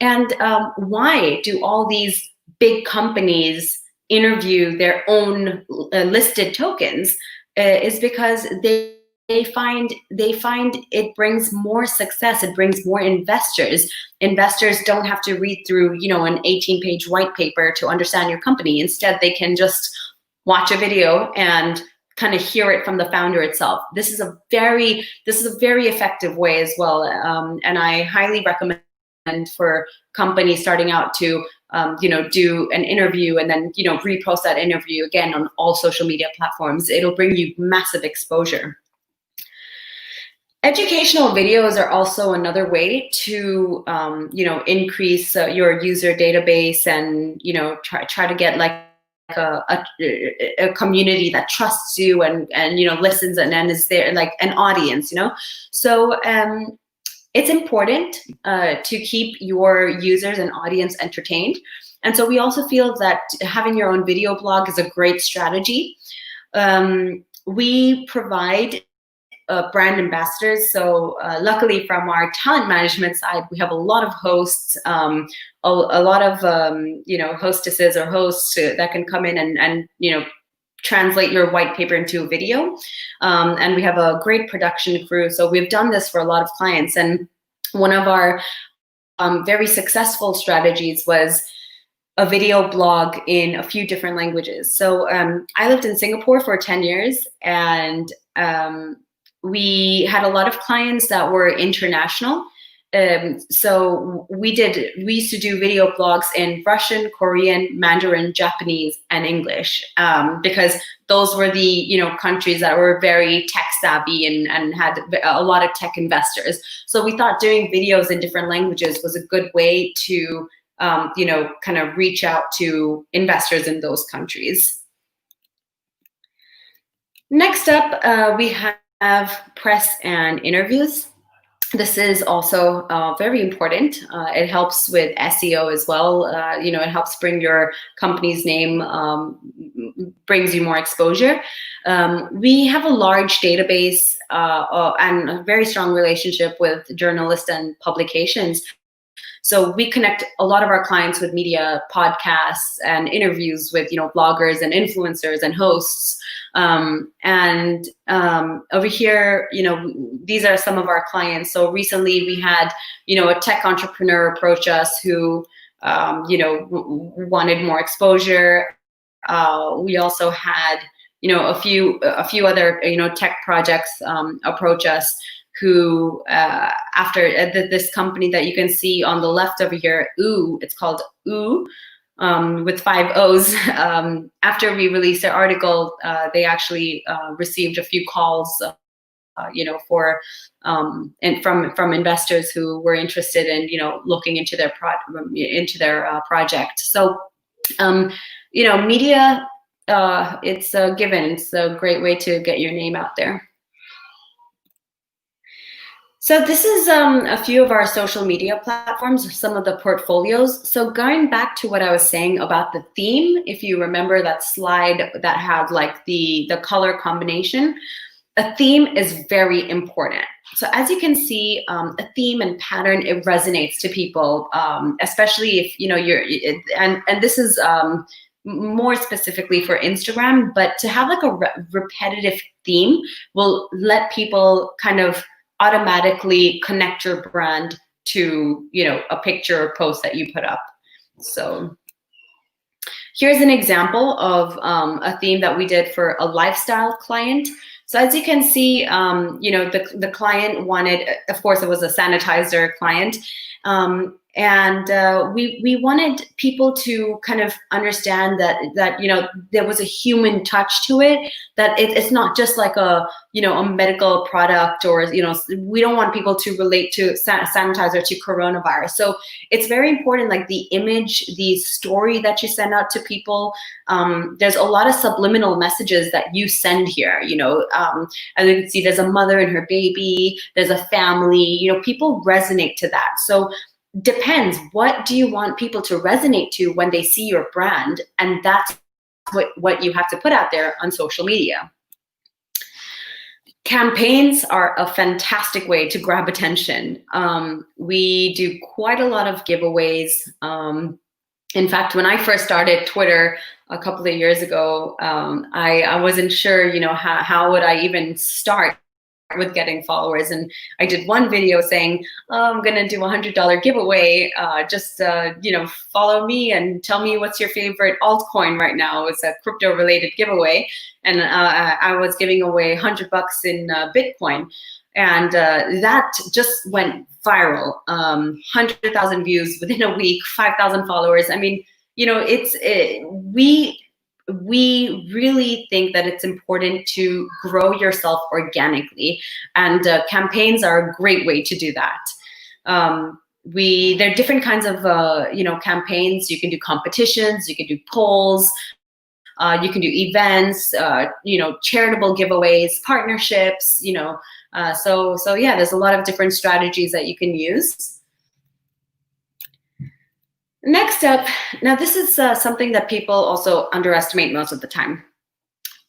And why do all these big companies interview their own listed tokens? Is because they find it brings more success. It brings more investors. Investors don't have to read through, an 18-page white paper to understand your company. Instead, they can just watch a video and kind of hear it from the founder itself. This is a very effective way as well, and I highly recommend for companies starting out to do an interview and then repost that interview again on all social media platforms. It'll bring you massive exposure. Educational videos are also another way to, increase your user database and, try to get like a community that trusts you and listens and is there, like an audience, So it's important to keep your users and audience entertained. And so we also feel that having your own video blog is a great strategy. We provide brand ambassadors. So luckily from our talent management side, we have a lot of hosts, a lot of, hostesses or hosts that can come in and translate your white paper into a video. And we have a great production crew. So we've done this for a lot of clients. And one of our very successful strategies was a video blog in a few different languages. So I lived in Singapore for 10 years, and we had a lot of clients that were international. So we used to do video blogs in Russian, Korean, Mandarin, Japanese, and English, because those were the countries that were very tech savvy and had a lot of tech investors. So we thought doing videos in different languages was a good way to kind of reach out to investors in those countries. Next up, we have press and interviews. This is also very important. It helps with SEO as well. It helps bring your company's name, brings you more exposure. We have a large database and a very strong relationship with journalists and publications. So we connect a lot of our clients with media, podcasts, and interviews with bloggers and influencers and hosts. And over here, these are some of our clients. So recently we had, a tech entrepreneur approach us who, wanted more exposure. we also had, a few other, tech projects approach us who, after this company that you can see on the left over here, it's called OO, with 5 O's. After we released their article, they actually received a few calls, for and from investors who were interested in, looking into their project. So, media, it's a given. It's a great way to get your name out there. So this is a few of our social media platforms, some of the portfolios. So going back to what I was saying about the theme, if you remember that slide that had like the color combination, a theme is very important. So as you can see, a theme and pattern, it resonates to people, especially if, and this is more specifically for Instagram, but to have like a repetitive theme will let people kind of automatically connect your brand to, a picture or post that you put up. So here's an example of a theme that we did for a lifestyle client. So as you can see, the client wanted, of course, it was a sanitizer client. And we wanted people to kind of understand that there was a human touch to it, that it's not just like a medical product, or we don't want people to relate to sanitizer to coronavirus. So it's very important, like the image, the story that you send out to people. There's a lot of subliminal messages that you send here. As you can see, there's a mother and her baby, there's a family. People resonate to that. So depends, what do you want people to resonate to when they see your brand? And that's what you have to put out there on social media. Campaigns are a fantastic way to grab attention. We do quite a lot of giveaways. In fact, when I first started Twitter a couple of years ago, I wasn't sure, how would I even start with getting followers. And I did one video saying, I'm going to do $100 giveaway. Just follow me and tell me what's your favorite altcoin right now. It's a crypto related giveaway. And I was giving away $100 in Bitcoin. And that just went viral. 100,000 views within a week, 5,000 followers. I mean, we really think that it's important to grow yourself organically, and campaigns are a great way to do that. There are different kinds of campaigns. You can do competitions, you can do polls, you can do events, charitable giveaways, partnerships. So yeah, there's a lot of different strategies that you can use. Next up, now this is something that people also underestimate most of the time.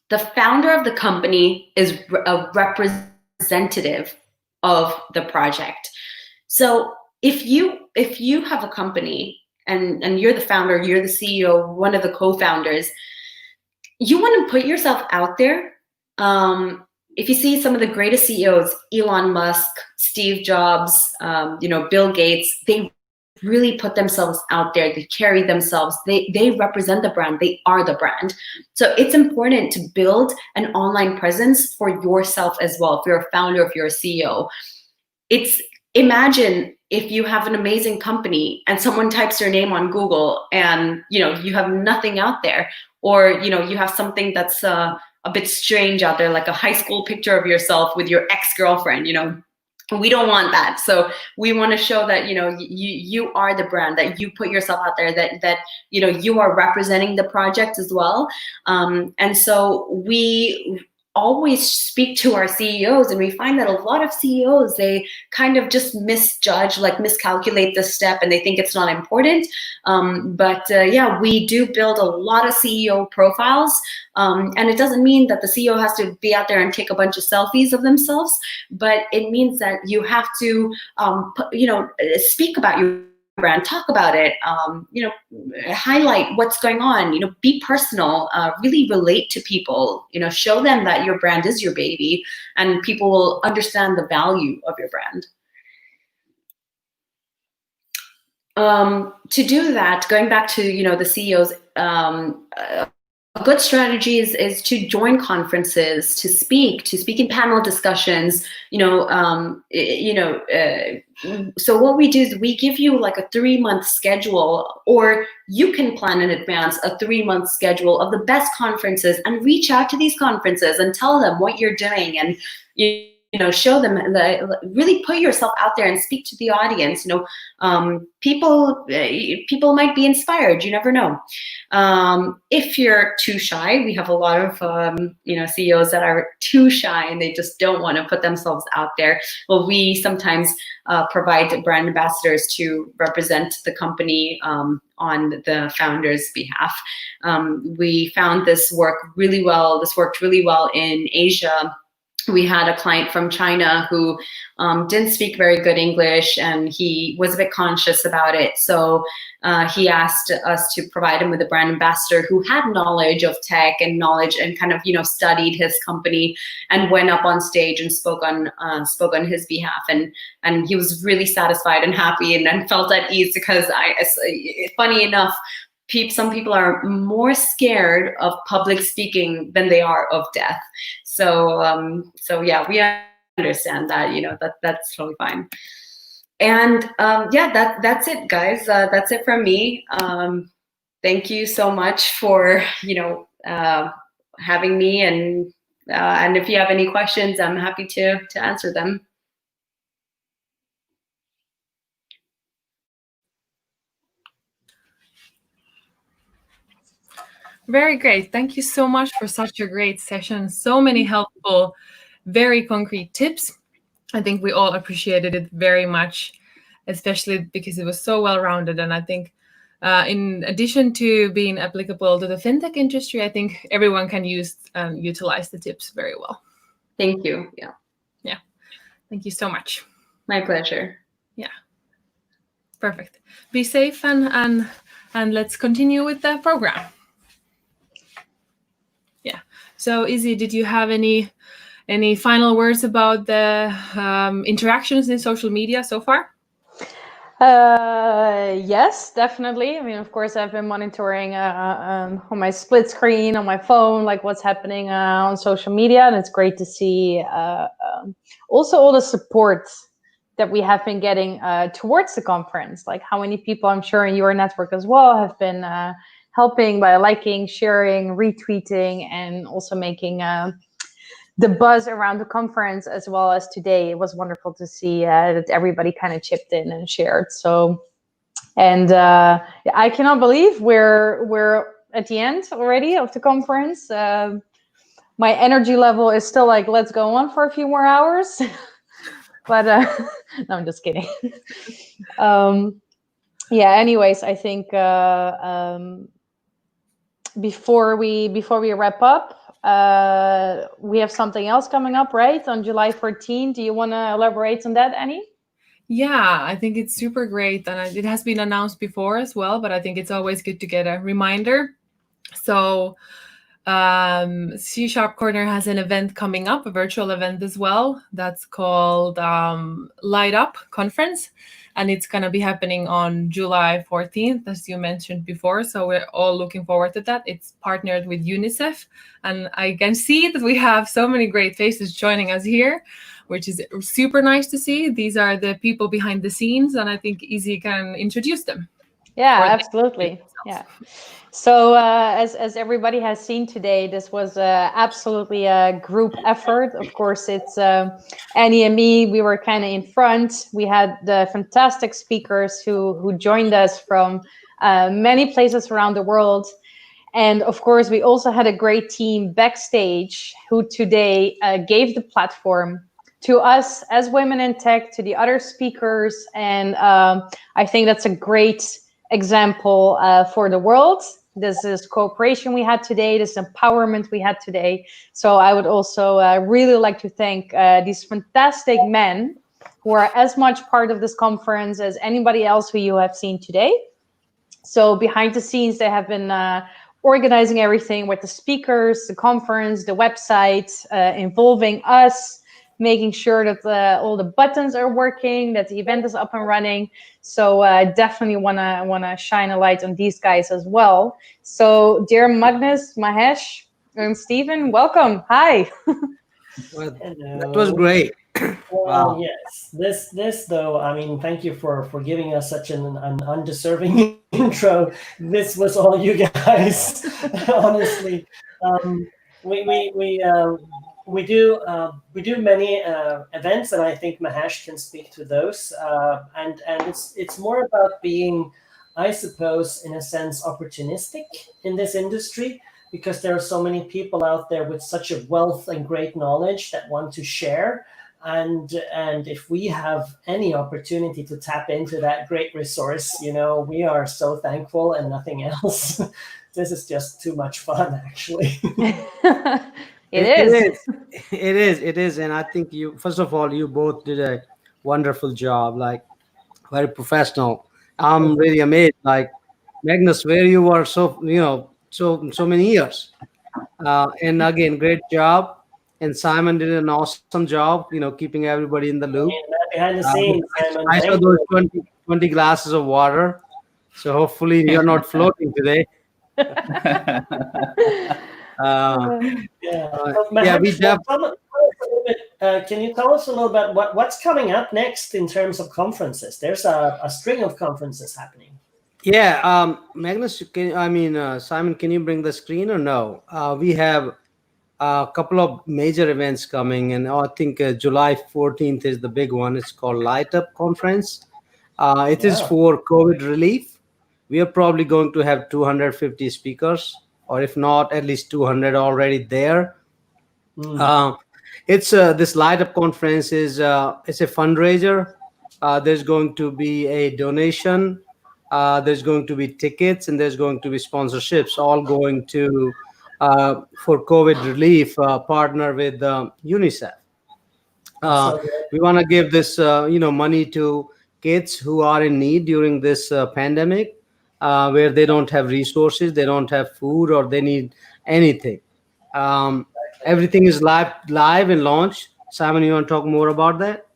The founder of the company is a representative of the project. So if you have a company and you're the founder, you're the CEO, one of the co-founders, you want to put yourself out there. If you see some of the greatest CEOs, Elon Musk, Steve Jobs, Bill Gates, they really put themselves out there. They carry themselves. They represent the brand. They are the brand. So it's important to build an online presence for yourself as well. If you're a founder, if you're a CEO, imagine if you have an amazing company and someone types your name on Google and you have nothing out there, or you have something that's a bit strange out there, like a high school picture of yourself with your ex-girlfriend. We don't want that. So we want to show that you are the brand, that you put yourself out there, that you are representing the project as well. And so we always speak to our CEOs, and we find that a lot of CEOs, they kind of just miscalculate the step, and they think it's not important. But yeah, we do build a lot of CEO profiles, and it doesn't mean that the CEO has to be out there and take a bunch of selfies of themselves, but it means that you have to speak about your brand, talk about it, highlight what's going on, be personal, really relate to people, show them that your brand is your baby, and people will understand the value of your brand. To do that, going back to, the CEOs, a good strategy is to join conferences, to speak in panel discussions. So what we do is we give you like a 3-month schedule, or you can plan in advance a 3-month schedule of the best conferences, and reach out to these conferences and tell them what you're doing, and show them, really put yourself out there and speak to the audience. People might be inspired. You never know. If you're too shy, we have a lot of CEOs that are too shy and they just don't want to put themselves out there. Well, we sometimes provide brand ambassadors to represent the company on the founder's behalf. We found this worked really well in Asia. We had a client from China who didn't speak very good English, and he was a bit conscious about it. So he asked us to provide him with a brand ambassador who had knowledge of tech and knowledge, and kind of studied his company, and went up on stage and spoke on his behalf. And he was really satisfied and happy, and felt at ease, because funny enough, some people are more scared of public speaking than they are of death. So yeah, we understand that, that's totally fine. And that's it, guys. That's it from me. Thank you so much for, having me, and if you have any questions, I'm happy to answer them. Very great. Thank you so much for such a great session. So many helpful, very concrete tips. I think we all appreciated it very much, especially because it was so well-rounded. And I think in addition to being applicable to the fintech industry, I think everyone can use and utilize the tips very well. Thank you. Yeah. Thank you so much. My pleasure. Yeah. Perfect. Be safe, and let's continue with the program. So, Izzy, did you have any final words about the interactions in social media so far? Yes, definitely. I mean, of course, I've been monitoring on my split screen on my phone, like what's happening on social media, and it's great to see also all the support that we have been getting towards the conference. Like how many people, I'm sure in your network as well, have been helping by liking, sharing, retweeting, and also making the buzz around the conference as well as today. It was wonderful to see that everybody kind of chipped in and shared. So, and I cannot believe we're at the end already of the conference. My energy level is still like, let's go on for a few more hours. But no, I'm just kidding. Yeah. Anyways, I think before we wrap up, we have something else coming up, right? On July 14th. Do you want to elaborate on that, Annie? Yeah, I think it's super great. And it has been announced before as well, but I think it's always good to get a reminder. So CSharpCorner has an event coming up, a virtual event as well. That's called Light Up Conference. And it's going to be happening on July 14th, as you mentioned before. So we're all looking forward to that. It's partnered with UNICEF. And I can see that we have so many great faces joining us here, which is super nice to see. These are the people behind the scenes, and I think Izzy can introduce them. Yeah, absolutely. Yeah. So as everybody has seen today, this was absolutely a group effort. Of course, it's Annie and me. We were kind of in front. We had the fantastic speakers who joined us from many places around the world. And of course, we also had a great team backstage who today gave the platform to us as women in tech, to the other speakers. And I think that's a great example for the world. This is cooperation we had today, this empowerment we had today. So I would also really like to thank these fantastic men who are as much part of this conference as anybody else who you have seen today. So behind the scenes, they have been organizing everything with the speakers, the conference, the website, involving us, making sure that all the buttons are working, that the event is up and running. So definitely wanna shine a light on these guys as well. So dear Magnus, Mahesh, and Stephen, welcome. Hi. Well, that was great. Well, Wow. yes. This though, I mean, thank you for giving us such an undeserving intro. This was all you guys, honestly. We do many events, and I think Mahesh can speak to those. And it's more about being, I suppose, in a sense, opportunistic in this industry, because there are so many people out there with such a wealth and great knowledge that want to share. And if we have any opportunity to tap into that great resource, we are so thankful and nothing else. This is just too much fun, actually. It is. And I think first of all, you both did a wonderful job, like very professional. I'm really amazed, like Magnus, where you were so many years. And again, great job. And Simon did an awesome job, keeping everybody in the loop. Behind the scenes, Simon. I saw those 20 glasses of water. So hopefully you're not floating today. Can you tell us a little bit what's coming up next in terms of conferences? There's a string of conferences happening. Yeah, Magnus, Simon, can you bring the screen or no? We have a couple of major events coming, and I think July 14th is the big one. It's called Light Up Conference. It is for COVID relief. We are probably going to have 250 speakers, or if not, at least 200 already there. It's this Light Up Conference is it's a fundraiser. There's going to be a donation. There's going to be tickets, and there's going to be sponsorships, all going to for COVID relief, partner with UNICEF. We want to give this money to kids who are in need during this pandemic, where they don't have resources, they don't have food, or they need anything. Everything is live and launched. Simon, you want to talk more about that?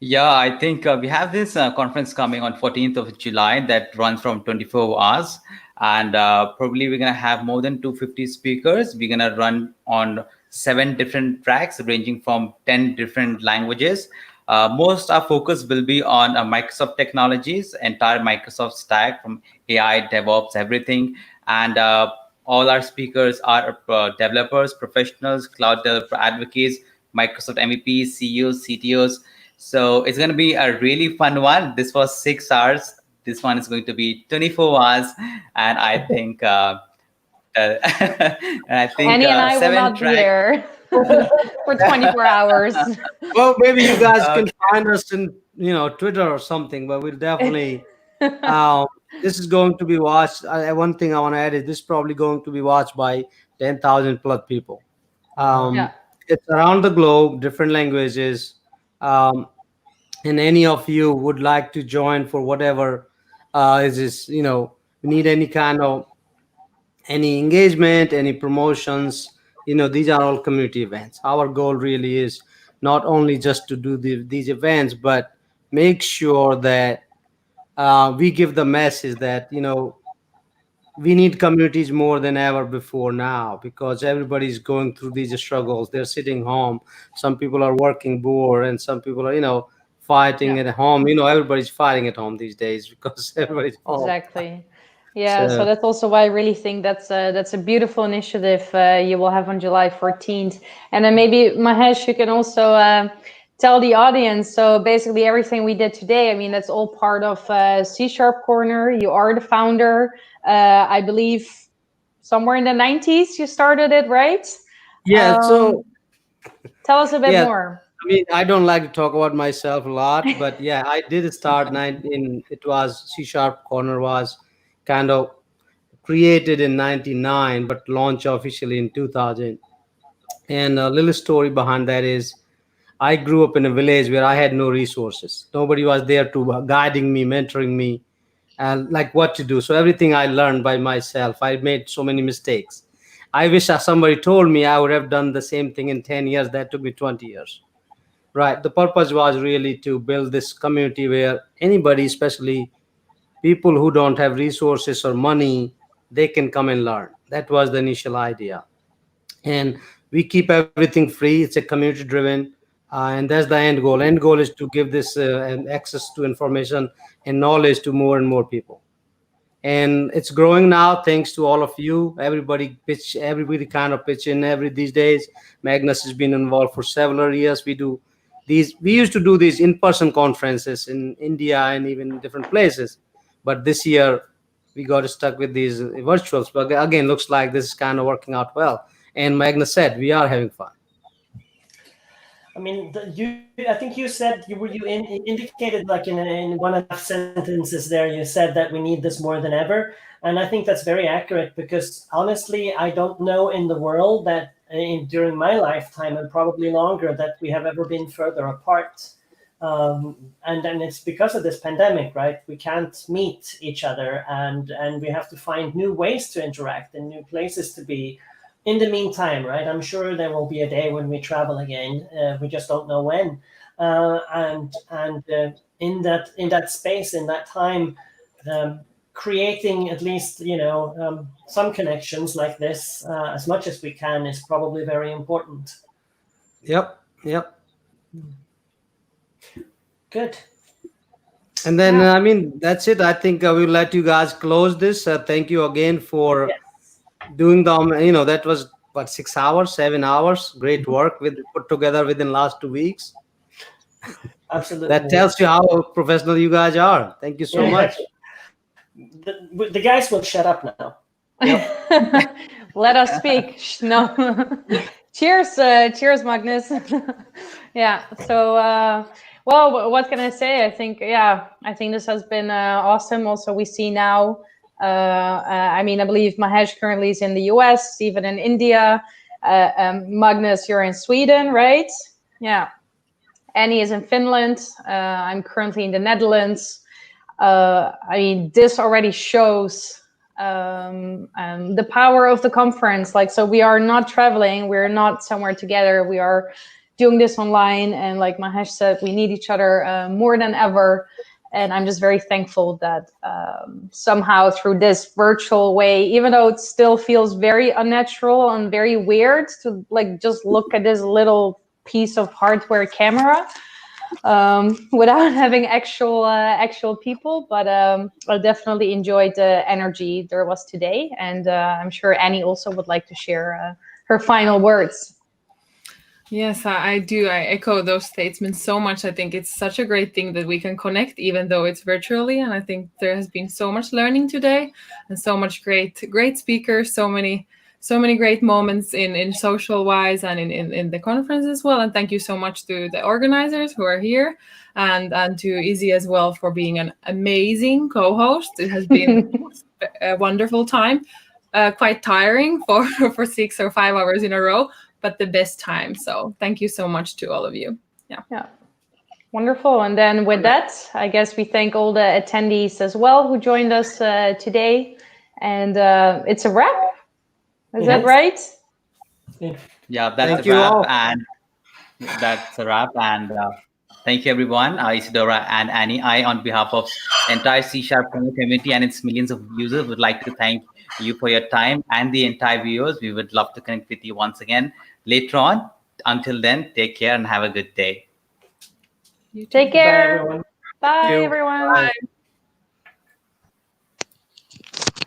Yeah, I think we have this conference coming on 14th of July that runs from 24 hours. And probably we're going to have more than 250 speakers. We're going to run on 7 different tracks ranging from 10 different languages. Most our focus will be on Microsoft technologies, entire Microsoft stack from AI, DevOps, everything. And all our speakers are developers, professionals, cloud developer advocates, Microsoft MVPs, CEOs, CTOs. So it's going to be a really fun one. This was 6 hours. This one is going to be 24 hours. And I think Annie and I will not be there for 24 hours. Well, maybe you guys can find us in Twitter or something, but we'll definitely this is going to be watched. One thing I want to add is this is probably going to be watched by 10,000 plus people. It's around the globe, different languages. And any of you would like to join for whatever need any kind of any engagement, any promotions, these are all community events. Our goal really is not only just to do these events, but make sure that we give the message that we need communities more than ever before now, because everybody's going through these struggles. They're sitting home. Some people are working bored, and some people are fighting at home. Everybody's fighting at home these days because everybody's home. Exactly. Yeah, so that's also why I really think that's a beautiful initiative you will have on July 14th. And then maybe Mahesh, you can also tell the audience. So basically everything we did today, I mean, that's all part of CSharpCorner. You are the founder. I believe somewhere in the 90s you started it, right? Yeah, so tell us a bit more. I mean, I don't like to talk about myself a lot, but yeah, I did start it was CSharpCorner was kind of created in 99, but launched officially in 2000. And a little story behind that is I grew up in a village where I had no resources. Nobody was there to guiding me, mentoring me, and like what to do. So everything I learned by myself. I made so many mistakes. I wish somebody told me I would have done the same thing in 10 years. That took me 20 years. Right. The purpose was really to build this community where anybody, especially people who don't have resources or money, they can come and learn. That was the initial idea. And we keep everything free. It's a community driven. And that's the end goal. End goal is to give this access to information and knowledge to more and more people. And it's growing now thanks to all of you. Everybody kind of pitch in these days. Magnus has been involved for several years. We used to do these in-person conferences in India and even different places, but this year we got stuck with these virtuals. But again, looks like this is kind of working out well. And Magnus said we are having fun. I mean, I think you said you indicated, like in one of the sentences there, you said that we need this more than ever, and I think that's very accurate, because honestly, I don't know in the world that during my lifetime, and probably longer, that we have ever been further apart. And it's because of this pandemic, right? We can't meet each other, and we have to find new ways to interact and new places to be. In the meantime, right, I'm sure there will be a day when we travel again. We just don't know when. And in that space, in that time, creating at least some connections like this as much as we can is probably very important. Yep. Good. And then I mean, that's it. I think we'll let you guys close this. Thank you again for doing that was what, 6 hours, 7 hours. Great work put together within last 2 weeks. Absolutely. That tells you how professional you guys are. Thank you so much. The guys will shut up now. Yep. Let us speak. No. Cheers, Magnus. Yeah. So, well, what can I say? I think this has been awesome. Also, we see now. I mean, I believe Mahesh currently is in the US, Stephen in India. Magnus, you're in Sweden, right? Yeah. Annie is in Finland. I'm currently in the Netherlands. I mean, this already shows the power of the conference. Like, so we are not traveling. We're not somewhere together. We are doing this online. And like Mahesh said, we need each other more than ever. And I'm just very thankful that somehow through this virtual way, even though it still feels very unnatural and very weird to like just look at this little piece of hardware camera without having actual people, but I definitely enjoyed the energy there was today, and I'm sure Annie also would like to share her final words. Yes, I do. I echo those statements so much. I think it's such a great thing that we can connect, even though it's virtually. And I think there has been so much learning today, and so much great speakers, so many great moments in social wise and in the conference as well. And thank you so much to the organizers who are here, and to Izzy as well for being an amazing co-host. It has been a wonderful time, quite tiring for 6 or 5 hours in a row, but the best time. So thank you so much to all of you. Yeah. Wonderful. And then with that, I guess we thank all the attendees as well who joined us today. And it's a wrap. Is that right? Yeah, that's a wrap. And that's a wrap. And thank you, everyone. Isidora and Annie. I, on behalf of the entire CSharpCorner community and its millions of users, would like to thank you for your time, and the entire viewers. We would love to connect with you once again later on. Until then, take care and have a good day. Take care. Bye, everyone. Bye, everyone. Bye.